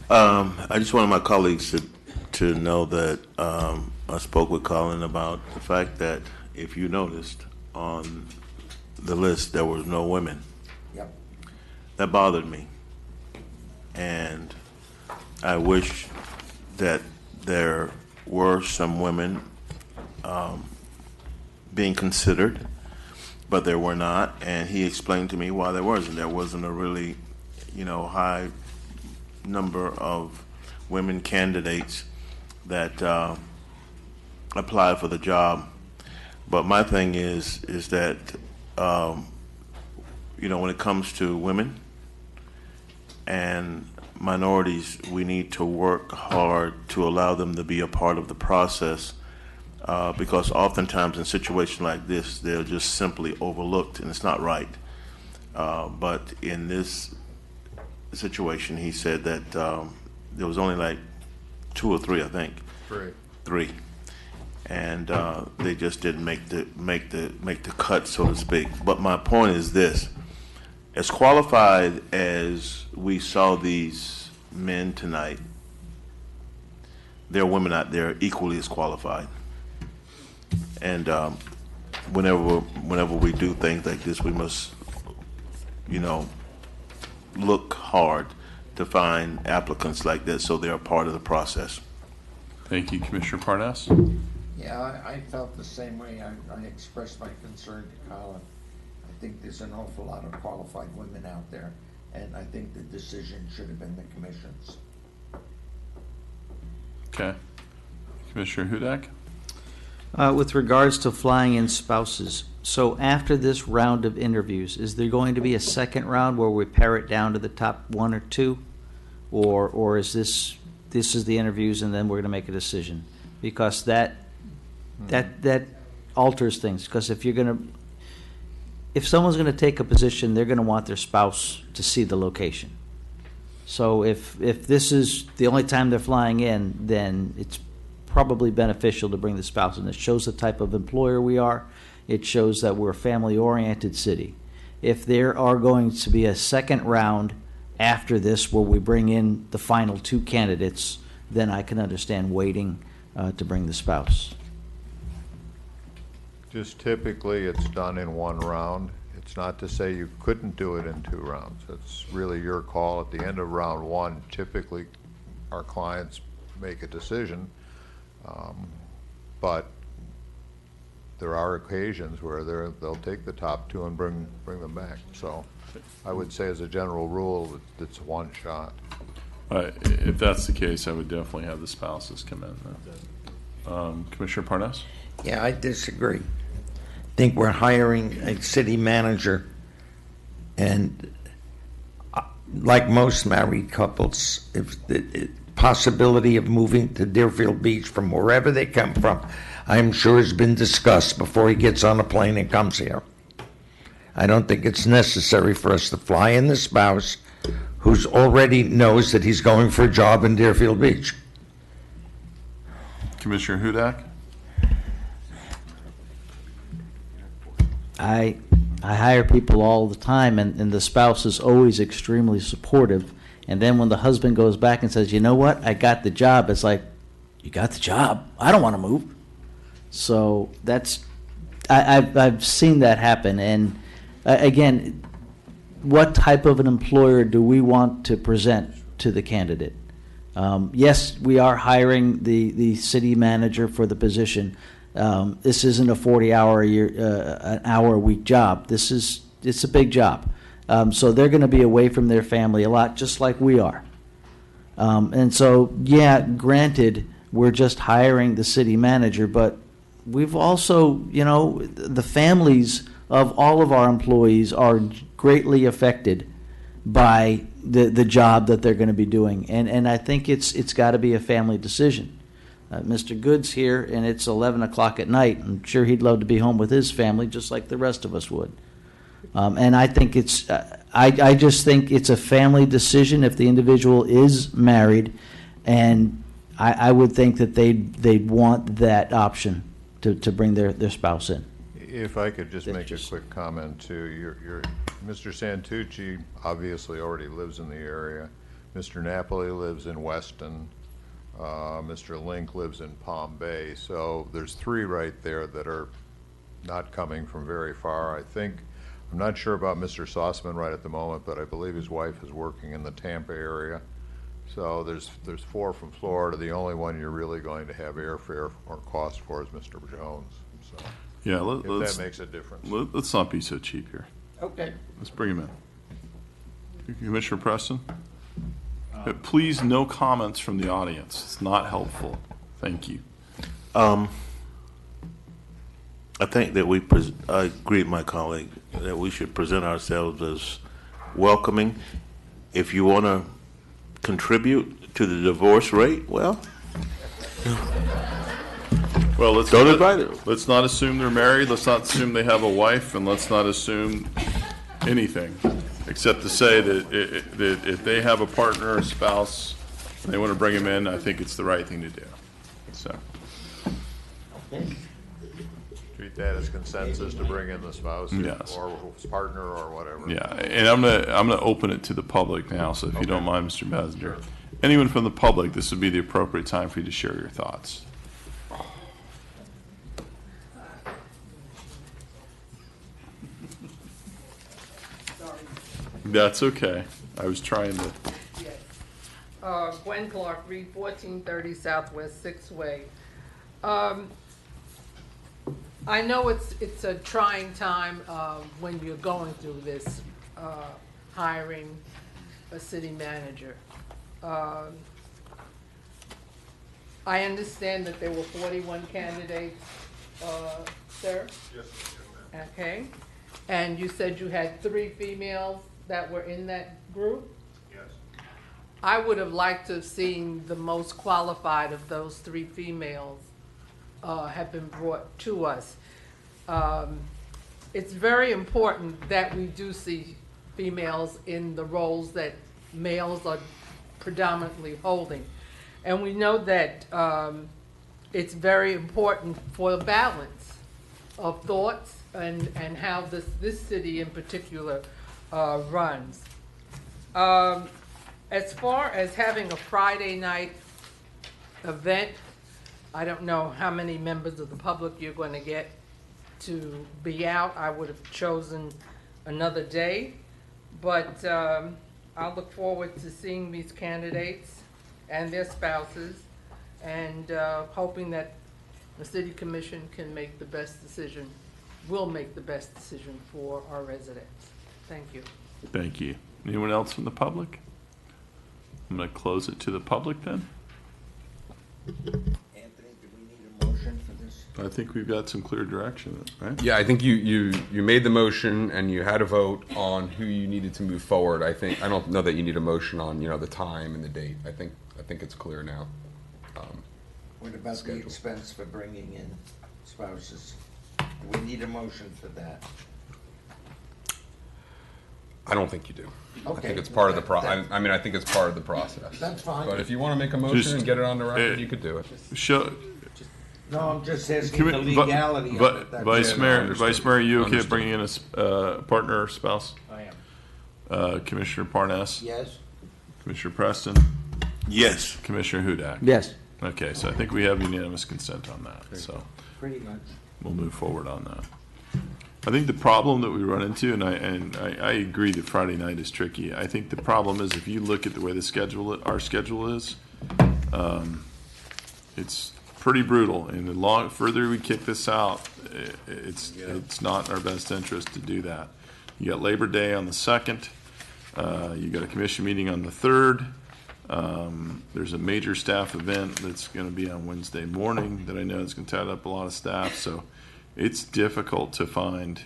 I just wanted my colleagues to know that I spoke with Colin about the fact that if you noticed on the list there was no women. Yep. That bothered me. And I wish that there were some women being considered, but there were not. And he explained to me why there wasn't. There wasn't a really, high number of women candidates that applied for the job. But my thing is that, when it comes to women and minorities, we need to work hard to allow them to be a part of the process, because oftentimes in situations like this, they're just simply overlooked, and it's not right. But in this situation, he said that there was only like 2 or 3, I think. 3. And they just didn't make the cut, so to speak. But my point is this: as qualified as we saw these men tonight, there are women out there equally as qualified. And whenever we do things like this, we must, look hard to find applicants like that so they're a part of the process. Thank you, Commissioner Parnas. Yeah, I felt the same way. I expressed my concern to Colin. I think there's an awful lot of qualified women out there, and I think the decision should have been the commission's. Okay. Commissioner Hudak? With regards to flying in spouses, so after this round of interviews, is there going to be a second round where we pare it down to the top 1 or 2? Or is this is the interviews and then we're going to make a decision? Because that alters things. Because if someone's going to take a position, they're going to want their spouse to see the location. So if this is the only time they're flying in, then it's probably beneficial to bring the spouse in. It shows the type of employer we are. It shows that we're a family-oriented city. If there are going to be a second round after this where we bring in the final 2 candidates, then I can understand waiting to bring the spouse. Just typically, it's done in 1 round. It's not to say you couldn't do it in 2 rounds. It's really your call. At the end of round 1, typically, our clients make a decision. But there are occasions where they'll take the top two and bring them back. So I would say as a general rule, it's one shot. If that's the case, I would definitely have the spouses come in then. Commissioner Parnas? Yeah, I disagree. I think we're hiring a city manager, and like most married couples, if the possibility of moving to Deerfield Beach from wherever they come from, I'm sure has been discussed before he gets on a plane and comes here. I don't think it's necessary for us to fly in the spouse who's already knows that he's going for a job in Deerfield Beach. Commissioner Hudak? I hire people all the time, and the spouse is always extremely supportive. And then when the husband goes back and says, you know what, I got the job, it's like, you got the job? I don't want to move. So that's, I've seen that happen. And again, what type of an employer do we want to present to the candidate? Yes, we are hiring the city manager for the position. This isn't a 40-hour a year, an hour a week job. It's a big job. So they're going to be away from their family a lot, just like we are. And so, yeah, granted, we're just hiring the city manager, but we've also, the families of all of our employees are greatly affected by the job that they're going to be doing. And I think it's got to be a family decision. Mr. Good's here, and it's 11 o'clock at night. I'm sure he'd love to be home with his family, just like the rest of us would. And I think I just think it's a family decision if the individual is married, and I would think that they'd want that option to bring their spouse in. If I could just make a quick comment too. Mr. Santucci obviously already lives in the area. Mr. Napoli lives in Weston. Mr. Link lives in Palm Bay. So there's three right there that are not coming from very far. I'm not sure about Mr. Sossman right at the moment, but I believe his wife is working in the Tampa area. So there's four from Florida. The only one you're really going to have airfare or cost for is Mr. Jones. So Yeah, if that makes a difference. Let's not be so cheap here. Okay. Let's bring him in. Commissioner Preston? Please, no comments from the audience. It's not helpful. Thank you. I think that I agree with my colleague that we should present ourselves as welcoming. If you want to contribute to the divorce rate, well, let's not assume they're married. Let's not assume they have a wife, and let's not assume anything, except to say that if they have a partner or spouse, and they want to bring him in, I think it's the right thing to do. So. Treat that as consensus to bring in the spouse Yes. or his partner or whatever. Yeah, and I'm gonna open it to the public now. So if you don't mind, Mr. Messenger, anyone from the public, this would be the appropriate time for you to share your thoughts. That's okay. I was trying to. Gwen Clark, Reed, 1430 Southwest 6th Way. I know it's a trying time when you're going through this, hiring a city manager. I understand that there were 41 candidates, sir? Yes. Okay. And you said you had 3 females that were in that group? Yes. I would have liked to have seen the most qualified of those 3 females have been brought to us. It's very important that we do see females in the roles that males are predominantly holding. And we know that it's very important for the balance of thoughts and how this city in particular runs. As far as having a Friday night event, I don't know how many members of the public you're going to get to be out. I would have chosen another day, but I'll look forward to seeing these candidates and their spouses, and hoping that The city commission can make the best decision, will make the best decision for our residents. Thank you. Thank you. Anyone else from the public? I'm going to close it to the public then. Anthony, do we need a motion for this? I think we've got some clear direction, right? Yeah, I think you made the motion and you had a vote on who you needed to move forward. I don't know that you need a motion on, the time and the date. I think it's clear now. What about the expense for bringing in spouses? Do we need a motion for that? I don't think you do. I Okay. think it's part of the I think it's part of the process. That's fine. But if you want to make a motion and get it on the record, you could do it. No, I'm just asking the legality of it. That's Vice it. Mayor, are you okay Understood. with bringing in a partner or spouse? I am. Commissioner Parnas? Yes. Commissioner Preston? Yes. Commissioner Hudak? Yes. Okay, so I think we have unanimous consent on that, so Pretty much. we'll move forward on that. I think the problem that we run into, and I agree that Friday night is tricky. I think the problem is if you look at the way our schedule is, it's pretty brutal. And the further we kick this out, it's not in our best interest to do that. You got Labor Day on the 2nd. You got a commission meeting on the 3rd. There's a major staff event that's going to be on Wednesday morning that I know is going to tie up a lot of staff. So it's difficult to find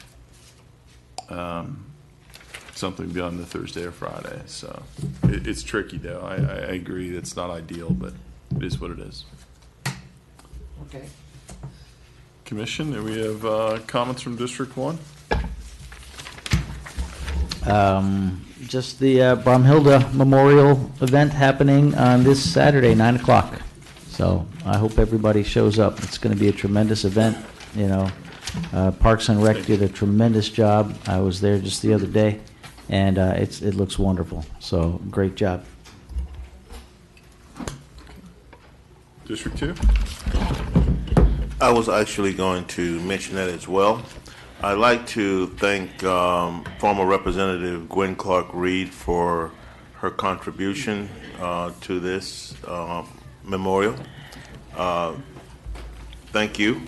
something beyond the Thursday or Friday. So it's tricky, though. I agree it's not ideal, but it is what it is. Okay. Commission, and we have comments from District 1? Just the Bromhilda Memorial event happening on this Saturday, 9 o'clock. So I hope everybody shows up. It's going to be a tremendous event. Parks and Rec did a tremendous job. I was there just the other day, and it looks wonderful. So great job. District 2? I was actually going to mention that as well. I'd like to thank former Representative Gwen Clark Reed for her contribution to this memorial. Thank you.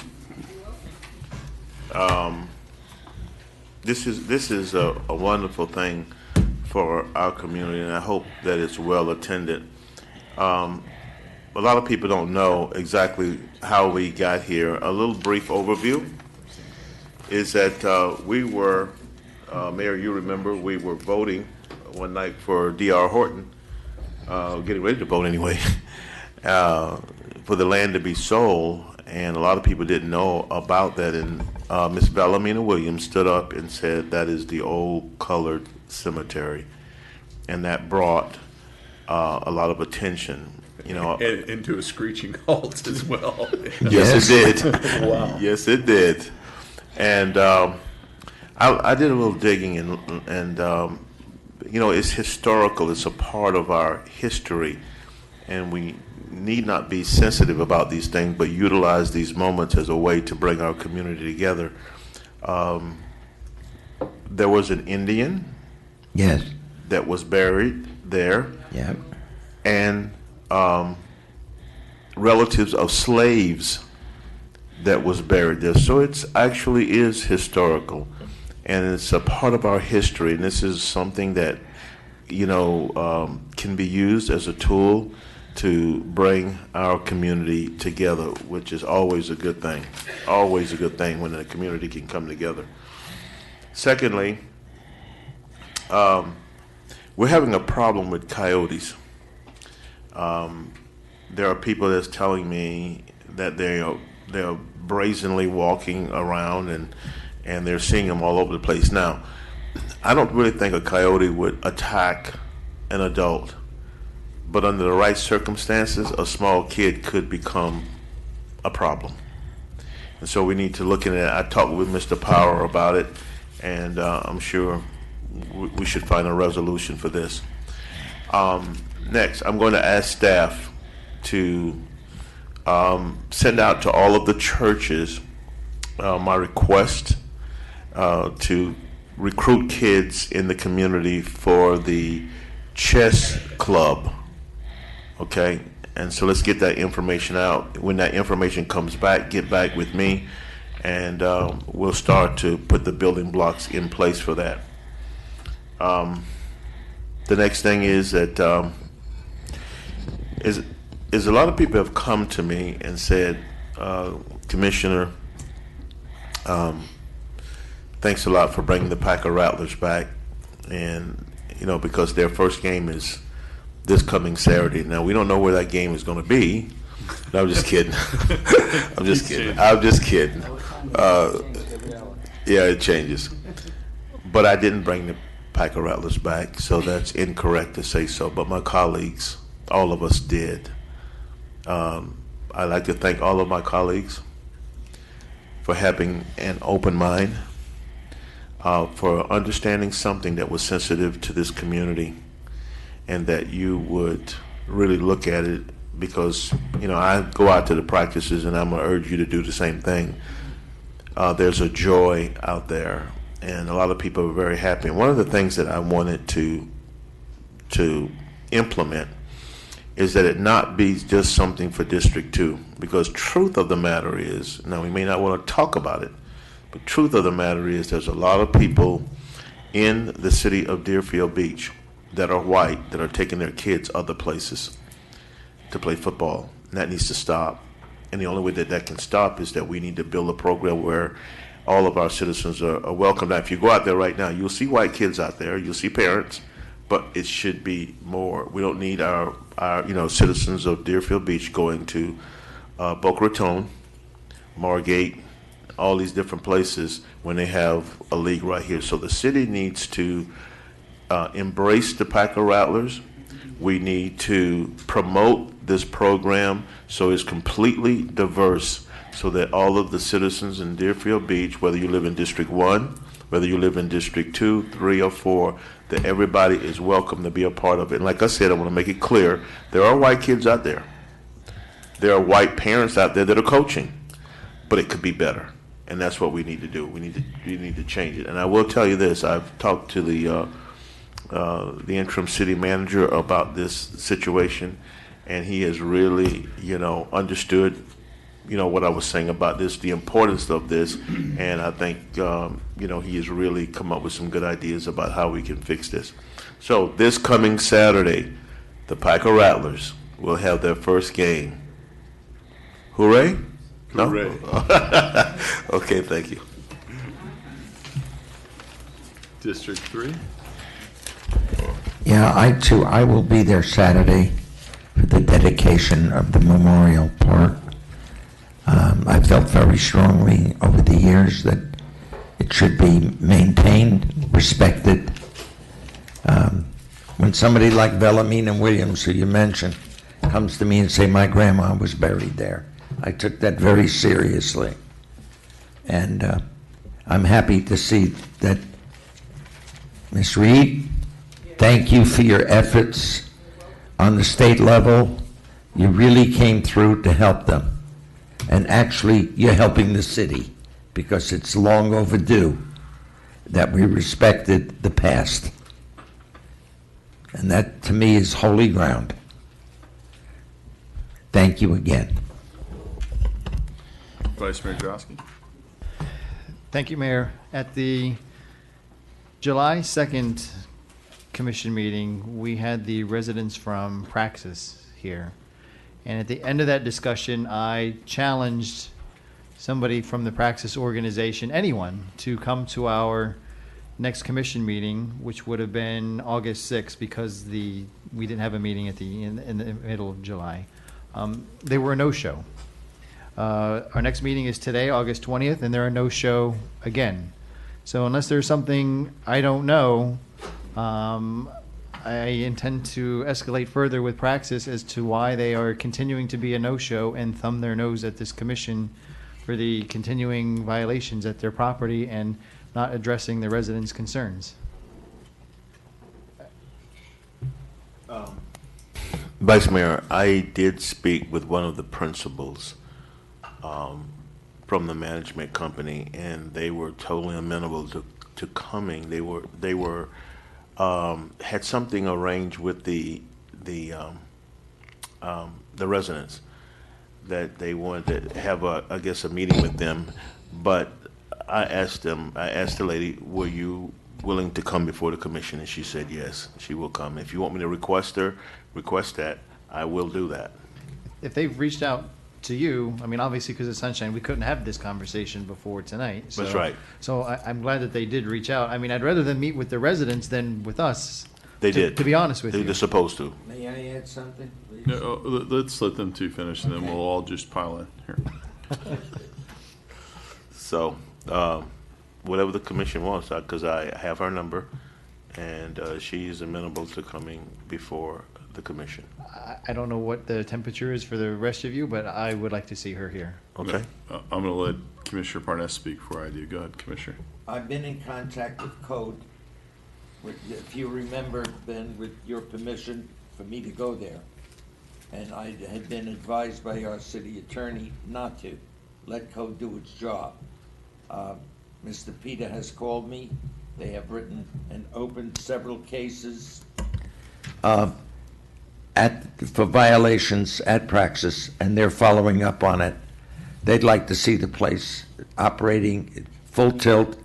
This is a wonderful thing for our community, and I hope that it's well attended. A lot of people don't know exactly how we got here. A little brief overview is that we were, Mayor, you remember, we were voting one night for D.R. Horton, getting ready to vote anyway, for the land to be sold, and a lot of people didn't know about that, and Ms. Valamina Williams stood up and said that is the old colored cemetery, and that brought a lot of attention. And into a screeching halt as well. Yes, it did. Wow. Yes, it did. And I did a little digging, and it's historical. It's a part of our history, and we need not be sensitive about these things, but utilize these moments as a way to bring our community together. There was an Indian, yes, that was buried there, yeah, and relatives of slaves that was buried there. So it's actually is historical, and it's a part of our history, and this is something that can be used as a tool to bring our community together, which is always a good thing. Always a good thing when a community can come together. Secondly, we're having a problem with coyotes. There are people that's telling me that they're brazenly walking around and they're seeing them all over the place. Now, I don't really think a coyote would attack an adult, but under the right circumstances, a small kid could become a problem. And so we need to look at it. I talked with Mr. Power about it, and I'm sure we should find a resolution for this. Next, I'm going to ask staff to send out to all of the churches my request to recruit kids in the community for the chess club, okay? And so let's get that information out. When that information comes back, get back with me, and we'll start to put the building blocks in place for that. The next thing is that is a lot of people have come to me and said, Commissioner, thanks a lot for bringing the Packer Rattlers back, and because their first game is this coming Saturday. Now we don't know where that game is going to be. No, I'm just kidding. I'm just kidding. Yeah, it changes. But I didn't bring the Packer Rattlers back, so that's incorrect to say so. But my colleagues, all of us did. I'd like to thank all of my colleagues for having an open mind, for understanding something that was sensitive to this community, and that you would really look at it, because I go out to the practices and I'm going to urge you to do the same thing. There's a joy out there, and a lot of people are very happy. And one of the things that I wanted to implement is that it not be just something for District 2, because truth of the matter is, now we may not want to talk about it, but truth of the matter is there's a lot of people in the city of Deerfield Beach that are white that are taking their kids other places to play football. And that needs to stop. And the only way that can stop is that we need to build a program where all of our citizens are welcome. Now, if you go out there right now, you'll see white kids out there, you'll see parents, but it should be more. We don't need our citizens of Deerfield Beach going to Boca Raton, Margate, all these different places when they have a league right here. So the city needs to embrace the Packer Rattlers. We need to promote this program so it's completely diverse, so that all of the citizens in Deerfield Beach, whether you live in District 1, whether you live in District 2, 3, or 4, that everybody is welcome to be a part of it. And like I said, I want to make it clear, there are white kids out there. There are white parents out there that are coaching, but it could be better. And that's what we need to do. We need to change it. And I will tell you this, I've talked to the interim city manager about this situation, and he has really, understood, what I was saying about this, the importance of this, and I think, he has really come up with some good ideas about how we can fix this. So this coming Saturday, the Packer Rattlers will have their first game. Hooray? No? Hooray. Okay, thank you. District 3? Yeah, I will be there Saturday for the dedication of the Memorial Park. I felt very strongly over the years that it should be maintained, respected. When somebody like Vellamina Williams, who you mentioned, comes to me and say, my grandma was buried there, I took that very seriously. And I'm happy to see that Ms. Reed, thank you for your efforts on the state level. You really came through to help them. And actually, you're helping the city, because it's long overdue that we respected the past. And that, to me, is holy ground. Thank you again. Vice Mayor Drosky? Thank you, Mayor. At the July 2nd commission meeting, we had the residents from Praxis here. And at the end of that discussion, I challenged somebody from the Praxis organization, anyone, to come to our next commission meeting, which would have been August 6th, because we didn't have a meeting in the middle of July. They were a no-show. Our next meeting is today, August 20th, and they're a no-show again. So unless there's something I don't know, I intend to escalate further with Praxis as to why they are continuing to be a no-show and thumb their nose at this commission for the continuing violations at their property and not addressing the residents' concerns. Vice Mayor, I did speak with one of the principals from the management company, and they were totally amenable to coming. They were had something arranged with the the residents, that they wanted to have I guess, a meeting with them. But I asked the lady, were you willing to come before the commission? And she said, yes, she will come. If you want me to request that, I will do that. If they've reached out to you, I mean, obviously because of Sunshine, we couldn't have this conversation before tonight. So, That's right. So I'm glad that they did reach out. I mean, I'd rather them meet with the residents than with us. They did. To be honest with you. They're supposed to. May I add something, please? No, let's let them two finish, and then we'll all just pile in here. So, whatever the commission wants, because I have her number, and she's amenable to coming before the commission. I don't know what the temperature is for the rest of you, but I would like to see her here. Okay. I'm going to let Commissioner Parnas speak before I do. Go ahead, Commissioner. I've been in contact with Code, if you remember, Ben, with your permission for me to go there. And I had been advised by our city attorney not to. Let Code do its job. Mr. Peter has called me. They have written and opened several cases for violations at Praxis, and they're following up on it. They'd like to see the place operating full tilt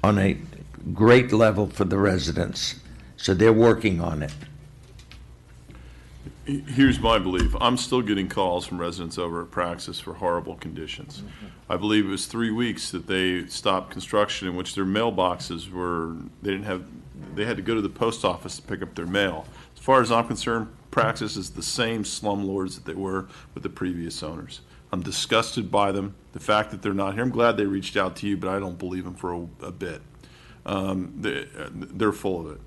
on a great level for the residents. So they're working on it. Here's my belief. I'm still getting calls from residents over at Praxis for horrible conditions. I believe it was 3 weeks that they stopped construction, in which their mailboxes they had to go to the post office to pick up their mail. As far as I'm concerned, Praxis is the same slumlords that they were with the previous owners. I'm disgusted by them. The fact that they're not here, I'm glad they reached out to you, but I don't believe them for a bit. They're full of it.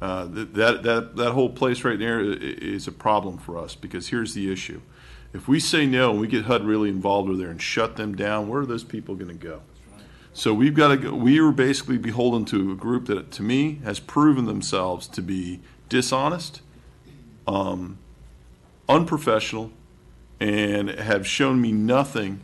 That whole place right there is a problem for us, because here's the issue. If we say no and we get HUD really involved over there and shut them down, where are those people going to go? So we've got to go. We are basically beholden to a group that, to me, has proven themselves to be dishonest, unprofessional, and have shown me nothing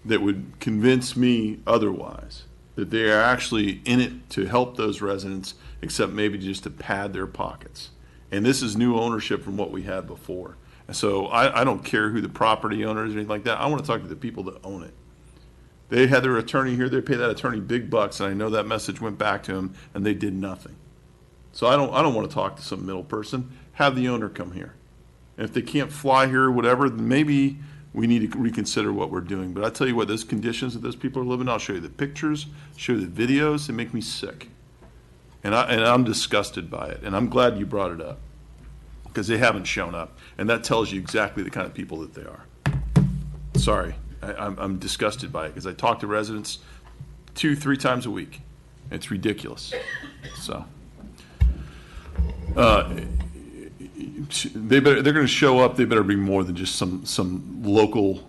that would convince me otherwise, that they are actually in it to help those residents, except maybe just to pad their pockets. And this is new ownership from what we had before. And so I don't care who the property owner is or anything like that. I want to talk to the people that own it. They had their attorney here. They pay that attorney big bucks, and I know that message went back to him, and they did nothing. So I don't want to talk to some middle person. Have the owner come here. And if they can't fly here or whatever, then maybe we need to reconsider what we're doing. But I tell you what, those conditions that those people are living in, I'll show you the pictures, show you the videos. They make me sick. And I'm disgusted by it. And I'm glad you brought it up, because they haven't shown up. And that tells you exactly the kind of people that they are. Sorry, I'm disgusted by it, because I talk to residents 2-3 times a week. It's ridiculous. So they're going to show up. They better bring more than just some local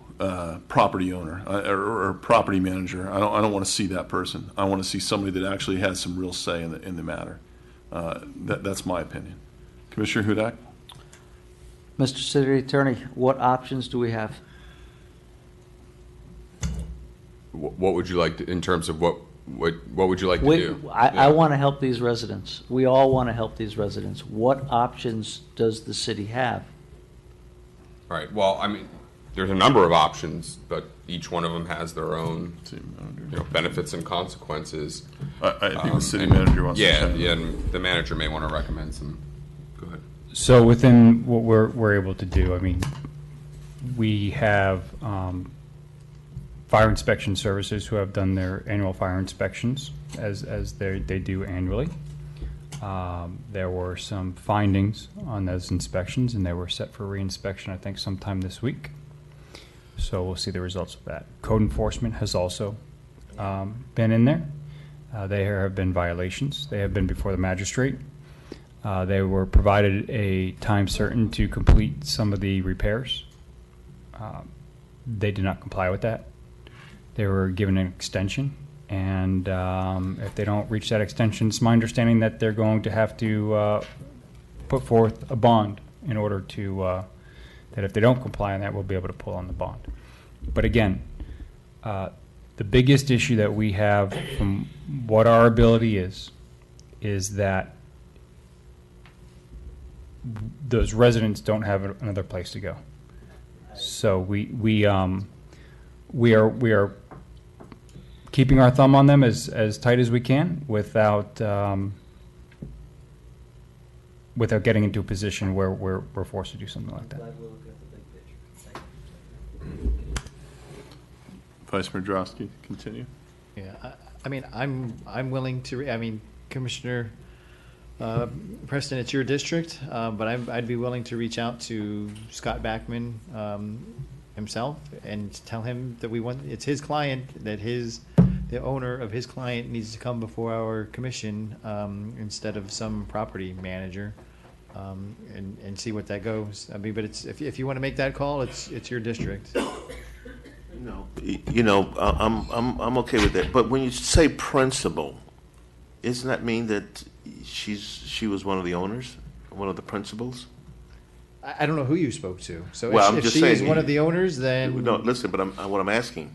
property owner or property manager. I don't want to see that person. I want to see somebody that actually has some real say in the matter. That's my opinion. Commissioner Hudak? Mr. City Attorney, what options do we have? What would you like to, in terms of what would you like to do? I want to help these residents. We all want to help these residents. What options does the city have? All right. Well, I mean, there's a number of options, but each one of them has their own, benefits and consequences. I think the city manager wants to chime in. Yeah, and the manager may want to recommend some. Go ahead. So within what we're able to do, I mean, we have fire inspection services who have done their annual fire inspections as they do annually. There were some findings on those inspections, and they were set for reinspection, I think, sometime this week. So we'll see the results of that. Code enforcement has also been in there. There have been violations. They have been before the magistrate. They were provided a time certain to complete some of the repairs. They did not comply with that. They were given an extension, and if they don't reach that extension, it's my understanding that they're going to have to put forth a bond in order to, that if they don't comply on that, we'll be able to pull on the bond. But again, the biggest issue that we have from what our ability is that those residents don't have another place to go. So we are keeping our thumb on them as tight as we can without getting into a position where we're forced to do something like that. Vice Mayor Drosky, continue. Yeah, I mean, I'm willing to, Commissioner Preston, it's your district, but I'd be willing to reach out to Scott Backman himself and tell him that it's his client, that the owner of his client needs to come before our commission instead of some property manager, and see what that goes. I mean, but if you want to make that call, it's your district. No, I'm okay with that. But when you say principal, doesn't that mean that she was one of the owners, one of the principals? I don't know who you spoke to. So Well, if she is one of the owners, then No, listen, but what I'm asking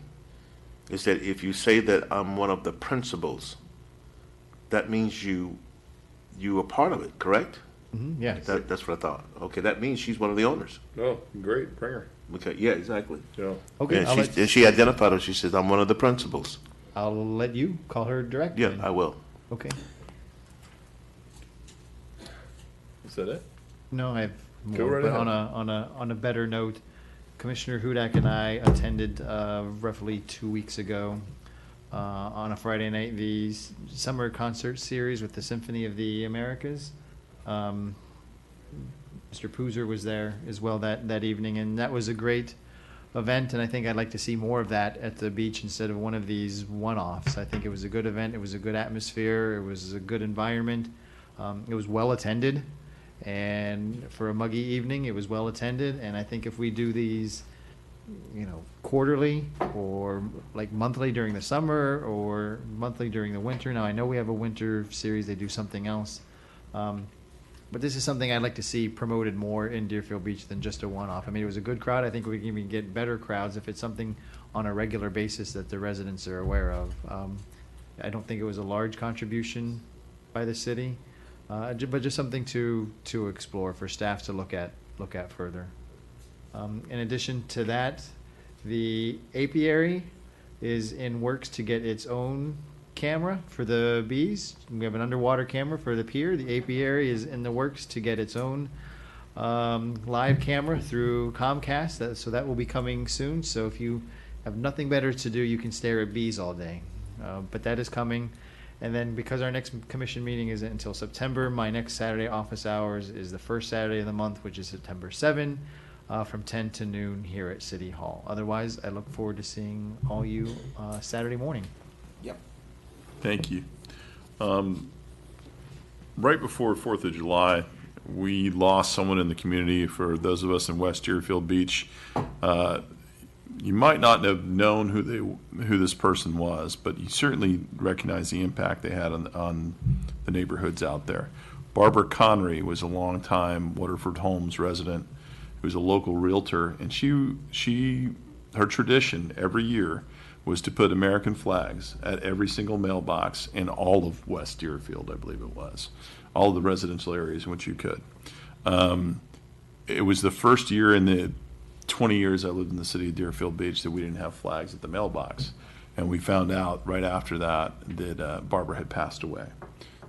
is that if you say that I'm one of the principals, that means you are part of it, correct? Mm-hmm, yes. That's what I thought. Okay, that means she's one of the owners. Oh, great, bring her. Okay, yeah, exactly. Yeah. Okay, And she identified her. She says, I'm one of the principals. I'll let you call her directly. Yeah, I will. Okay. Is that it? No, I have Go more, right but ahead. on a better note, Commissioner Hudak and I attended roughly 2 weeks ago on a Friday night the summer concert series with the Symphony of the Americas. Mr. Poozer was there as well that evening, and that was a great event, and I think I'd like to see more of that at the beach instead of one of these one-offs. I think it was a good event. It was a good atmosphere. It was a good environment. It was well attended, and for a muggy evening, it was well attended. And I think if we do these, quarterly or like monthly during the summer or monthly during the winter. Now I know we have a winter series. They do something else. But this is something I'd like to see promoted more in Deerfield Beach than just a one-off. I mean, it was a good crowd. I think we can even get better crowds if it's something on a regular basis that the residents are aware of. I don't think it was a large contribution by the city, but just something to explore for staff to look at further. In addition to that, the apiary is in works to get its own camera for the bees. We have an underwater camera for the pier. The apiary is in the works to get its own live camera through Comcast, so that will be coming soon. So if you have nothing better to do, you can stare at bees all day. But that is coming. And then because our next commission meeting isn't until September, my next Saturday office hours is the first Saturday of the month, which is September 7, from 10 to noon here at City Hall. Otherwise, I look forward to seeing all you Saturday morning. Thank you. Right before 4th of July, we lost someone in the community. For those of us in West Deerfield Beach, you might not have known who this person was, but you certainly recognize the impact they had on the neighborhoods out there. Barbara Connery was a longtime Waterford Homes resident who was a local realtor, and her tradition every year was to put American flags at every single mailbox in all of West Deerfield, I believe it was, all of the residential areas in which you could. It was the first year in the 20 years I lived in the city of Deerfield Beach that we didn't have flags at the mailbox. And we found out right after that Barbara had passed away.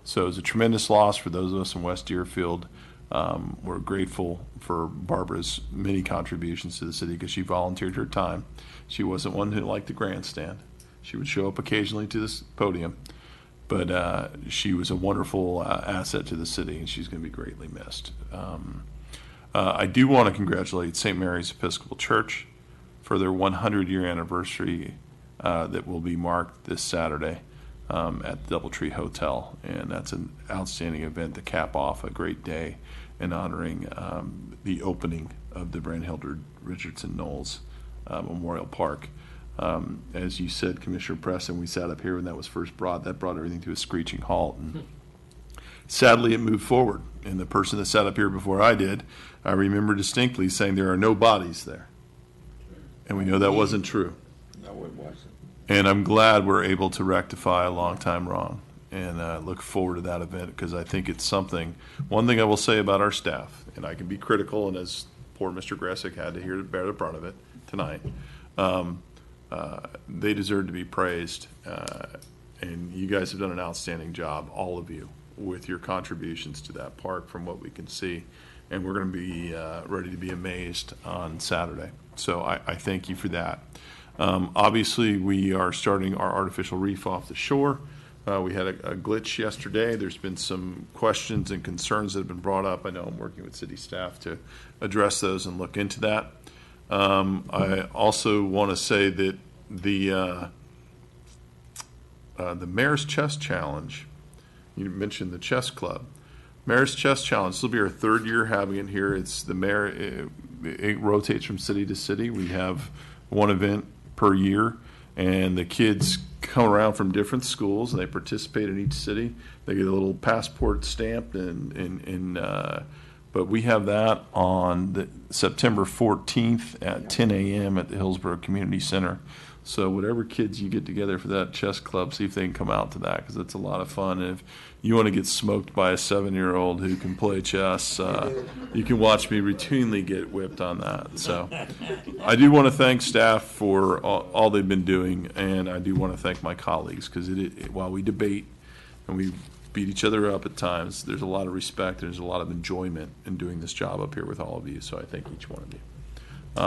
So it was a tremendous loss for those of us in West Deerfield. We're grateful for Barbara's many contributions to the city because she volunteered her time. She wasn't one who liked the grandstand. She would show up occasionally to this podium, but she was a wonderful asset to the city, and she's going to be greatly missed. I do want to congratulate St. Mary's Episcopal Church for their 100-year anniversary that will be marked this Saturday at the Doubletree Hotel, and that's an outstanding event to cap off a great day in honoring the opening of the Brandhilder Richardson Knowles Memorial Park. As you said, Commissioner Preston, we sat up here when that was first brought. That brought everything to a screeching halt, and sadly, it moved forward. And the person that sat up here before I did, I remember distinctly saying there are no bodies there, and we know that wasn't true. No, it wasn't. And I'm glad we're able to rectify a long time wrong. and look forward to that event because I think it's something. One thing I will say about our staff, and I can be critical, and as poor Mr. Gressick had to bear the brunt of it tonight, they deserve to be praised, and you guys have done an outstanding job, all of you, with your contributions to that park from what we can see, and we're going to be ready to be amazed on Saturday. So I thank you for that. Obviously, we are starting our artificial reef off the shore. We had a glitch yesterday. There's been some questions and concerns that have been brought up. I know I'm working with city staff to address those and look into that. I also want to say that the Mayor's Chess Challenge, you mentioned the chess club. Mayor's Chess Challenge, this will be our third year having it here. It's the mayor, it rotates from city to city. We have one event per year, and the kids come around from different schools and they participate in each city. They get a little passport stamped, but we have that on September 14th at 10 a.m. at the Hillsborough Community Center. So whatever kids you get together for that chess club, see if they can come out to that, because it's a lot of fun. And if you want to get smoked by a 7-year-old who can play chess, you can watch me routinely get whipped on that. So I do want to thank staff for all they've been doing, and I do want to thank my colleagues, because while we debate and we beat each other up at times, there's a lot of respect, there's a lot of enjoyment in doing this job up here with all of you. So I thank each one of you.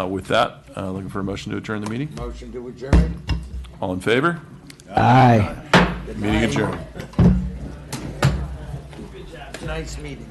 With that, looking for a motion to adjourn the meeting. Motion to adjourn. All in favor? Aye. Meeting adjourned. Nice meeting.